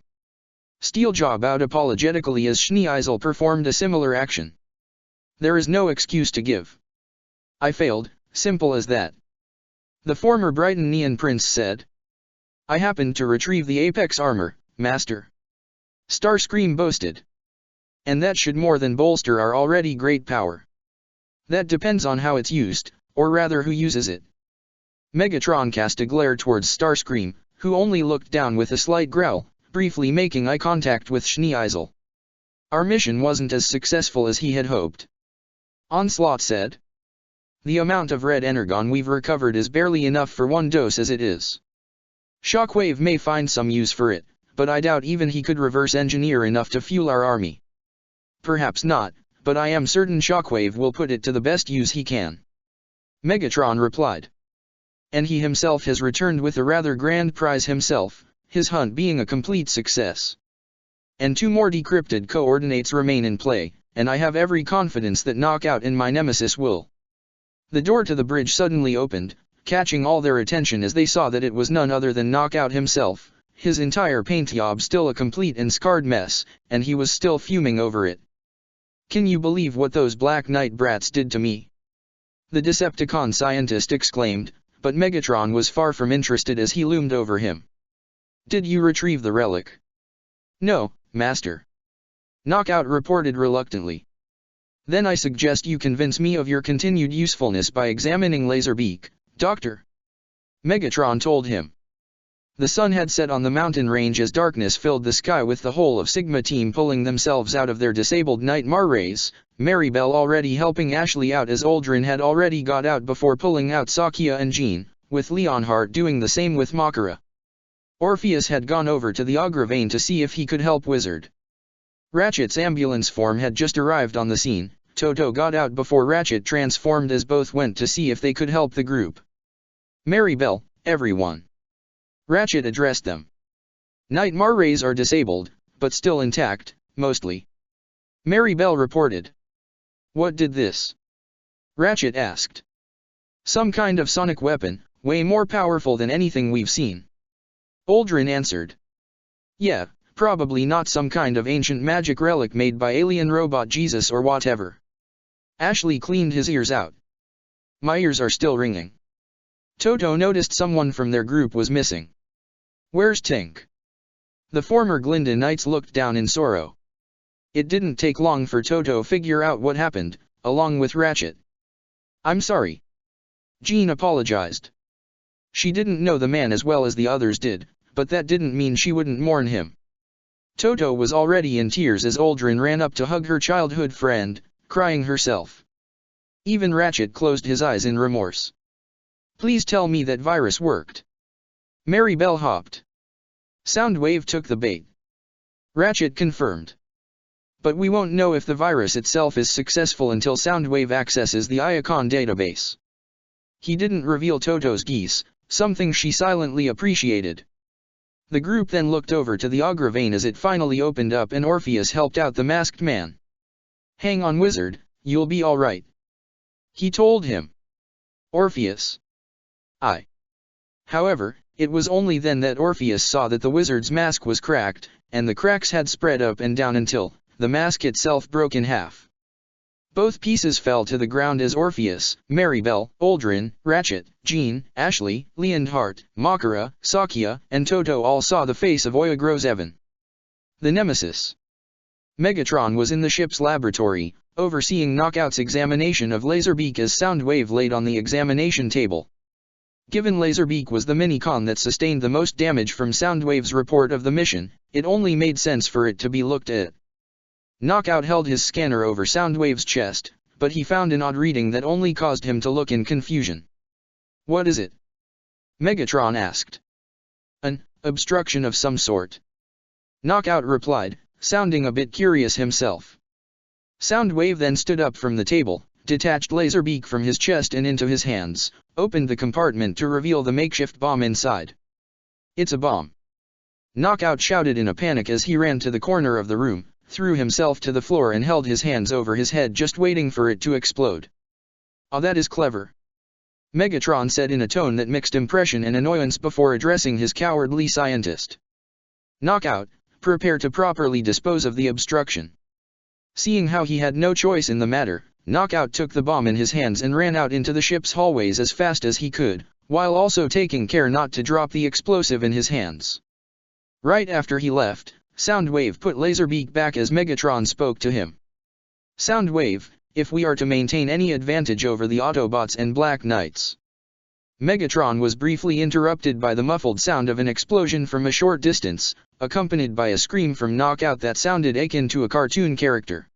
A: Steeljaw bowed apologetically as Schnee-Eisel performed a similar action. "There is no excuse to give. I failed, simple as that," the former Brighton Prince said. "I happened to retrieve the Apex armor, Master," Starscream boasted. "And that should more than bolster our already great power. That depends on how it's used, or rather who uses it." Megatron cast a glare towards Starscream, who only looked down with a slight growl, briefly making eye contact with Schnee-Eisel. "Our mission wasn't as successful as he had hoped," Onslaught said. "The amount of red energon we've recovered is barely enough for one dose as it is. Shockwave may find some use for it, but I doubt even he could reverse engineer enough to fuel our army." "Perhaps not, but I am certain Shockwave will put it to the best use he can," Megatron replied. "And he himself has returned with a rather grand prize himself, his hunt being a complete success. And 2 more decrypted coordinates remain in play, and I have every confidence that Knockout and my nemesis will." The door to the bridge suddenly opened, catching all their attention as they saw that it was none other than Knockout himself, his entire paint job still a complete and scarred mess, and he was still fuming over it. "Can you believe what those Black Knight brats did to me?" the Decepticon scientist exclaimed, but Megatron was far from interested as he loomed over him. "Did you retrieve the relic?" "No, Master," Knockout reported reluctantly. "Then I suggest you convince me of your continued usefulness by examining Laserbeak, Doctor," Megatron told him. The sun had set on the mountain range as darkness filled the sky with the whole of Sigma team pulling themselves out of their disabled Nightmare rays, Maribel already helping Ashley out as Aldrin had already got out before pulling out Sakia and Jean, with Leonhardt doing the same with Makara. Orpheus had gone over to the Agravane to see if he could help Wizard. Ratchet's ambulance form had just arrived on the scene. Toto got out before Ratchet transformed as both went to see if they could help the group. "Maribel, everyone," Ratchet addressed them. "Nightmare rays are disabled, but still intact, mostly," Maribel reported. "What did this?" Ratchet asked. "Some kind of sonic weapon, way more powerful than anything we've seen," Aldrin answered. "Yeah, probably not some kind of ancient magic relic made by alien robot Jesus or whatever." Ashley cleaned his ears out. "My ears are still ringing." Toto noticed someone from their group was missing. "Where's Tink?" The former Glinda Knights looked down in sorrow. It didn't take long for Toto to figure out what happened, along with Ratchet. "I'm sorry." Jean apologized. She didn't know the man as well as the others did, but that didn't mean she wouldn't mourn him. Toto was already in tears as Uldren ran up to hug her childhood friend, crying herself. Even Ratchet closed his eyes in remorse. Please tell me that virus worked. Mary Bell hopped. Soundwave took the bait. Ratchet confirmed. But we won't know if the virus itself is successful until Soundwave accesses the Iacon database. He didn't reveal Toto's geese, something she silently appreciated. The group then looked over to the Augur vein as it finally opened up and Orpheus helped out the masked man. Hang on, wizard, you'll be alright. He told him. Orpheus. However, it was only then that Orpheus saw that the wizard's mask was cracked, and the cracks had spread up and down until the mask itself broke in half. Both pieces fell to the ground as Orpheus, Mary Bell, Uldren, Ratchet, Jean, Ashley, Leonhart, Makara, Sakia, and Toto all saw the face of Oya Grozevin. The Nemesis. Megatron was in the ship's laboratory, overseeing Knockout's examination of Laserbeak as Soundwave laid on the examination table. Given Laserbeak was the minicon that sustained the most damage from Soundwave's report of the mission, it only made sense for it to be looked at. Knockout held his scanner over Soundwave's chest, but he found an odd reading that only caused him to look in confusion. What is it? Megatron asked. An obstruction of some sort. Knockout replied, sounding a bit curious himself. Soundwave then stood up from the table, detached Laserbeak from his chest and into his hands, opened the compartment to reveal the makeshift bomb inside. It's a bomb. Knockout shouted in a panic as he ran to the corner of the room, threw himself to the floor and held his hands over his head just waiting for it to explode. Oh, that is clever. Megatron said in a tone that mixed impression and annoyance before addressing his cowardly scientist. Knockout, prepare to properly dispose of the obstruction. Seeing how he had no choice in the matter, Knockout took the bomb in his hands and ran out into the ship's hallways as fast as he could, while also taking care not to drop the explosive in his hands. Right after he left, Soundwave put Laserbeak back as Megatron spoke to him. Soundwave, if we are to maintain any advantage over the Autobots and Black Knights. Megatron was briefly interrupted by the muffled sound of an explosion from a short distance, accompanied by a scream from Knockout that sounded akin to a cartoon character.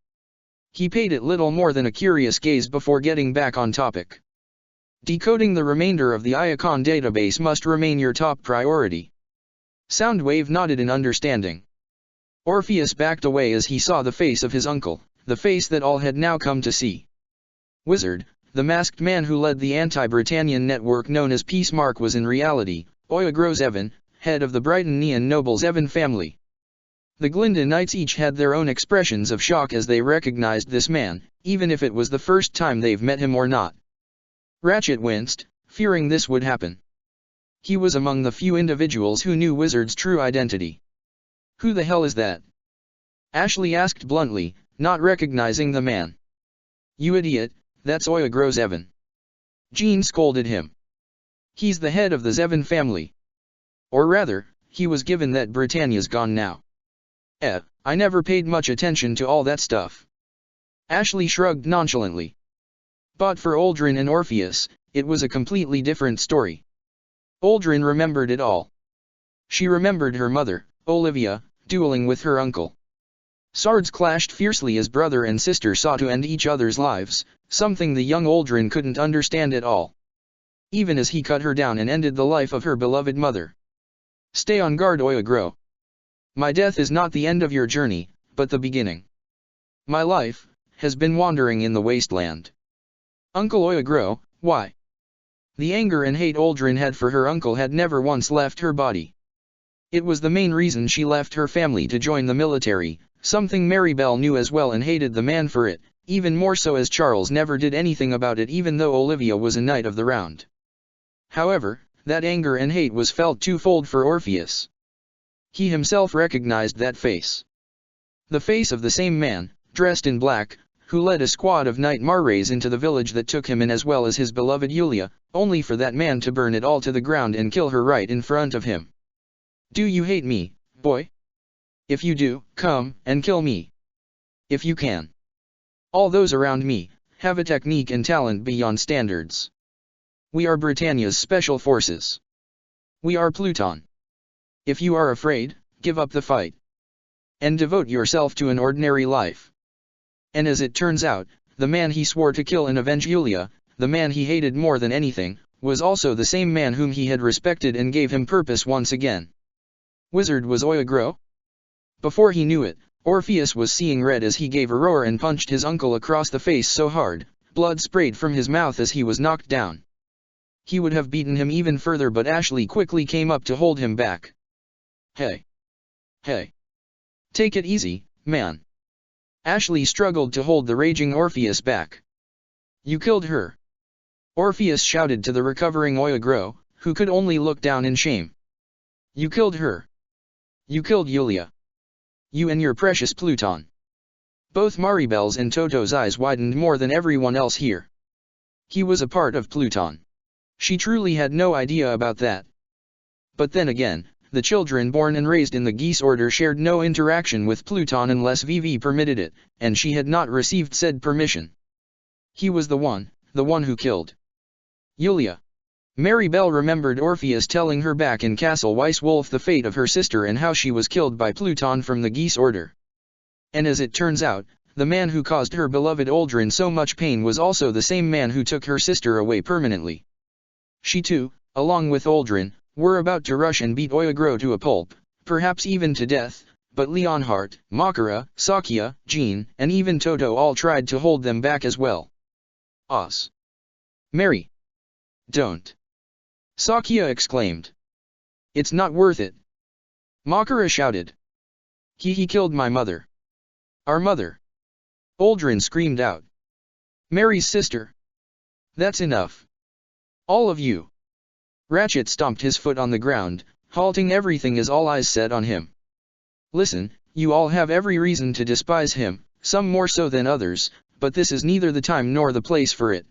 A: He paid it little more than a curious gaze before getting back on topic. Decoding the remainder of the Iacon database must remain your top priority. Soundwave nodded in understanding. Orpheus backed away as he saw the face of his uncle, the face that all had now come to see. Wizard, the masked man who led the anti-Britannian network known as Peace Mark was in reality, Oya Grozevin, head of the Brighton noble Zevin family. The Glinda Knights each had their own expressions of shock as they recognized this man, even if it was the first time they've met him or not. Ratchet winced, fearing this would happen. He was among the few individuals who knew Wizard's true identity. Who the hell is that? Ashley asked bluntly, not recognizing the man. You idiot, that's Oya Grozevin. Jean scolded him. He's the head of the Zevin family. Or rather, he was given that Britannia's gone now. I never paid much attention to all that stuff. Ashley shrugged nonchalantly. But for Uldren and Orpheus, it was a completely different story. Uldren remembered it all. She remembered her mother, Olivia, dueling with her uncle. Swords clashed fiercely as brother and sister sought to end each other's lives, something the young Uldren couldn't understand at all. Even as he cut her down and ended the life of her beloved mother. Stay on guard, Oya Gro. My death is not the end of your journey, but the beginning. My life has been wandering in the wasteland. Uncle Oya Gro, why? The anger and hate Uldren had for her uncle had never once left her body. It was the main reason she left her family to join the military, something Mary Bell knew as well and hated the man for it, even more so as Charles never did anything about it even though Olivia was a knight of the round. However, that anger and hate was felt twofold for Orpheus. He himself recognized that face. The face of the same man, dressed in black, who led a squad of Knight Marrays into the village that took him in as well as his beloved Yulia, only for that man to burn it all to the ground and kill her right in front of him. Do you hate me, boy? If you do, come and kill me. If you can. All those around me have a technique and talent beyond standards. We are Britannia's special forces. We are Pluton. If you are afraid, give up the fight. And devote yourself to an ordinary life. And as it turns out, the man he swore to kill and avenge Yulia, the man he hated more than anything, was also the same man whom he had respected and gave him purpose once again. Wizard was Oya-Gro? Before he knew it, Orpheus was seeing red as he gave a roar and punched his uncle across the face so hard, blood sprayed from his mouth as he was knocked down. He would have beaten him even further, but Ashley quickly came up to hold him back. Hey! Hey! Take it easy, man. Ashley struggled to hold the raging Orpheus back. You killed her! Orpheus shouted to the recovering Oya-Gro, who could only look down in shame. You killed her! You killed Yulia! You and your precious Pluton! Both Maribel's and Toto's eyes widened more than everyone else here. He was a part of Pluton. She truly had no idea about that. But then again, the children born and raised in the Geese Order shared no interaction with Pluton unless Vivi permitted it, and she had not received said permission. He was the one who killed Yulia. Maribel remembered Orpheus telling her back in Castle Weisswolf the fate of her sister and how she was killed by Pluton from the Geese Order. And as it turns out, the man who caused her beloved Aldrin so much pain was also the same man who took her sister away permanently. She too, along with Aldrin, were about to rush and beat Oya-Gro to a pulp, perhaps even to death, but Leonhardt, Makara, Sakia, Jean, and even Toto all tried to hold them back as well. Oz. Mary. Don't. Sakia exclaimed. It's not worth it. Makara shouted. He killed my mother. Our mother. Aldrin screamed out. Mary's sister. That's enough. All of you. Ratchet stomped his foot on the ground, halting everything as all eyes set on him. Listen, you all have every reason to despise him, some more so than others, but this is neither the time nor the place for it.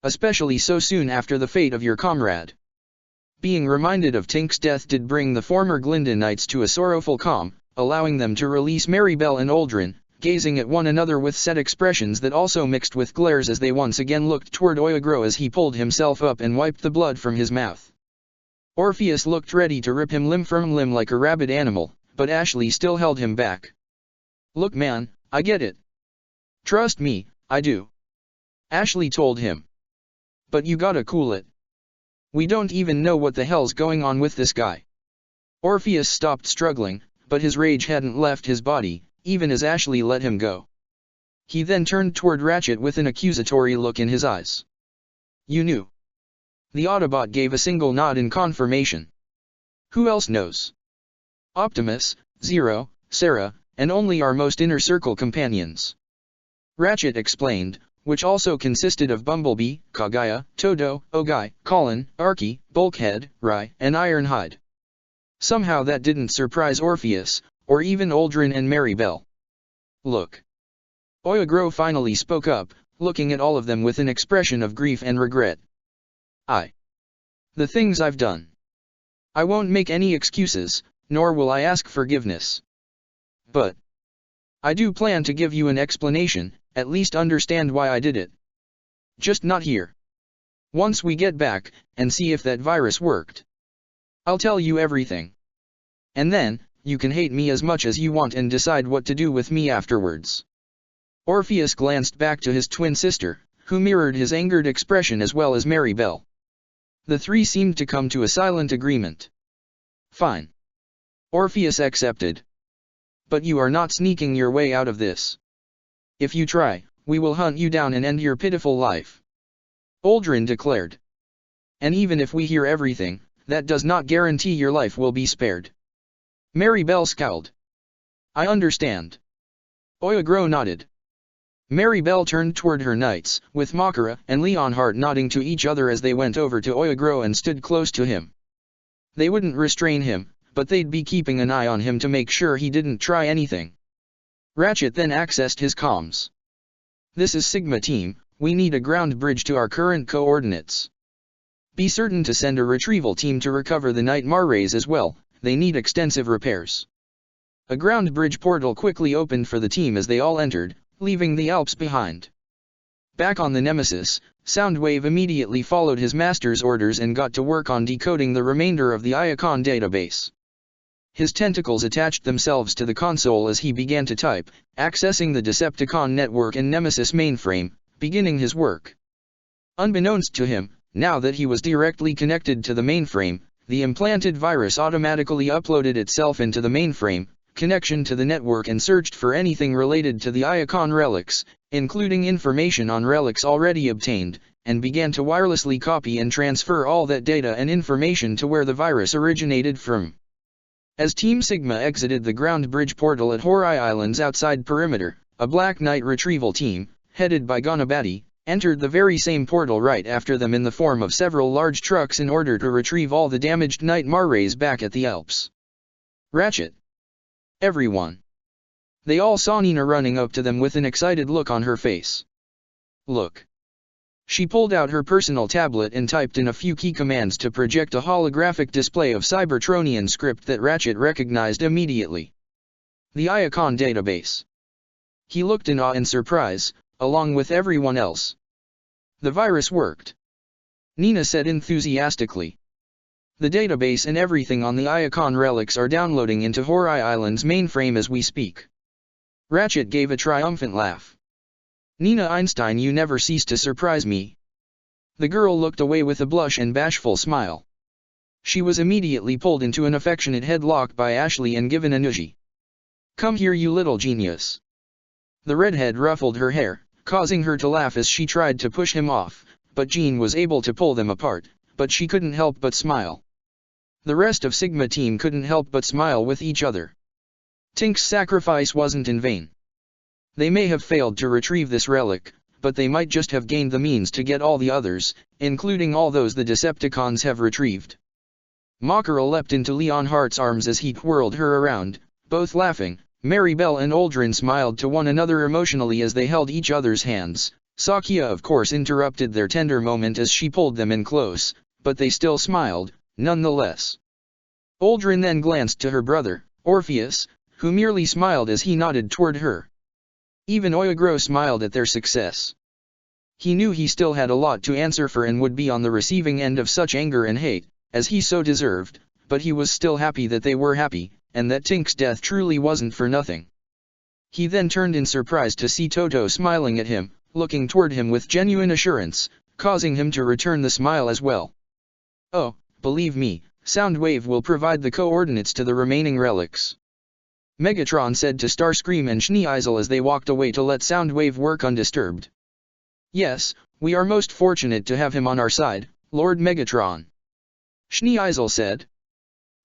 A: Especially so soon after the fate of your comrade. Being reminded of Tink's death did bring the former Glindonites to a sorrowful calm, allowing them to release Maribel and Aldrin, gazing at one another with set expressions that also mixed with glares as they once again looked toward Oya-Gro as he pulled himself up and wiped the blood from his mouth. Orpheus looked ready to rip him limb from limb like a rabid animal, but Ashley still held him back. Look man, I get it. Trust me, I do. Ashley told him. But you gotta cool it. We don't even know what the hell's going on with this guy. Orpheus stopped struggling, but his rage hadn't left his body, even as Ashley let him go. He then turned toward Ratchet with an accusatory look in his eyes. You knew. The Autobot gave a single nod in confirmation. Who else knows? Optimus, Zero, Sarah, and only our most inner circle companions. Ratchet explained, which also consisted of Bumblebee, Kagaya, Toto, Ogai, Colin, Arky, Bulkhead, Rai, and Ironhide. Somehow that didn't surprise Orpheus, or even Aldrin and Maribel. Look. Oya-Gro finally spoke up, looking at all of them with an expression of grief and regret. The things I've done. I won't make any excuses, nor will I ask forgiveness. But I do plan to give you an explanation, at least understand why I did it. Just not here. Once we get back, and see if that virus worked. I'll tell you everything. And then, you can hate me as much as you want and decide what to do with me afterwards. Orpheus glanced back to his twin sister, who mirrored his angered expression as well as Maribel. The three seemed to come to a silent agreement. Fine. Orpheus accepted. But you are not sneaking your way out of this. If you try, we will hunt you down and end your pitiful life. Aldrin declared. And even if we hear everything, that does not guarantee your life will be spared. Maribel scowled. I understand. Oya-Gro nodded. Maribel turned toward her knights, with Makara and Leonhardt nodding to each other as they went over to Oya-Gro and stood close to him. They wouldn't restrain him, but they'd be keeping an eye on him to make sure he didn't try anything. Ratchet then accessed his comms. This is Sigma Team, we need a ground bridge to our current coordinates. Be certain to send a retrieval team to recover the Nightmare rays as well, they need extensive repairs. A ground bridge portal quickly opened for the team as they all entered, leaving the Alps behind. Back on the Nemesis, Soundwave immediately followed his master's orders and got to work on decoding the remainder of the Iacon database. His tentacles attached themselves to the console as he began to type, accessing the Decepticon network and Nemesis mainframe, beginning his work. Unbeknownst to him, now that he was directly connected to the mainframe, the implanted virus automatically uploaded itself into the mainframe connection to the network and searched for anything related to the Iacon relics, including information on relics already obtained, and began to wirelessly copy and transfer all that data and information to where the virus originated from. As Team Sigma exited the ground bridge portal at Horai Islands outside Perimeter, a Black Knight retrieval team, headed by Ganabati, entered the very same portal right after them in the form of several large trucks in order to retrieve all the damaged Knight Marrays back at the Alps. Ratchet. Everyone. They all saw Nina running up to them with an excited look on her face. Look. She pulled out her personal tablet and typed in a few key commands to project a holographic display of Cybertronian script that Ratchet recognized immediately. The Iacon database. He looked in awe and surprise, along with everyone else. The virus worked. Nina said enthusiastically. The database and everything on the Iacon relics are downloading into Horai Island's mainframe as we speak. Ratchet gave a triumphant laugh. Nina Einstein, you never cease to surprise me. The girl looked away with a blush and bashful smile. She was immediately pulled into an affectionate headlock by Ashley and given a nudgie. Come here, you little genius. The redhead ruffled her hair, causing her to laugh as she tried to push him off, but Jean was able to pull them apart, but she couldn't help but smile. The rest of Sigma team couldn't help but smile with each other. Tink's sacrifice wasn't in vain. They may have failed to retrieve this relic, but they might just have gained the means to get all the others, including all those the Decepticons have retrieved. Makara leapt into Leonhart's arms as he twirled her around, both laughing. Maribel and Aldrin smiled to one another emotionally as they held each other's hands. Sakia of course interrupted their tender moment as she pulled them in close, but they still smiled, nonetheless. Aldrin then glanced to her brother, Orpheus, who merely smiled as he nodded toward her. Even Oyagro smiled at their success. He knew he still had a lot to answer for and would be on the receiving end of such anger and hate, as he so deserved, but he was still happy that they were happy, and that Tink's death truly wasn't for nothing. He then turned in surprise to see Toto smiling at him, looking toward him with genuine assurance, causing him to return the smile as well. Oh, believe me, Soundwave will provide the coordinates to the remaining relics. Megatron said to Starscream and Schneeisel as they walked away to let Soundwave work undisturbed. Yes, we are most fortunate to have him on our side, Lord Megatron. Schneeisel said.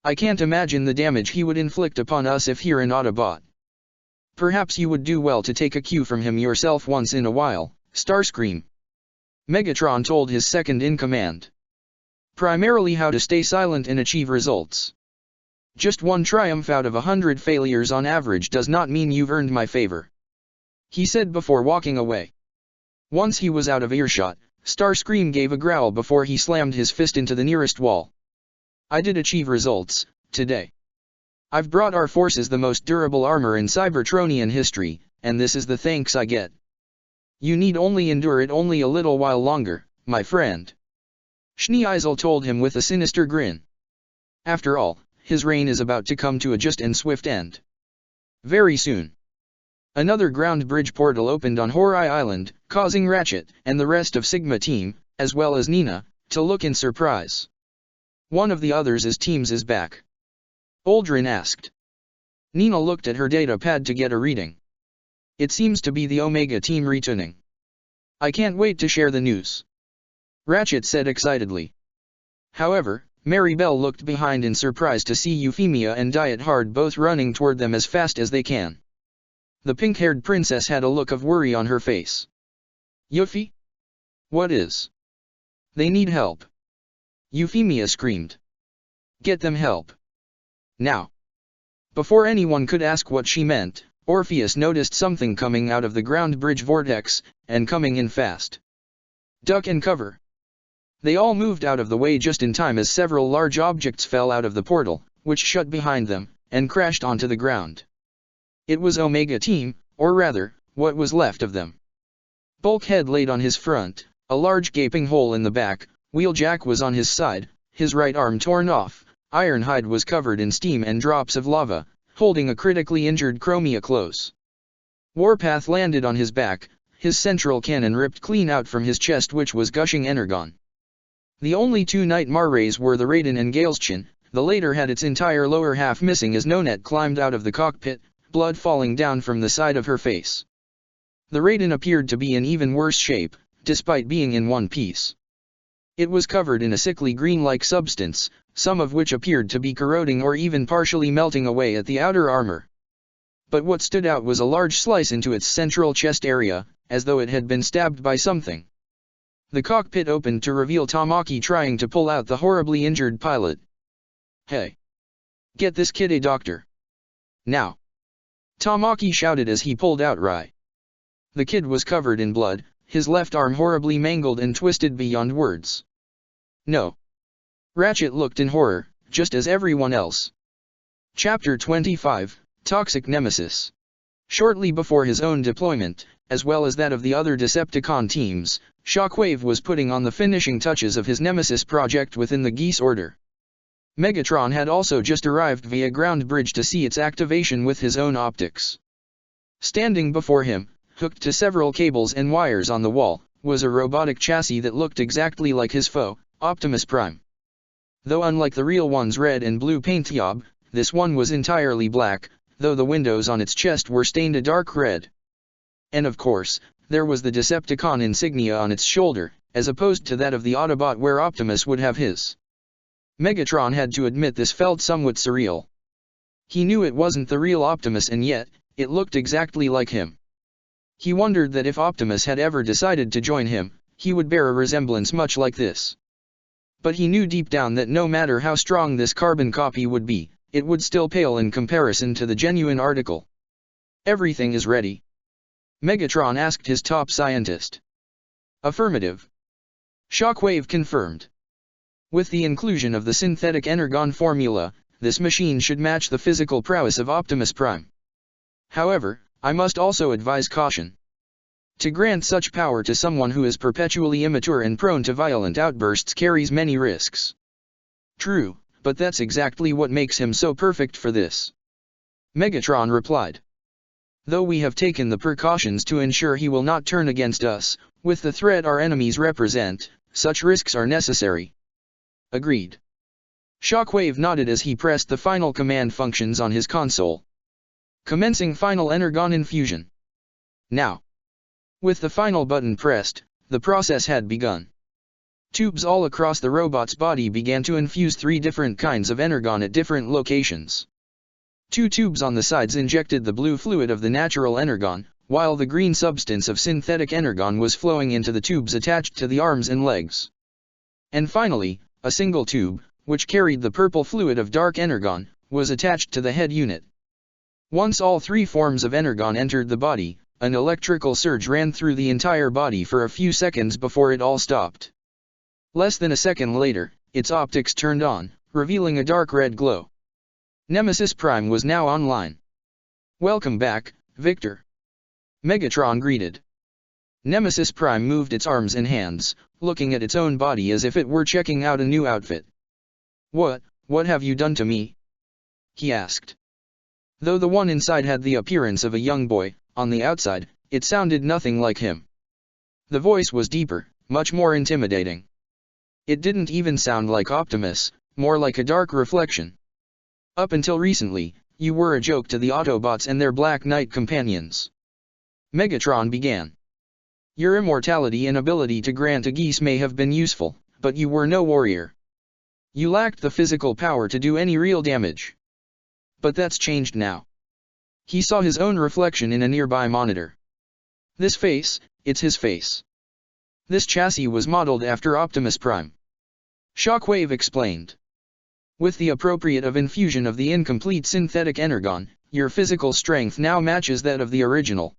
A: I can't imagine the damage he would inflict upon us if here in Autobot. Perhaps you would do well to take a cue from him yourself once in a while, Starscream. Megatron told his second-in-command. Primarily how to stay silent and achieve results. Just one triumph out of 100 failures on average does not mean you've earned my favor. He said before walking away. Once he was out of earshot, Starscream gave a growl before he slammed his fist into the nearest wall. I did achieve results, today. I've brought our forces the most durable armor in Cybertronian history, and this is the thanks I get. You need only endure it only a little while longer, my friend. Schneeisel told him with a sinister grin. After all, his reign is about to come to a just and swift end. Very soon. Another ground bridge portal opened on Horai Island, causing Ratchet, and the rest of Sigma team, as well as Nina, to look in surprise. One of the others' teams is back. Aldrin asked. Nina looked at her data pad to get a reading. It seems to be the Omega team returning. I can't wait to share the news. Ratchet said excitedly. However, Maribel looked behind in surprise to see Euphemia and Diet Hard both running toward them as fast as they can. The pink-haired princess had a look of worry on her face. Yuffie? What is? They need help. Euphemia screamed. Get them help. Now. Before anyone could ask what she meant, Orpheus noticed something coming out of the ground bridge vortex, and coming in fast. Duck and cover. They all moved out of the way just in time as several large objects fell out of the portal, which shut behind them, and crashed onto the ground. It was Omega Team, or rather, what was left of them. Bulkhead laid on his front, a large gaping hole in the back, Wheeljack was on his side, his right arm torn off, Ironhide was covered in steam and drops of lava, holding a critically injured Chromia close. Warpath landed on his back, his central cannon ripped clean out from his chest which was gushing energon. The only two Night Marrays were the Raiden and Galestine, the later had its entire lower half missing as Nonet climbed out of the cockpit, blood falling down from the side of her face. The Raiden appeared to be in even worse shape, despite being in one piece. It was covered in a sickly green-like substance, some of which appeared to be corroding or even partially melting away at the outer armor. But what stood out was a large slice into its central chest area, as though it had been stabbed by something. The cockpit opened to reveal Tamaki trying to pull out the horribly injured pilot. "Hey! Get this kid a doctor! Now!" Tamaki shouted as he pulled out Rai. The kid was covered in blood, his left arm horribly mangled and twisted beyond words. "No." Ratchet looked in horror, just as everyone else. Chapter 25, Toxic Nemesis. Shortly before his own deployment, as well as that of the other Decepticon teams, Shockwave was putting on the finishing touches of his Nemesis project within the Geese Order. Megatron had also just arrived via ground bridge to see its activation with his own optics. Standing before him, hooked to several cables and wires on the wall, was a robotic chassis that looked exactly like his foe, Optimus Prime. Though unlike the real one's red and blue paint job, this one was entirely black, though the windows on its chest were stained a dark red. And of course, there was the Decepticon insignia on its shoulder, as opposed to that of the Autobot where Optimus would have his. Megatron had to admit this felt somewhat surreal. He knew it wasn't the real Optimus and yet, it looked exactly like him. He wondered that if Optimus had ever decided to join him, he would bear a resemblance much like this. But he knew deep down that no matter how strong this carbon copy would be, it would still pale in comparison to the genuine article. "Everything is ready?" Megatron asked his top scientist. "Affirmative." Shockwave confirmed. With the inclusion of the synthetic energon formula, this machine should match the physical prowess of Optimus Prime. However, I must also advise caution. To grant such power to someone who is perpetually immature and prone to violent outbursts carries many risks. True, but that's exactly what makes him so perfect for this. Megatron replied. Though we have taken the precautions to ensure he will not turn against us, with the threat our enemies represent, such risks are necessary. Agreed. Shockwave nodded as he pressed the final command functions on his console. Commencing final energon infusion. Now. With the final button pressed, the process had begun. Tubes all across the robot's body began to infuse 3 different kinds of energon at different locations. 2 tubes on the sides injected the blue fluid of the natural energon, while the green substance of synthetic energon was flowing into the tubes attached to the arms and legs. And finally, a single tube, which carried the purple fluid of dark energon, was attached to the head unit. Once all 3 forms of energon entered the body, an electrical surge ran through the entire body for a few seconds before it all stopped. Less than a second later, its optics turned on, revealing a dark red glow. Nemesis Prime was now online. "Welcome back, Victor." Megatron greeted. Nemesis Prime moved its arms and hands, looking at its own body as if it were checking out a new outfit. What have you done to me?" he asked. Though the one inside had the appearance of a young boy, on the outside, it sounded nothing like him. The voice was deeper, much more intimidating. It didn't even sound like Optimus, more like a dark reflection. "Up until recently, you were a joke to the Autobots and their Black Knight companions." Megatron began. "Your immortality and ability to grant a geese may have been useful, but you were no warrior. You lacked the physical power to do any real damage. But that's changed now." He saw his own reflection in a nearby monitor. "This face, it's his face. This chassis was modeled after Optimus Prime." Shockwave explained. "With the appropriate infusion of the incomplete synthetic energon, your physical strength now matches that of the original.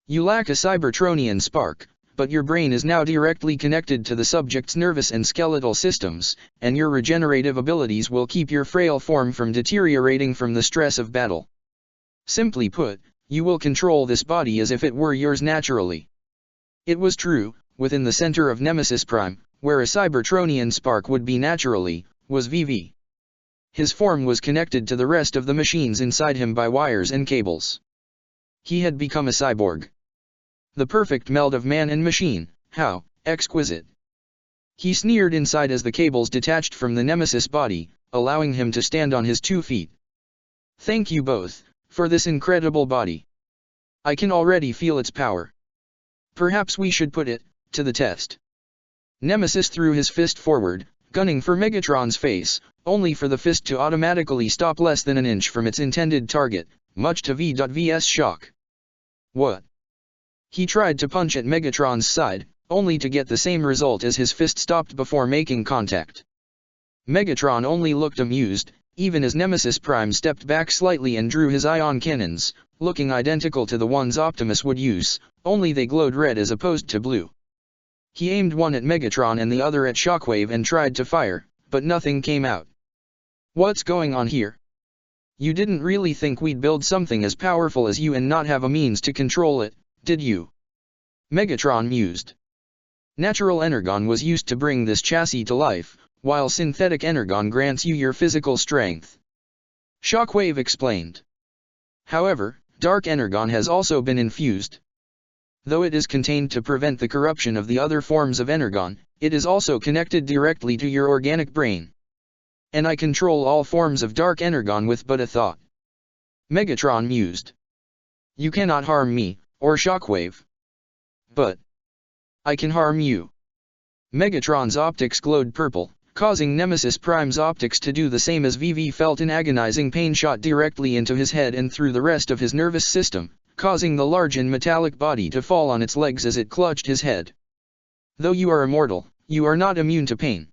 A: You lack a Cybertronian spark, but your brain is now directly connected to the subject's nervous and skeletal systems, and your regenerative abilities will keep your frail form from deteriorating from the stress of battle. Simply put, you will control this body as if it were yours naturally. It was true, within the center of Nemesis Prime, where a Cybertronian spark would be naturally, was VV. His form was connected to the rest of the machines inside him by wires and cables. He had become a cyborg. The perfect meld of man and machine, how exquisite. He sneered inside as the cables detached from the Nemesis body, allowing him to stand on his 2 feet. Thank you both, for this incredible body. I can already feel its power. Perhaps we should put it to the test. Nemesis threw his fist forward, gunning for Megatron's face, only for the fist to automatically stop less than an inch from its intended target, much to V.V's shock. What? He tried to punch at Megatron's side, only to get the same result as his fist stopped before making contact. Megatron only looked amused, even as Nemesis Prime stepped back slightly and drew his ion cannons, looking identical to the ones Optimus would use, only they glowed red as opposed to blue. He aimed one at Megatron and the other at Shockwave and tried to fire, but nothing came out. What's going on here? You didn't really think we'd build something as powerful as you and not have a means to control it, did you? Megatron mused. Natural energon was used to bring this chassis to life, while synthetic energon grants you your physical strength. Shockwave explained. However, dark energon has also been infused. Though it is contained to prevent the corruption of the other forms of energon, it is also connected directly to your organic brain. And I control all forms of dark energon with but a thought. Megatron mused. You cannot harm me, or Shockwave. But I can harm you. Megatron's optics glowed purple, causing Nemesis Prime's optics to do the same as VV felt an agonizing pain shot directly into his head and through the rest of his nervous system, causing the large and metallic body to fall on its legs as it clutched his head. Though you are immortal, you are not immune to pain.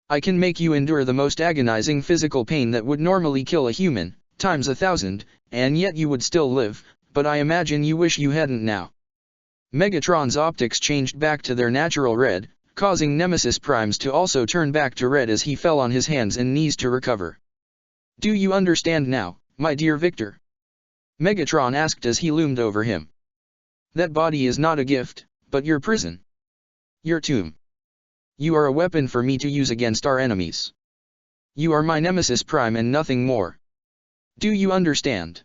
A: I can make you endure the most agonizing physical pain that would normally kill a human, times 1,000, and yet you would still live, but I imagine you wish you hadn't now. Megatron's optics changed back to their natural red, causing Nemesis Prime's to also turn back to red as he fell on his hands and knees to recover. Do you understand now, my dear Victor? Megatron asked as he loomed over him. That body is not a gift, but your prison. Your tomb. You are a weapon for me to use against our enemies. You are my Nemesis Prime and nothing more. Do you understand?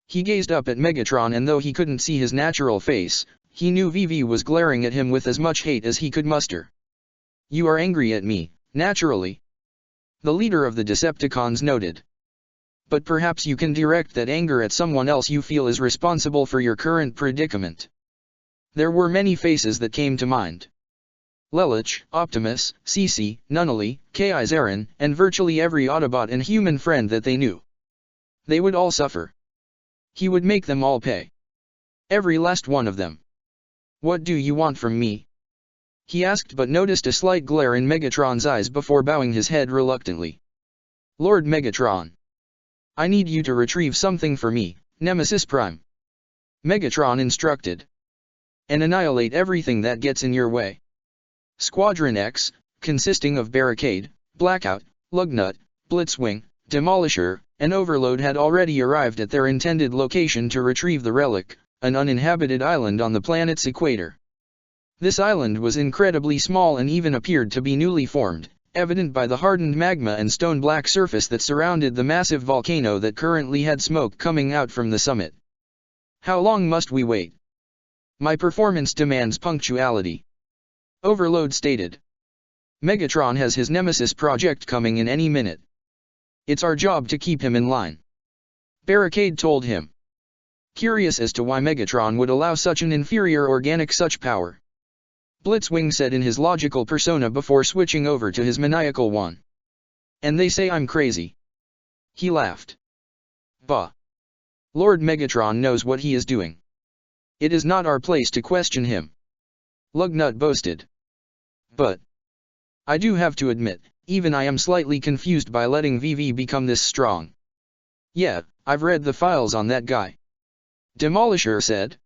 A: He gazed up at Megatron and though he couldn't see his natural face, he knew VV was glaring at him with as much hate as he could muster. You are angry at me, naturally. The leader of the Decepticons noted. But perhaps you can direct that anger at someone else you feel is responsible for your current predicament. There were many faces that came to mind. Lelich, Optimus, Cece, Nunnally, Kaiserin, and virtually every Autobot and human friend that they knew. They would all suffer. He would make them all pay. Every last one of them. What do you want from me? He asked but noticed a slight glare in Megatron's eyes before bowing his head reluctantly. Lord Megatron. I need you to retrieve something for me, Nemesis Prime. Megatron instructed. And annihilate everything that gets in your way. Squadron X, consisting of Barricade, Blackout, Lugnut, Blitzwing, Demolisher, and Overload had already arrived at their intended location to retrieve the relic, an uninhabited island on the planet's equator. This island was incredibly small and even appeared to be newly formed, evident by the hardened magma and stone-black surface that surrounded the massive volcano that currently had smoke coming out from the summit. How long must we wait? My performance demands punctuality. Overload stated. Megatron has his Nemesis project coming in any minute. It's our job to keep him in line. Barricade told him. Curious as to why Megatron would allow such an inferior organic such power. Blitzwing said in his logical persona before switching over to his maniacal one. And they say I'm crazy. He laughed. Bah. Lord Megatron knows what he is doing. It is not our place to question him. Lugnut boasted. But I do have to admit, even I am slightly confused by letting VV become this strong. Yeah, I've read the files on that guy. Demolisher said.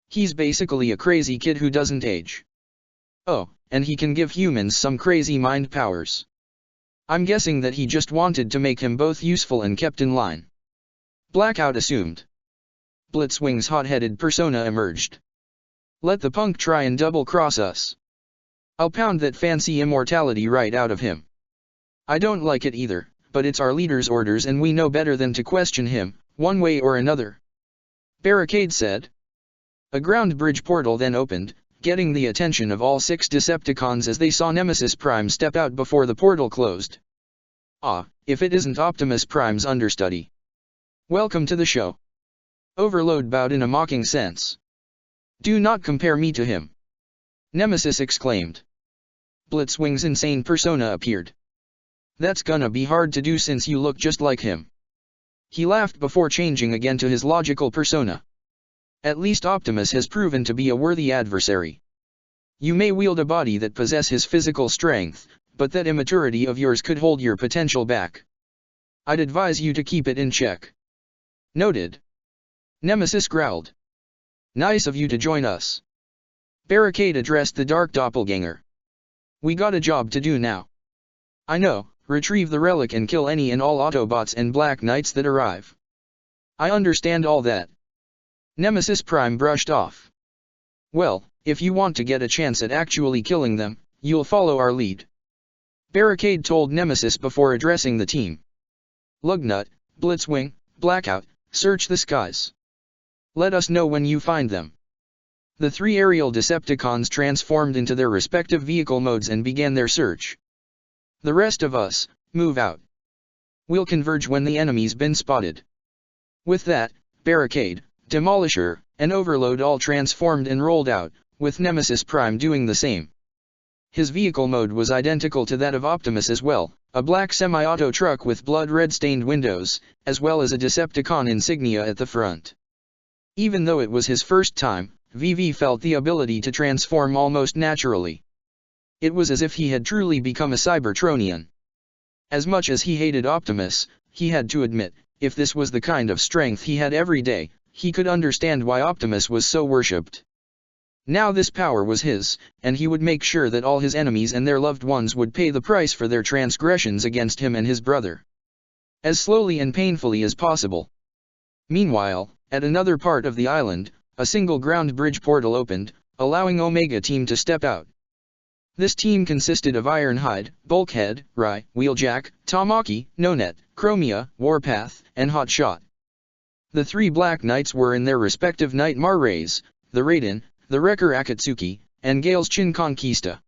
A: He's basically a crazy kid who doesn't age. Oh, and he can give humans some crazy mind powers. I'm guessing that he just wanted to make him both useful and kept in line. Blackout assumed. Blitzwing's hot-headed persona emerged. Let the punk try and double-cross us. I'll pound that fancy immortality right out of him. I don't like it either, but it's our leader's orders and we know better than to question him, one way or another. Barricade said. A ground bridge portal then opened, getting the attention of all 6 Decepticons as they saw Nemesis Prime step out before the portal closed. Ah, if it isn't Optimus Prime's understudy. Welcome to the show. Overload bowed in a mocking sense. Do not compare me to him. Nemesis exclaimed. Blitzwing's insane persona appeared. That's gonna be hard to do since you look just like him. He laughed before changing again to his logical persona. At least Optimus has proven to be a worthy adversary. You may wield a body that possesses his physical strength, but that immaturity of yours could hold your potential back. I'd advise you to keep it in check. Noted. Nemesis growled. Nice of you to join us. Barricade addressed the dark doppelganger. We got a job to do now. I know, retrieve the relic and kill any and all Autobots and Black Knights that arrive. I understand all that. Nemesis Prime brushed off. Well, if you want to get a chance at actually killing them, you'll follow our lead. Barricade told Nemesis before addressing the team. Lugnut, Blitzwing, Blackout, search the skies. Let us know when you find them. The 3 aerial Decepticons transformed into their respective vehicle modes and began their search. The rest of us, move out. We'll converge when the enemy's been spotted. With that, Barricade, Demolisher, and Overload all transformed and rolled out, with Nemesis Prime doing the same. His vehicle mode was identical to that of Optimus as well, a black semi-auto truck with blood-red stained windows, as well as a Decepticon insignia at the front. Even though it was his first time, VV felt the ability to transform almost naturally. It was as if he had truly become a Cybertronian. As much as he hated Optimus, he had to admit, if this was the kind of strength he had every day, he could understand why Optimus was so worshipped. Now this power was his, and he would make sure that all his enemies and their loved ones would pay the price for their transgressions against him and his brother. As slowly and painfully as possible. Meanwhile, at another part of the island, a single ground bridge portal opened, allowing Omega Team to step out. This team consisted of Ironhide, Bulkhead, Rai, Wheeljack, Tamaki, Nonet, Chromia, Warpath, and Hotshot. The 3 Black Knights were in their respective Nightmare Rays, the Raiden, the Wrecker Akatsuki, and Gale's Chin Conquista.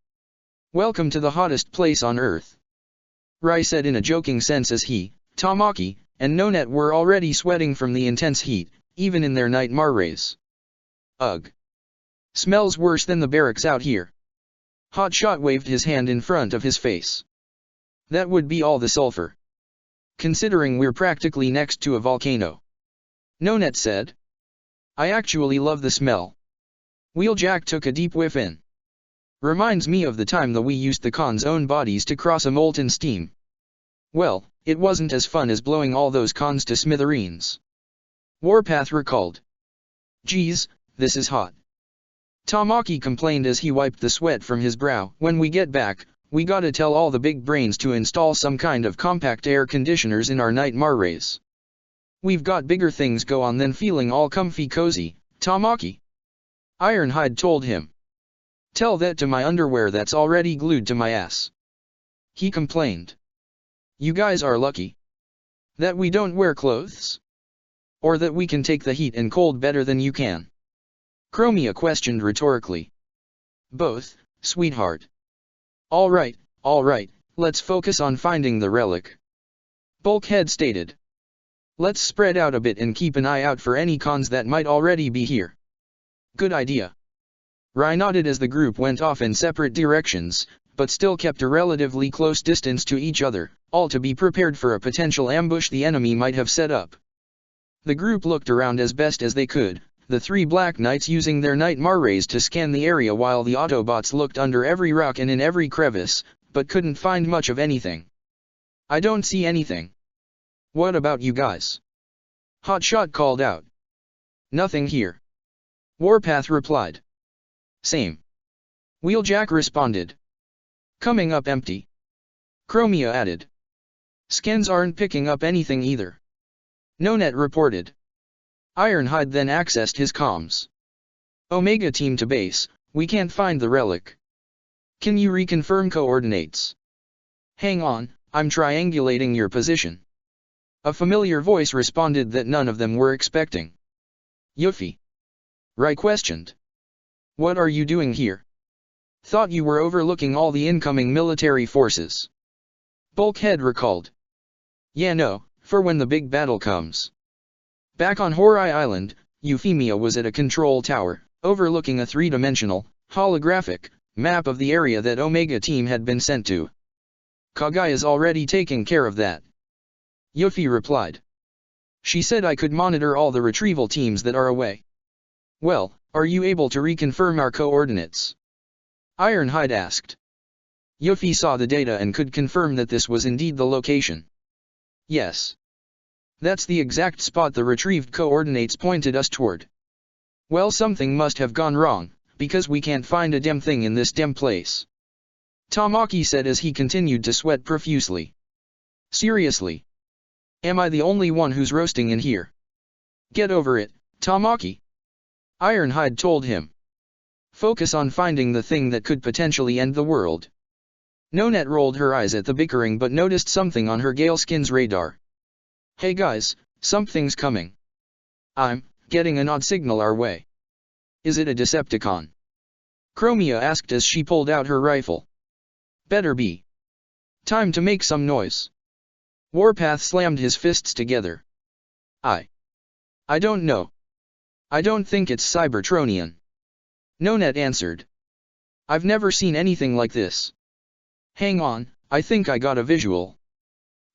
A: Welcome to the hottest place on Earth. Rai said in a joking sense as he, Tamaki, and Nonet were already sweating from the intense heat, even in their Nightmare Rays. Ugh. Smells worse than the barracks out here. Hotshot waved his hand in front of his face. That would be all the sulfur. Considering we're practically next to a volcano. Nonet said. I actually love the smell. Wheeljack took a deep whiff in. Reminds me of the time that we used the Khan's own bodies to cross a molten steam. Well, it wasn't as fun as blowing all those Khans to smithereens. Warpath recalled. Geez, this is hot. Tamaki complained as he wiped the sweat from his brow. When we get back, we gotta tell all the big brains to install some kind of compact air conditioners in our Nightmare Rays. We've got bigger things go on than feeling all comfy cozy, Tamaki. Ironhide told him. Tell that to my underwear that's already glued to my ass. He complained. You guys are lucky. That we don't wear clothes? Or that we can take the heat and cold better than you can? Chromia questioned rhetorically. Both, sweetheart. Alright, let's focus on finding the relic. Bulkhead stated. Let's spread out a bit and keep an eye out for any Khans that might already be here. Good idea. Rai nodded as the group went off in separate directions, but still kept a relatively close distance to each other, all to be prepared for a potential ambush the enemy might have set up. The group looked around as best as they could, the 3 Black Knights using their Nightmare Rays to scan the area while the Autobots looked under every rock and in every crevice, but couldn't find much of anything. I don't see anything. What about you guys? Hotshot called out. Nothing here. Warpath replied. Same. Wheeljack responded. Coming up empty. Chromia added. Scans aren't picking up anything either. Nonet reported. Ironhide then accessed his comms. Omega Team to base, we can't find the relic. Can you reconfirm coordinates? Hang on, I'm triangulating your position. A familiar voice responded that none of them were expecting. Yuffie. Rai questioned. What are you doing here? Thought you were overlooking all the incoming military forces. Bulkhead recalled. Yeah, no, for when the big battle comes. Back on Horai Island, Euphemia was at a control tower, overlooking a three-dimensional, holographic, map of the area that Omega Team had been sent to. Kagai is already taking care of that. Yuffie replied. She said I could monitor all the retrieval teams that are away. Well, are you able to reconfirm our coordinates? Ironhide asked. Yuffie saw the data and could confirm that this was indeed the location. Yes. That's the exact spot the retrieved coordinates pointed us toward. Well, something must have gone wrong, because we can't find a damn thing in this damn place. Tamaki said as he continued to sweat profusely. Seriously? Am I the only one who's roasting in here? Get over it, Tamaki. Ironhide told him. Focus on finding the thing that could potentially end the world. Nonet rolled her eyes at the bickering but noticed something on her Galeskin's radar. Hey guys, something's coming. I'm getting an odd signal our way. Is it a Decepticon? Chromia asked as she pulled out her rifle. Better be. Time to make some noise. Warpath slammed his fists together. I don't know. I don't think it's Cybertronian. Nonet answered. I've never seen anything like this. Hang on, I think I got a visual.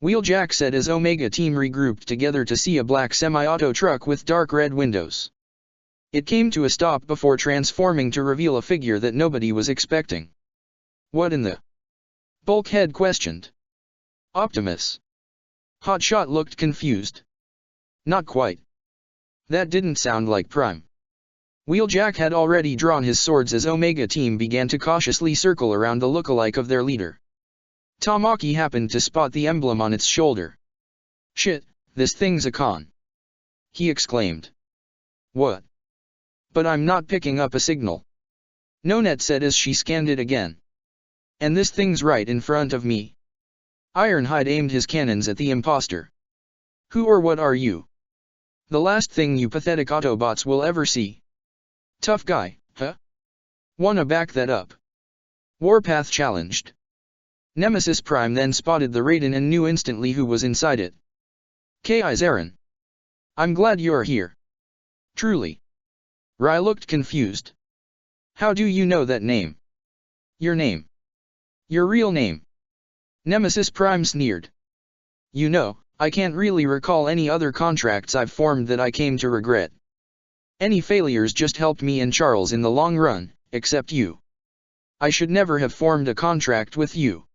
A: Wheeljack said as Omega Team regrouped together to see a black semi-auto truck with dark red windows. It came to a stop before transforming to reveal a figure that nobody was expecting. What in the? Bulkhead questioned. Optimus. Hotshot looked confused. Not quite. That didn't sound like Prime. Wheeljack had already drawn his swords as Omega Team began to cautiously circle around the lookalike of their leader. Tamaki happened to spot the emblem on its shoulder. Shit, this thing's a con. He exclaimed. What? But I'm not picking up a signal. Nonet said as she scanned it again. And this thing's right in front of me. Ironhide aimed his cannons at the imposter. Who or what are you? The last thing you pathetic Autobots will ever see. Tough guy, huh? Wanna back that up? Warpath challenged. Nemesis Prime then spotted the Raiden and knew instantly who was inside it. K.I. Zarin. I'm glad you're here. Truly. Rai looked confused. How do you know that name? Your name. Your real name. Nemesis Prime sneered. You know, I can't really recall any other contracts I've formed that I came to regret. Any failures just helped me and Charles in the long run, except you. I should never have formed a contract with you.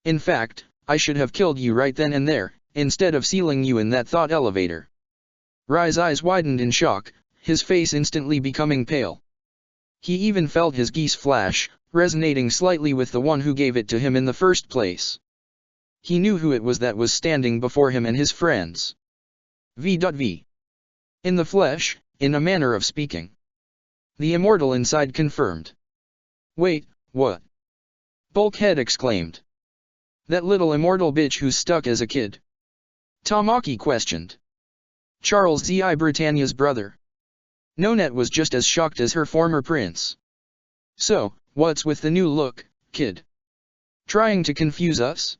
A: In fact, I should have killed you right then and there, instead of sealing you in that thought elevator. Rai's eyes widened in shock, his face instantly becoming pale. He even felt his geese flash, resonating slightly with the one who gave it to him in the first place. He knew who it was that was standing before him and his friends. V.V. In the flesh, in a manner of speaking. The immortal inside confirmed. Wait, what? Bulkhead exclaimed. That little immortal bitch who's stuck as a kid. Tamaki questioned. Charles Z.I. Britannia's brother. Nonet was just as shocked as her former prince. So, what's with the new look, kid? Trying to confuse us?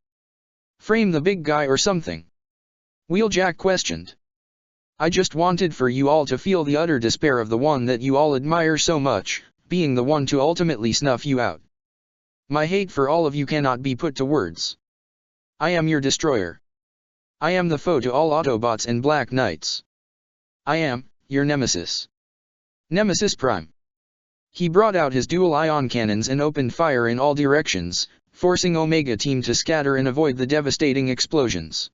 A: Frame the big guy or something? Wheeljack questioned. I just wanted for you all to feel the utter despair of the one that you all admire so much, being the one to ultimately snuff you out. My hate for all of you cannot be put to words. I am your destroyer. I am the foe to all Autobots and Black Knights. I am, your nemesis. Nemesis Prime. He brought out his dual ion cannons and opened fire in all directions, forcing Omega Team to scatter and avoid the devastating explosions.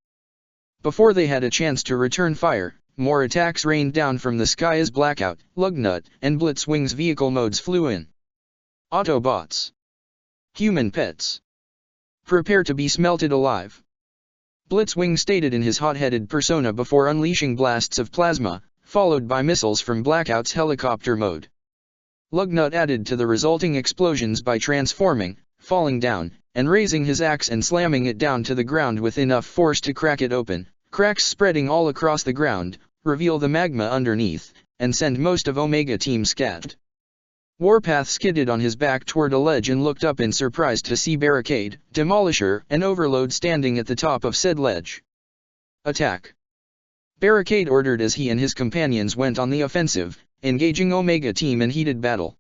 A: Before they had a chance to return fire, more attacks rained down from the sky as Blackout, Lugnut, and Blitzwing's vehicle modes flew in. Autobots. Human pets. Prepare to be smelted alive. Blitzwing stated in his hot-headed persona before unleashing blasts of plasma, followed by missiles from Blackout's helicopter mode. Lugnut added to the resulting explosions by transforming, falling down, and raising his axe and slamming it down to the ground with enough force to crack it open. Cracks spreading all across the ground, reveal the magma underneath, and send most of Omega Team scat. Warpath skidded on his back toward a ledge and looked up in surprise to see Barricade, Demolisher, and Overload standing at the top of said ledge. Attack! Barricade ordered as he and his companions went on the offensive, engaging Omega Team in heated battle.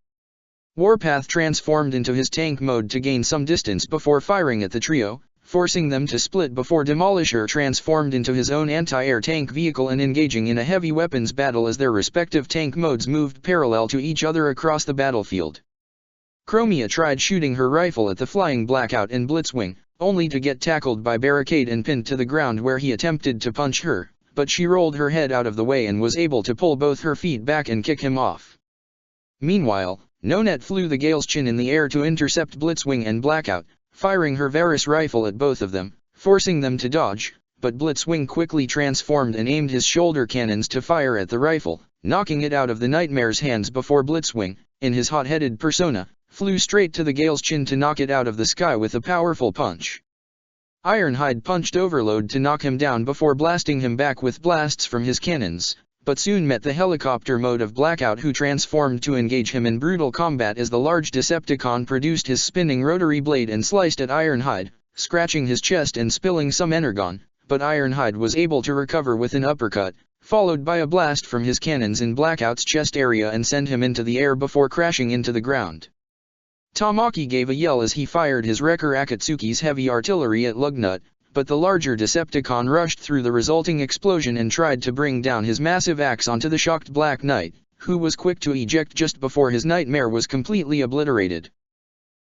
A: Warpath transformed into his tank mode to gain some distance before firing at the trio, forcing them to split before Demolisher transformed into his own anti-air tank vehicle and engaging in a heavy weapons battle as their respective tank modes moved parallel to each other across the battlefield. Chromia tried shooting her rifle at the flying Blackout and Blitzwing, only to get tackled by Barricade and pinned to the ground where he attempted to punch her, but she rolled her head out of the way and was able to pull both her feet back and kick him off. Meanwhile, Nonet flew the Gale's chin in the air to intercept Blitzwing and Blackout, firing her Varus rifle at both of them, forcing them to dodge, but Blitzwing quickly transformed and aimed his shoulder cannons to fire at the rifle, knocking it out of the Nightmare's hands before Blitzwing, in his hot-headed persona, flew straight to the Gale's chin to knock it out of the sky with a powerful punch. Ironhide punched Overload to knock him down before blasting him back with blasts from his cannons, but soon met the helicopter mode of Blackout, who transformed to engage him in brutal combat as the large Decepticon produced his spinning rotary blade and sliced at Ironhide, scratching his chest and spilling some energon, but Ironhide was able to recover with an uppercut, followed by a blast from his cannons in Blackout's chest area and send him into the air before crashing into the ground. Tamaki gave a yell as he fired his Wrecker Akatsuki's heavy artillery at Lugnut, but the larger Decepticon rushed through the resulting explosion and tried to bring down his massive axe onto the shocked Black Knight, who was quick to eject just before his nightmare was completely obliterated.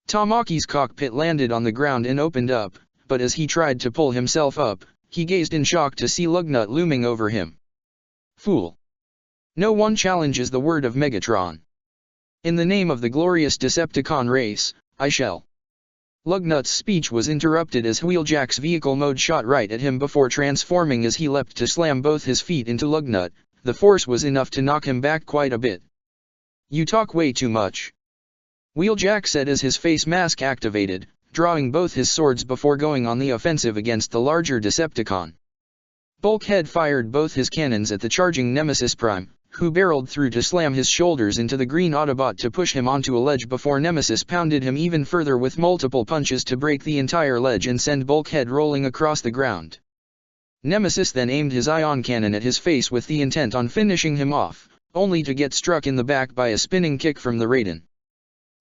A: Tamaki's cockpit landed on the ground and opened up, but as he tried to pull himself up, he gazed in shock to see Lugnut looming over him. Fool! No one challenges the word of Megatron. In the name of the glorious Decepticon race, I shall. Lugnut's speech was interrupted as Wheeljack's vehicle mode shot right at him before transforming as he leapt to slam both his feet into Lugnut. The force was enough to knock him back quite a bit. You talk way too much. Wheeljack said as his face mask activated, drawing both his swords before going on the offensive against the larger Decepticon. Bulkhead fired both his cannons at the charging Nemesis Prime, who barreled through to slam his shoulders into the green Autobot to push him onto a ledge before Nemesis pounded him even further with multiple punches to break the entire ledge and send Bulkhead rolling across the ground. Nemesis then aimed his ion cannon at his face with the intent on finishing him off, only to get struck in the back by a spinning kick from the Raiden.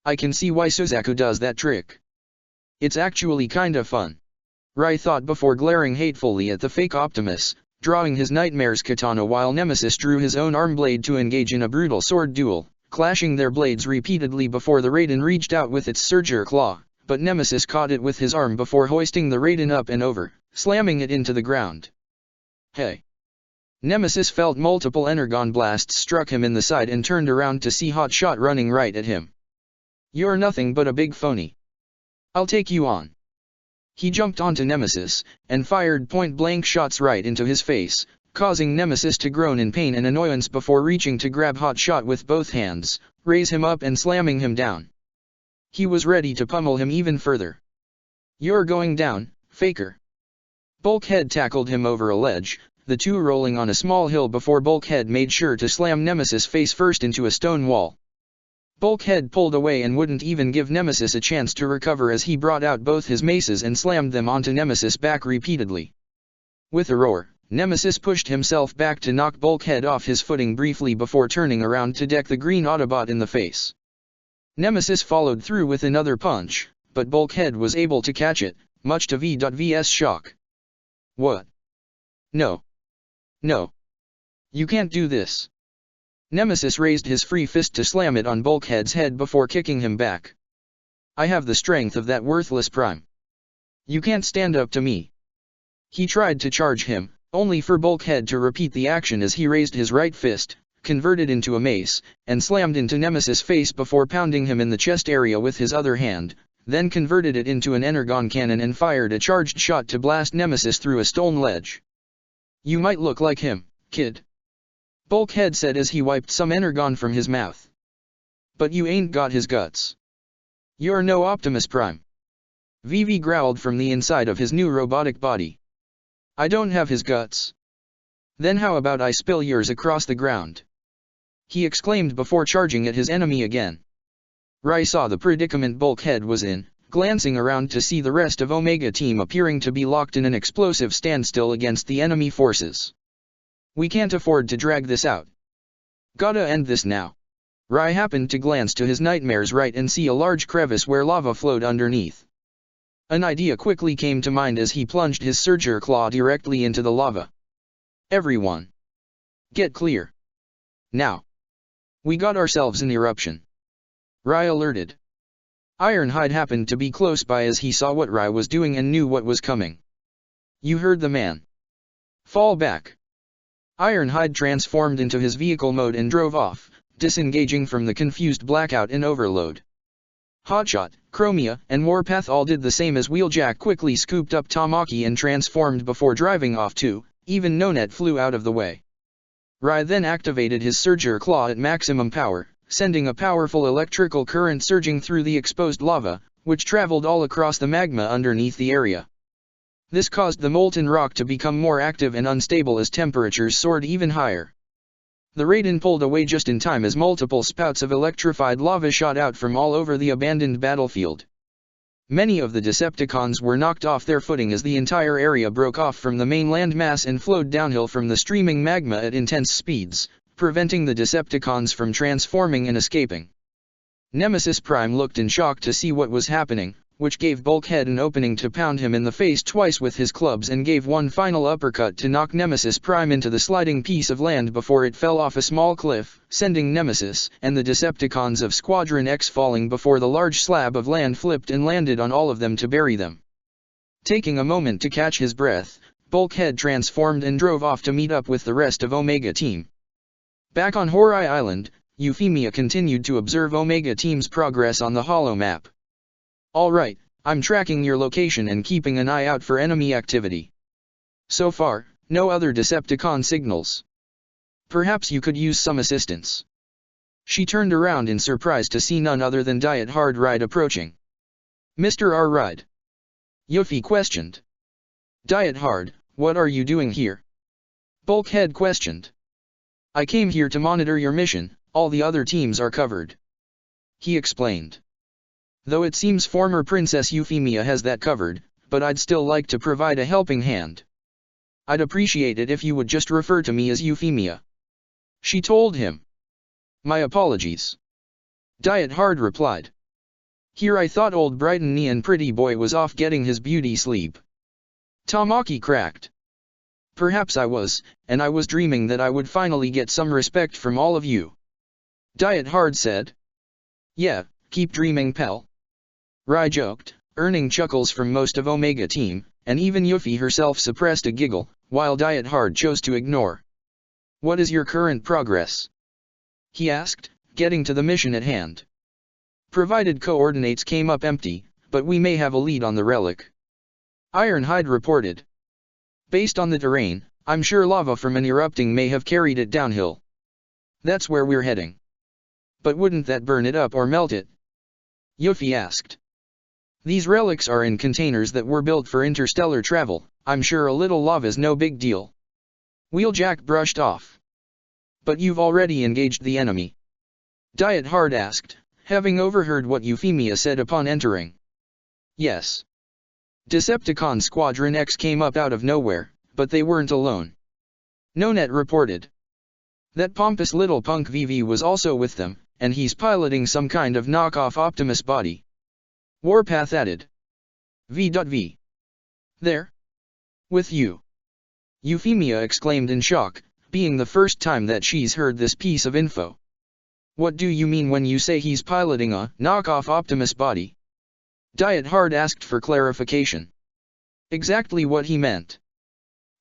A: I can see why Suzaku does that trick. It's actually kinda fun. Rai thought before glaring hatefully at the fake Optimus, drawing his Nightmare's katana while Nemesis drew his own arm blade to engage in a brutal sword duel, clashing their blades repeatedly before the Raiden reached out with its Surger claw, but Nemesis caught it with his arm before hoisting the Raiden up and over, slamming it into the ground. Hey! Nemesis felt multiple energon blasts struck him in the side and turned around to see Hotshot running right at him. You're nothing but a big phony. I'll take you on. He jumped onto Nemesis, and fired point-blank shots right into his face, causing Nemesis to groan in pain and annoyance before reaching to grab Hotshot with both hands, raise him up and slamming him down. He was ready to pummel him even further. You're going down, Faker. Bulkhead tackled him over a ledge, the two rolling on a small hill before Bulkhead made sure to slam Nemesis face first into a stone wall. Bulkhead pulled away and wouldn't even give Nemesis a chance to recover as he brought out both his maces and slammed them onto Nemesis' back repeatedly. With a roar, Nemesis pushed himself back to knock Bulkhead off his footing briefly before turning around to deck the green Autobot in the face. Nemesis followed through with another punch, but Bulkhead was able to catch it, much to V.V's shock. What? No. No. You can't do this. Nemesis raised his free fist to slam it on Bulkhead's head before kicking him back. I have the strength of that worthless Prime. You can't stand up to me. He tried to charge him, only for Bulkhead to repeat the action as he raised his right fist, converted into a mace, and slammed into Nemesis' face before pounding him in the chest area with his other hand, then converted it into an energon cannon and fired a charged shot to blast Nemesis through a stone ledge. You might look like him, kid. Bulkhead said as he wiped some energon from his mouth. But you ain't got his guts. You're no Optimus Prime. Vivi growled from the inside of his new robotic body. I don't have his guts. Then how about I spill yours across the ground? He exclaimed before charging at his enemy again. Rai saw the predicament Bulkhead was in, glancing around to see the rest of Omega Team appearing to be locked in an explosive standstill against the enemy forces. We can't afford to drag this out. Gotta end this now. Rai happened to glance to his nightmare's right and see a large crevice where lava flowed underneath. An idea quickly came to mind as he plunged his Surger Claw directly into the lava. Everyone, get clear. Now. We got ourselves an eruption. Rai alerted. Ironhide happened to be close by as he saw what Rai was doing and knew what was coming. You heard the man. Fall back. Ironhide transformed into his vehicle mode and drove off, disengaging from the confused Blackout and Overload. Hotshot, Chromia, and Warpath all did the same as Wheeljack quickly scooped up Tamaki and transformed before driving off too. Even Nonet flew out of the way. Rai then activated his Surger Claw at maximum power, sending a powerful electrical current surging through the exposed lava, which traveled all across the magma underneath the area. This caused the molten rock to become more active and unstable as temperatures soared even higher. The Raiden pulled away just in time as multiple spouts of electrified lava shot out from all over the abandoned battlefield. Many of the Decepticons were knocked off their footing as the entire area broke off from the main landmass and flowed downhill from the streaming magma at intense speeds, preventing the Decepticons from transforming and escaping. Nemesis Prime looked in shock to see what was happening, which gave Bulkhead an opening to pound him in the face twice with his clubs and gave one final uppercut to knock Nemesis Prime into the sliding piece of land before it fell off a small cliff, sending Nemesis and the Decepticons of Squadron X falling before the large slab of land flipped and landed on all of them to bury them. Taking a moment to catch his breath, Bulkhead transformed and drove off to meet up with the rest of Omega Team. Back on Horai Island, Euphemia continued to observe Omega Team's progress on the holomap. Alright, I'm tracking your location and keeping an eye out for enemy activity. So far, no other Decepticon signals. Perhaps you could use some assistance. She turned around in surprise to see none other than Diet Hard Ride approaching. Mr. R. Ride? Yuffie questioned. Diet Hard, what are you doing here? Bulkhead questioned. I came here to monitor your mission, all the other teams are covered. He explained. Though it seems former Princess Euphemia has that covered, but I'd still like to provide a helping hand. I'd appreciate it if you would just refer to me as Euphemia. She told him. My apologies. Diet Hard replied. Here I thought old Brighton Neon Pretty Boy was off getting his beauty sleep. Tamaki cracked. Perhaps I was, and I was dreaming that I would finally get some respect from all of you. Diet Hard said. Yeah, keep dreaming, pal. Rai joked, earning chuckles from most of Omega Team, and even Yuffie herself suppressed a giggle, while Diet Hard chose to ignore. What is your current progress? He asked, getting to the mission at hand. Provided coordinates came up empty, but we may have a lead on the relic. Ironhide reported. Based on the terrain, I'm sure lava from an erupting may have carried it downhill. That's where we're heading. But wouldn't that burn it up or melt it? Yuffie asked. These relics are in containers that were built for interstellar travel, I'm sure a little lava's no big deal. Wheeljack brushed off. But you've already engaged the enemy. Diet Hard asked, having overheard what Euphemia said upon entering. Yes. Decepticon Squadron X came up out of nowhere, but they weren't alone. Nonet reported. That pompous little punk Vivi was also with them, and he's piloting some kind of knockoff Optimus body. Warpath added. V.V. There? With you. Euphemia exclaimed in shock, being the first time that she's heard this piece of info. What do you mean when you say he's piloting a knockoff Optimus body? Diet Hard asked for clarification. Exactly what he meant.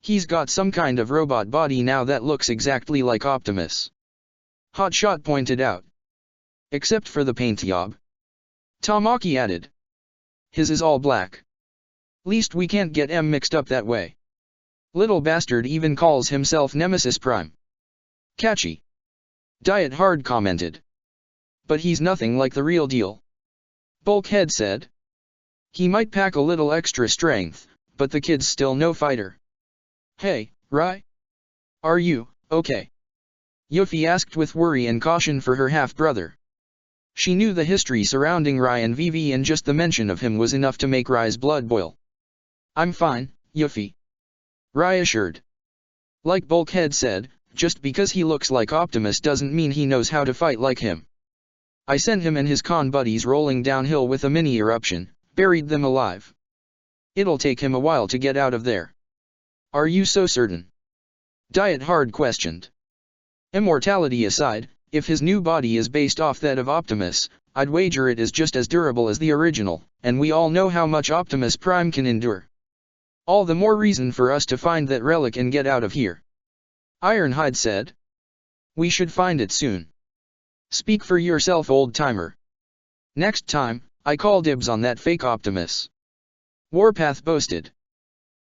A: He's got some kind of robot body now that looks exactly like Optimus. Hotshot pointed out. Except for the paint job. Tamaki added. His is all black. Least we can't get M mixed up that way. Little bastard even calls himself Nemesis Prime. Catchy. Diet Hard commented. But he's nothing like the real deal. Bulkhead said. He might pack a little extra strength, but the kid's still no fighter. Hey, Rai? Are you okay? Yuffie asked with worry and caution for her half-brother. She knew the history surrounding Rai and Vivi, and just the mention of him was enough to make Rai's blood boil. I'm fine, Yuffie. Rai assured. Like Bulkhead said, just because he looks like Optimus doesn't mean he knows how to fight like him. I sent him and his con buddies rolling downhill with a mini eruption, buried them alive. It'll take him a while to get out of there. Are you so certain? Diet Hard questioned. Immortality aside, if his new body is based off that of Optimus, I'd wager it is just as durable as the original, and we all know how much Optimus Prime can endure. All the more reason for us to find that relic and get out of here. Ironhide said. We should find it soon. Speak for yourself, old-timer. Next time, I call dibs on that fake Optimus. Warpath boasted.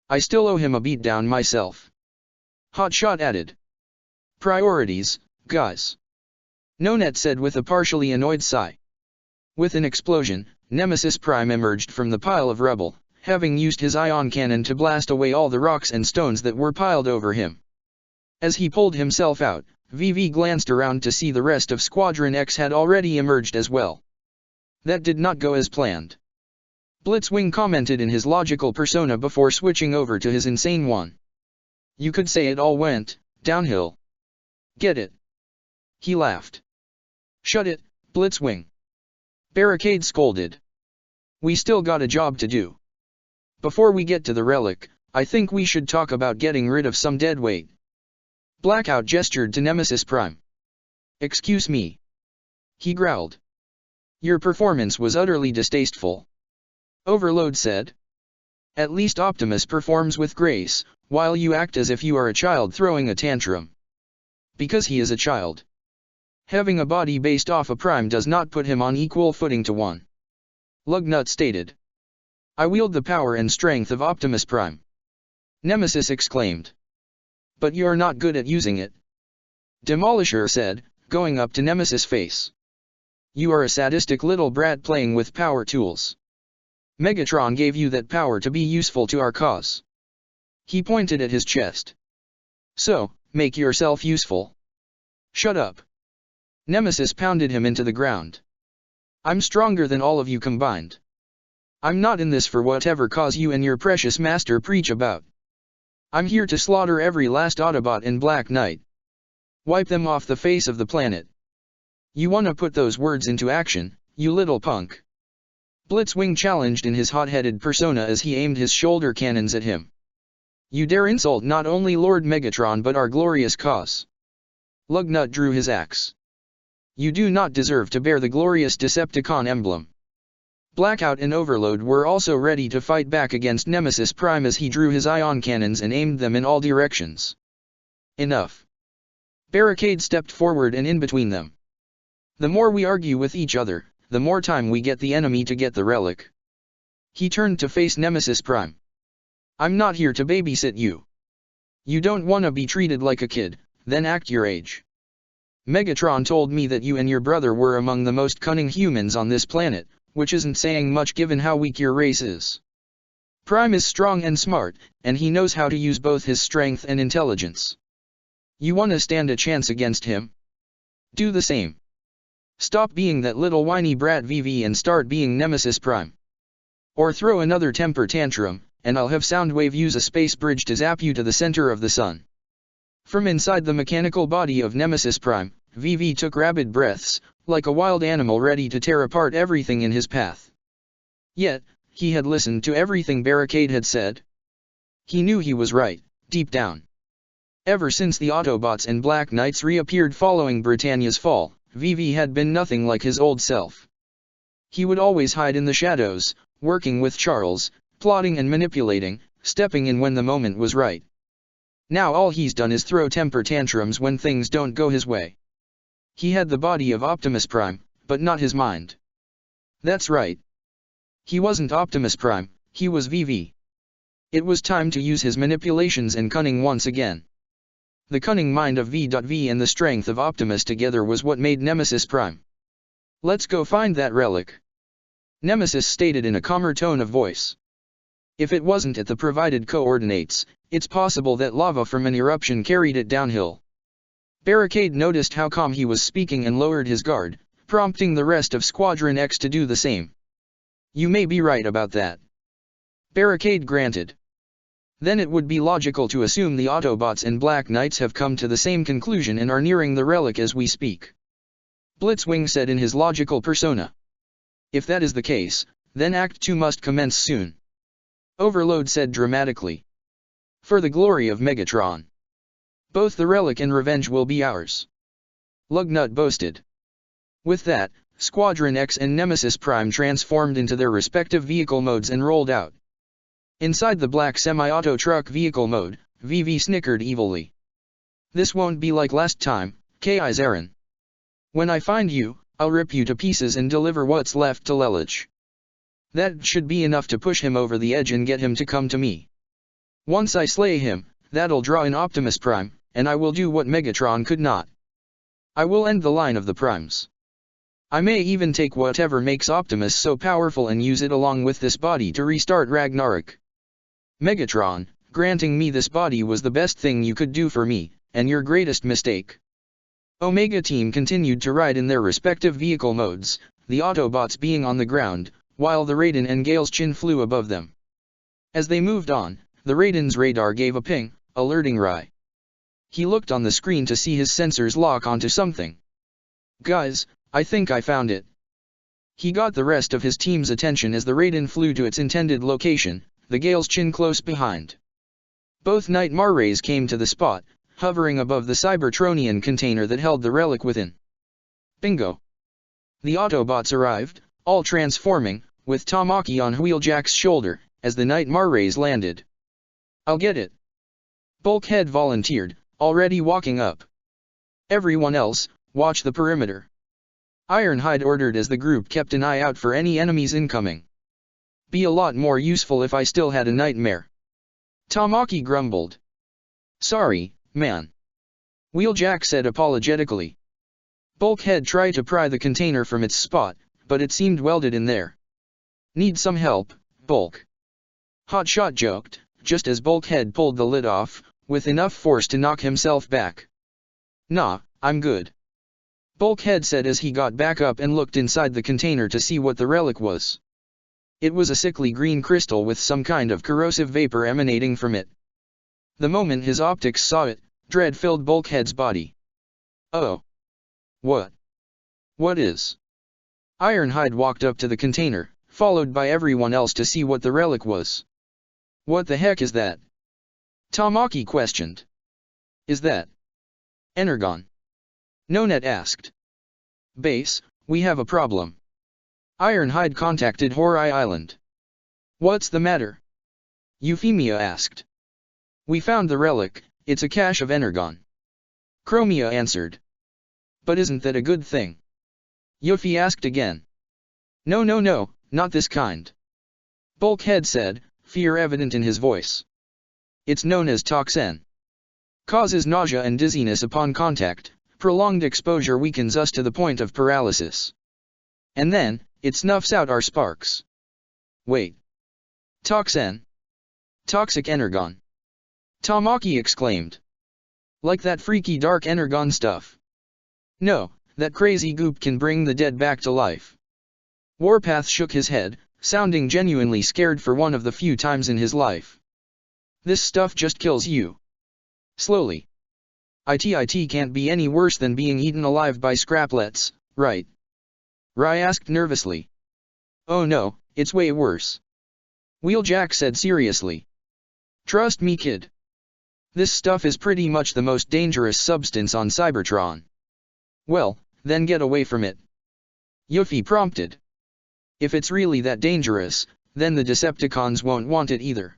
A: I still owe him a beatdown myself. Hotshot added. Priorities, guys. Nonet said with a partially annoyed sigh. With an explosion, Nemesis Prime emerged from the pile of rubble, having used his ion cannon to blast away all the rocks and stones that were piled over him. As he pulled himself out, Vivi glanced around to see the rest of Squadron X had already emerged as well. That did not go as planned. Blitzwing commented in his logical persona before switching over to his insane one. You could say it all went downhill. Get it? He laughed. Shut it, Blitzwing. Barricade scolded. We still got a job to do. Before we get to the relic, I think we should talk about getting rid of some deadweight. Blackout gestured to Nemesis Prime. Excuse me. He growled. Your performance was utterly distasteful. Overload said. At least Optimus performs with grace, while you act as if you are a child throwing a tantrum. Because he is a child. Having a body based off a Prime does not put him on equal footing to one. Lugnut stated. I wield the power and strength of Optimus Prime. Nemesis exclaimed. But you're not good at using it. Demolisher said, going up to Nemesis' face. You are a sadistic little brat playing with power tools. Megatron gave you that power to be useful to our cause. He pointed at his chest. So, make yourself useful. Shut up. Nemesis pounded him into the ground. I'm stronger than all of you combined. I'm not in this for whatever cause you and your precious master preach about. I'm here to slaughter every last Autobot in Black Knight. Wipe them off the face of the planet. You wanna put those words into action, you little punk? Blitzwing challenged in his hot-headed persona as he aimed his shoulder cannons at him. You dare insult not only Lord Megatron but our glorious cause. Lugnut drew his axe. You do not deserve to bear the glorious Decepticon emblem. Blackout and Overload were also ready to fight back against Nemesis Prime as he drew his ion cannons and aimed them in all directions. Enough. Barricade stepped forward and in between them. The more we argue with each other, the more time we get the enemy to get the relic. He turned to face Nemesis Prime. I'm not here to babysit you. You don't want to be treated like a kid, then act your age. Megatron told me that you and your brother were among the most cunning humans on this planet, which isn't saying much given how weak your race is. Prime is strong and smart, and he knows how to use both his strength and intelligence. You want to stand a chance against him? Do the same. Stop being that little whiny brat Vivi and start being Nemesis Prime. Or throw another temper tantrum, and I'll have Soundwave use a space bridge to zap you to the center of the sun. From inside the mechanical body of Nemesis Prime, Vivi took rapid breaths, like a wild animal ready to tear apart everything in his path. Yet, he had listened to everything Barricade had said. He knew he was right, deep down. Ever since the Autobots and Black Knights reappeared following Britannia's fall, Vivi had been nothing like his old self. He would always hide in the shadows, working with Charles, plotting and manipulating, stepping in when the moment was right. Now all he's done is throw temper tantrums when things don't go his way. He had the body of Optimus Prime, but not his mind. That's right. He wasn't Optimus Prime, he was Vivi. It was time to use his manipulations and cunning once again. The cunning mind of V.V and the strength of Optimus together was what made Nemesis Prime. Let's go find that relic, Nemesis stated in a calmer tone of voice. If it wasn't at the provided coordinates, it's possible that lava from an eruption carried it downhill. Barricade noticed how calm he was speaking and lowered his guard, prompting the rest of Squadron X to do the same. You may be right about that, Barricade granted. Then it would be logical to assume the Autobots and Black Knights have come to the same conclusion and are nearing the relic as we speak, Blitzwing said in his logical persona. If that is the case, then Act 2 must commence soon, Overload said dramatically. For the glory of Megatron. Both the relic and revenge will be ours, Lugnut boasted. With that, Squadron X and Nemesis Prime transformed into their respective vehicle modes and rolled out. Inside the black semi-auto truck vehicle mode, VV snickered evilly. This won't be like last time, K.I. Zarin. When I find you, I'll rip you to pieces and deliver what's left to Lelich. That should be enough to push him over the edge and get him to come to me. Once I slay him, that'll draw in Optimus Prime, and I will do what Megatron could not. I will end the line of the Primes. I may even take whatever makes Optimus so powerful and use it along with this body to restart Ragnarok. Megatron, granting me this body was the best thing you could do for me, and your greatest mistake. Omega Team continued to ride in their respective vehicle modes, the Autobots being on the ground, while the Raiden and Gale's Chin flew above them. As they moved on, the Raiden's radar gave a ping, alerting Rai. He looked on the screen to see his sensors lock onto something. Guys, I think I found it. He got the rest of his team's attention as the Raiden flew to its intended location, the Gale's Chin close behind. Both Nightmare Rays came to the spot, hovering above the Cybertronian container that held the relic within. Bingo! The Autobots arrived, all transforming, with Tamaki on Wheeljack's shoulder, as the Nightmare Rays landed. I'll get it, Bulkhead volunteered, already walking up. Everyone else, watch the perimeter, Ironhide ordered as the group kept an eye out for any enemies incoming. Be a lot more useful if I still had a nightmare, Tamaki grumbled. Sorry, man, Wheeljack said apologetically. Bulkhead tried to pry the container from its spot, but it seemed welded in there. Need some help, Bulk? Hotshot joked, just as Bulkhead pulled the lid off, with enough force to knock himself back. Nah, I'm good, Bulkhead said as he got back up and looked inside the container to see what the relic was. It was a sickly green crystal with some kind of corrosive vapor emanating from it. The moment his optics saw it, dread filled Bulkhead's body. Oh. What? What is? Ironhide walked up to the container, followed by everyone else to see what the relic was. What the heck is that? Tamaki questioned. Is that Energon? Nonet asked. Base, we have a problem. Ironhide contacted Horai Island. What's the matter? Euphemia asked. We found the relic, it's a cache of Energon, Chromia answered. But isn't that a good thing? Yuffie asked again. No, not this kind, Bulkhead said, fear evident in his voice. It's known as toxin. Causes nausea and dizziness upon contact, prolonged exposure weakens us to the point of paralysis. And then, it snuffs out our sparks. Wait. Toxin? Toxic Energon? Tamaki exclaimed. Like that freaky dark Energon stuff? No, that crazy goop can bring the dead back to life. Warpath shook his head, sounding genuinely scared for one of the few times in his life. This stuff just kills you. Slowly. It can't be any worse than being eaten alive by scraplets, right? Rai asked nervously. Oh no, it's way worse, Wheeljack said seriously. Trust me, kid. This stuff is pretty much the most dangerous substance on Cybertron. Well, then get away from it, Yuffie prompted. If it's really that dangerous, then the Decepticons won't want it either.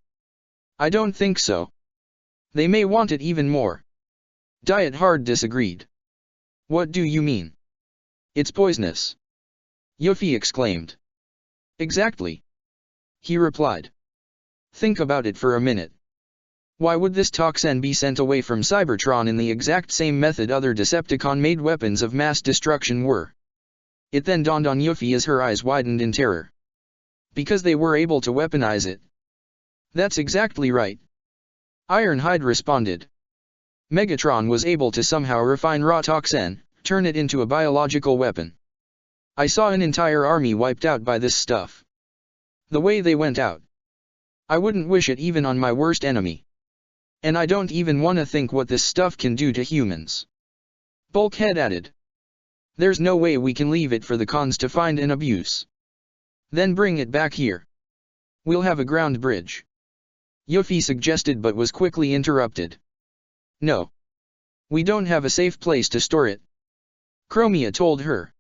A: I don't think so. They may want it even more. Diet Hard disagreed. What do you mean? It's poisonous, Yuffie exclaimed. Exactly, he replied. Think about it for a minute. Why would this toxin be sent away from Cybertron in the exact same method other Decepticon-made weapons of mass destruction were? It then dawned on Yuffie as her eyes widened in terror. Because they were able to weaponize it. That's exactly right. Ironhide responded. Megatron was able to somehow refine raw toxin, turn it into a biological weapon. I saw an entire army wiped out by this stuff. The way they went out. I wouldn't wish it even on my worst enemy. And I don't even want to think what this stuff can do to humans. Bulkhead added. There's no way we can leave it for the cons to find and abuse. Then bring it back here. We'll have a ground bridge. Yuffie suggested but was quickly interrupted. No. We don't have a safe place to store it. Chromia told her.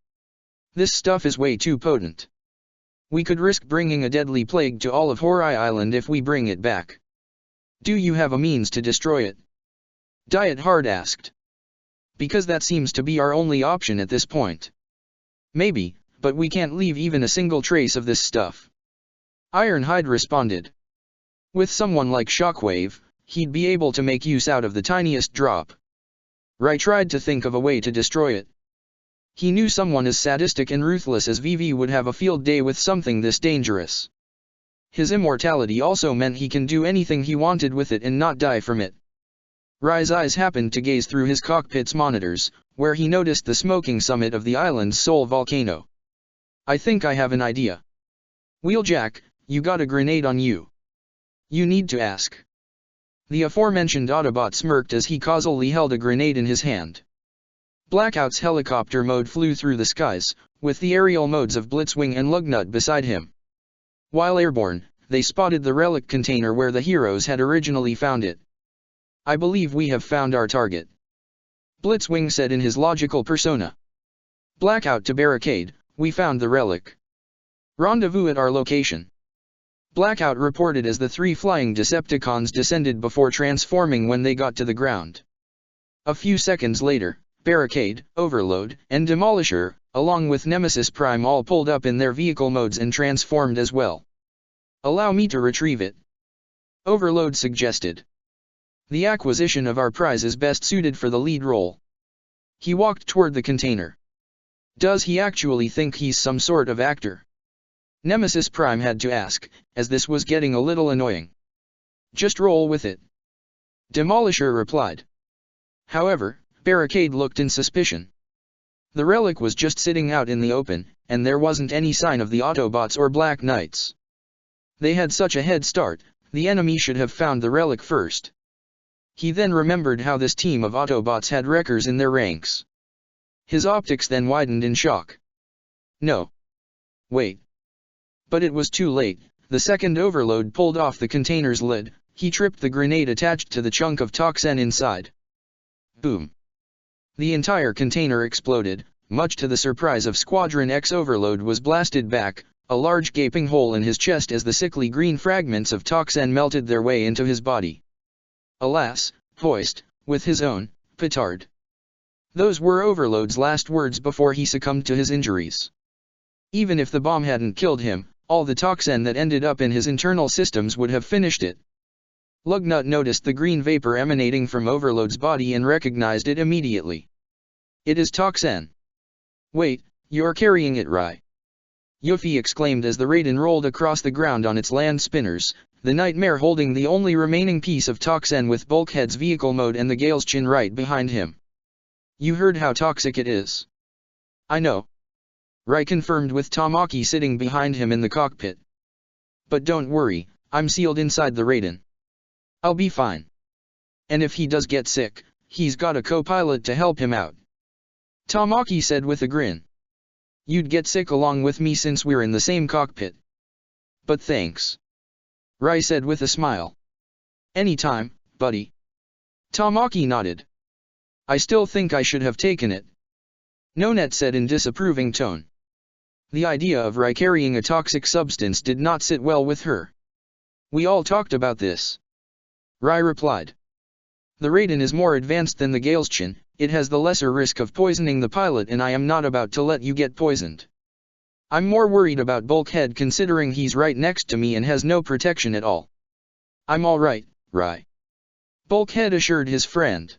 A: This stuff is way too potent. We could risk bringing a deadly plague to all of Horai Island if we bring it back. Do you have a means to destroy it? Diet Hard asked. Because that seems to be our only option at this point. Maybe, but we can't leave even a single trace of this stuff. Ironhide responded. With someone like Shockwave, he'd be able to make use out of the tiniest drop. Rai tried to think of a way to destroy it. He knew someone as sadistic and ruthless as Vivi would have a field day with something this dangerous. His immortality also meant he can do anything he wanted with it and not die from it. Rai's eyes happened to gaze through his cockpit's monitors, where he noticed the smoking summit of the island's sole volcano. I think I have an idea. Wheeljack, you got a grenade on you. You need to ask. The aforementioned Autobot smirked as he causally held a grenade in his hand. Blackout's helicopter mode flew through the skies, with the aerial modes of Blitzwing and Lugnut beside him. While airborne, they spotted the relic container where the heroes had originally found it. I believe we have found our target. Blitzwing said in his logical persona. Blackout to Barricade, we found the relic. Rendezvous at our location. Blackout reported as the three flying Decepticons descended before transforming when they got to the ground. A few seconds later, Barricade, Overload, and Demolisher, along with Nemesis Prime all pulled up in their vehicle modes and transformed as well. Allow me to retrieve it. Overload suggested. The acquisition of our prize is best suited for the lead role. He walked toward the container. Does he actually think he's some sort of actor? Nemesis Prime had to ask, as this was getting a little annoying. Just roll with it. Demolisher replied. However, Barricade looked in suspicion. The relic was just sitting out in the open, and there wasn't any sign of the Autobots or Black Knights. They had such a head start, the enemy should have found the relic first. He then remembered how this team of Autobots had wreckers in their ranks. His optics then widened in shock. No. Wait. But it was too late. The second Overload pulled off the container's lid, he tripped the grenade attached to the chunk of toxin inside. Boom. The entire container exploded, much to the surprise of Squadron X. Overload was blasted back, a large gaping hole in his chest as the sickly green fragments of toxin melted their way into his body. Alas, voiced, with his own, petard. Those were Overload's last words before he succumbed to his injuries. Even if the bomb hadn't killed him, all the toxin that ended up in his internal systems would have finished it. Lugnut noticed the green vapor emanating from Overload's body and recognized it immediately. It is toxin. Wait, you're carrying it, Rai. Yuffie exclaimed as the Raiden rolled across the ground on its land spinners, the Nightmare holding the only remaining piece of toxin with Bulkhead's vehicle mode and the Galeschin right behind him. You heard how toxic it is. I know. Rai confirmed with Tamaki sitting behind him in the cockpit. But don't worry, I'm sealed inside the Raiden. I'll be fine. And if he does get sick, he's got a co-pilot to help him out. Tamaki said with a grin. You'd get sick along with me since we're in the same cockpit. But thanks. Rai said with a smile. Anytime, buddy. Tamaki nodded. I still think I should have taken it. Nonet said in disapproving tone. The idea of Rai carrying a toxic substance did not sit well with her. We all talked about this. Rai replied. The Raiden is more advanced than the Galeschin, it has the lesser risk of poisoning the pilot and I am not about to let you get poisoned. I'm more worried about Bulkhead considering he's right next to me and has no protection at all. I'm alright, Rai. Bulkhead assured his friend.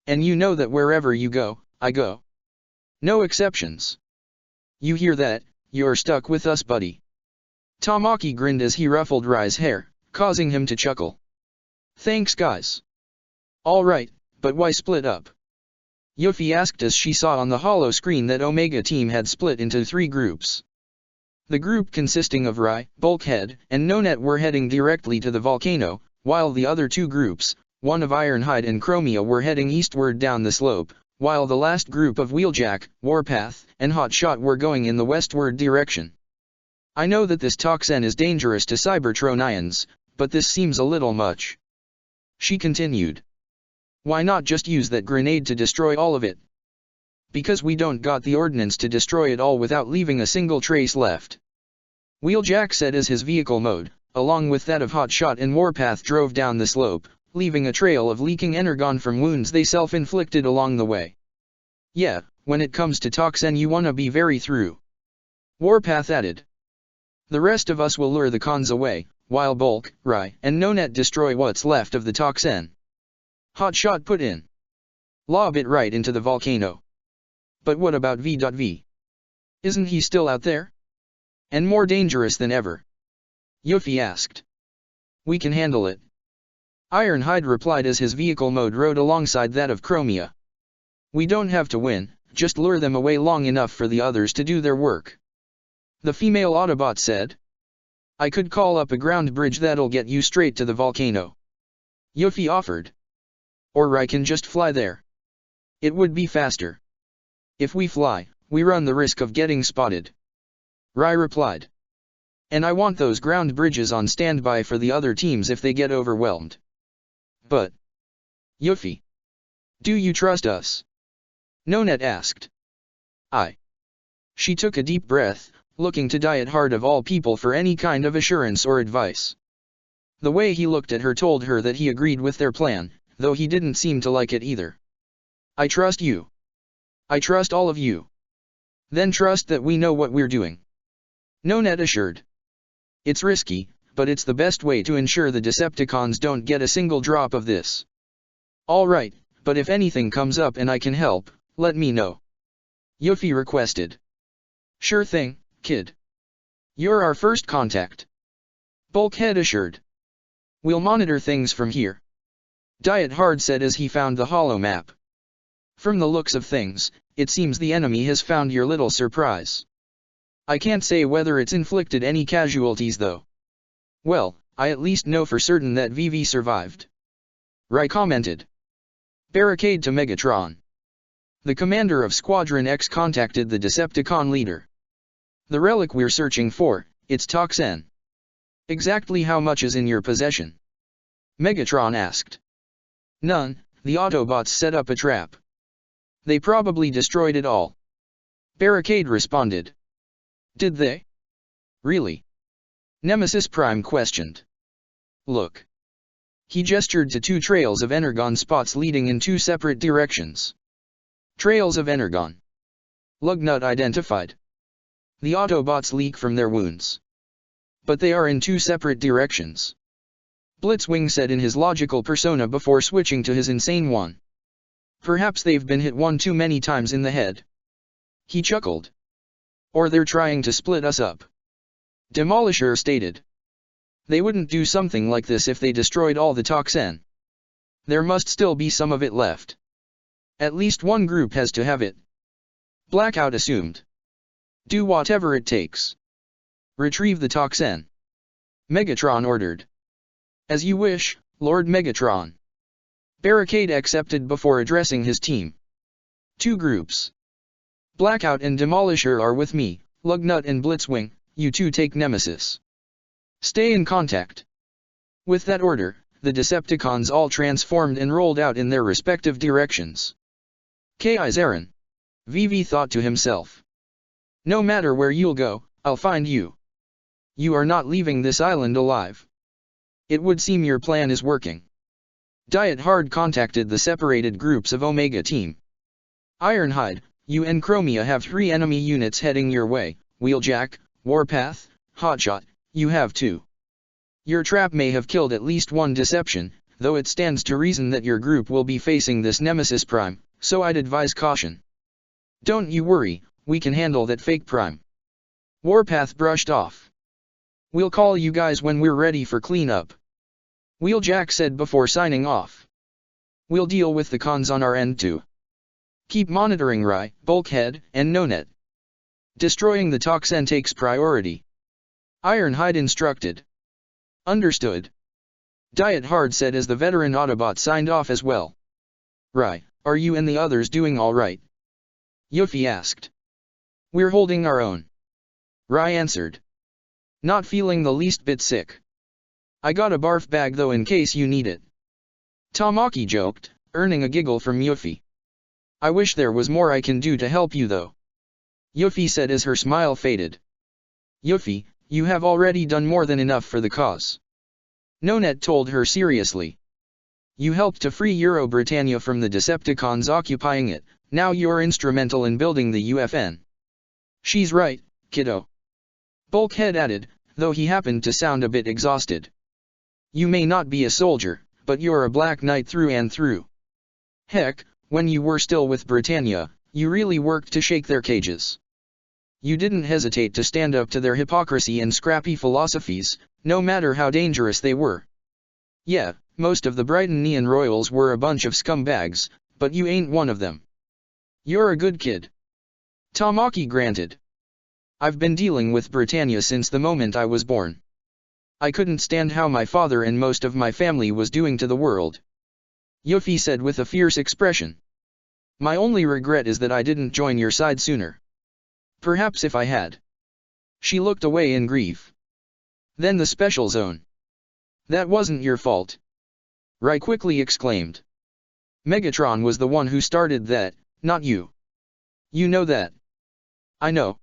A: And you know that wherever you go, I go. No exceptions. You hear that? You're stuck with us, buddy. Tamaki grinned as he ruffled Rai's hair, causing him to chuckle. Thanks, guys. Alright, but why split up? Yuffie asked as she saw on the holo screen that Omega Team had split into 3 groups. The group consisting of Rai, Bulkhead, and Nonet were heading directly to the volcano, while the other 2 groups, one of Ironhide and Chromia, were heading eastward down the slope, while the last group of Wheeljack, Warpath, and Hotshot were going in the westward direction. I know that this toxin is dangerous to Cybertronians, but this seems a little much. She continued. Why not just use that grenade to destroy all of it? Because we don't got the ordnance to destroy it all without leaving a single trace left. Wheeljack said as his vehicle mode, along with that of Hotshot and Warpath, drove down the slope, leaving a trail of leaking energon from wounds they self-inflicted along the way. Yeah, when it comes to toxin you wanna be very thorough. Warpath added. The rest of us will lure the cons away, while Bulk, Rai, and Nonet destroy what's left of the toxin. Hotshot put in. Lob it right into the volcano. But what about V.V? Isn't he still out there? And more dangerous than ever? Yuffie asked. We can handle it. Ironhide replied as his vehicle mode rode alongside that of Chromia. We don't have to win, just lure them away long enough for the others to do their work. The female Autobot said. I could call up a ground bridge that'll get you straight to the volcano. Yuffie offered. Or I can just fly there. It would be faster. If we fly, we run the risk of getting spotted. Rai replied. And I want those ground bridges on standby for the other teams if they get overwhelmed. But... Yuffie. Do you trust us? Nonet asked. She took a deep breath, looking to Diet Hard of all people for any kind of assurance or advice. The way he looked at her told her that he agreed with their plan, though he didn't seem to like it either. I trust you. I trust all of you. Then trust that we know what we're doing. Nonet assured. It's risky, but it's the best way to ensure the Decepticons don't get a single drop of this. Alright, but if anything comes up and I can help, let me know. Yuffie requested. Sure thing, kid. You're our first contact. Bulkhead assured. We'll monitor things from here. Diet Hard said as he found the holo map. From the looks of things, it seems the enemy has found your little surprise. I can't say whether it's inflicted any casualties though. Well, I at least know for certain that VV survived. Rai commented. Barricade to Megatron. The commander of Squadron X contacted the Decepticon leader. The relic we're searching for, it's toxin. Exactly how much is in your possession? Megatron asked. None, the Autobots set up a trap. They probably destroyed it all. Barricade responded. Did they? Really? Nemesis Prime questioned. Look. He gestured to 2 trails of energon spots leading in 2 separate directions. Trails of energon. Lugnut identified. The Autobots leak from their wounds. But they are in 2 separate directions. Blitzwing said in his logical persona before switching to his insane one. Perhaps they've been hit one too many times in the head. He chuckled. Or they're trying to split us up. Demolisher stated. They wouldn't do something like this if they destroyed all the toxin. There must still be some of it left. At least one group has to have it. Blackout assumed. Do whatever it takes. Retrieve the toxin. Megatron ordered. As you wish, Lord Megatron. Barricade accepted before addressing his team. 2 groups. Blackout and Demolisher are with me, Lugnut and Blitzwing, you 2 take Nemesis. Stay in contact. With that order, the Decepticons all transformed and rolled out in their respective directions. K.I. Zarin. VV thought to himself. No matter where you'll go, I'll find you. You are not leaving this island alive. It would seem your plan is working. Diet Hard contacted the separated groups of Omega Team. Ironhide, you and Chromia have 3 enemy units heading your way, Wheeljack, Warpath, Hotshot, you have 2. Your trap may have killed at least 1 Deception, though it stands to reason that your group will be facing this Nemesis Prime, so I'd advise caution. Don't you worry, We can handle that fake Prime. Warpath brushed off. We'll call you guys when we're ready for cleanup. Wheeljack said before signing off. We'll deal with the cons on our end too. Keep monitoring Rye, Bulkhead, and Nonet. Destroying the toxin takes priority. Ironhide instructed. Understood. Diet Hard said as the veteran Autobot signed off as well. Rye, are you and the others doing alright? Yuffie asked. We're holding our own. Rye answered. Not feeling the least bit sick. I got a barf bag though in case you need it. Tamaki joked, earning a giggle from Yuffie. I wish there was more I can do to help you though. Yuffie said as her smile faded. Yuffie, you have already done more than enough for the cause. Nonet told her seriously. You helped to free Euro Britannia from the Decepticons occupying it, now you're instrumental in building the UFN. She's right, kiddo. Bulkhead added, though he happened to sound a bit exhausted. You may not be a soldier, but you're a Black Knight through and through. Heck, when you were still with Britannia, you really worked to shake their cages. You didn't hesitate to stand up to their hypocrisy and scrappy philosophies, no matter how dangerous they were. Yeah, most of the Britannian royals were a bunch of scumbags, but you ain't one of them. You're a good kid. Tamaki granted. I've been dealing with Britannia since the moment I was born. I couldn't stand how my father and most of my family was doing to the world. Yuffie said with a fierce expression. My only regret is that I didn't join your side sooner. Perhaps if I had. She looked away in grief. Then the special zone. That wasn't your fault. Rai quickly exclaimed. Megatron was the one who started that, not you. You know that. I know.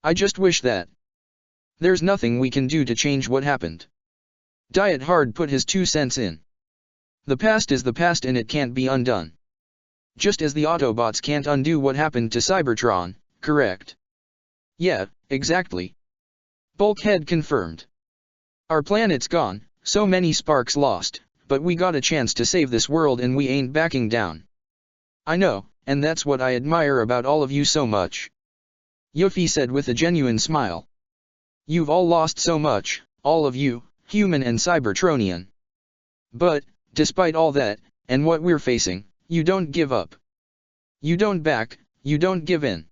A: I just wish that. There's nothing we can do to change what happened. Diet Hard put his 2 cents in. The past is the past and it can't be undone. Just as the Autobots can't undo what happened to Cybertron, correct? Yeah, exactly. Bulkhead confirmed. Our planet's gone, so many sparks lost, but we got a chance to save this world and we ain't backing down. I know, and that's what I admire about all of you so much. Yuffie said with a genuine smile. You've all lost so much, all of you, human and Cybertronian. But, despite all that, and what we're facing, you don't give up. You don't back, you don't give in.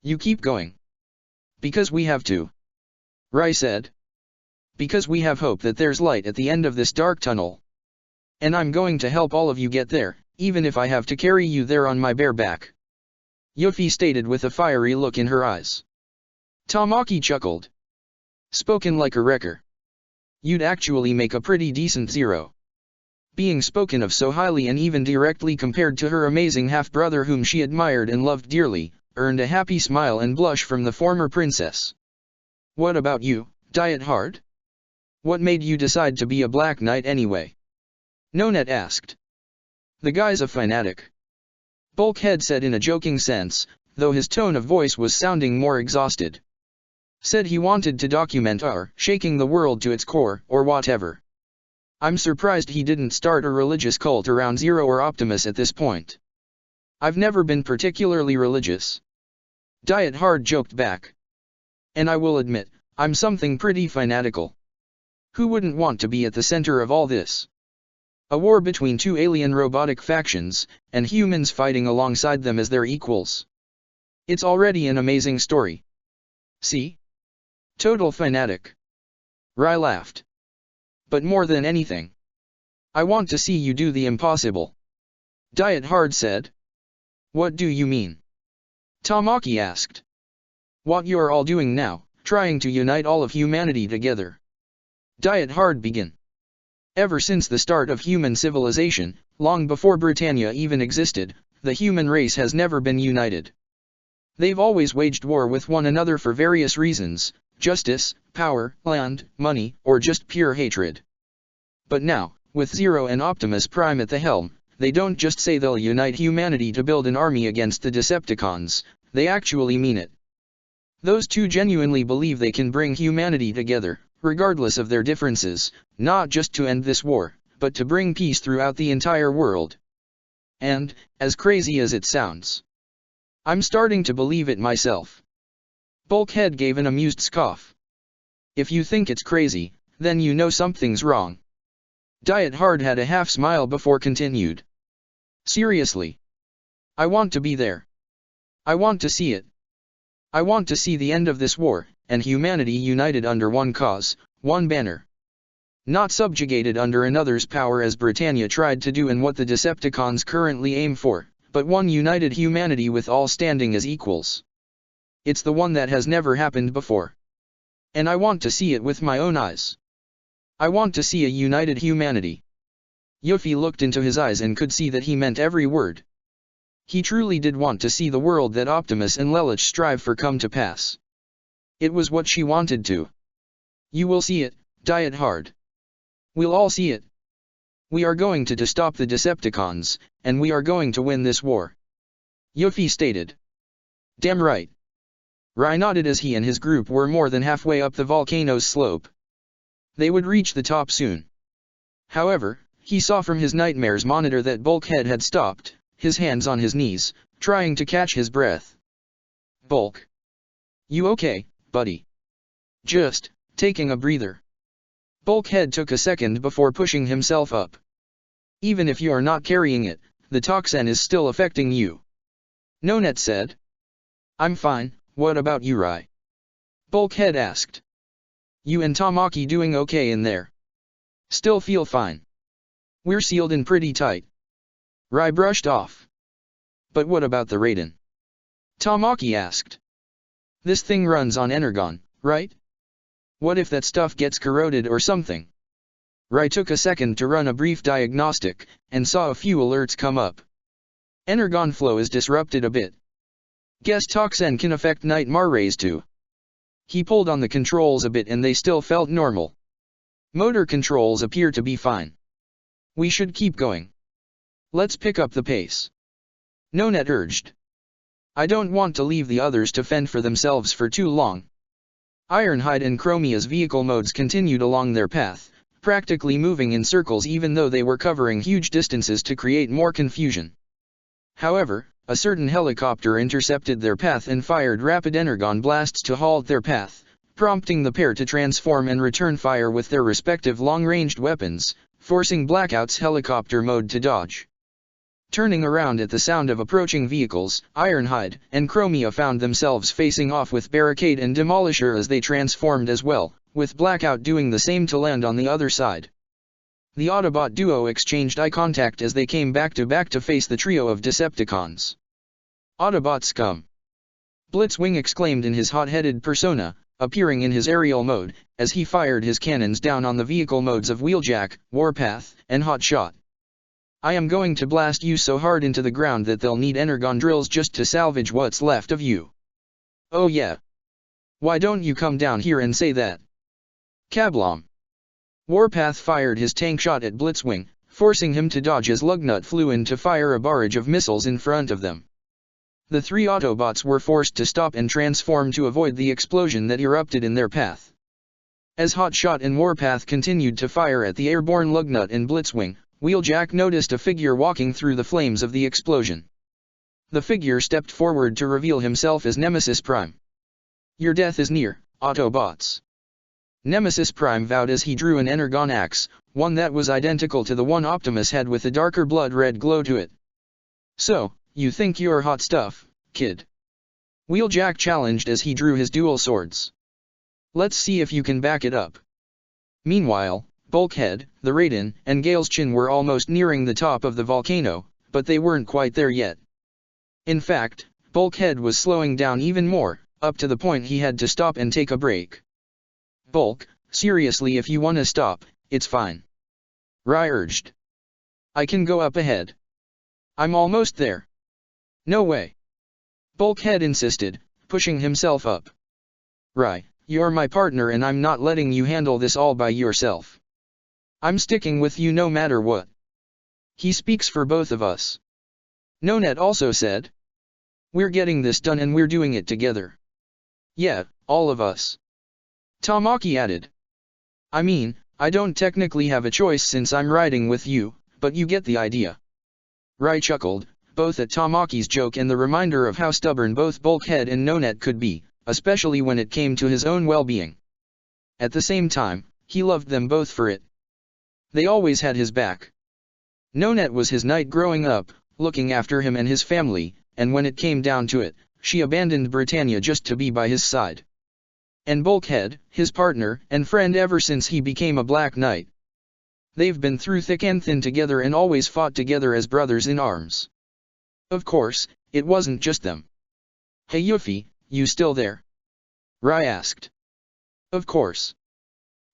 A: You keep going. Because we have to. Rai said. Because we have hope that there's light at the end of this dark tunnel. And I'm going to help all of you get there, even if I have to carry you there on my bare back. Yuffie stated with a fiery look in her eyes. Tamaki chuckled. Spoken like a wrecker. You'd actually make a pretty decent Zero. Being spoken of so highly and even directly compared to her amazing half-brother whom she admired and loved dearly, earned a happy smile and blush from the former princess. What about you, Diet Hard? What made you decide to be a Black Knight anyway? Nonet asked. The guy's a fanatic. Bulkhead said in a joking sense, though his tone of voice was sounding more exhausted. Said he wanted to document our shaking the world to its core, or whatever. I'm surprised he didn't start a religious cult around Zero or Optimus at this point. I've never been particularly religious. Diet Hard joked back. And I will admit, I'm something pretty fanatical. Who wouldn't want to be at the center of all this? A war between 2 alien robotic factions, and humans fighting alongside them as their equals. It's already an amazing story. See? Total fanatic. Rai laughed. But more than anything, I want to see you do the impossible. Diet Hard said. What do you mean? Tamaki asked. What you're all doing now, trying to unite all of humanity together. Diet Hard began. Ever since the start of human civilization, long before Britannia even existed, the human race has never been united. They've always waged war with one another for various reasons, justice, power, land, money, or just pure hatred. But now, with Zero and Optimus Prime at the helm, they don't just say they'll unite humanity to build an army against the Decepticons, they actually mean it. Those two genuinely believe they can bring humanity together, regardless of their differences, not just to end this war, but to bring peace throughout the entire world. And, as crazy as it sounds, I'm starting to believe it myself. Bulkhead gave an amused scoff. If you think it's crazy, then you know something's wrong. Diet Hard had a half smile before continued. Seriously. I want to be there. I want to see it. I want to see the end of this war, and humanity united under one cause, one banner. Not subjugated under another's power as Britannia tried to do and what the Decepticons currently aim for, but one united humanity with all standing as equals. It's the one that has never happened before. And I want to see it with my own eyes. I want to see a united humanity. Yuffie looked into his eyes and could see that he meant every word. He truly did want to see the world that Optimus and Lelouch strive for come to pass. It was what she wanted to. You will see it, Diet Hard. We'll all see it. We are going to stop the Decepticons, and we are going to win this war. Yuffie stated. Damn right. Rai nodded as he and his group were more than halfway up the volcano's slope. They would reach the top soon. However, he saw from his nightmares monitor that Bulkhead had stopped, his hands on his knees, trying to catch his breath. Bulk. You okay, buddy? Just taking a breather. Bulkhead took a second before pushing himself up. Even if you are not carrying it, the toxin is still affecting you. Nonet said. I'm fine, what about you, Rai? Bulkhead asked. You and Tamaki doing okay in there? Still feel fine. We're sealed in pretty tight. Rai brushed off. But what about the Raiden? Tamaki asked. This thing runs on Energon, right? What if that stuff gets corroded or something? Rai took a second to run a brief diagnostic, and saw a few alerts come up. Energon flow is disrupted a bit. Guess toxin can affect Nightmare rays too. He pulled on the controls a bit and they still felt normal. Motor controls appear to be fine. We should keep going. Let's pick up the pace. Nonet urged. I don't want to leave the others to fend for themselves for too long. Ironhide and Chromia's vehicle modes continued along their path, practically moving in circles even though they were covering huge distances to create more confusion. However, a certain helicopter intercepted their path and fired rapid energon blasts to halt their path, prompting the pair to transform and return fire with their respective long-ranged weapons, forcing Blackout's helicopter mode to dodge. Turning around at the sound of approaching vehicles, Ironhide and Chromia found themselves facing off with Barricade and Demolisher as they transformed as well, with Blackout doing the same to land on the other side. The Autobot duo exchanged eye contact as they came back to face the trio of Decepticons. Autobot scum! Blitzwing exclaimed in his hot-headed persona, appearing in his aerial mode, as he fired his cannons down on the vehicle modes of Wheeljack, Warpath, and Hotshot. I am going to blast you so hard into the ground that they'll need energon drills just to salvage what's left of you. Oh yeah. Why don't you come down here and say that? Kablom. Warpath fired his tank shot at Blitzwing, forcing him to dodge as Lugnut flew in to fire a barrage of missiles in front of them. The three Autobots were forced to stop and transform to avoid the explosion that erupted in their path. As Hotshot and Warpath continued to fire at the airborne Lugnut and Blitzwing, Wheeljack noticed a figure walking through the flames of the explosion. The figure stepped forward to reveal himself as Nemesis Prime. Your death is near, Autobots. Nemesis Prime vowed as he drew an energon axe, one that was identical to the one Optimus had with a darker blood-red glow to it. So, you think you're hot stuff, kid? Wheeljack challenged as he drew his dual swords. Let's see if you can back it up. Meanwhile, Bulkhead, the Raiden, and Gale's Chin were almost nearing the top of the volcano, but they weren't quite there yet. In fact, Bulkhead was slowing down even more, up to the point he had to stop and take a break. Bulk, seriously, if you wanna stop, it's fine. Rai urged. I can go up ahead. I'm almost there. No way. Bulkhead insisted, pushing himself up. Rai, you're my partner and I'm not letting you handle this all by yourself. I'm sticking with you no matter what. He speaks for both of us. Nonet also said. We're getting this done and we're doing it together. Yeah, all of us. Tamaki added. I mean, I don't technically have a choice since I'm riding with you, but you get the idea. Rai chuckled, both at Tamaki's joke and the reminder of how stubborn both Bulkhead and Nonet could be, especially when it came to his own well-being. At the same time, he loved them both for it. They always had his back. Nonet was his knight growing up, looking after him and his family, and when it came down to it, she abandoned Britannia just to be by his side. And Bulkhead, his partner and friend ever since he became a Black Knight. They've been through thick and thin together and always fought together as brothers in arms. Of course, it wasn't just them. "Hey Yuffie, you still there?" Rai asked. "Of course.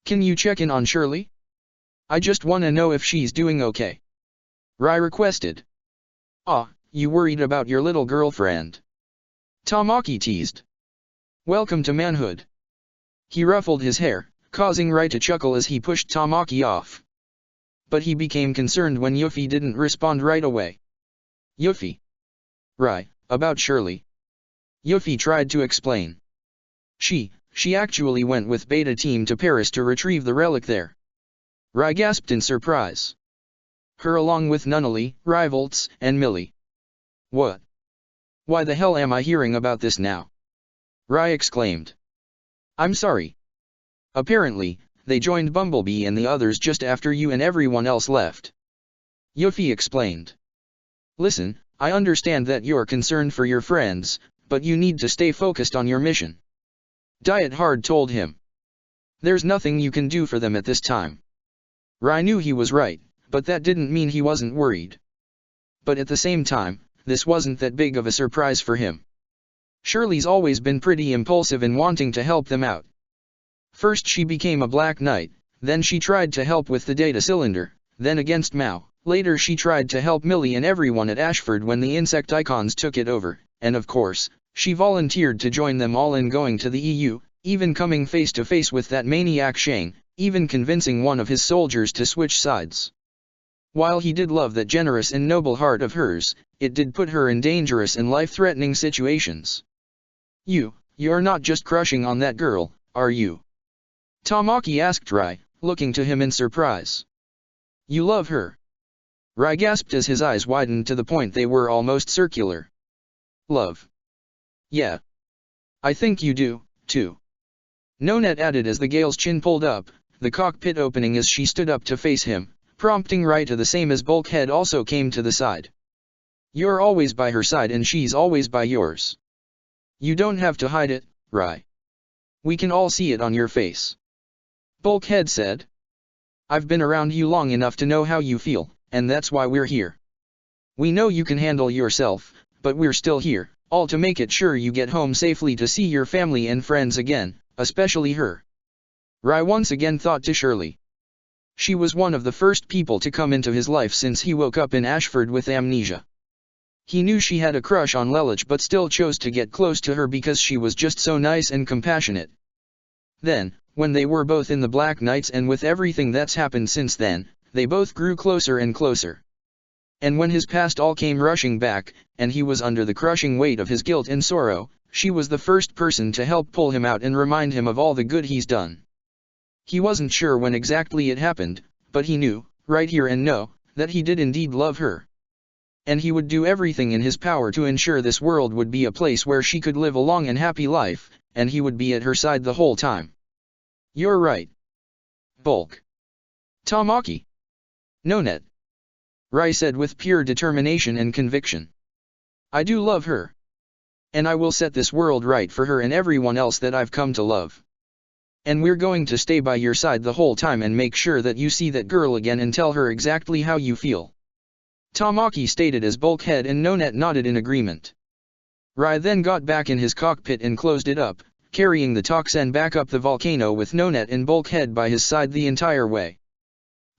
A: Can you check in on Shirley? I just wanna know if she's doing okay," Rai requested. "Ah, you worried about your little girlfriend?" Tamaki teased. "Welcome to manhood." He ruffled his hair, causing Rai to chuckle as he pushed Tamaki off. But he became concerned when Yuffie didn't respond right away. "Yuffie." "Rai, about Shirley." Yuffie tried to explain. She actually went with Beta Team to Paris to retrieve the relic there." Rai gasped in surprise. "Her along with Nunnally, Rivolts, and Millie." "What? Why the hell am I hearing about this now?" Rai exclaimed. "I'm sorry. Apparently, they joined Bumblebee and the others just after you and everyone else left." Yuffie explained. "Listen, I understand that you're concerned for your friends, but you need to stay focused on your mission." Diet Hard told him. "There's nothing you can do for them at this time." Rai knew he was right, but that didn't mean he wasn't worried. But at the same time, this wasn't that big of a surprise for him. Shirley's always been pretty impulsive in wanting to help them out. First she became a Black Knight, then she tried to help with the data cylinder, then against Mao, later she tried to help Millie and everyone at Ashford when the insect icons took it over, and of course, she volunteered to join them all in going to the EU, even coming face to face with that maniac Shang, even convincing one of his soldiers to switch sides. While he did love that generous and noble heart of hers, it did put her in dangerous and life-threatening situations. You're not just crushing on that girl, are you?" Tamaki asked Rai, looking to him in surprise. "You love her?" Rai gasped as his eyes widened to the point they were almost circular. "Love? Yeah. I think you do, too." Nonet added as the Gale's chin pulled up, the cockpit opening as she stood up to face him, prompting Rai to the same as Bulkhead also came to the side. "You're always by her side and she's always by yours. You don't have to hide it, Rai. We can all see it on your face." Bulkhead said. "I've been around you long enough to know how you feel, and that's why we're here. We know you can handle yourself, but we're still here, all to make it sure you get home safely to see your family and friends again, especially her." Rai once again thought to Shirley. She was one of the first people to come into his life since he woke up in Ashford with amnesia. He knew she had a crush on Lelich but still chose to get close to her because she was just so nice and compassionate. Then, when they were both in the Black Knights and with everything that's happened since then, they both grew closer and closer. And when his past all came rushing back, and he was under the crushing weight of his guilt and sorrow, she was the first person to help pull him out and remind him of all the good he's done. He wasn't sure when exactly it happened, but he knew, right here and now, that he did indeed love her. And he would do everything in his power to ensure this world would be a place where she could live a long and happy life, and he would be at her side the whole time. "You're right, Bulk." "Tamaki." "Nonet," Rai said with pure determination and conviction. "I do love her. And I will set this world right for her and everyone else that I've come to love. And we're going to stay by your side the whole time and make sure that you see that girl again and tell her exactly how you feel." Tamaki stated as Bulkhead and Nonet nodded in agreement. Rai then got back in his cockpit and closed it up, carrying the Toxin back up the volcano with Nonet and Bulkhead by his side the entire way.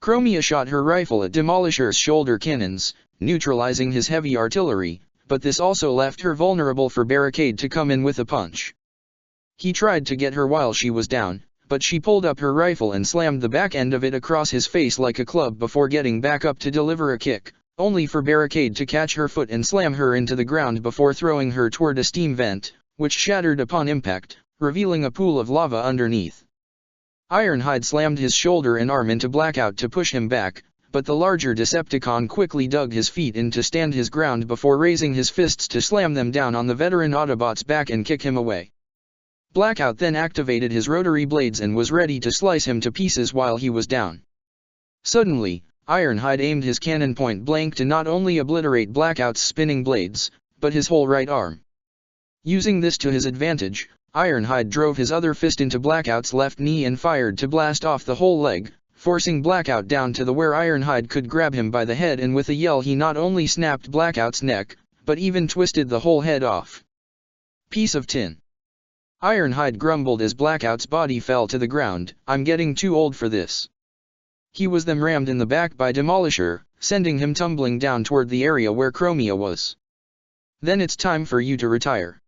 A: Chromia shot her rifle at Demolisher's shoulder cannons, neutralizing his heavy artillery, but this also left her vulnerable for Barricade to come in with a punch. He tried to get her while she was down, but she pulled up her rifle and slammed the back end of it across his face like a club before getting back up to deliver a kick, only for Barricade to catch her foot and slam her into the ground before throwing her toward a steam vent, which shattered upon impact, revealing a pool of lava underneath. Ironhide slammed his shoulder and arm into Blackout to push him back, but the larger Decepticon quickly dug his feet in to stand his ground before raising his fists to slam them down on the veteran Autobot's back and kick him away. Blackout then activated his rotary blades and was ready to slice him to pieces while he was down. Suddenly, Ironhide aimed his cannon point blank to not only obliterate Blackout's spinning blades, but his whole right arm. Using this to his advantage, Ironhide drove his other fist into Blackout's left knee and fired to blast off the whole leg, forcing Blackout down to the where Ironhide could grab him by the head, and with a yell he not only snapped Blackout's neck, but even twisted the whole head off. Piece of tin. Ironhide grumbled as Blackout's body fell to the ground. "I'm getting too old for this." He was then rammed in the back by Demolisher, sending him tumbling down toward the area where Chromia was. "Then it's time for you to retire."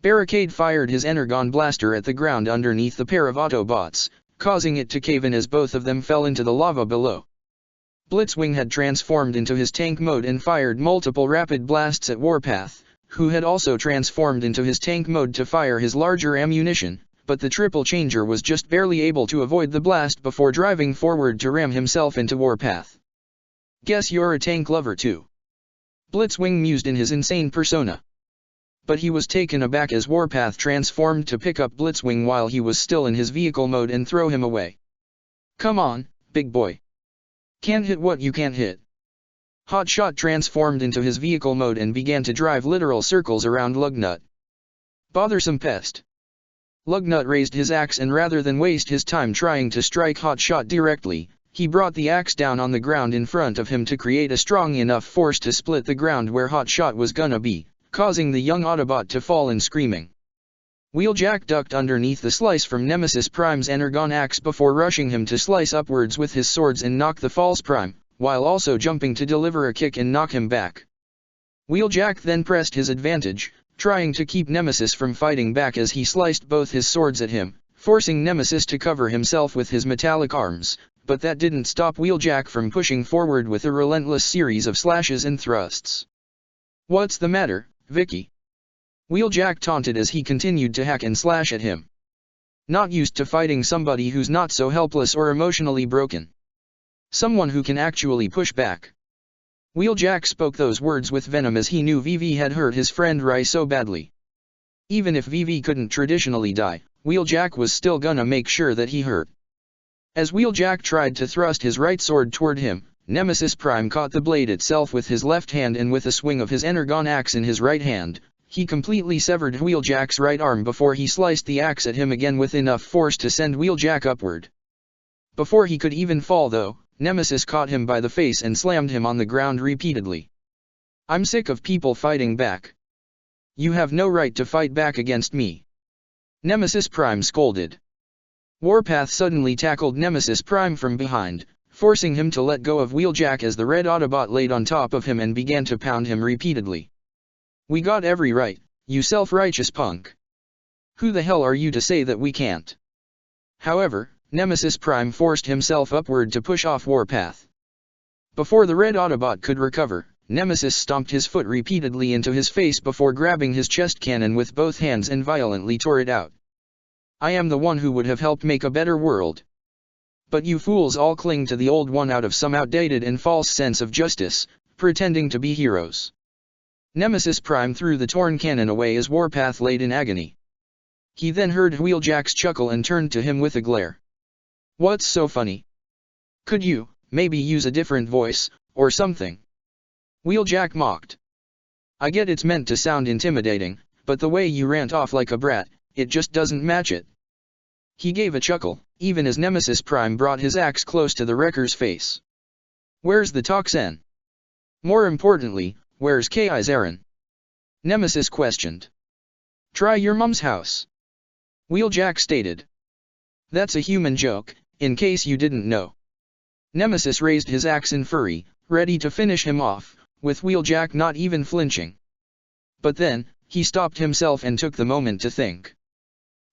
A: Barricade fired his Energon blaster at the ground underneath the pair of Autobots, causing it to cave in as both of them fell into the lava below. Blitzwing had transformed into his tank mode and fired multiple rapid blasts at Warpath, who had also transformed into his tank mode to fire his larger ammunition, but the Triple Changer was just barely able to avoid the blast before driving forward to ram himself into Warpath. "Guess you're a tank lover too," Blitzwing mused in his insane persona. But he was taken aback as Warpath transformed to pick up Blitzwing while he was still in his vehicle mode and throw him away. "Come on, big boy. Can't hit what you can't hit." Hotshot transformed into his vehicle mode and began to drive literal circles around Lugnut. "Bothersome pest." Lugnut raised his axe, and rather than waste his time trying to strike Hotshot directly, he brought the axe down on the ground in front of him to create a strong enough force to split the ground where Hotshot was gonna be, causing the young Autobot to fall and screaming. Wheeljack ducked underneath the slice from Nemesis Prime's Energon axe before rushing him to slice upwards with his swords and knock the false Prime, while also jumping to deliver a kick and knock him back. Wheeljack then pressed his advantage, trying to keep Nemesis from fighting back as he sliced both his swords at him, forcing Nemesis to cover himself with his metallic arms, but that didn't stop Wheeljack from pushing forward with a relentless series of slashes and thrusts. "What's the matter, Vicky?" Wheeljack taunted as he continued to hack and slash at him. "Not used to fighting somebody who's not so helpless or emotionally broken. Someone who can actually push back." Wheeljack spoke those words with venom as he knew Vivi had hurt his friend Rai so badly. Even if Vivi couldn't traditionally die, Wheeljack was still gonna make sure that he hurt. As Wheeljack tried to thrust his right sword toward him, Nemesis Prime caught the blade itself with his left hand, and with a swing of his Energon axe in his right hand, he completely severed Wheeljack's right arm before he sliced the axe at him again with enough force to send Wheeljack upward. Before he could even fall though, Nemesis caught him by the face and slammed him on the ground repeatedly. "I'm sick of people fighting back. You have no right to fight back against me," Nemesis Prime scolded. Warpath suddenly tackled Nemesis Prime from behind, forcing him to let go of Wheeljack as the red Autobot laid on top of him and began to pound him repeatedly. "We got every right, you self-righteous punk. Who the hell are you to say that we can't?" However, Nemesis Prime forced himself upward to push off Warpath. Before the red Autobot could recover, Nemesis stomped his foot repeatedly into his face before grabbing his chest cannon with both hands and violently tore it out. "I am the one who would have helped make a better world. But you fools all cling to the old one out of some outdated and false sense of justice, pretending to be heroes." Nemesis Prime threw the torn cannon away as Warpath laid in agony. He then heard Wheeljack's chuckle and turned to him with a glare. "What's so funny? Could you, maybe use a different voice, or something?" Wheeljack mocked. "I get it's meant to sound intimidating, but the way you rant off like a brat, it just doesn't match it." He gave a chuckle, even as Nemesis Prime brought his axe close to the wrecker's face. "Where's the Toxin? More importantly, where's Kaiseryn?" Nemesis questioned. "Try your mum's house," Wheeljack stated. "That's a human joke, in case you didn't know." Nemesis raised his axe in fury, ready to finish him off, with Wheeljack not even flinching. But then, he stopped himself and took the moment to think.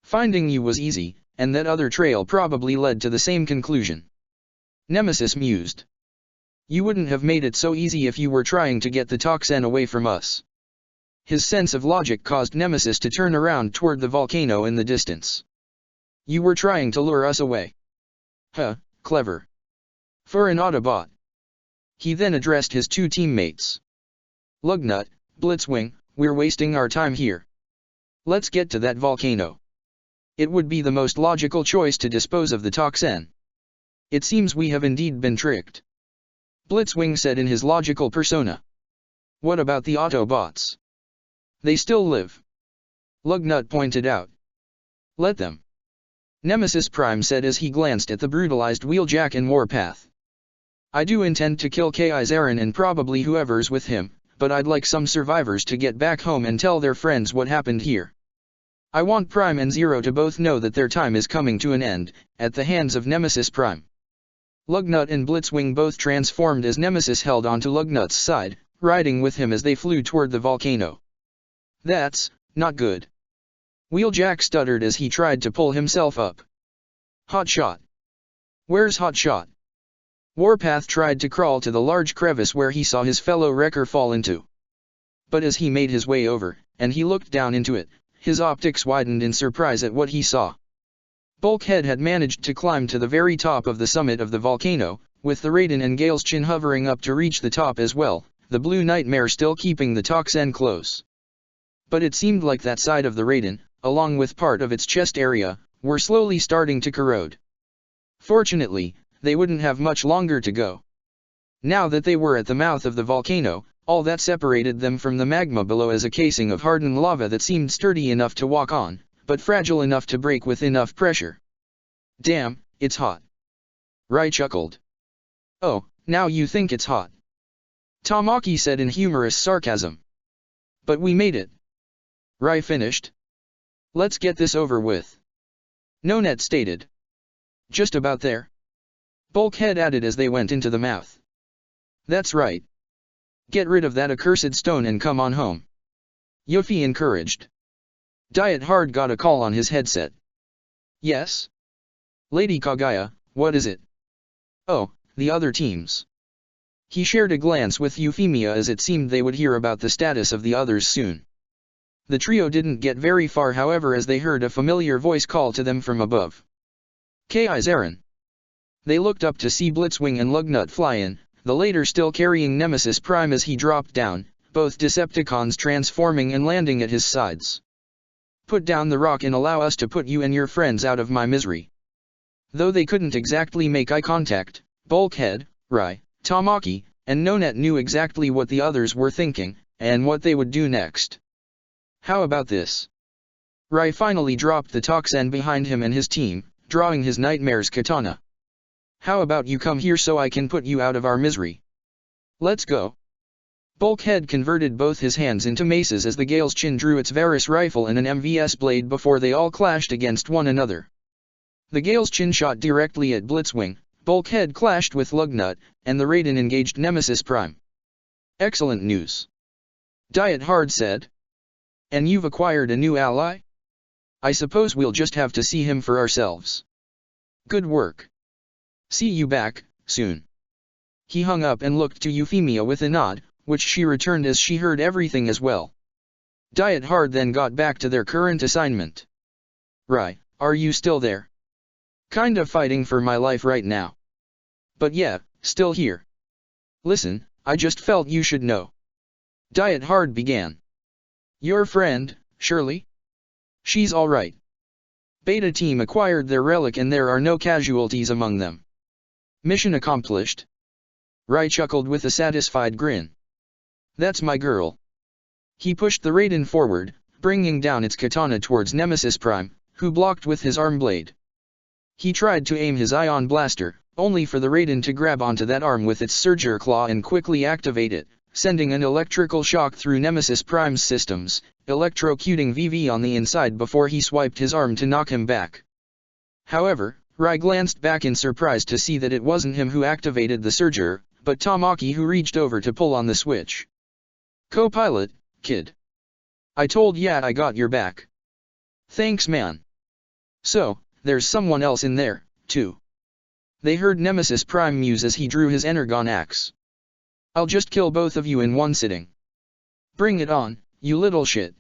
A: Finding you was easy, and that other trail probably led to the same conclusion. Nemesis mused. "You wouldn't have made it so easy if you were trying to get the Toxin away from us." His sense of logic caused Nemesis to turn around toward the volcano in the distance. "You were trying to lure us away. Huh, clever. For an Autobot. He then addressed his two teammates. Lugnut, Blitzwing, we're wasting our time here. Let's get to that volcano. It would be the most logical choice to dispose of the toxin. It seems we have indeed been tricked. Blitzwing said in his logical persona. What about the Autobots? They still live. Lugnut pointed out. Let them. Nemesis Prime said as he glanced at the brutalized Wheeljack and Warpath. I do intend to kill Kaiseryn and probably whoever's with him, but I'd like some survivors to get back home and tell their friends what happened here. I want Prime and Zero to both know that their time is coming to an end, at the hands of Nemesis Prime. Lugnut and Blitzwing both transformed as Nemesis held onto Lugnut's side, riding with him as they flew toward the volcano. That's not good. Wheeljack stuttered as he tried to pull himself up. Hotshot. Where's Hotshot? Warpath tried to crawl to the large crevice where he saw his fellow wrecker fall into. But as he made his way over, and he looked down into it, his optics widened in surprise at what he saw. Bulkhead had managed to climb to the very top of the summit of the volcano, with the Raiden and Galeschin hovering up to reach the top as well, the Blue Nightmare still keeping the toxin close. But it seemed like that side of the Raiden, along with part of its chest area, were slowly starting to corrode. Fortunately, they wouldn't have much longer to go. Now that they were at the mouth of the volcano, all that separated them from the magma below is a casing of hardened lava that seemed sturdy enough to walk on, but fragile enough to break with enough pressure. Damn, it's hot. Rai chuckled. Oh, now you think it's hot. Tamaki said in humorous sarcasm. But we made it. Rai finished. Let's get this over with. Nonet stated. Just about there. Bulkhead added as they went into the mouth. That's right. Get rid of that accursed stone and come on home. Yuffie encouraged. Diet Hard got a call on his headset. Yes? Lady Kaguya, what is it? Oh, the other teams. He shared a glance with Euphemia as it seemed they would hear about the status of the others soon. The trio didn't get very far however as they heard a familiar voice call to them from above. Kaiseryn. They looked up to see Blitzwing and Lugnut fly in, the latter still carrying Nemesis Prime as he dropped down, both Decepticons transforming and landing at his sides. Put down the rock and allow us to put you and your friends out of my misery. Though they couldn't exactly make eye contact, Bulkhead, Rai, Tamaki, and Nonet knew exactly what the others were thinking, and what they would do next. How about this? Rai finally dropped the toxin behind him and his team, drawing his Nightmare's katana. How about you come here so I can put you out of our misery? Let's go. Bulkhead converted both his hands into maces as the Galeschin drew its Varus rifle and an MVS blade before they all clashed against one another. The Galeschin shot directly at Blitzwing, Bulkhead clashed with Lugnut, and the Raiden engaged Nemesis Prime. Excellent news. Diet Hard said. And you've acquired a new ally? I suppose we'll just have to see him for ourselves. Good work. See you back, soon. He hung up and looked to Euphemia with a nod, which she returned as she heard everything as well. Diet Hard then got back to their current assignment. Rai, are you still there? Kinda fighting for my life right now. But yeah, still here. Listen, I just felt you should know. Diet Hard began. Your friend, Shirley? She's alright. Beta Team acquired their relic and there are no casualties among them. Mission accomplished. Rai chuckled with a satisfied grin. That's my girl. He pushed the Raiden forward, bringing down its katana towards Nemesis Prime, who blocked with his arm blade. He tried to aim his ion blaster, only for the Raiden to grab onto that arm with its Surger Claw and quickly activate it, sending an electrical shock through Nemesis Prime's systems, electrocuting VV on the inside before he swiped his arm to knock him back. However, Rai glanced back in surprise to see that it wasn't him who activated the Surger, but Tamaki who reached over to pull on the switch. Co-pilot, kid. I told ya I got your back. Thanks man. So, there's someone else in there, too. They heard Nemesis Prime muse as he drew his Energon axe. I'll just kill both of you in one sitting. Bring it on, you little shit.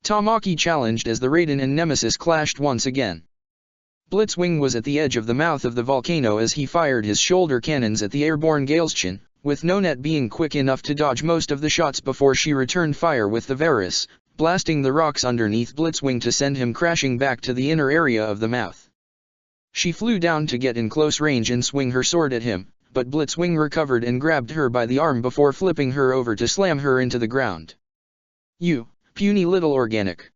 A: Tamaki challenged as the Raiden and Nemesis clashed once again. Blitzwing was at the edge of the mouth of the volcano as he fired his shoulder cannons at the airborne Galeschin, with Nonet being quick enough to dodge most of the shots before she returned fire with the Varus, blasting the rocks underneath Blitzwing to send him crashing back to the inner area of the mouth. She flew down to get in close range and swing her sword at him, but Blitzwing recovered and grabbed her by the arm before flipping her over to slam her into the ground. "You, puny little organic!"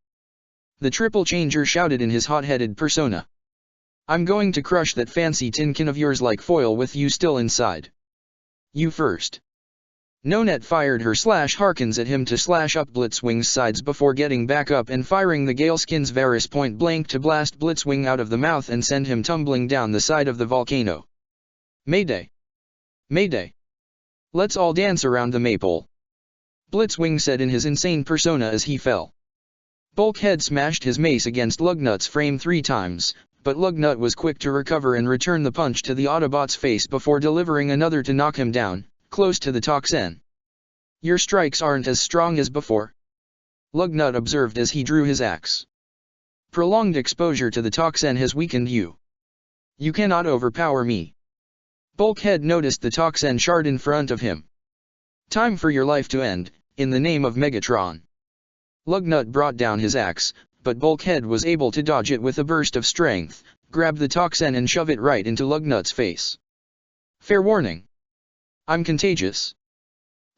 A: the triple changer shouted in his hot-headed persona. "I'm going to crush that fancy tinkin of yours like foil with you still inside. You first." Nonet fired her Harkins at him to slash up Blitzwing's sides before getting back up and firing the Galeskin's Varus point blank to blast Blitzwing out of the mouth and send him tumbling down the side of the volcano. "Mayday! Mayday! Let's all dance around the maypole," Blitzwing said in his insane persona as he fell. Bulkhead smashed his mace against Lugnut's frame 3 times, but Lugnut was quick to recover and return the punch to the Autobot's face before delivering another to knock him down, close to the Toxin. "Your strikes aren't as strong as before," Lugnut observed as he drew his axe. "Prolonged exposure to the Toxin has weakened you. You cannot overpower me." Bulkhead noticed the Toxin shard in front of him. "Time for your life to end, in the name of Megatron." Lugnut brought down his axe, but Bulkhead was able to dodge it with a burst of strength, grab the Toxin and shove it right into Lugnut's face. "Fair warning. I'm contagious."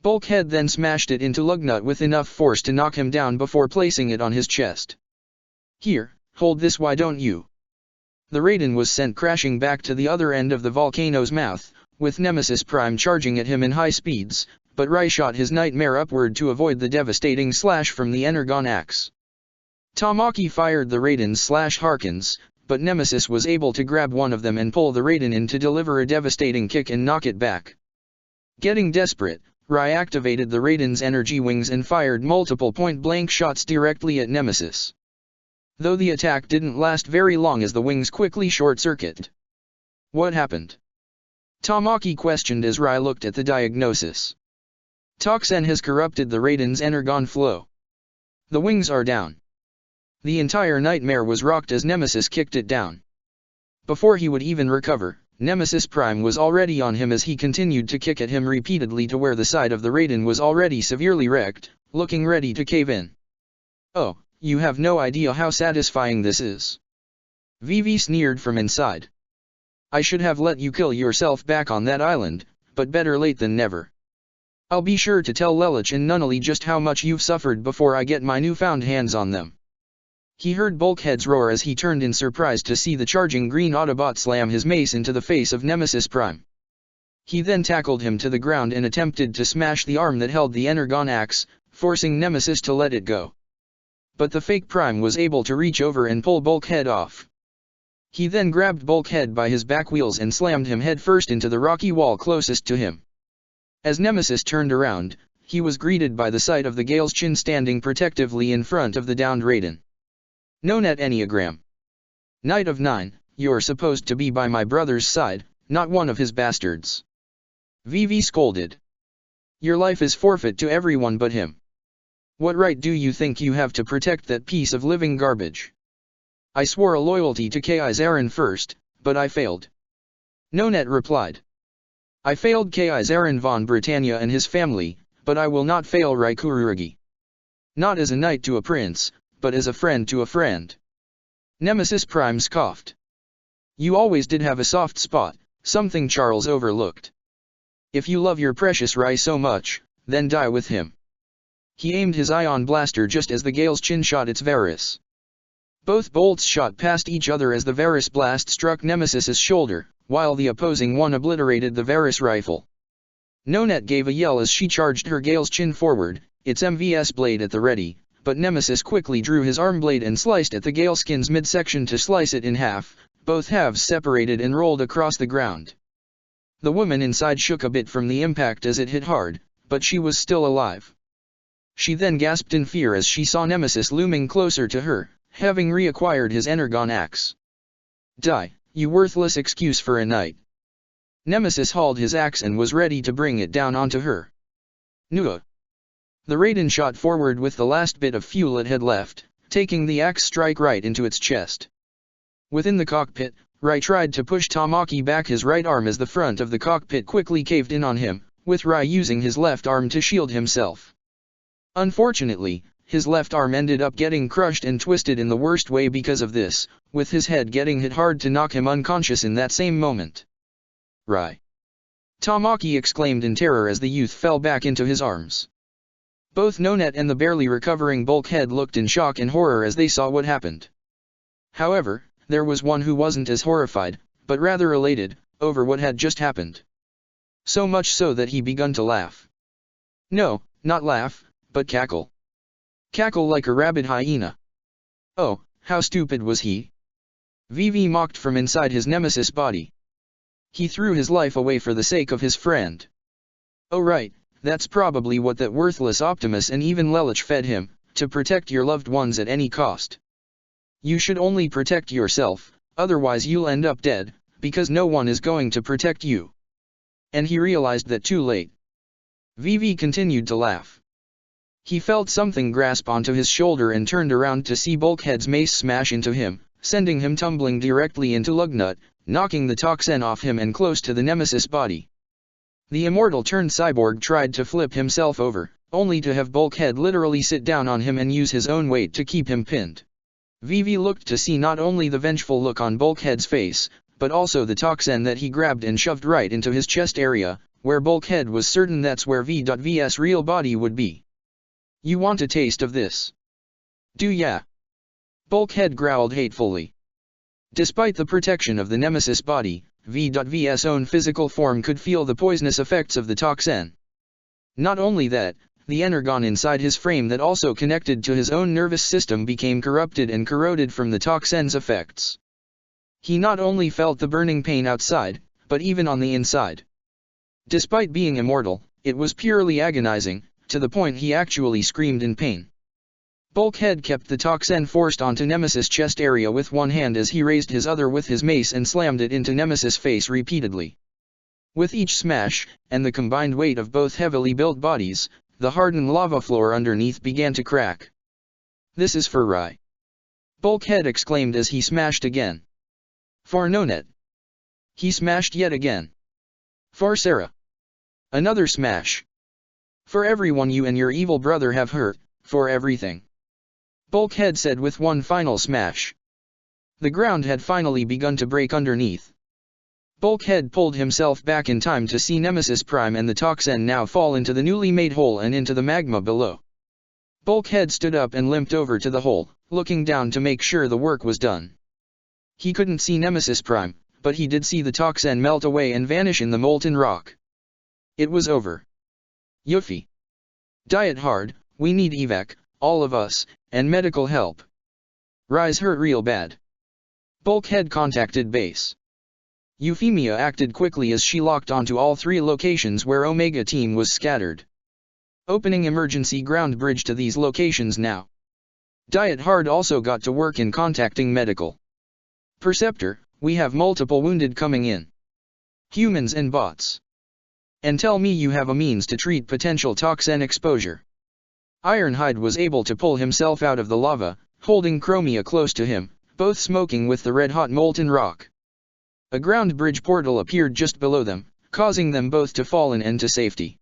A: Bulkhead then smashed it into Lugnut with enough force to knock him down before placing it on his chest. "Here, hold this, why don't you?" The Raiden was sent crashing back to the other end of the volcano's mouth, with Nemesis Prime charging at him in high speeds, but Rai shot his Nightmare upward to avoid the devastating slash from the Energon axe. Tamaki fired the Raiden's Harkins, but Nemesis was able to grab one of them and pull the Raiden in to deliver a devastating kick and knock it back. Getting desperate, Rai activated the Raiden's energy wings and fired multiple point-blank shots directly at Nemesis. Though the attack didn't last very long as the wings quickly short-circuited. "What happened?" Tamaki questioned as Rai looked at the diagnosis. "Toxin has corrupted the Raiden's Energon flow. The wings are down." The entire Nightmare was rocked as Nemesis kicked it down. Before he would even recover, Nemesis Prime was already on him as he continued to kick at him repeatedly to where the side of the Raiden was already severely wrecked, looking ready to cave in. "Oh, you have no idea how satisfying this is." Vivi sneered from inside. "I should have let you kill yourself back on that island, but better late than never. I'll be sure to tell Lelich and Nunnally just how much you've suffered before I get my newfound hands on them." He heard Bulkhead's roar as he turned in surprise to see the charging green Autobot slam his mace into the face of Nemesis Prime. He then tackled him to the ground and attempted to smash the arm that held the Energon axe, forcing Nemesis to let it go. But the fake Prime was able to reach over and pull Bulkhead off. He then grabbed Bulkhead by his back wheels and slammed him headfirst into the rocky wall closest to him. As Nemesis turned around, he was greeted by the sight of the Gale's chin standing protectively in front of the downed Raiden. "Nonet Enneagram. Knight of 9, you're supposed to be by my brother's side, not one of his bastards." Vivi scolded. "Your life is forfeit to everyone but him. What right do you think you have to protect that piece of living garbage?" "I swore a loyalty to Kaiser'n first, but I failed," Nonet replied. "I failed Kaiser'n von Britannia and his family, but I will not fail Rai Kurugi. Not as a knight to a prince, but as a friend to a friend." Nemesis Prime scoffed. "You always did have a soft spot, something Charles overlooked. If you love your precious Rai so much, then die with him." He aimed his ion blaster just as the Gale's chin shot its Varus. Both bolts shot past each other as the Varus blast struck Nemesis's shoulder, while the opposing one obliterated the Varus rifle. Nonet gave a yell as she charged her Gale's chin forward, its MVS blade at the ready, but Nemesis quickly drew his arm blade and sliced at the Galeskin's midsection to slice it in half, both halves separated and rolled across the ground. The woman inside shook a bit from the impact as it hit hard, but she was still alive. She then gasped in fear as she saw Nemesis looming closer to her, having reacquired his Energon axe. "Die, you worthless excuse for a knight." Nemesis hauled his axe and was ready to bring it down onto her. "Nua." The Raiden shot forward with the last bit of fuel it had left, taking the axe strike right into its chest. Within the cockpit, Rai tried to push Tamaki back his right arm as the front of the cockpit quickly caved in on him, with Rai using his left arm to shield himself. Unfortunately, his left arm ended up getting crushed and twisted in the worst way because of this, with his head getting hit hard to knock him unconscious in that same moment. Rai! Tamaki exclaimed in terror as the youth fell back into his arms. Both Nonet and the barely recovering Bulkhead looked in shock and horror as they saw what happened. However, there was one who wasn't as horrified, but rather elated, over what had just happened. So much so that he begun to laugh. No, not laugh, but cackle. Cackle like a rabid hyena. Oh, how stupid was he? Vivi mocked from inside his nemesis body. He threw his life away for the sake of his friend. Oh right, that's probably what that worthless Optimus and even Lelich fed him, to protect your loved ones at any cost. You should only protect yourself, otherwise you'll end up dead, because no one is going to protect you. And he realized that too late. Vivi continued to laugh. He felt something grasp onto his shoulder and turned around to see Bulkhead's mace smash into him, sending him tumbling directly into Lugnut, knocking the toxin off him and close to the nemesis body. The immortal turned cyborg tried to flip himself over, only to have Bulkhead literally sit down on him and use his own weight to keep him pinned. Vivi looked to see not only the vengeful look on Bulkhead's face, but also the toxin that he grabbed and shoved right into his chest area, where Bulkhead was certain that's where V.V's real body would be. You want a taste of this? Do ya? Bulkhead growled hatefully. Despite the protection of the nemesis body, V.V's own physical form could feel the poisonous effects of the toxin. Not only that, the energon inside his frame that also connected to his own nervous system became corrupted and corroded from the toxin's effects. He not only felt the burning pain outside, but even on the inside. Despite being immortal, it was purely agonizing, to the point he actually screamed in pain. Bulkhead kept the toxin forced onto Nemesis' chest area with one hand as he raised his other with his mace and slammed it into Nemesis' face repeatedly. With each smash, and the combined weight of both heavily built bodies, the hardened lava floor underneath began to crack. This is for Rai! Bulkhead exclaimed as he smashed again. For Nonet! He smashed yet again. For Sarah! Another smash! For everyone you and your evil brother have hurt, for everything! Bulkhead said with one final smash. The ground had finally begun to break underneath. Bulkhead pulled himself back in time to see Nemesis Prime and the toxin now fall into the newly made hole and into the magma below. Bulkhead stood up and limped over to the hole, looking down to make sure the work was done. He couldn't see Nemesis Prime, but he did see the toxin melt away and vanish in the molten rock. It was over. Yuffie! Diet hard, we need evac, all of us, and medical help. Rai's hurt real bad. Bulkhead contacted base. Euphemia acted quickly as she locked onto all three locations where Omega Team was scattered. Opening emergency ground bridge to these locations now. Diet Hard also got to work in contacting medical. Perceptor, we have multiple wounded coming in. Humans and bots. And tell me you have a means to treat potential toxin exposure. Ironhide was able to pull himself out of the lava, holding Chromia close to him, both smoking with the red-hot molten rock. A ground bridge portal appeared just below them, causing them both to fall in and to safety.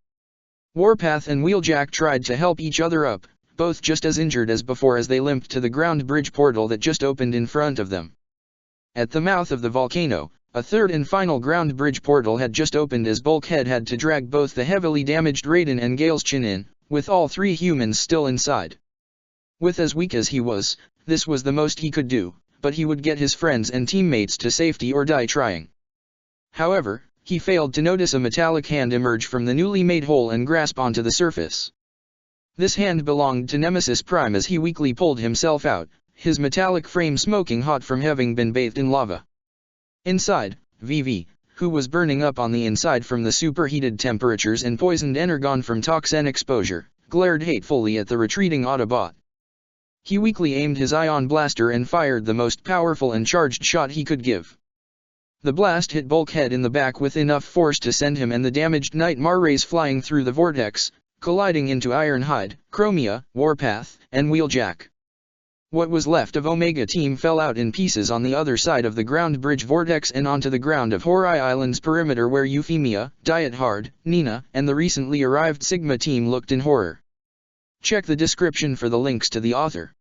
A: Warpath and Wheeljack tried to help each other up, both just as injured as before as they limped to the ground bridge portal that just opened in front of them. At the mouth of the volcano, a third and final ground bridge portal had just opened as Bulkhead had to drag both the heavily damaged Raiden and Gale's chin in, with all three humans still inside. With as weak as he was, this was the most he could do, but he would get his friends and teammates to safety or die trying. However, he failed to notice a metallic hand emerge from the newly made hole and grasp onto the surface. This hand belonged to Nemesis Prime as he weakly pulled himself out, his metallic frame smoking hot from having been bathed in lava. Inside, Vivi, who was burning up on the inside from the superheated temperatures and poisoned energon from toxin exposure, glared hatefully at the retreating Autobot. He weakly aimed his ion blaster and fired the most powerful and charged shot he could give. The blast hit Bulkhead in the back with enough force to send him and the damaged Nightmare rays flying through the vortex, colliding into Ironhide, Chromia, Warpath, and Wheeljack. What was left of Omega Team fell out in pieces on the other side of the ground bridge vortex and onto the ground of Horai Island's perimeter, where Euphemia, Diet Hard, Nina, and the recently arrived Sigma Team looked in horror. Check the description for the links to the author.